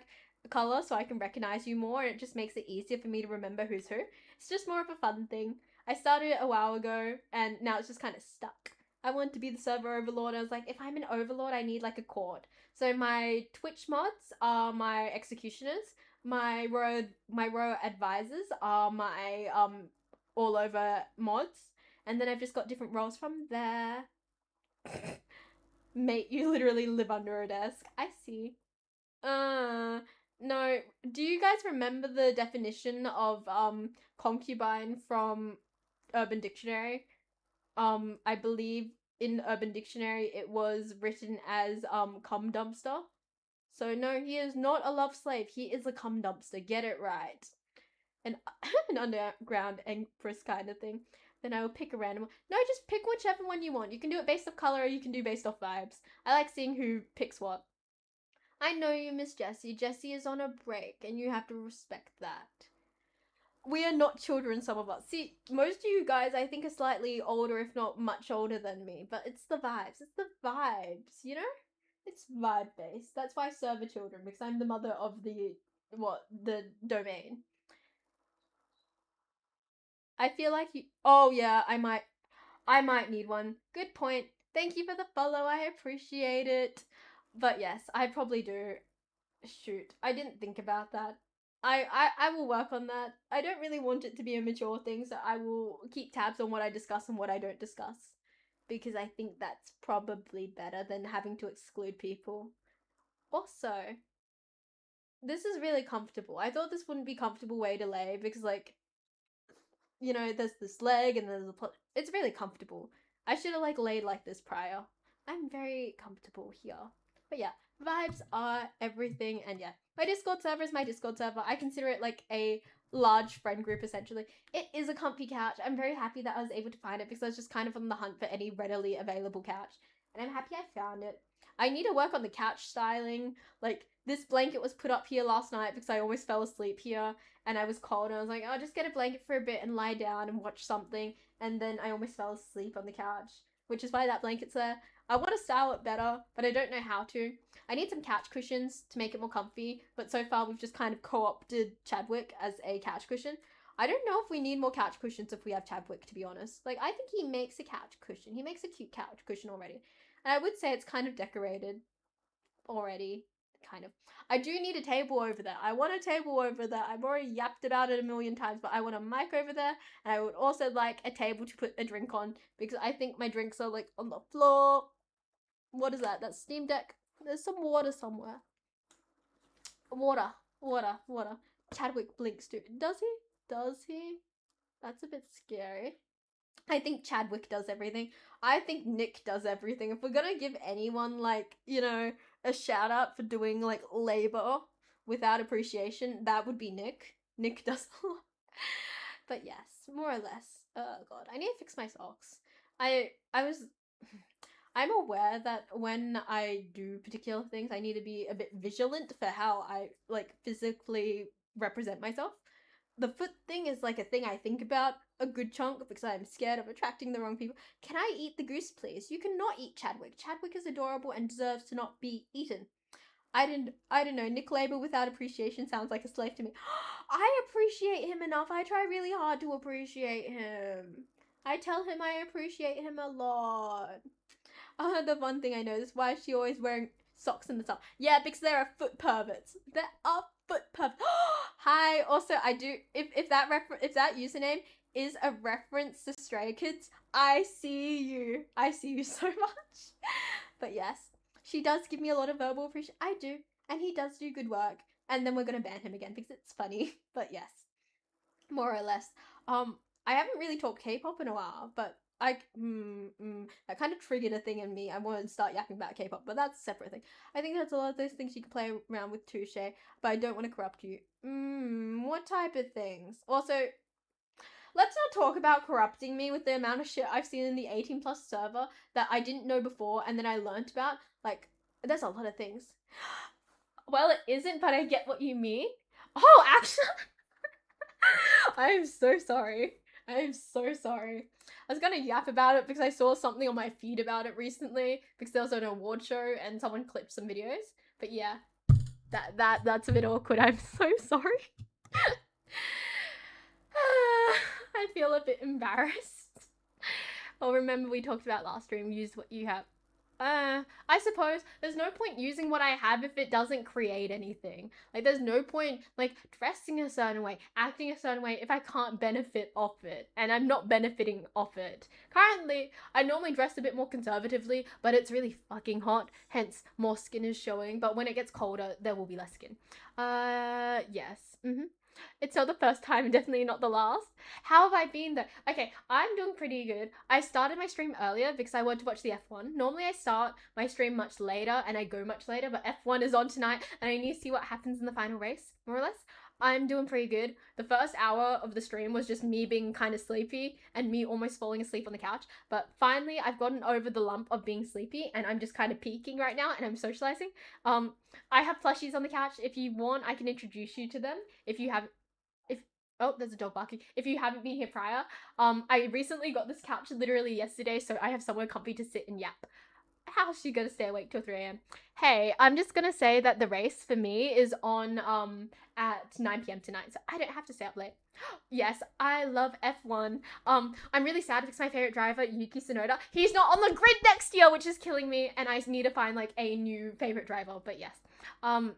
color so I can recognize you more, and it just makes it easier for me to remember who's who. It's just more of a fun thing. I started it a while ago, and now it's just kind of stuck. I wanted to be the server overlord. I was like, if I'm an overlord, I need like a court. So my Twitch mods are my executioners. My row advisors are my all over mods, and then I've just got different roles from there. Mate, you literally live under a desk. I see. No. Do you guys remember the definition of concubine from Urban Dictionary? I believe in Urban Dictionary it was written as cum dumpster. So no, he is not a love slave. He is a cum dumpster. Get it right. an, an underground empress kind of thing, then I will pick a random one. No, just pick whichever one you want. You can do it based off color or you can do based off vibes. I like seeing who picks what. I know you miss Jessie. Jessie is on a break and you have to respect that. We are not children, some of us. See, most of you guys I think are slightly older, if not much older than me, but it's the vibes. It's the vibes, you know? It's vibe based. That's why I serve children, because I'm the mother of the domain. I feel like you. Oh yeah, I might need one. Good point. Thank you for the follow. I appreciate it. But yes, I probably do. Shoot, I didn't think about that. I will work on that. I don't really want it to be a mature thing, so I will keep tabs on what I discuss and what I don't discuss. Because I think that's probably better than having to exclude people. Also, this is really comfortable. I thought this wouldn't be comfortable way to lay because, like, you know, there's this leg and there's it's really comfortable. I should have, like, laid like this prior. I'm very comfortable here. But yeah, vibes are everything, and yeah, my Discord server is my Discord server. I consider it like a large friend group, essentially. It is a comfy couch. I'm very happy that I was able to find it because I was just kind of on the hunt for any readily available couch, and I'm happy I found it. I need to work on the couch styling. Like, this blanket was put up here last night because I almost fell asleep here and I was cold and I was like, I'll just get a blanket for a bit and lie down and watch something, and then I almost fell asleep on the couch, which is why that blanket's there. I want to style it better, but I don't know how to. I need some couch cushions to make it more comfy, but so far we've just kind of co-opted Chadwick as a couch cushion. I don't know if we need more couch cushions if we have Chadwick, to be honest. Like, I think he makes a couch cushion. He makes a cute couch cushion already. And I would say it's kind of decorated already. Kind of. I do need a table over there. I want a table over there. I've already yapped about it a million times, but I want a mic over there, and I would also like a table to put a drink on because I think my drinks are like on the floor. What is that? That's Steam Deck. There's some water somewhere. Water. Chadwick blinks too. Does he? Does he? That's a bit scary. I think Chadwick does everything. I think Nick does everything. If we're gonna give anyone, like, you know, a shout out for doing, like, labor without appreciation, that would be Nick. Nick does a lot. But yes, more or less. Oh god, I need to fix my socks. I'm aware that when I do particular things, I need to be a bit vigilant for how I, like, physically represent myself. The foot thing is, like, a thing I think about a good chunk because I'm scared of attracting the wrong people. Can I eat the goose, please? You cannot eat Chadwick. Chadwick is adorable and deserves to not be eaten. I don't know. Nick Labor without appreciation sounds like a slave to me. I appreciate him enough. I try really hard to appreciate him. I tell him I appreciate him a lot. The one thing I know is why is she always wearing socks in the summer? Yeah, because there are foot perverts. There are foot perverts. Hi. Also, I do if that username is a reference to Stray Kids, I see you. I see you so much. But yes, she does give me a lot of verbal appreciation. I do, and he does do good work. And then we're gonna ban him again because it's funny. But yes, more or less. I haven't really talked K-pop in a while, but that kind of triggered a thing in me. I wanted to start yapping about K-pop, but that's a separate thing. I think there's a lot of those things you can play around with too, Shay, but I don't want to corrupt you. What type of things? Also, let's not talk about corrupting me with the amount of shit I've seen in the 18 plus server that I didn't know before and then I learned about. Like, there's a lot of things. Well, it isn't, but I get what you mean. Oh, actually, I am so sorry. I am so sorry. I was gonna yap about it because I saw something on my feed about it recently because there was an award show and someone clipped some videos. But yeah, that's a bit awkward. I'm so sorry. I feel a bit embarrassed. Well, remember we talked about last stream, use what you have. I suppose there's no point using what I have if it doesn't create anything. Like, there's no point, like, dressing a certain way, acting a certain way if I can't benefit off it. And I'm not benefiting off it. Currently, I normally dress a bit more conservatively, but it's really fucking hot, hence more skin is showing. But when it gets colder, there will be less skin. Yes. It's not the first time, definitely not the last. How have I been though? Okay, I'm doing pretty good. I started my stream earlier because I wanted to watch the F1. Normally I start my stream much later and I go much later, but F1 is on tonight and I need to see what happens in the final race, more or less. I'm doing pretty good. The first hour of the stream was just me being kind of sleepy and me almost falling asleep on the couch. But finally, I've gotten over the lump of being sleepy and I'm just kind of peaking right now and I'm socializing. Um, I have plushies on the couch. If you want, I can introduce you to them. If you have, if oh, there's a dog barking. If you haven't been here prior, I recently got this couch literally yesterday, so I have somewhere comfy to sit and yap. How's she gonna stay awake till 3 a.m.? Hey, I'm just gonna say that the race for me is on at 9 p.m. tonight, so I don't have to stay up late. Yes, I love F1. I'm really sad because my favorite driver, Yuki Tsunoda, he's not on the grid next year, which is killing me, and I need to find like a new favorite driver. But yes, um,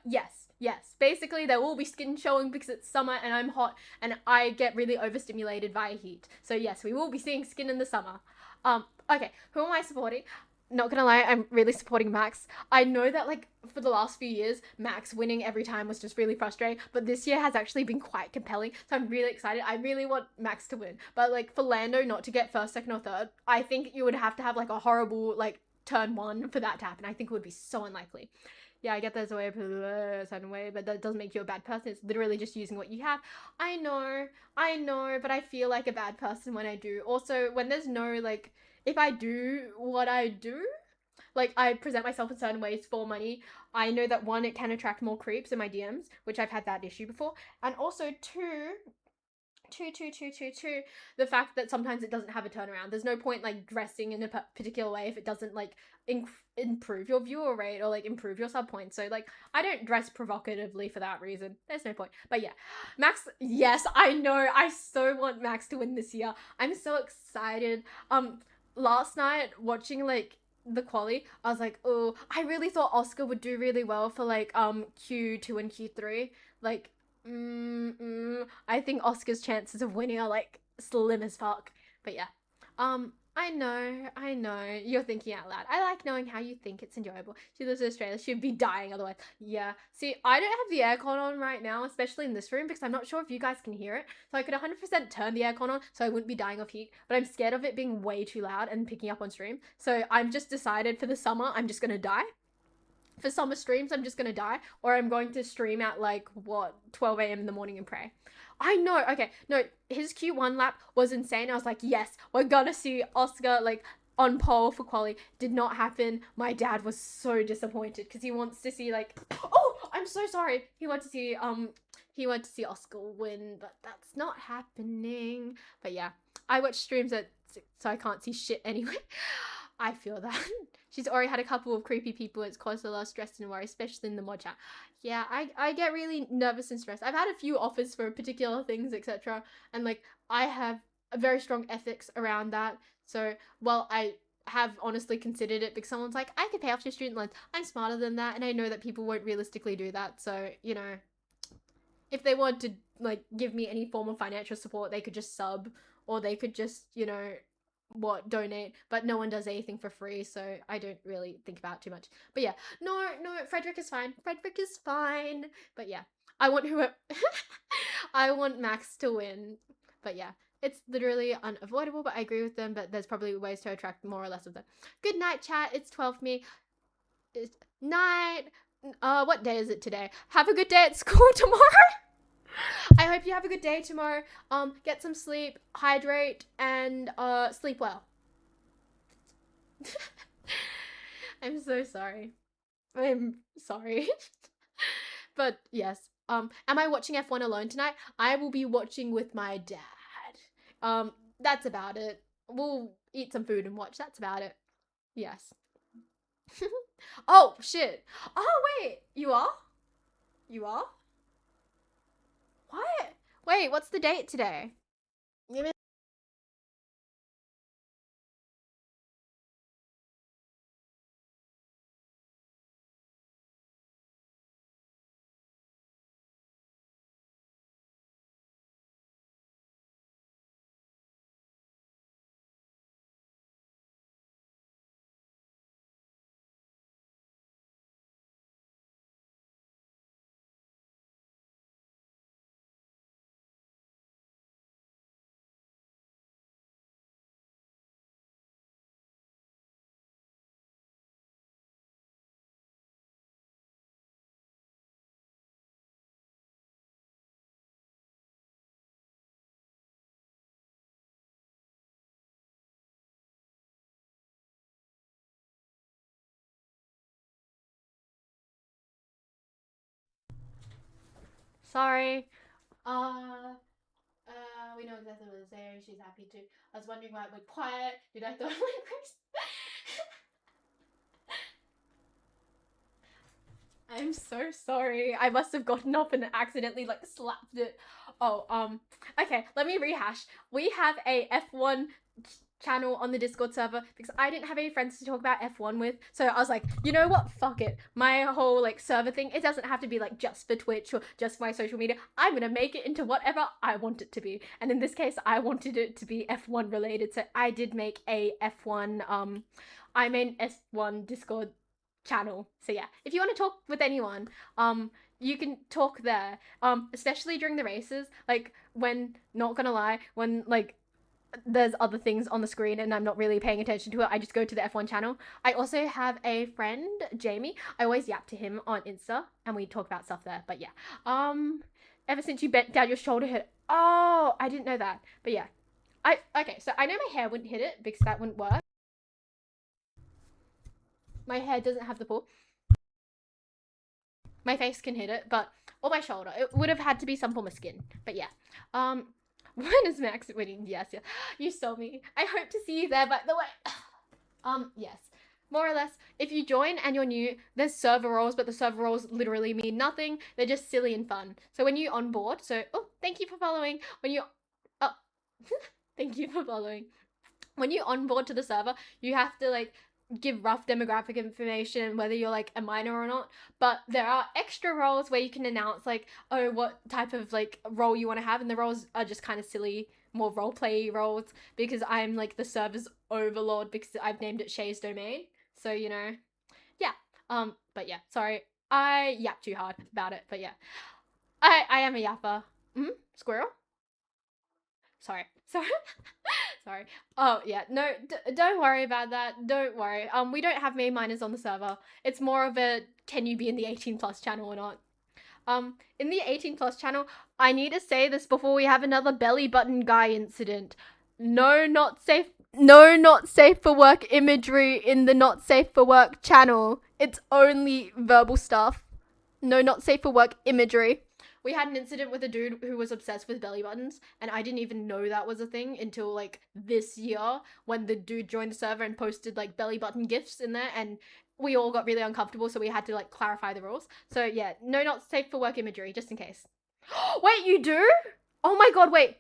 yes. Basically, there will be skin showing because it's summer and I'm hot and I get really overstimulated by heat. So yes, we will be seeing skin in the summer. Okay, who am I supporting? Not gonna lie, I'm really supporting Max. I know that like for the last few years, Max winning every time was just really frustrating, but this year has actually been quite compelling. So I'm really excited. I really want Max to win. But like for Lando not to get first, second, or third, I think you would have to have like a horrible like turn one for that to happen. I think it would be so unlikely. Yeah, I get there's a way a certain way, but that doesn't make you a bad person. It's literally just using what you have. I know, but I feel like a bad person when I do. Also, when there's no like, if I do what I do, like I present myself in certain ways for money, I know that one, it can attract more creeps in my DMs, which I've had that issue before, and also two, the fact that sometimes it doesn't have a turnaround. There's no point like dressing in a particular way if it doesn't like improve your viewer rate or like improve your sub points. So like I don't dress provocatively for that reason. There's no point. But yeah, Max, yes, I know, I so want Max to win this year. I'm so excited. Last night watching like the quali, I was like, oh, I really thought Oscar would do really well for like Q2 and Q3. Like I think Oscar's chances of winning are like slim as fuck. But yeah. I know. You're thinking out loud. I like knowing how you think. It's enjoyable. She lives in Australia. She'd be dying otherwise. Yeah. See, I don't have the aircon on right now, especially in this room, because I'm not sure if you guys can hear it. So I could 100% turn the aircon on so I wouldn't be dying of heat. But I'm scared of it being way too loud and picking up on stream. So I've just decided for the summer, I'm just gonna die. For summer streams, I'm just gonna die, or I'm going to stream at like what 12 a.m. in the morning and pray. I know. Okay, no, his Q1 lap was insane. I was like, yes, we're gonna see Oscar like on pole for quali. Did not happen. My dad was so disappointed because he wants to see like, oh, I'm so sorry. He went to see Oscar win, but that's not happening. But yeah, I watch streams at 6, so I can't see shit anyway. I feel that. She's already had a couple of creepy people. It's caused a lot of stress and worry, especially in the mod chat. Yeah, I get really nervous and stressed. I've had a few offers for particular things, etc. And like I have a very strong ethics around that. So while I have honestly considered it because someone's like, I could pay off your student loans. I'm smarter than that, and I know that people won't realistically do that. So, you know, if they want to like give me any form of financial support, they could just sub or they could just, you know, donate, but no one does anything for free, so I don't really think about it too much. But yeah, no, Frederick is fine. But yeah, I want who I want Max to win. But yeah, it's literally unavoidable, but I agree with them, but there's probably ways to attract more or less of them. Good night, chat. It's 12 me. It's night. What day is it today? Have a good day at school tomorrow. I hope you have a good day tomorrow. Get some sleep, hydrate, and sleep well. I'm so sorry. I'm sorry. But yes. Am I watching F1 alone tonight? I will be watching with my dad. That's about it. We'll eat some food and watch. That's about it. Yes. Oh shit. Oh wait, you are? You are? What? Wait, what's the date today? Sorry. We know exactly what to say. She's happy too. I was wondering why it went quiet. Did I thought it went crazy? I'm so sorry. I must have gotten up and accidentally like slapped it. Oh, okay, let me rehash. We have a F1 channel on the Discord server because I didn't have any friends to talk about F1 with. So I was like, you know what? Fuck it. My whole like server thing, it doesn't have to be like just for Twitch or just for my social media. I'm gonna make it into whatever I want it to be. And in this case, I wanted it to be F1 related. So I did make a F1 I made an F1 Discord channel. So yeah, if you want to talk with anyone, you can talk there. Especially during the races, like when, not gonna lie, when like there's other things on the screen and I'm not really paying attention to it, I just go to the F1 channel. I also have a friend, Jamie. I always yap to him on Insta and we talk about stuff there. But yeah, ever since you bent down, your shoulder hit. Oh, I didn't know that. But yeah, okay. So I know my hair wouldn't hit it because that wouldn't work. My hair doesn't have the pull. My face can hit it, but or my shoulder. It would have had to be some form of skin. But yeah. When is Max winning? Yes, yes. You saw me. I hope to see you there, by the way. Yes. More or less, if you join and you're new, there's server roles, but the server roles literally mean nothing. They're just silly and fun. So when you onboard, thank you for following. When you oh thank you for following. When you onboard to the server, you have to like give rough demographic information, whether you're like a minor or not. But there are extra roles where you can announce like, oh, what type of like role you want to have, and the roles are just kind of silly, more role play roles because I'm like the server's overlord because I've named it Shay's Domain. So you know, yeah. But yeah, sorry, I yap too hard about it. But yeah, I am a yapper. Squirrel. Sorry. Sorry. Oh yeah, no, don't worry about that. Don't worry. We don't have me minors on the server. It's more of a can you be in the 18 plus channel or not. In the 18 plus channel, I need to say this before we have another belly button guy incident. No, not safe. No, not safe for work imagery in the not safe for work channel. It's only verbal stuff. No, not safe for work imagery. We had an incident with a dude who was obsessed with belly buttons, and I didn't even know that was a thing until like this year when the dude joined the server and posted like belly button gifs in there, and we all got really uncomfortable, so we had to like clarify the rules. So yeah, no, not safe for work imagery, just in case. Wait, you do? Oh my god, wait,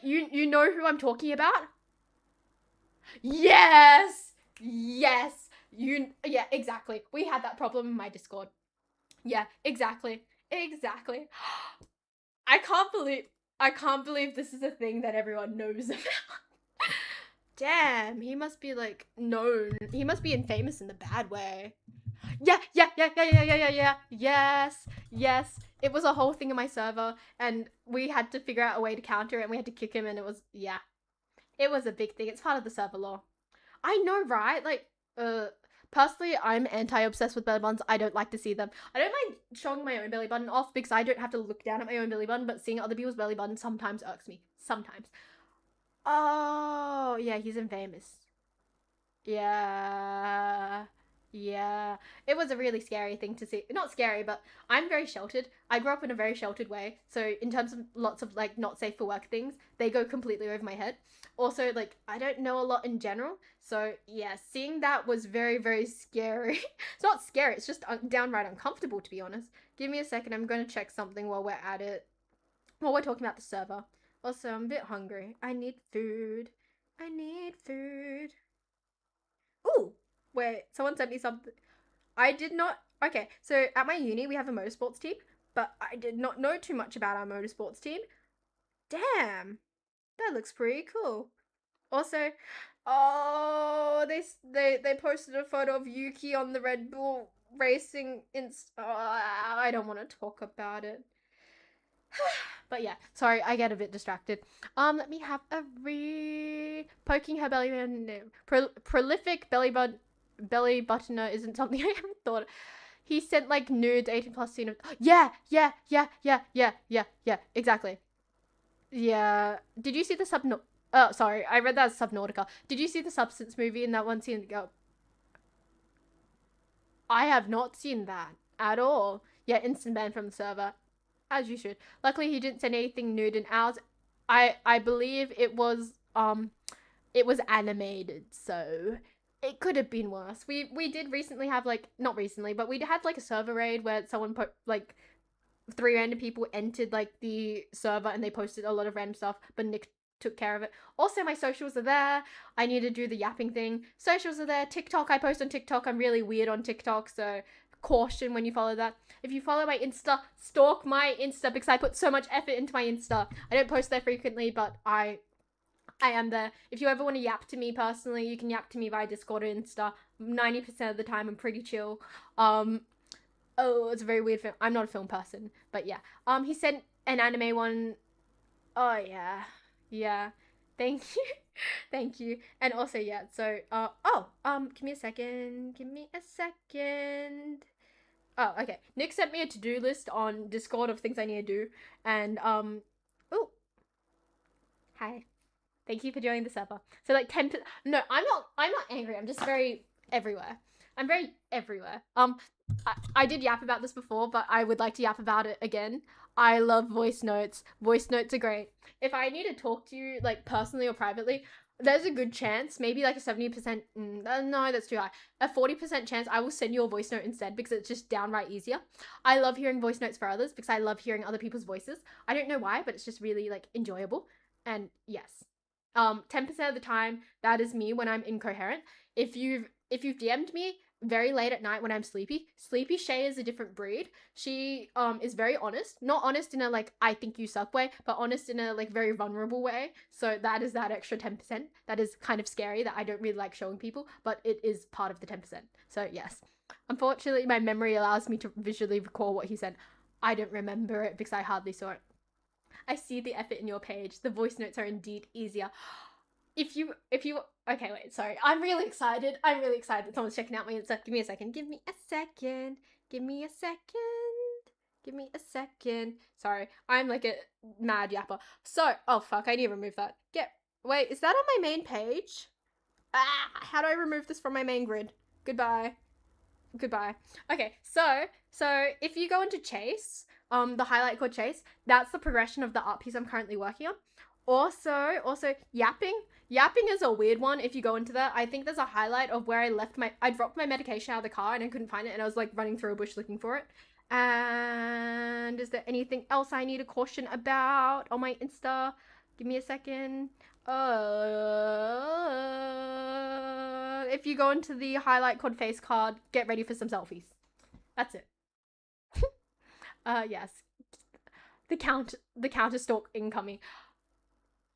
you know who I'm talking about? Yes, yes, yeah, exactly. We had that problem in my Discord. Yeah, exactly. Exactly. I can't believe this is a thing that everyone knows about. Damn, he must be like known. He must be infamous in the bad way. Yeah. Yes, yes. It was a whole thing in my server, and we had to figure out a way to counter it, and we had to kick him, and it was it was a big thing. It's part of the server law. I know, right? Like, personally, I'm anti-obsessed with belly buttons. I don't like to see them. I don't mind showing my own belly button off because I don't have to look down at my own belly button, but seeing other people's belly button sometimes irks me. Sometimes. Oh, yeah, he's infamous. Yeah. Yeah. It was a really scary thing to see. Not scary, but I'm very sheltered. I grew up in a very sheltered way. So in terms of lots of like not safe for work things, they go completely over my head. Also, like I don't know a lot in general. So yeah, seeing that was very, very scary. It's not scary, it's just downright uncomfortable to be honest. Give me a second, I'm going to check something while we're at it. While we're talking about the server. Also, I'm a bit hungry. I need food. I need food. Ooh, wait, someone sent me something. I did not. Okay, so at my uni, we have a motorsports team, but I did not know too much about our motorsports team. Damn, that looks pretty cool. Also, oh, they posted a photo of Yuki on the Red Bull racing. I don't want to talk about it. But yeah, sorry, I get a bit distracted. Let me have a poking her belly button. Prolific belly buttoner isn't something I ever thought. He sent like nude 18 plus scene of yeah, exactly. Yeah. Did you see the oh, sorry, I read that as Subnautica. Did you see the Substance movie in that one scene? Go. I have not seen that at all. Yeah, instant ban from the server. as you should. Luckily, he didn't send anything nude, and ours, I believe it was animated, so it could have been worse. We did recently have like not recently, but we had like a server raid where someone like 3 random people entered like the server and they posted a lot of random stuff, but Nick took care of it. Also, my socials are there. I need to do the yapping thing. Socials are there. TikTok, I post on TikTok. I'm really weird on TikTok, so caution when you follow that. If you follow my Insta, stalk my Insta because I put so much effort into my Insta. I don't post there frequently, but I am there. If you ever want to yap to me personally, you can yap to me via Discord or Insta. 90% of the time, I'm pretty chill. Oh, it's a very weird film. I'm not a film person, but yeah. He sent an anime one. Oh yeah, yeah. Thank you, thank you. And also yeah. So give me a second. Give me a second. Oh, okay. Nick sent me a to-do list on Discord of things I need to do, and oh, hi. Thank you for joining the server. So like 10. No, I'm not angry. I'm just very everywhere. I'm very everywhere. I did yap about this before, but I would like to yap about it again. I love voice notes. Voice notes are great. If I need to talk to you like personally or privately, there's a good chance, maybe like a 70%. No, that's too high. A 40% chance I will send you a voice note instead because it's just downright easier. I love hearing voice notes for others because I love hearing other people's voices. I don't know why, but it's just really like enjoyable. And yes, 10% of the time that is me when I'm incoherent. If you've DM'd me very late at night when I'm sleepy Shay is a different breed. She is very honest, not honest in a like I think you suck way, but honest in a like very vulnerable way. So that is that extra 10%. That is kind of scary that I don't really like showing people, but it is part of the 10%. So yes, unfortunately my memory allows me to visually recall what he said. I don't remember it because I hardly saw it. I see the effort in your page. The voice notes are indeed easier. If you okay, wait, sorry. I'm really excited. I'm really excited. Someone's checking out my Insta. Give me a second. Give me a second. Give me a second. Give me a second. Sorry. I'm like a mad yapper. So, oh fuck, I need to remove that. Wait, is that on my main page? Ah, how do I remove this from my main grid? Goodbye. Goodbye. Okay, so if you go into Chase, the highlight called Chase, that's the progression of the art piece I'm currently working on. Also yapping. Yapping is a weird one. If you go into that, I think there's a highlight of where I dropped my medication out of the car and I couldn't find it, and I was like running through a bush looking for it. And is there anything else I need to caution about on my Insta? Give me a second. If you go into the highlight called face card, get ready for some selfies. That's it. Yes. The counter stalk incoming.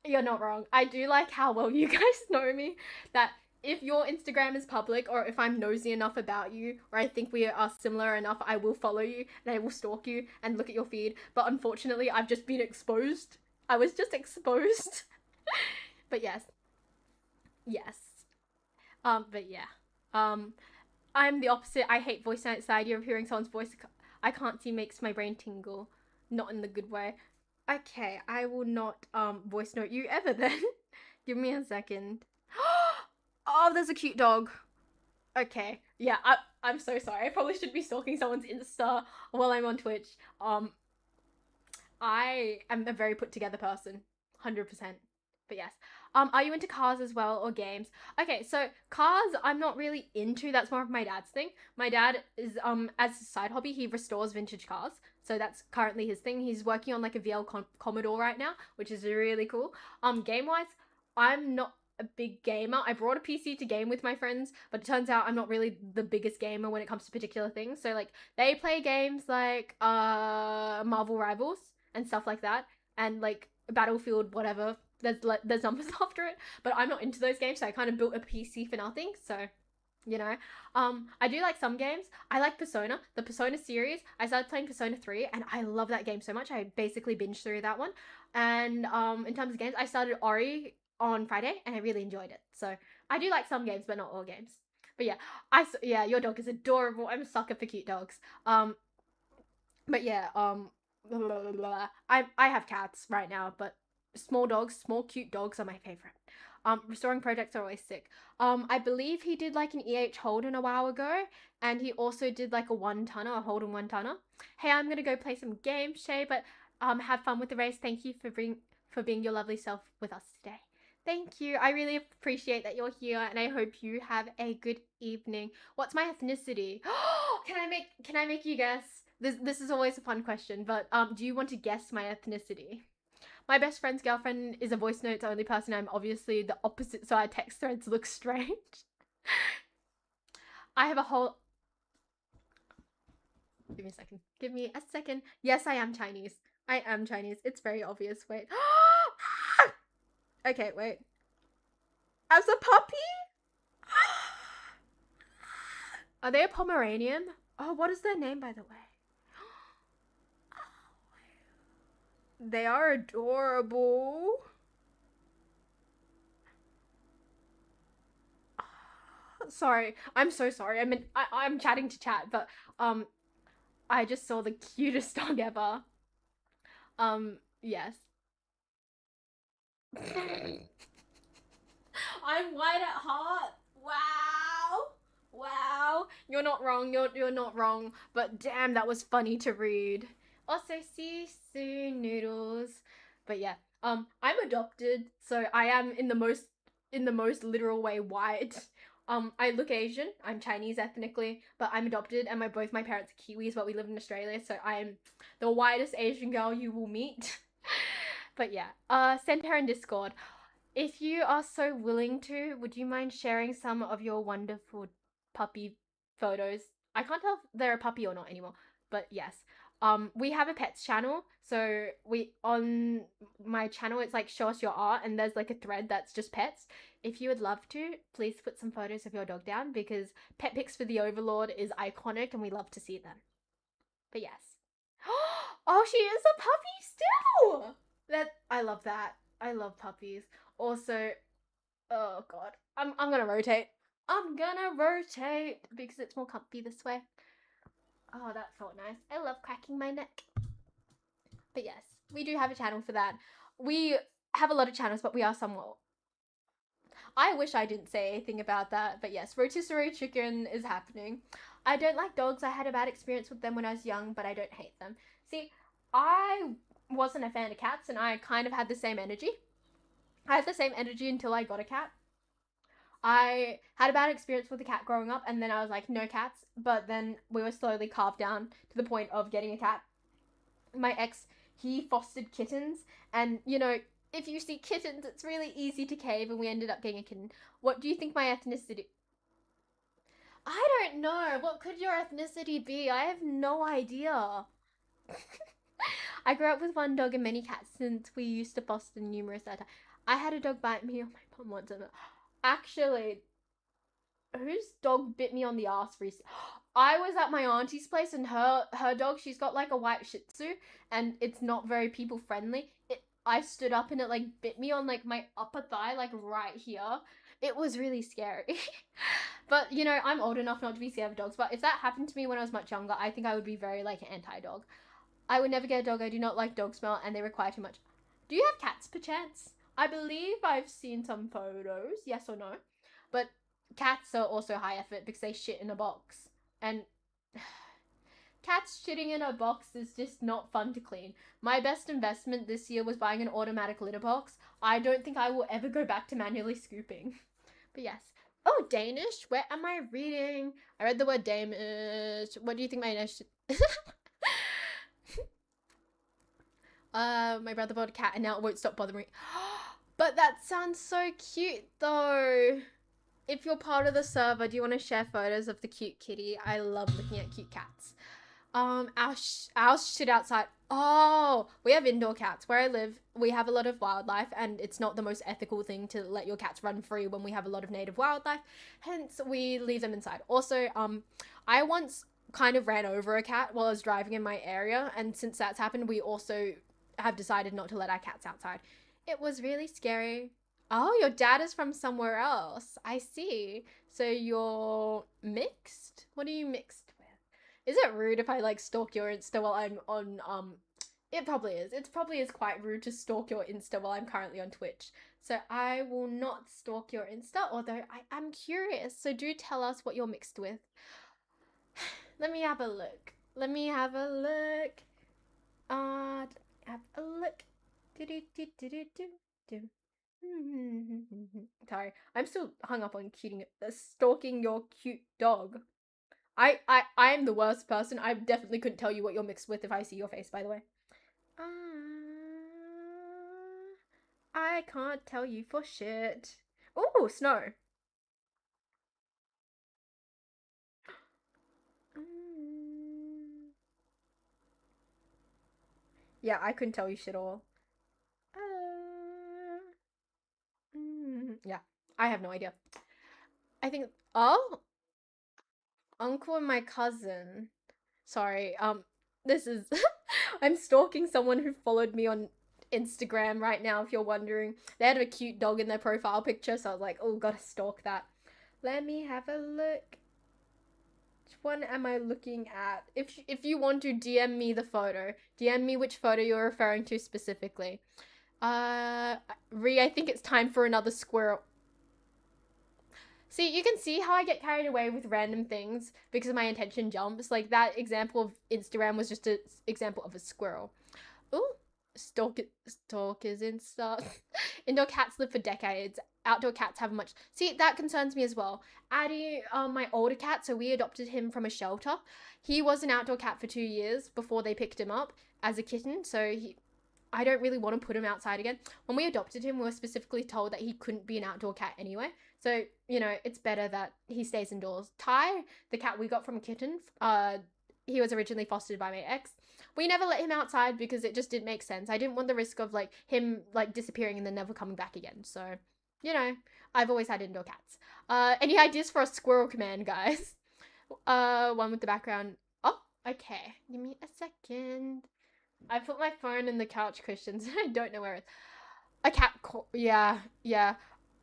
You're not wrong. I do like how well you guys know me. That if your Instagram is public, or if I'm nosy enough about you, or I think we are similar enough, I will follow you and I will stalk you and look at your feed. But unfortunately, I've just been exposed. I was just exposed. But yes. Yes. But yeah. I'm the opposite. I hate voice notes. The idea of hearing someone's voice I can't see makes my brain tingle. Not in the good way. Okay, I will not voice note you ever then. Give me a second. Oh, there's a cute dog. Okay. Yeah, I'm so sorry. I probably should be stalking someone's Insta while I'm on Twitch. I am a very put together person. 100%. But yes. Are you into cars as well or games? Okay, so cars I'm not really into. That's more of my dad's thing. My dad is as a side hobby, he restores vintage cars. So that's currently his thing. He's working on like a VL Commodore right now, which is really cool. Game wise, I'm not a big gamer. I brought a PC to game with my friends, but it turns out I'm not really the biggest gamer when it comes to particular things. So like they play games like Marvel Rivals and stuff like that, and like Battlefield whatever. There's numbers after it, but I'm not into those games, so I kind of built a PC for nothing. So you know, I do like some games. I like Persona, the Persona series. I started playing Persona 3 and I love that game so much. I basically binged through that one. And in terms of games, I started Ori on Friday and I really enjoyed it. So I do like some games, but not all games. But yeah, your dog is adorable. I'm a sucker for cute dogs. But yeah, blah, blah, blah, blah. I have cats right now, but small cute dogs are my favorite. Restoring projects are always sick. I believe he did like an EH Holden a while ago, and he also did like a 1-tonner, a Holden 1-tonner. Hey, I'm gonna go play some games, Shay, but have fun with the race. Thank you for being your lovely self with us today. Thank you. I really appreciate that you're here, and I hope you have a good evening. What's my ethnicity? Can I make you guess? This is always a fun question, but do you want to guess my ethnicity? My best friend's girlfriend is a voice notes only person. I'm obviously the opposite, so our text threads look strange. I have a whole. Give me a second. Give me a second. Yes, I am Chinese. I am Chinese. It's very obvious. Wait. Okay, wait. As a puppy? Are they a Pomeranian? Oh, what is their name, by the way? They are adorable. Sorry, I'm so sorry. I mean, I'm chatting to chat, but I just saw the cutest dog ever. Yes. I'm white at heart. Wow. Wow. You're not wrong. You're not wrong. But damn, that was funny to read. Also, see you soon, noodles. But yeah, I'm adopted, so I am in the most literal way white. I look Asian. I'm Chinese ethnically, but I'm adopted, and both my parents are Kiwis, but we live in Australia, so I'm the whitest Asian girl you will meet. But yeah, send her in Discord. If you are so willing to, would you mind sharing some of your wonderful puppy photos? I can't tell if they're a puppy or not anymore, but yes. We have a pets channel, so we on my channel it's like show us your art, and there's like a thread that's just pets. If you would love to, please put some photos of your dog down because pet pics for the Overlord is iconic, and we love to see them. But yes. Oh, she is a puppy still. That I love that. I love puppies. Also, oh god, I'm gonna rotate. I'm gonna rotate because it's more comfy this way. Oh, that felt nice. I love cracking my neck. But yes, we do have a channel for that. We have a lot of channels, but we are somewhat. I wish I didn't say anything about that, but yes, rotisserie chicken is happening. I don't like dogs. I had a bad experience with them when I was young, but I don't hate them. See, I wasn't a fan of cats, and I kind of had the same energy. I had the same energy until I got a cat. I had a bad experience with a cat growing up, and then I was like, no cats. But then we were slowly carved down to the point of getting a cat. My ex, he fostered kittens, and you know, if you see kittens, it's really easy to cave, and we ended up getting a kitten. What do you think my ethnicity? I don't know. What could your ethnicity be? I have no idea. I grew up with one dog and many cats since we used to foster numerous at a time. I had a dog bite me on my bum once. Actually, whose dog bit me on the ass recently? I was at my auntie's place, and her dog, she's got like a white Shih Tzu, and it's not very people friendly. I stood up and it like bit me on like my upper thigh, like right here. It was really scary. But you know, I'm old enough not to be scared of dogs. But if that happened to me when I was much younger, I think I would be very like anti-dog. I would never get a dog. I do not like dog smell, and they require too much. Do you have cats, perchance? I believe I've seen some photos. Yes or no? But cats are also high effort because they shit in a box. And cats shitting in a box is just not fun to clean. My best investment this year was buying an automatic litter box. I don't think I will ever go back to manually scooping. But yes. Oh, Danish? Where am I reading? I read the word Danish. What do you think my Danish... My brother bought a cat and now it won't stop bothering me. But that sounds so cute though. If you're part of the server, do you want to share photos of the cute kitty? I love looking at cute cats. Our shit outside. Oh, we have indoor cats. Where I live, we have a lot of wildlife, and it's not the most ethical thing to let your cats run free when we have a lot of native wildlife. Hence, we leave them inside. Also, I once kind of ran over a cat while I was driving in my area, and since that's happened, we also have decided not to let our cats outside. It was really scary. Oh, your dad is from somewhere else. I see. So you're mixed? What are you mixed with? Is it rude if I like stalk your Insta while I'm on It probably is. It probably is quite rude to stalk your Insta while I'm currently on Twitch. So I will not stalk your Insta, although I am curious. So do tell us what you're mixed with. Let me have a look. Let me have a look. Have a look. Sorry, I'm still hung up on stalking your cute dog. I am the worst person. I definitely couldn't tell you what you're mixed with if I see your face, by the way. Uh, I can't tell you for shit. Ooh, snow. Yeah, I couldn't tell you shit all. Yeah, I have no idea. I think. Oh, uncle and my cousin. Sorry. This is. I'm stalking someone who followed me on Instagram right now. If you're wondering, they had a cute dog in their profile picture, so I was like, oh, gotta stalk that. Let me have a look. Which one am I looking at? If you want to DM me the photo, DM me which photo you're referring to specifically. I think it's time for another squirrel. See, you can see how I get carried away with random things because my attention jumps. Like that example of Instagram was just an example of a squirrel. Ooh, stalk is Insta. Indoor cats live for decades. Outdoor cats have much. See, that concerns me as well. Addie, my older cat, so we adopted him from a shelter. He was an outdoor cat for 2 years before they picked him up as a kitten. I don't really want to put him outside again. When we adopted him, we were specifically told that he couldn't be an outdoor cat anyway. So, it's better that he stays indoors. Ty, the cat we got from a kitten, he was originally fostered by my ex. We never let him outside because it just didn't make sense. I didn't want the risk of him disappearing and then never coming back again. So, I've always had indoor cats. Any ideas for a squirrel command, guys? One with the background. Oh, okay. Give me a second. I put my phone in the couch cushions and I don't know where it's. A cat. Yeah, yeah.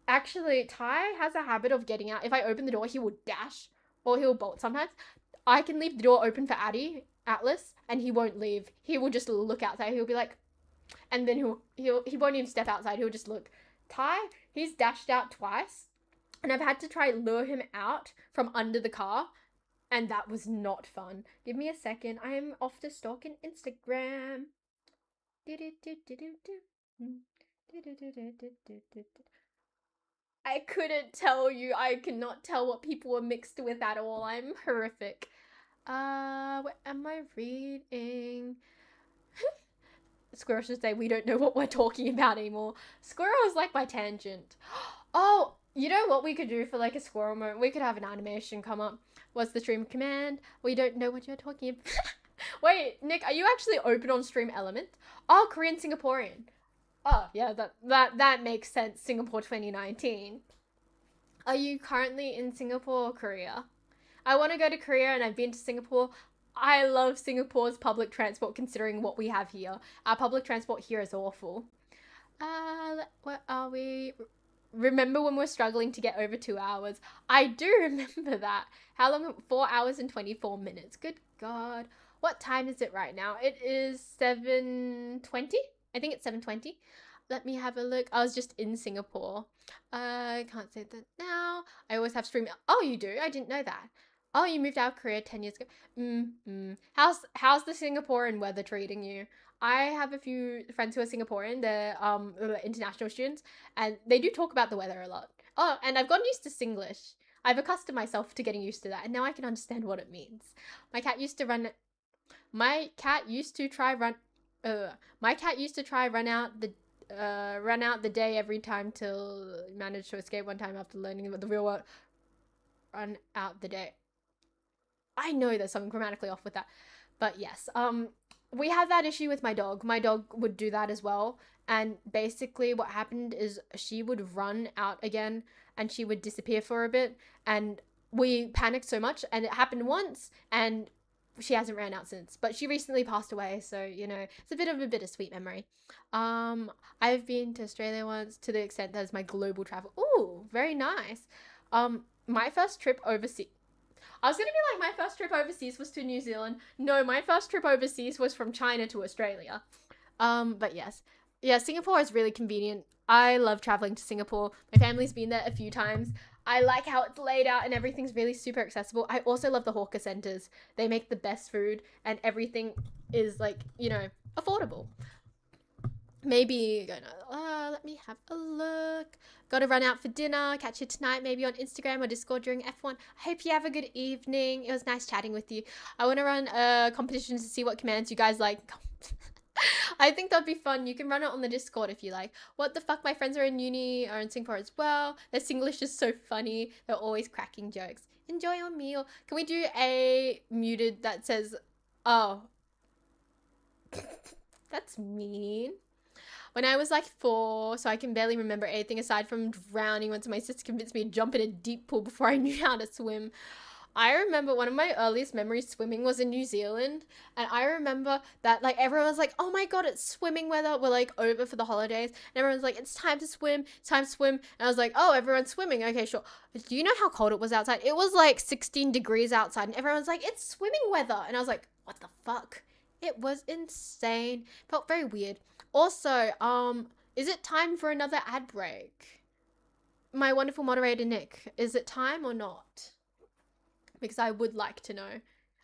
Actually, Ty has a habit of getting out. If I open the door, he will dash or he'll bolt sometimes. I can leave the door open for Atlas, and he won't leave. He will just look outside. He'll be like, and then he won't even step outside. He'll just look. Ty, he's dashed out twice, and I've had to try lure him out from under the car, and that was not fun. Give me a second. I am off to stalking Instagram. I couldn't tell you. I cannot tell what people were mixed with at all. I'm horrific. What am I reading? Squirrel should say we don't know what we're talking about anymore. Squirrel is like my tangent. Oh, you know what we could do for a squirrel moment? We could have an animation come up. What's the stream command? We don't know what you're talking about. Wait, Nick, are you actually open on Stream Element? Oh, Korean Singaporean. Oh, yeah, that makes sense. Singapore 2019. Are you currently in Singapore or Korea? I want to go to Korea and I've been to Singapore. I love Singapore's public transport considering what we have here. Our public transport here is awful. Where are we? Remember when we were struggling to get over 2 hours? I do remember that. How long? 4 hours and 24 minutes. Good God. What time is it right now? It is 7:20. I think it's 7:20. Let me have a look. I was just in Singapore. I can't say that now. I always have stream. Oh, you do? I didn't know that. Oh, you moved out of Korea 10 years ago. How's the Singaporean weather treating you? I have a few friends who are Singaporean. They're international students, and they do talk about the weather a lot. Oh, and I've gotten used to Singlish. I've accustomed myself to getting used to that, and now I can understand what it means. My cat used to run. My cat used to try run. My cat used to try run out the day every time till managed to escape one time after learning about the real world. Run out the day. I know there's something grammatically off with that. But yes, we had that issue with my dog. My dog would do that as well. And basically what happened is she would run out again and she would disappear for a bit. And we panicked so much and it happened once and she hasn't ran out since. But she recently passed away, so it's a bit of a bittersweet memory. I've been to Australia once to the extent that it's my global travel. Ooh, very nice. My first trip overseas. I was gonna be like, my first trip overseas was to New Zealand. No, my first trip overseas was from China to Australia. But yes. Yeah, Singapore is really convenient. I love traveling to Singapore. My family's been there a few times. I like how it's laid out and everything's really super accessible. I also love the hawker centers. They make the best food and everything is like, affordable. Maybe gonna let me have a look. Gotta run out for dinner. Catch you tonight, maybe on Instagram or Discord during F1. I hope you have a good evening. It was nice chatting with you. I want to run a competition to see what commands you guys like. I think that'd be fun. You can run it on the Discord if you like. What the fuck? My friends are in uni, are in Singapore as well. Their Singlish is so funny. They're always cracking jokes. Enjoy your meal. Can we do a muted that says, oh, that's mean. When I was like 4, so I can barely remember anything aside from drowning once my sister convinced me to jump in a deep pool before I knew how to swim. I remember one of my earliest memories swimming was in New Zealand, and I remember that like everyone was like, "Oh my god, it's swimming weather. We're like over for the holidays." And everyone's like, "It's time to swim. It's time to swim." And I was like, "Oh, everyone's swimming. Okay, sure." But do you know how cold it was outside? It was like 16 degrees outside, and everyone's like, "It's swimming weather." And I was like, "What the fuck?" It was insane. Felt very weird. Also, is it time for another ad break? My wonderful moderator Nick, is it time or not? Because I would like to know.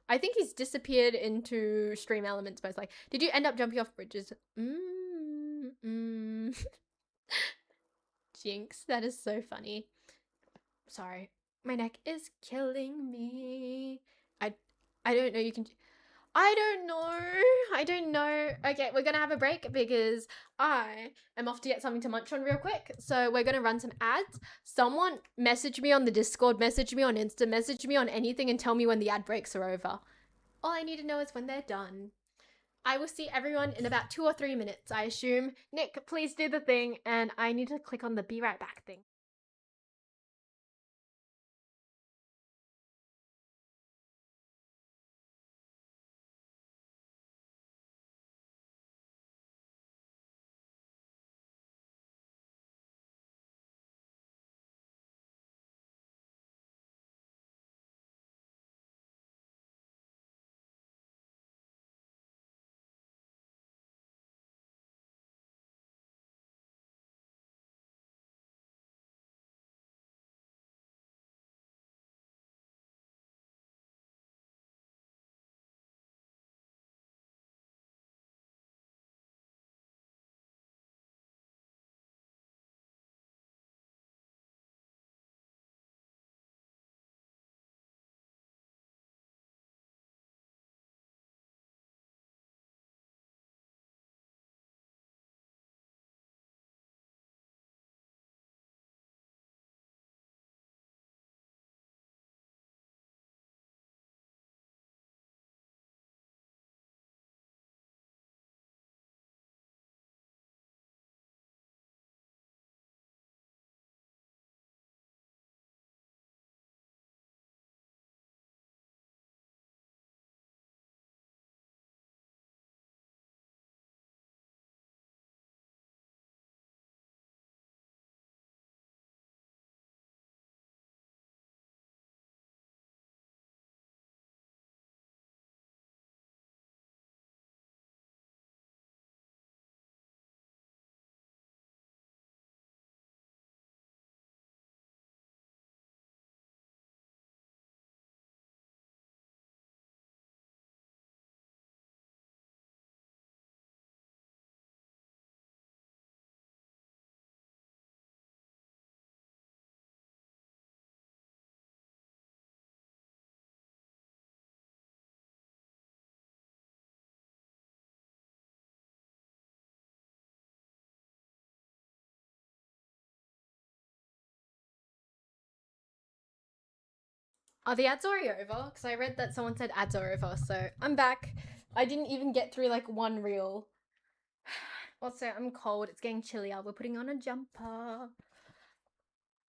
I think he's disappeared into stream elements most likely. Did you end up jumping off bridges? Jinx, that is so funny. Sorry. My neck is killing me. I don't know you can I don't know. I don't know. Okay, we're gonna have a break because I am off to get something to munch on real quick. So we're gonna run some ads. Someone message me on the Discord, message me on Insta, message me on anything and tell me when the ad breaks are over. All I need to know is when they're done. I will see everyone in about 2 or 3 minutes, I assume. Nick, please do the thing, and I need to click on the be right back thing. Are the ads already over? Because I read that someone said ads are over, so I'm back. I didn't even get through like one reel. Also, I'm cold. It's getting chilly out. We're putting on a jumper.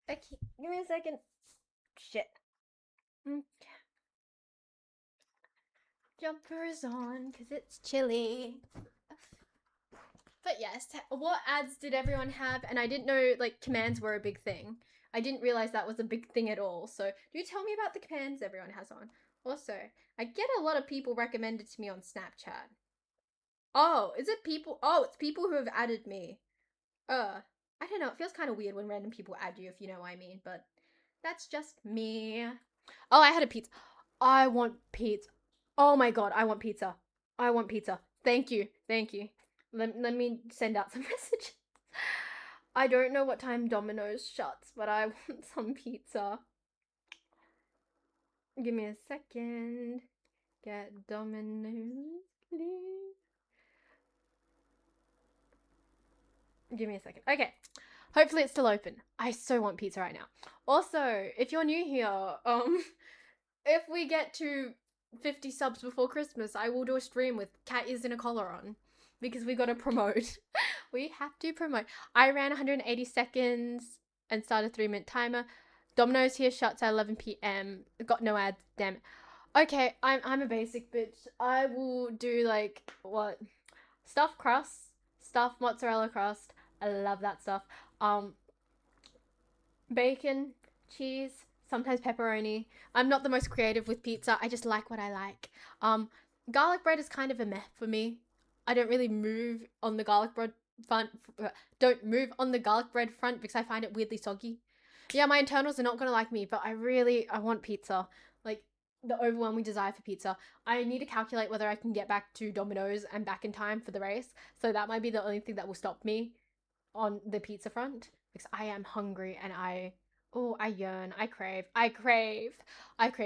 Okay, give me a second. Shit. Jumper is on because it's chilly. But yes, what ads did everyone have? And I didn't know like commands were a big thing. I didn't realize that was a big thing at all. So do tell me about the commands everyone has on. Also, I get a lot of people recommended to me on Snapchat. Oh, is it people? Oh, it's people who have added me. I don't know. It feels kind of weird when random people add you, if you know what I mean. But that's just me. Oh, I had a pizza. I want pizza. Oh my god, I want pizza. I want pizza. Thank you. Thank you. Let me send out some messages. I don't know what time Domino's shuts, but I want some pizza. Give me a second. Get Domino's, please. Give me a second. Okay. Hopefully it's still open. I so want pizza right now. Also, if you're new here, if we get to 50 subs before Christmas, I will do a stream with cat ears and a collar on. Because we gotta promote. We have to promote. I ran 180 seconds and started a 3-minute timer. Domino's here shuts at 11 p.m. Got no ads, damn it. Okay, I'm a basic bitch. I will do like what? Stuffed crust, stuffed mozzarella crust. I love that stuff. Bacon, cheese, sometimes pepperoni. I'm not the most creative with pizza. I just like what I like. Garlic bread is kind of a meh for me. I don't really move on the garlic bread front. Don't move on the garlic bread front because I find it weirdly soggy. Yeah, my internals are not gonna like me, but I want pizza. Like the overwhelming desire for pizza. I need to calculate whether I can get back to Domino's and back in time for the race. So that might be the only thing that will stop me on the pizza front because I am hungry and I yearn, I crave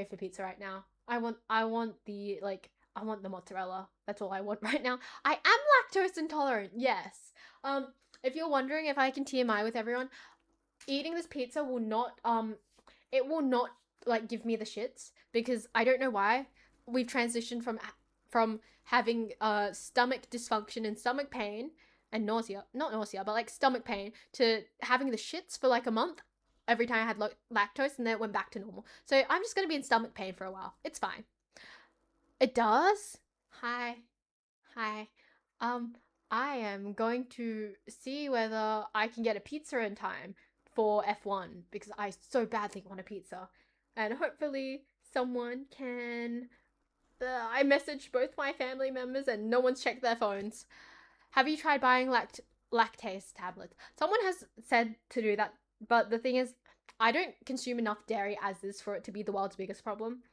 for pizza right now. I want the mozzarella. That's all I want right now. I am lactose intolerant. Yes. If you're wondering if I can TMI with everyone, eating this pizza will not it will not like give me the shits because I don't know why we've transitioned from having stomach dysfunction and stomach pain and nausea, not nausea, but like stomach pain to having the shits for like a month every time I had lactose and then it went back to normal. So I'm just going to be in stomach pain for a while. It's fine. It does? Hi. Hi. Um, I am going to see whether I can get a pizza in time for F1 because I so badly want a pizza. And hopefully someone can. I messaged both my family members and no one's checked their phones. Have you tried buying lactase tablets? Someone has said to do that, but the thing is, I don't consume enough dairy as is for it to be the world's biggest problem.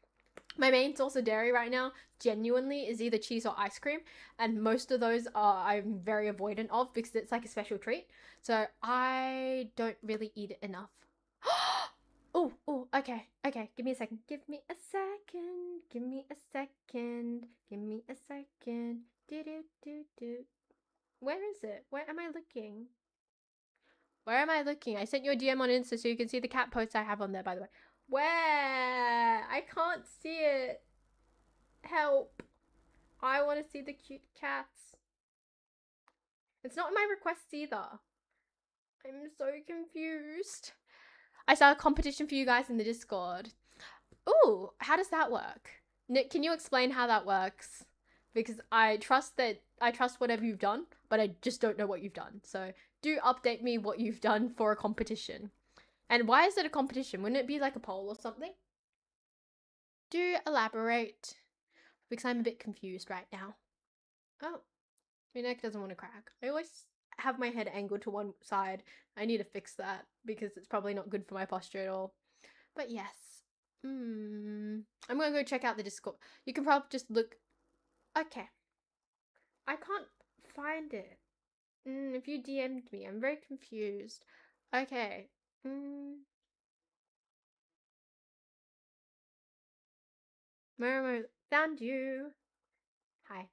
My main source of dairy right now, genuinely, is either cheese or ice cream, and most of those I'm very avoidant of because it's like a special treat. So I don't really eat it enough. Oh, okay. Give me a second. Give me a second. Give me a second. Give me a second. Do. Where is it? Where am I looking? Where am I looking? I sent you a DM on Insta so you can see the cat posts I have on there, by the way. Where? I can't see it. Help. I want to see the cute cats. It's not in my requests either. I'm so confused. I started a competition for you guys in the Discord. Ooh, how does that work? Nick, can you explain how that works? Because I trust whatever you've done, but I just don't know what you've done. So do update me what you've done for a competition. And why is it a competition? Wouldn't it be like a poll or something? Do elaborate. Because I'm a bit confused right now. Oh, my neck doesn't want to crack. I always have my head angled to one side. I need to fix that because it's probably not good for my posture at all. But yes. I'm gonna go check out the Discord. You can probably just look. Okay. I can't find it. If you DM'd me, I'm very confused. Okay. Momo, found you. Hi.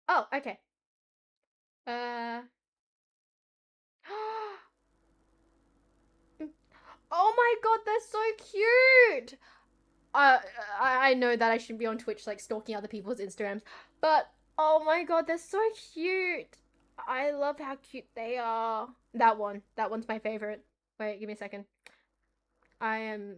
Oh, okay. Oh my god, they're so cute! I know that I shouldn't be on Twitch like stalking other people's Instagrams, but oh my god, they're so cute. I love how cute they are. That one's my favorite. Wait, give me a second. I am.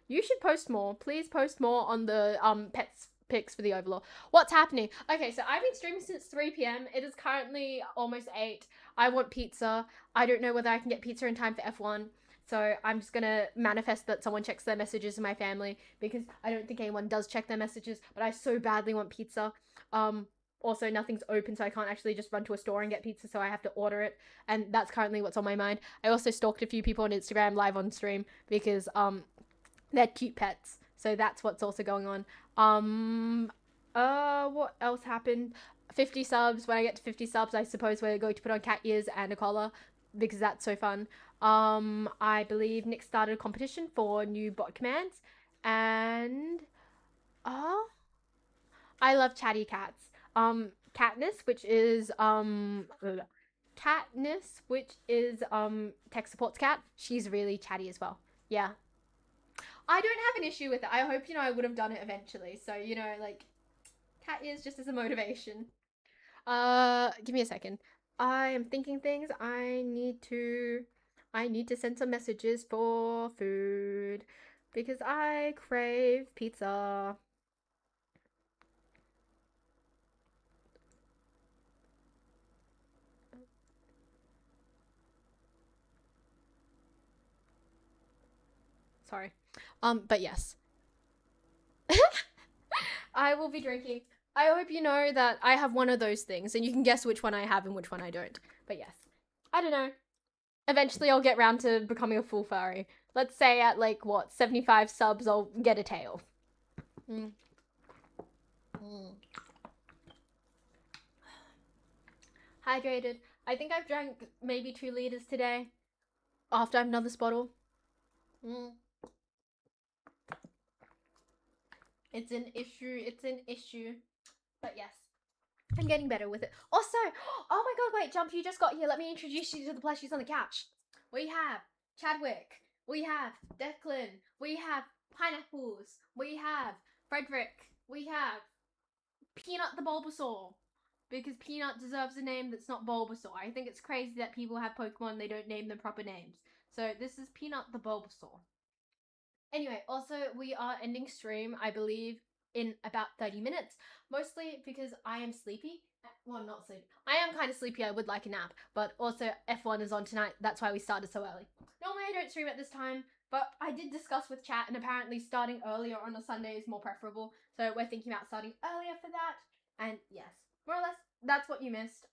You should post more. Please post more on the pets pics for the overlord. What's happening? Okay, so I've been streaming since 3 p.m. It is currently almost 8. I want pizza. I don't know whether I can get pizza in time for F1. So I'm just gonna manifest that someone checks their messages in my family, because I don't think anyone does check their messages, but I so badly want pizza. Also, nothing's open, so I can't actually just run to a store and get pizza, so I have to order it, and that's currently what's on my mind. I also stalked a few people on Instagram live on stream because they're cute pets, so that's what's also going on. What else happened? 50 subs. When I get to 50 subs, I suppose we're going to put on cat ears and a collar, because that's so fun. I believe Nick started a competition for new bot commands, and I love chatty cats. Katniss, which is tech support's cat. She's really chatty as well. Yeah. I don't have an issue with it. I hope, I would have done it eventually. So, like, cat ears just as a motivation. Give me a second. I am thinking things. I need to send some messages for food because I crave pizza. Sorry. But yes. I will be drinking. I hope you know that I have one of those things, and you can guess which one I have and which one I don't. But yes. I don't know. Eventually I'll get round to becoming a full furry. Let's say at 75 subs I'll get a tail. Hydrated. I think I've drank maybe 2 liters today after I've done this bottle. It's an issue. But yes, I'm getting better with it. Also, oh my god, wait, Jump, you just got here. Let me introduce you to the plushies on the couch. We have Chadwick. We have Declan. We have Pineapples. We have Frederick. We have Peanut the Bulbasaur. Because Peanut deserves a name that's not Bulbasaur. I think it's crazy that people have Pokemon, they don't name them proper names. So this is Peanut the Bulbasaur. Anyway, also we are ending stream, I believe, in about 30 minutes. Mostly because I am sleepy. Well, not sleepy. I am kind of sleepy. I would like a nap. But also F1 is on tonight. That's why we started so early. Normally I don't stream at this time. But I did discuss with chat, and apparently starting earlier on a Sunday is more preferable. So we're thinking about starting earlier for that. And yes, more or less, that's what you missed.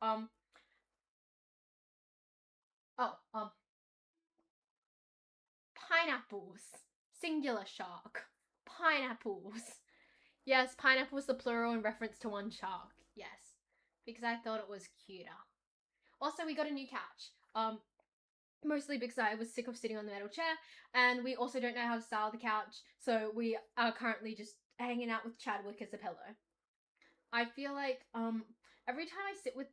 Pineapples. Singular shark. Pineapples. Yes, pineapple's the plural in reference to one shark. Yes. Because I thought it was cuter. Also, we got a new couch. Mostly because I was sick of sitting on the metal chair, and we also don't know how to style the couch, so we are currently just hanging out with Chadwick as a pillow. I feel like, every time I sit with,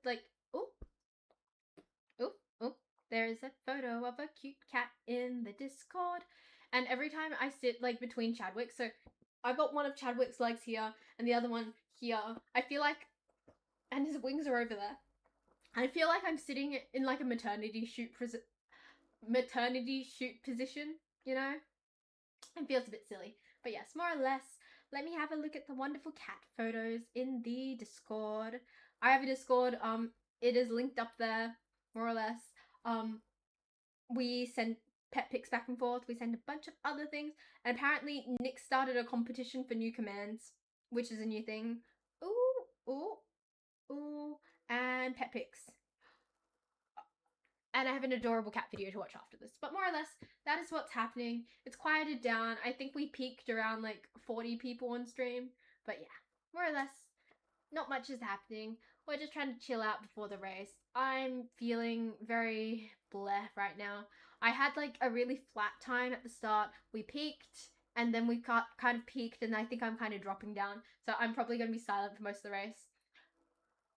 there is a photo of a cute cat in the Discord, and every time I sit, between Chadwick, so I've got one of Chadwick's legs here, and the other one here, I feel like, and his wings are over there, I feel like I'm sitting in, a maternity shoot position, It feels a bit silly. But yes, more or less, let me have a look at the wonderful cat photos in the Discord. I have a Discord, it is linked up there, more or less. We send pet pics back and forth, we send a bunch of other things, and apparently Nick started a competition for new commands, which is a new thing. Ooh, and pet pics. And I have an adorable cat video to watch after this. But more or less, that is what's happening. It's quieted down. I think we peaked around 40 people on stream. But yeah, more or less, not much is happening. We're just trying to chill out before the race. I'm feeling very bleh right now. I had a really flat time at the start. We peaked, and then we kind of peaked, and I think I'm kind of dropping down. So I'm probably going to be silent for most of the race.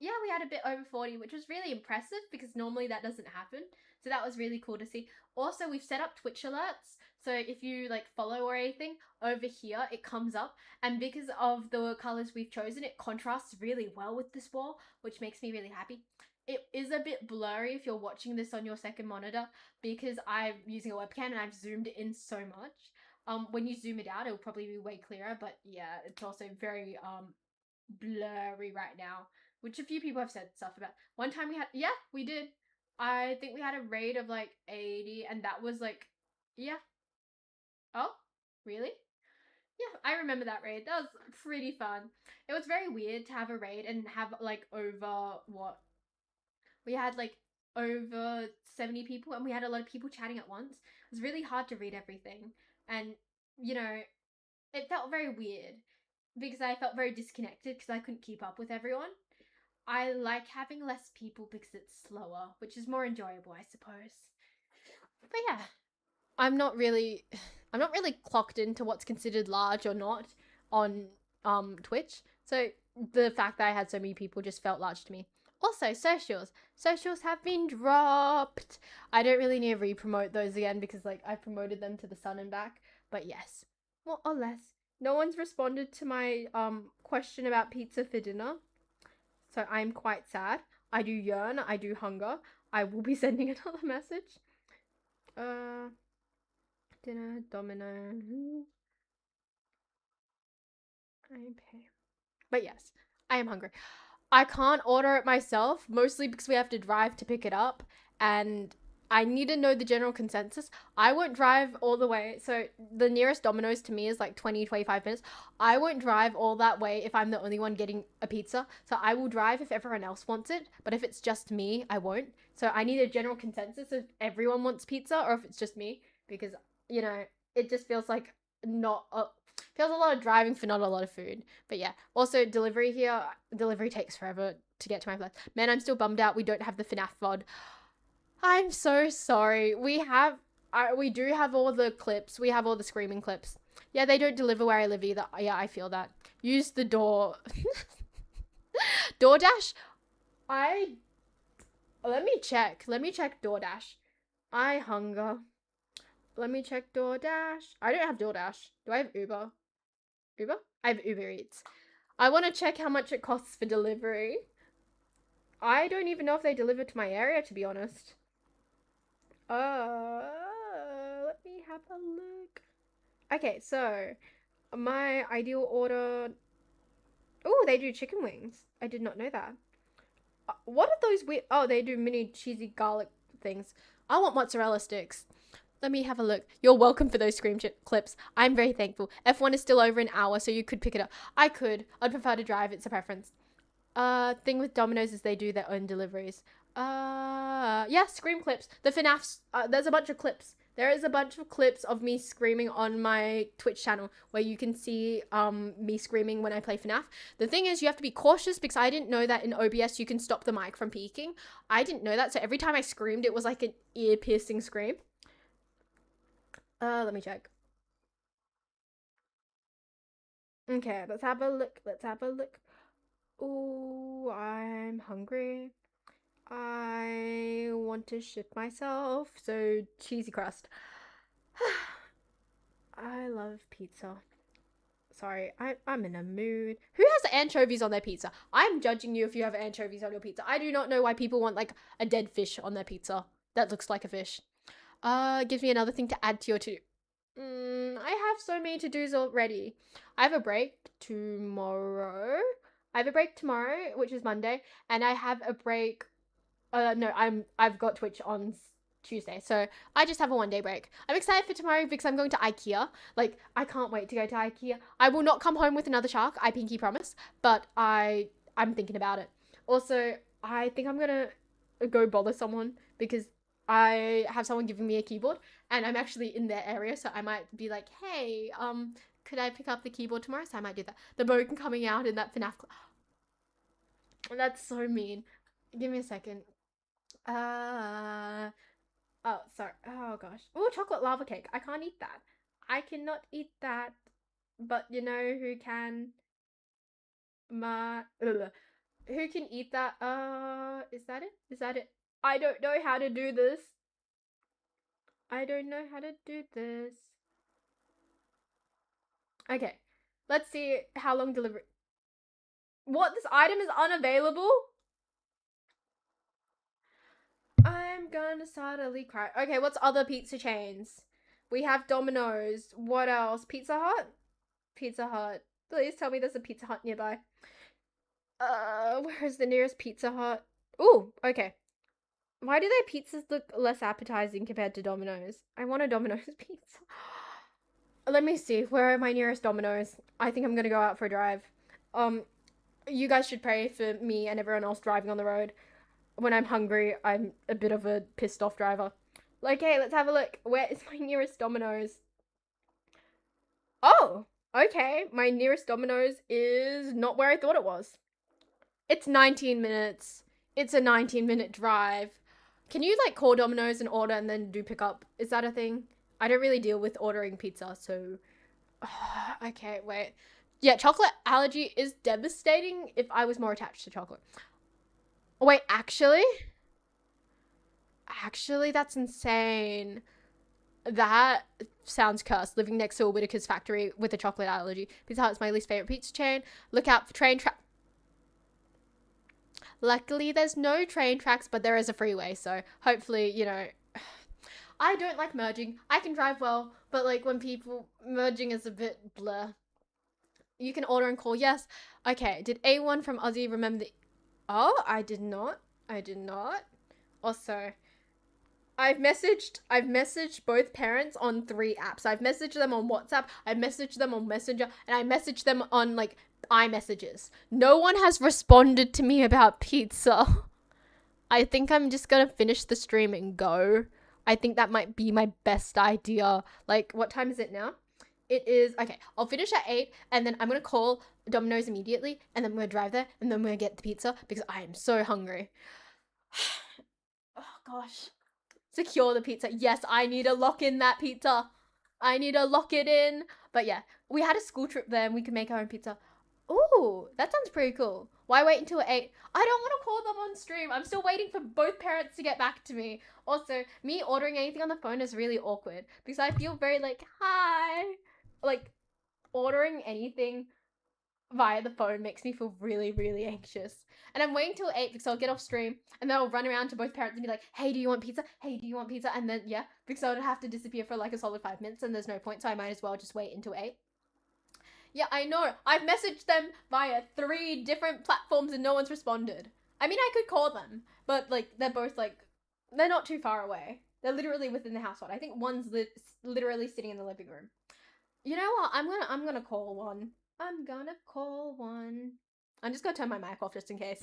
Yeah, we had a bit over 40, which was really impressive because normally that doesn't happen. So that was really cool to see. Also, we've set up Twitch alerts. So if you follow or anything, over here it comes up. And because of the colors we've chosen, it contrasts really well with this wall, which makes me really happy. It is a bit blurry if you're watching this on your second monitor because I'm using a webcam and I've zoomed in so much. When you zoom it out, it'll probably be way clearer. But yeah, it's also very blurry right now, which a few people have said stuff about. One time we did. I think we had a raid of like 80, and that was like, yeah. Oh, really? Yeah, I remember that raid. That was pretty fun. It was very weird to have a raid and have like over what? We had like over 70 people, and we had a lot of people chatting at once. It was really hard to read everything. And, you know, it felt very weird because I felt very disconnected because I couldn't keep up with everyone. I like having less people because it's slower, which is more enjoyable, I suppose. But yeah, I'm not really I'm not really clocked into what's considered large or not on Twitch. So the fact that I had so many people just felt large to me. Also, socials. Socials have been dropped. I don't really need to re-promote those again because like I promoted them to the sun and back. But yes, more or less. No one's responded to my question about pizza for dinner. So I'm quite sad. I do yearn, I do hunger. I will be sending another message. Dinner, domino. I pay. But yes, I am hungry. I can't order it myself, mostly because we have to drive to pick it up, and I need to know the general consensus. I won't drive all the way. So the nearest Domino's to me is like 20-25 minutes. I won't drive all that way if I'm the only one getting a pizza. So I will drive if everyone else wants it, but if it's just me, I won't. So I need a general consensus if everyone wants pizza or if it's just me, because, you know, it just feels like not a, feels a lot of driving for not a lot of food. But yeah, also delivery here, delivery takes forever to get to my place. Man, I'm still bummed out we don't have the FNAF VOD. I'm so sorry. We do have all the clips. We have all the screaming clips. Yeah, they don't deliver where I live either. Yeah, I feel that. Use the door. DoorDash? I Let me check. Let me check DoorDash. I hunger. Let me check DoorDash. I don't have DoorDash. Do I have Uber? Uber? I have Uber Eats. I want to check how much it costs for delivery. I don't even know if they deliver to my area, to be honest. Let me have a look. Okay, so my ideal order. Oh, they do chicken wings. I did not know that. What are those weird? Oh, they do mini cheesy garlic things. I want mozzarella sticks. Let me have a look. You're welcome for those scream clips. I'm very thankful. F1 is still over an hour, so you could pick it up. I could. I'd prefer to drive. It's a preference. Thing with Domino's is they do their own deliveries. Yeah, scream clips. The FNAFs. There's a bunch of clips. There is a bunch of clips of me screaming on my Twitch channel where you can see me screaming when I play FNAF. The thing is, you have to be cautious because I didn't know that in OBS you can stop the mic from peaking. I didn't know that, so every time I screamed, it was like an ear-piercing scream. Let me check. Okay, let's have a look. Let's have a look. Ooh, I'm hungry. I want to shit myself. So, cheesy crust. I love pizza. Sorry, I'm in a mood. Who has anchovies on their pizza? I'm judging you if you have anchovies on your pizza. I do not know why people want like a dead fish on their pizza. That looks like a fish. Gives me another thing to add to your to. I have so many to-dos already. I have a break tomorrow. Which is Monday, and I have a break. No, I've got Twitch on Tuesday, so I just have a 1 day break. I'm excited for tomorrow because I'm going to IKEA. Like, I can't wait to go to IKEA. I will not come home with another shark. I pinky promise. But I'm thinking about it. Also, I think I'm gonna go bother someone because I have someone giving me a keyboard, and I'm actually in their area, so I might be like, hey, could I pick up the keyboard tomorrow? So I might do that. The bone coming out in that FNAF. That's so mean. Give me a second. Uh oh, sorry. Oh gosh. Oh, chocolate lava cake. I can't eat that. I cannot eat that. But you know who can? Who can eat that? Is that it? Is that it? I don't know how to do this. I don't know how to do this. Okay. Let's see how long delivery. What? This item is unavailable? I'm gonna suddenly cry. Okay, what's other pizza chains? We have Domino's. What else? Pizza Hut? Pizza Hut. Please tell me there's a Pizza Hut nearby. Where is the nearest Pizza Hut? Ooh, okay. Why do their pizzas look less appetizing compared to Domino's? I want a Domino's pizza. Let me see. Where are my nearest Domino's? I think I'm gonna go out for a drive. You guys should pray for me and everyone else driving on the road. When I'm hungry, I'm a bit of a pissed off driver. Like, hey, let's have a look. Where is my nearest Domino's? Oh, okay. My nearest Domino's is not where I thought it was. It's 19 minutes. It's a 19-minute drive. Can you like call Domino's and order and then do pickup? Is that a thing? I don't really deal with ordering pizza, so okay, wait. Yeah, chocolate allergy is devastating if I was more attached to chocolate. Wait, actually, that's insane. That sounds cursed. Living next to a Whitaker's factory with a chocolate allergy. Pizza Hut is my least favorite pizza chain. Look out for train tracks. Luckily, there's no train tracks, but there is a freeway, so hopefully, you know. I don't like merging. I can drive well, but like when people merging is a bit blur. You can order and call. Yes. Okay. Did A1 from Aussie remember the? Oh, I did not. Also, I've messaged both parents on 3 apps. I've messaged them on WhatsApp, I've messaged them on Messenger, and I messaged them on like iMessages. No one has responded to me about pizza. I think I'm just gonna finish the stream and go. I think that might be my best idea. Like, what time is it now? It is, okay, I'll finish at 8, and then I'm gonna call Domino's immediately, and then we're gonna drive there, and then we're gonna get the pizza, because I am so hungry. Oh, gosh. Secure the pizza. Yes, I need to lock in that pizza. I need to lock it in. But yeah, we had a school trip there, and we could make our own pizza. Ooh, that sounds pretty cool. Why wait until 8? I don't want to call them on stream. I'm still waiting for both parents to get back to me. Also, me ordering anything on the phone is really awkward because I feel very like, hi. Like, ordering anything via the phone makes me feel really, really anxious. And I'm waiting till 8 because I'll get off stream and then I'll run around to both parents and be like, hey, do you want pizza? Hey, do you want pizza? And then, yeah, because I would have to disappear for like a solid 5 minutes and there's no point, so I might as well just wait until 8. Yeah, I know. I've messaged them via 3 different platforms and no one's responded. I mean, I could call them, but like they're both like, they're not too far away. They're literally within the household. I think one's literally sitting in the living room. You know what? I'm gonna call one. I'm just gonna turn my mic off just in case.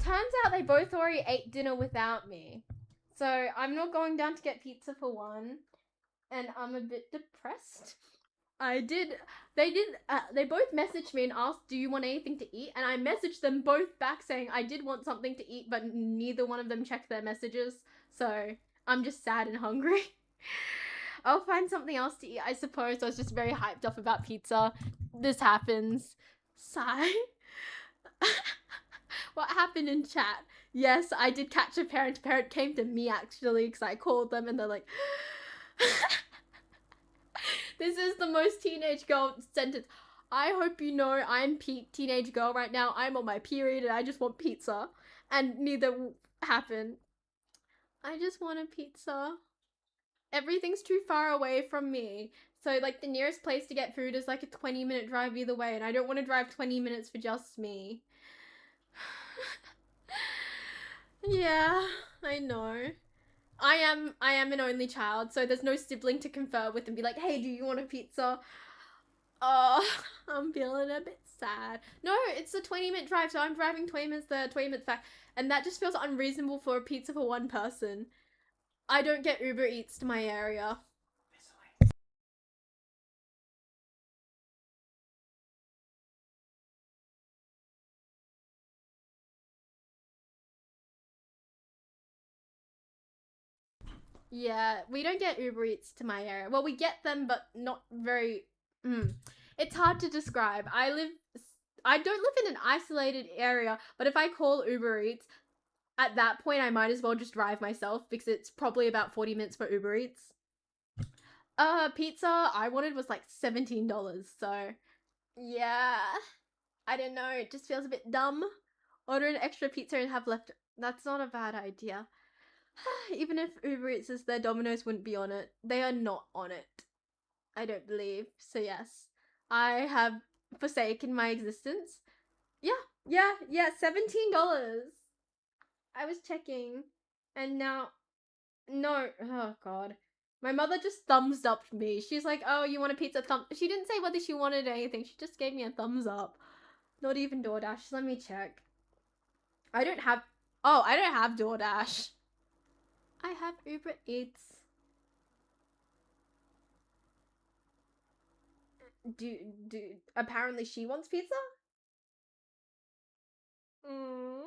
Turns out they both already ate dinner without me. So I'm not going down to get pizza for one. And I'm a bit depressed. They both messaged me and asked, do you want anything to eat? And I messaged them both back saying I did want something to eat, but neither one of them checked their messages. So I'm just sad and hungry. I'll find something else to eat, I suppose. I was just very hyped up about pizza. This happens. Sigh. What happened in chat? Yes, I did catch a parent. A parent came to me actually because I called them and they're like, this is the most teenage girl sentence. I hope you know I'm peak teenage girl right now. I'm on my period and I just want pizza. And neither will happen. I just want a pizza. Everything's too far away from me. So, like, the nearest place to get food is like a 20-minute drive either way, and I don't want to drive 20 minutes for just me. Yeah, I know. I am an only child, so there's no sibling to confer with and be like, hey, do you want a pizza? Oh, I'm feeling a bit sad. No, it's a 20-minute drive, so I'm driving 20 minutes there, 20 minutes back, and that just feels unreasonable for a pizza for one person. I don't get Uber Eats to my area. Yeah, we don't get Uber Eats to my area. Well, we get them, but not very. It's hard to describe. I don't live in an isolated area, but if I call Uber Eats, at that point I might as well just drive myself because it's probably about 40 minutes for Uber Eats. Pizza I wanted was like $17, so yeah. I don't know, it just feels a bit dumb. Order an extra pizza and have left. That's not a bad idea. Even if Uber Eats is there, Domino's wouldn't be on it. They are not on it. I don't believe. So yes, I have forsaken my existence. Yeah, $17. I was checking, and now, no, oh god. My mother just thumbs up me. She's like, oh, you want a pizza? She didn't say whether she wanted anything. She just gave me a thumbs up. Not even DoorDash. Let me check. I don't have DoorDash. I have Uber Eats. Do apparently she wants pizza? Mm.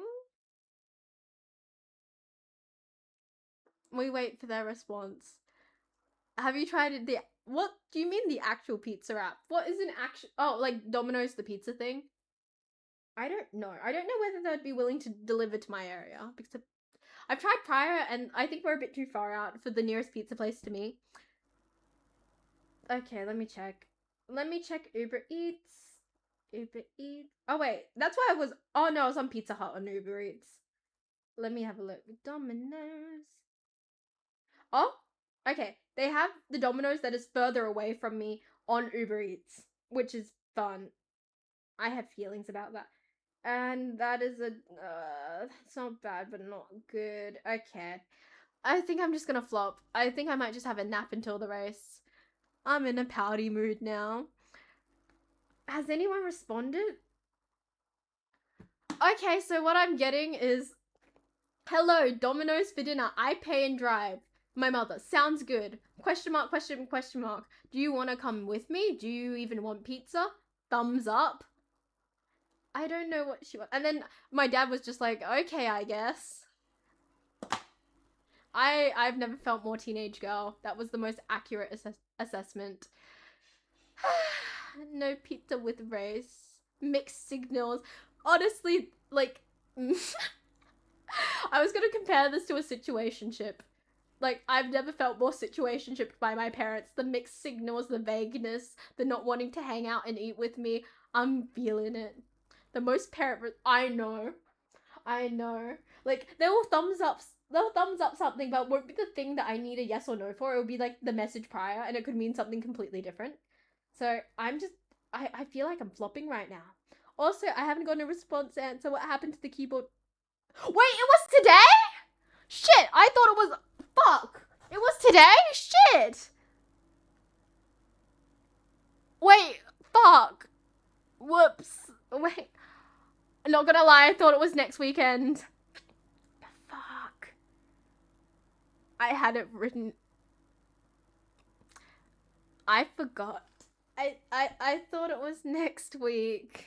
We wait for their response. Have you tried it? What do you mean the actual pizza app? What is an actual? Oh, like Domino's the pizza thing? I don't know. I don't know whether they'd be willing to deliver to my area because I've tried prior and I think we're a bit too far out for the nearest pizza place to me. Okay, let me check. Let me check Uber Eats. Uber Eats. Oh wait, that's why I was. Oh no, I was on Pizza Hut on Uber Eats. Let me have a look. Domino's. Oh, okay. They have the Domino's that is further away from me on Uber Eats, which is fun. I have feelings about that. And that is it's not bad, but not good. Okay. I think I'm just gonna flop. I think I might just have a nap until the race. I'm in a pouty mood now. Has anyone responded? Okay, so what I'm getting is, hello, Domino's for dinner. I pay and drive. My mother. Sounds good. Question mark, question mark. Do you want to come with me? Do you even want pizza? Thumbs up. I don't know what she wants. And then my dad was just like, okay, I guess. I've never felt more teenage girl. That was the most accurate assessment. No pizza with race. Mixed signals. Honestly, like, I was gonna compare this to a situationship. Like, I've never felt more situationship by my parents. The mixed signals, the vagueness, the not wanting to hang out and eat with me. I'm feeling it. The most parent. I know. Like, they'll thumbs up something, but it won't be the thing that I need a yes or no for. It will be like the message prior, and it could mean something completely different. So I'm just. I feel like I'm flopping right now. Also, I haven't gotten a response answer. What happened to the keyboard? Wait, it was today? Shit, I thought it was. Fuck. It was today? Shit. Wait, fuck. Whoops. Wait. Not gonna lie, I thought it was next weekend. Fuck. I had it written. I forgot. I thought it was next week.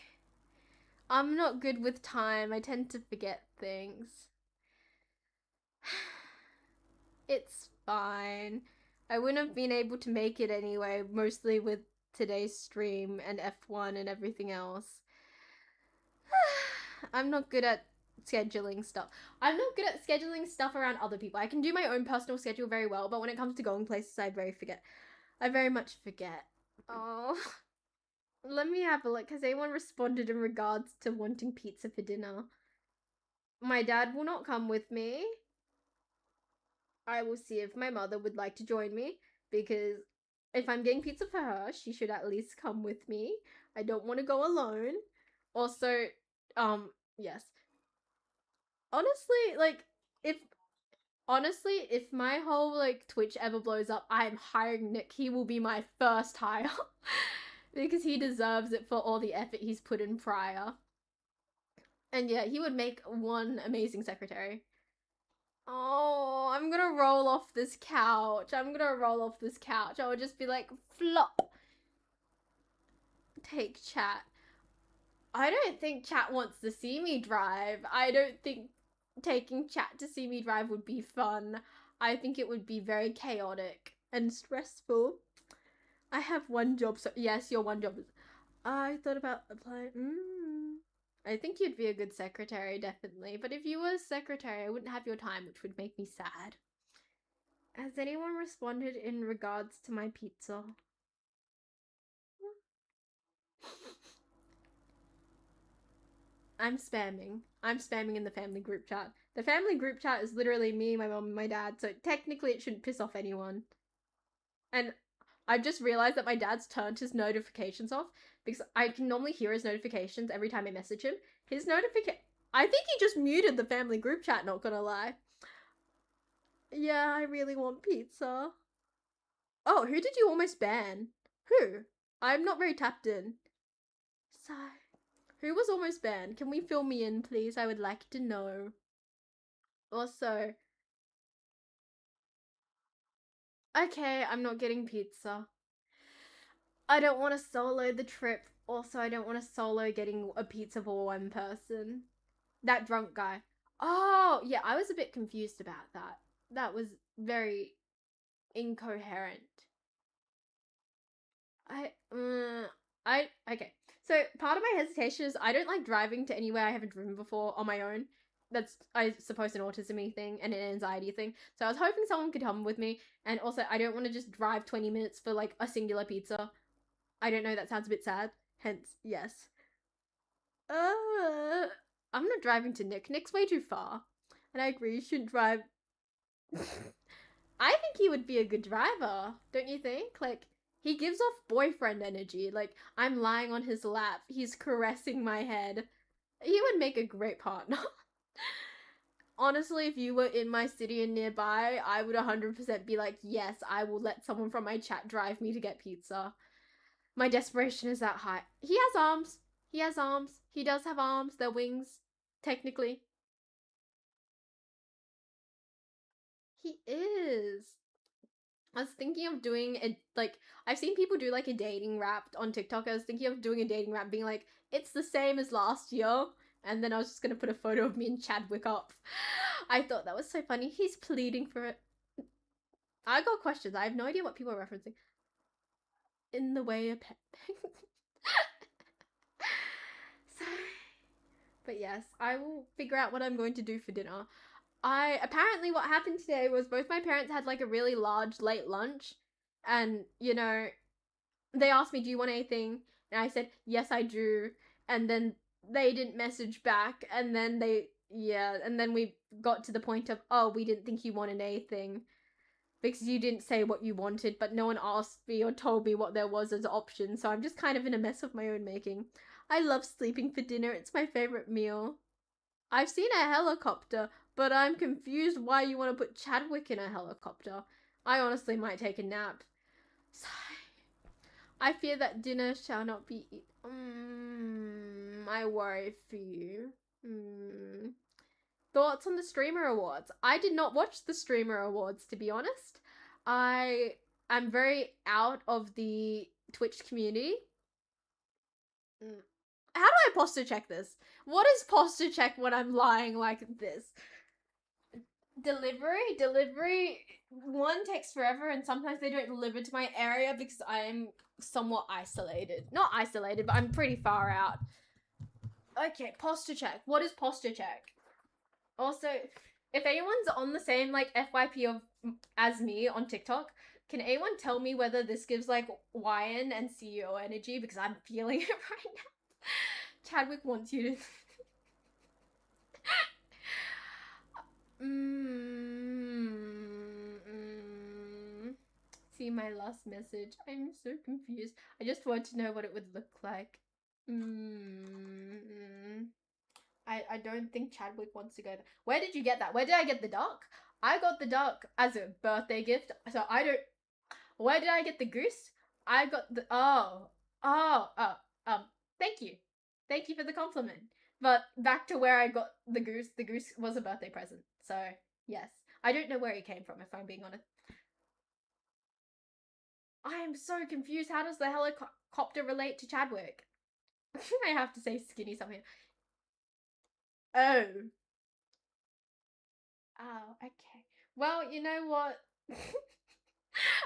I'm not good with time. I tend to forget things. It's fine. I wouldn't have been able to make it anyway, mostly with today's stream and F1 and everything else. I'm not good at scheduling stuff. I'm not good at scheduling stuff around other people. I can do my own personal schedule very well, but when it comes to going places, I very much forget. Oh, let me have a look. Has anyone responded in regards to wanting pizza for dinner? My dad will not come with me. I will see if my mother would like to join me, because if I'm getting pizza for her, she should at least come with me. I don't want to go alone. Also, yes. Honestly, if my whole like Twitch ever blows up, I'm hiring Nick. He will be my first hire. Because he deserves it for all the effort he's put in prior. And yeah, he would make one amazing secretary. Oh, I'm gonna roll off this couch. I would just be like, flop. Take chat. I don't think chat wants to see me drive. I don't think taking chat to see me drive would be fun. I think it would be very chaotic and stressful. I have one job, so yes, your one job is. I thought about applying. I think you'd be a good secretary, definitely. But if you were a secretary, I wouldn't have your time, which would make me sad. Has anyone responded in regards to my pizza? I'm spamming. I'm spamming in the family group chat. The family group chat is literally me, my mom, and my dad, so technically it shouldn't piss off anyone. And I've just realized that my dad's turned his notifications off because I can normally hear his notifications every time I message him. His notification... I think he just muted the family group chat, not gonna lie. Yeah, I really want pizza. Oh, who did you almost ban? Who? I'm not very tapped in. Sigh. Who was almost banned? Can we fill me in, please? I would like to know. Also... Okay, I'm not getting pizza. I don't want to solo the trip. Also, I don't want to solo getting a pizza for one person. That drunk guy. Oh, yeah, I was a bit confused about that. That was very incoherent. Okay. So part of my hesitation is I don't like driving to anywhere I haven't driven before on my own. That's, I suppose, an autism-y thing and an anxiety thing. So I was hoping someone could come with me. And also, I don't want to just drive 20 minutes for like a singular pizza. I don't know, that sounds a bit sad. Hence, yes. I'm not driving to Nick. Nick's way too far. And I agree, you shouldn't drive. I think he would be a good driver, don't you think? Like, he gives off boyfriend energy. Like, I'm lying on his lap, he's caressing my head. He would make a great partner. Honestly, if you were in my city and nearby, I would 100% be like, yes, I will let someone from my chat drive me to get pizza. My desperation is that high. He has arms. He has arms. He does have arms. They're wings, technically. He is. I was thinking of doing it, like, I've seen people do like a dating rap on TikTok. I was thinking of doing a dating rap being like, it's the same as last year. And then I was just gonna put a photo of me and Chadwick up. I thought that was so funny. He's pleading for it. I got questions. I have no idea what people are referencing. In the way of pet. So, but yes, I will figure out what I'm going to do for dinner. Apparently what happened today was both my parents had like a really large late lunch, and you know, they asked me, do you want anything? And I said, yes, I do. And then they didn't message back, and then and then we got to the point of, oh, we didn't think you wanted anything because you didn't say what you wanted, but no one asked me or told me what there was as options, so I'm just kind of in a mess of my own making. I love sleeping for dinner. It's my favorite meal. I've seen a helicopter, but I'm confused why you want to put Chadwick in a helicopter. I honestly might take a nap. Sigh. I fear that dinner shall not be I worry for you. Thoughts on the Streamer Awards? I did not watch the Streamer Awards, to be honest. I am very out of the Twitch community. How do I posture check this? What is posture check when I'm lying like this? Delivery. One takes forever, and sometimes they don't deliver to my area because I'm somewhat isolated. Not isolated, but I'm pretty far out. Okay, posture check. What is posture check? Also, if anyone's on the same like FYP of as me on TikTok, can anyone tell me whether this gives like YN and CEO energy? Because I'm feeling it right now. Chadwick wants you to. See my last message. I'm so confused. I just want to know what it would look like. I don't think Chadwick wants to go there. Where did you get that? Where did I get the duck? I got the duck as a birthday gift. So I don't. Where did I get the goose? I got the. Oh. Thank you. Thank you for the compliment. But back to where I got the goose. The goose was a birthday present. So, yes. I don't know where it came from, if I'm being honest. I am so confused. How does the helicopter relate to Chadwick? I have to say skinny something. Oh. Oh, okay. Well, you know what?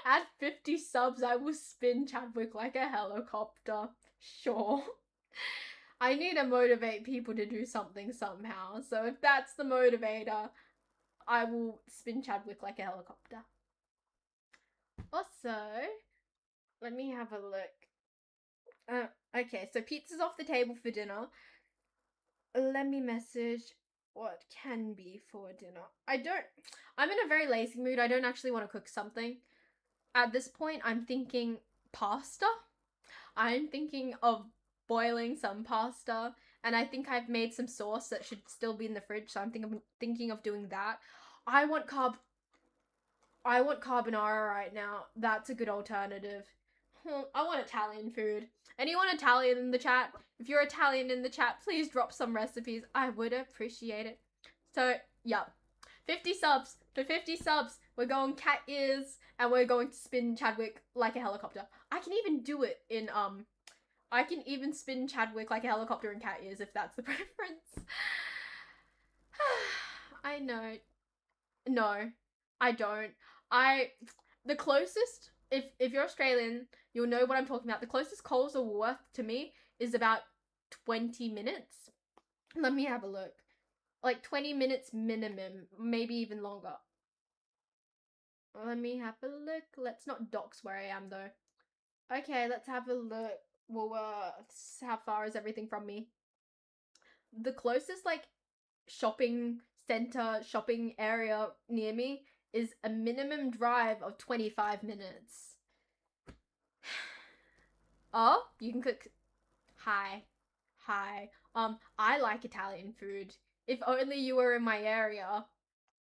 At 50 subs, I will spin Chadwick like a helicopter. Sure. I need to motivate people to do something somehow. So if that's the motivator, I will spin Chadwick like a helicopter. Also, let me have a look. Okay, so pizza's off the table for dinner. Let me message what can be for dinner. I'm in a very lazy mood. I don't actually want to cook something. At this point, I'm thinking pasta. I'm thinking of boiling some pasta, and I think I've made some sauce that should still be in the fridge, so I'm thinking of doing that. I want carbonara right now. That's a good alternative. I want Italian food. Anyone Italian in the chat? If you're Italian in the chat, please drop some recipes. I would appreciate it. So, yeah. 50 subs. For 50 subs, we're going cat ears and we're going to spin Chadwick like a helicopter. I can even do it in, I can even spin Chadwick like a helicopter in cat ears if that's the preference. I know. No, I don't. The closest, if you're Australian, you'll know what I'm talking about. The closest Coles or Woolworth to me is about 20 minutes. Let me have a look. Like 20 minutes minimum, maybe even longer. Let me have a look. Let's not dox where I am though. Okay, let's have a look. Woolworths. How far is everything from me? The closest like shopping center, shopping area near me is a minimum drive of 25 minutes. Oh, you can cook. Hi. I like Italian food. If only you were in my area.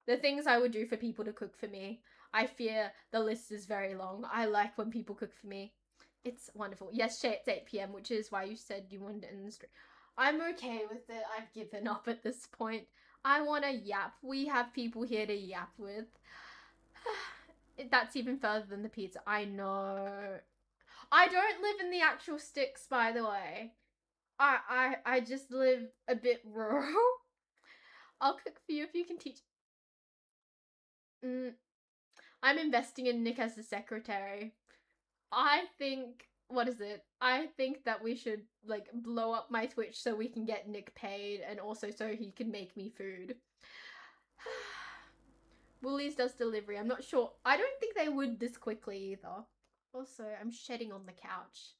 The things I would do for people to cook for me. I fear the list is very long. I like when people cook for me. It's wonderful. Yes, Shay, it's 8 p.m., which is why you said you wanted it in the street. I'm okay with it. I've given up at this point. I want to yap. We have people here to yap with. That's even further than the pizza. I know. I don't live in the actual sticks, by the way. I just live a bit rural. I'll cook for you if you can teach. I'm investing in Nick as the secretary. I think what is it? I think that we should like blow up my Twitch so we can get Nick paid and also so he can make me food. Woolies does delivery. I'm not sure. I don't think they would this quickly either. Also, I'm shedding on the couch.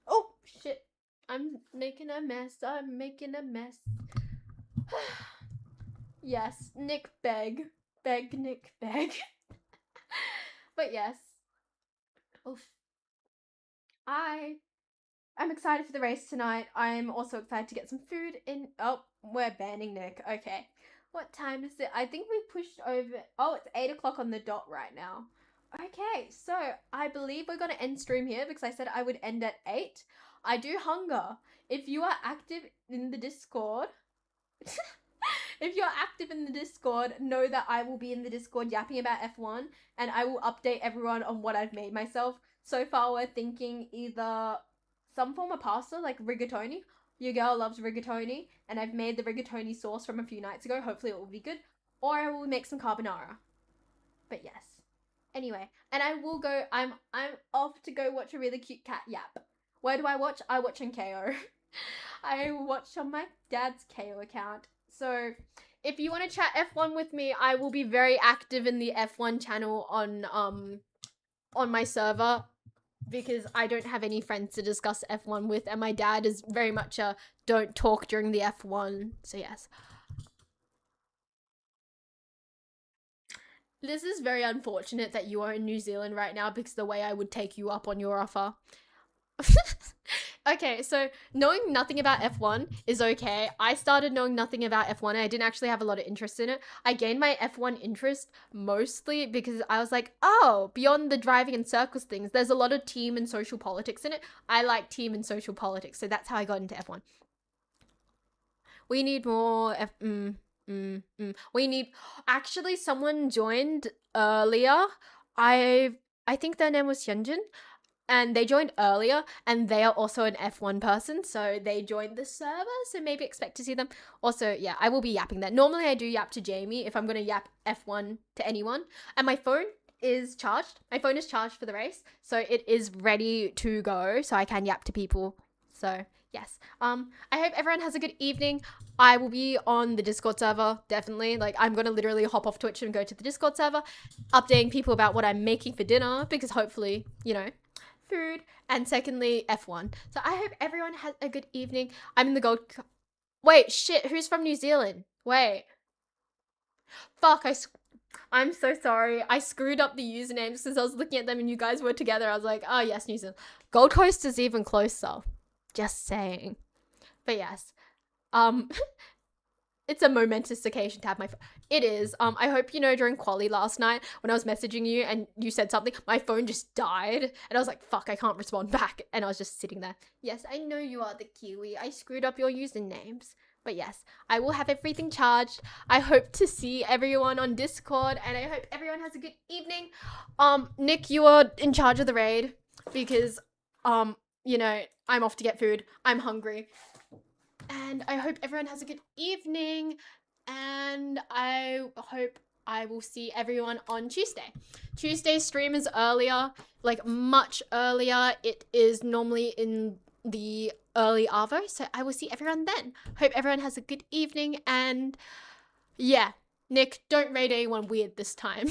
Oh, shit. I'm making a mess. Yes, Nick beg. Beg, Nick, beg. But yes. Oof. I'm excited for the race tonight. I'm also excited to get some food in. Oh, we're banning Nick. Okay. What time is it? I think we pushed over. Oh, it's 8 o'clock on the dot right now. Okay, so I believe we're going to end stream here because I said I would end at 8. I do hunger. If you are active in the Discord, if you're active in the Discord, know that I will be in the Discord yapping about F1 and I will update everyone on what I've made myself. So far, we're thinking either some form of pasta like rigatoni. Your girl loves rigatoni, and I've made the rigatoni sauce from a few nights ago. Hopefully, it will be good. Or I will make some carbonara. But yes. Anyway, and I will go. I'm off to go watch a really cute cat yap. Where do I watch? I watch on KO. I watch on my dad's KO account. So if you want to chat F1 with me, I will be very active in the F1 channel on my server because I don't have any friends to discuss F1 with, and my dad is very much a don't talk during the F1. So yes. This is very unfortunate that you are in New Zealand right now because the way I would take you up on your offer. Okay, so knowing nothing about F1 is okay. I started knowing nothing about F1 and I didn't actually have a lot of interest in it. I gained my F1 interest mostly because I was like, oh, beyond the driving and circles things, there's a lot of team and social politics in it. I like team and social politics, so that's how I got into F1. We need more We need actually someone joined earlier. I think their name was Hyunjin and they joined earlier and they are also an F1 person, so they joined the server, so maybe expect to see them. Also, yeah, I will be yapping that. Normally I do yap to Jamie if I'm going to yap F1 to anyone, and my phone is charged. My phone is charged for the race, so it is ready to go, so I can yap to people. So, yes. I hope everyone has a good evening. I will be on the Discord server, definitely. Like, I'm going to literally hop off Twitch and go to the Discord server, updating people about what I'm making for dinner, because hopefully, you know, food, and secondly, F1. So I hope everyone has a good evening. I'm in the gold. Wait, shit, who's from New Zealand? Wait. Fuck, I'm so sorry. I screwed up the usernames because I was looking at them and you guys were together. I was like, oh, yes, New Zealand. Gold Coast is even closer. Just saying. But yes. It's a momentous occasion to have my phone. It is. I hope you know during quali last night when I was messaging you and you said something, my phone just died and I was like, fuck, I can't respond back. And I was just sitting there. Yes, I know you are the Kiwi. I screwed up your usernames. But yes, I will have everything charged. I hope to see everyone on Discord and I hope everyone has a good evening. Nick, you are in charge of the raid because, you know, I'm off to get food. I'm hungry. And I hope everyone has a good evening. And I hope I will see everyone on Tuesday. Tuesday's stream is earlier, like much earlier. It is normally in the early Arvo. So I will see everyone then. Hope everyone has a good evening. And yeah, Nick, don't raid anyone weird this time.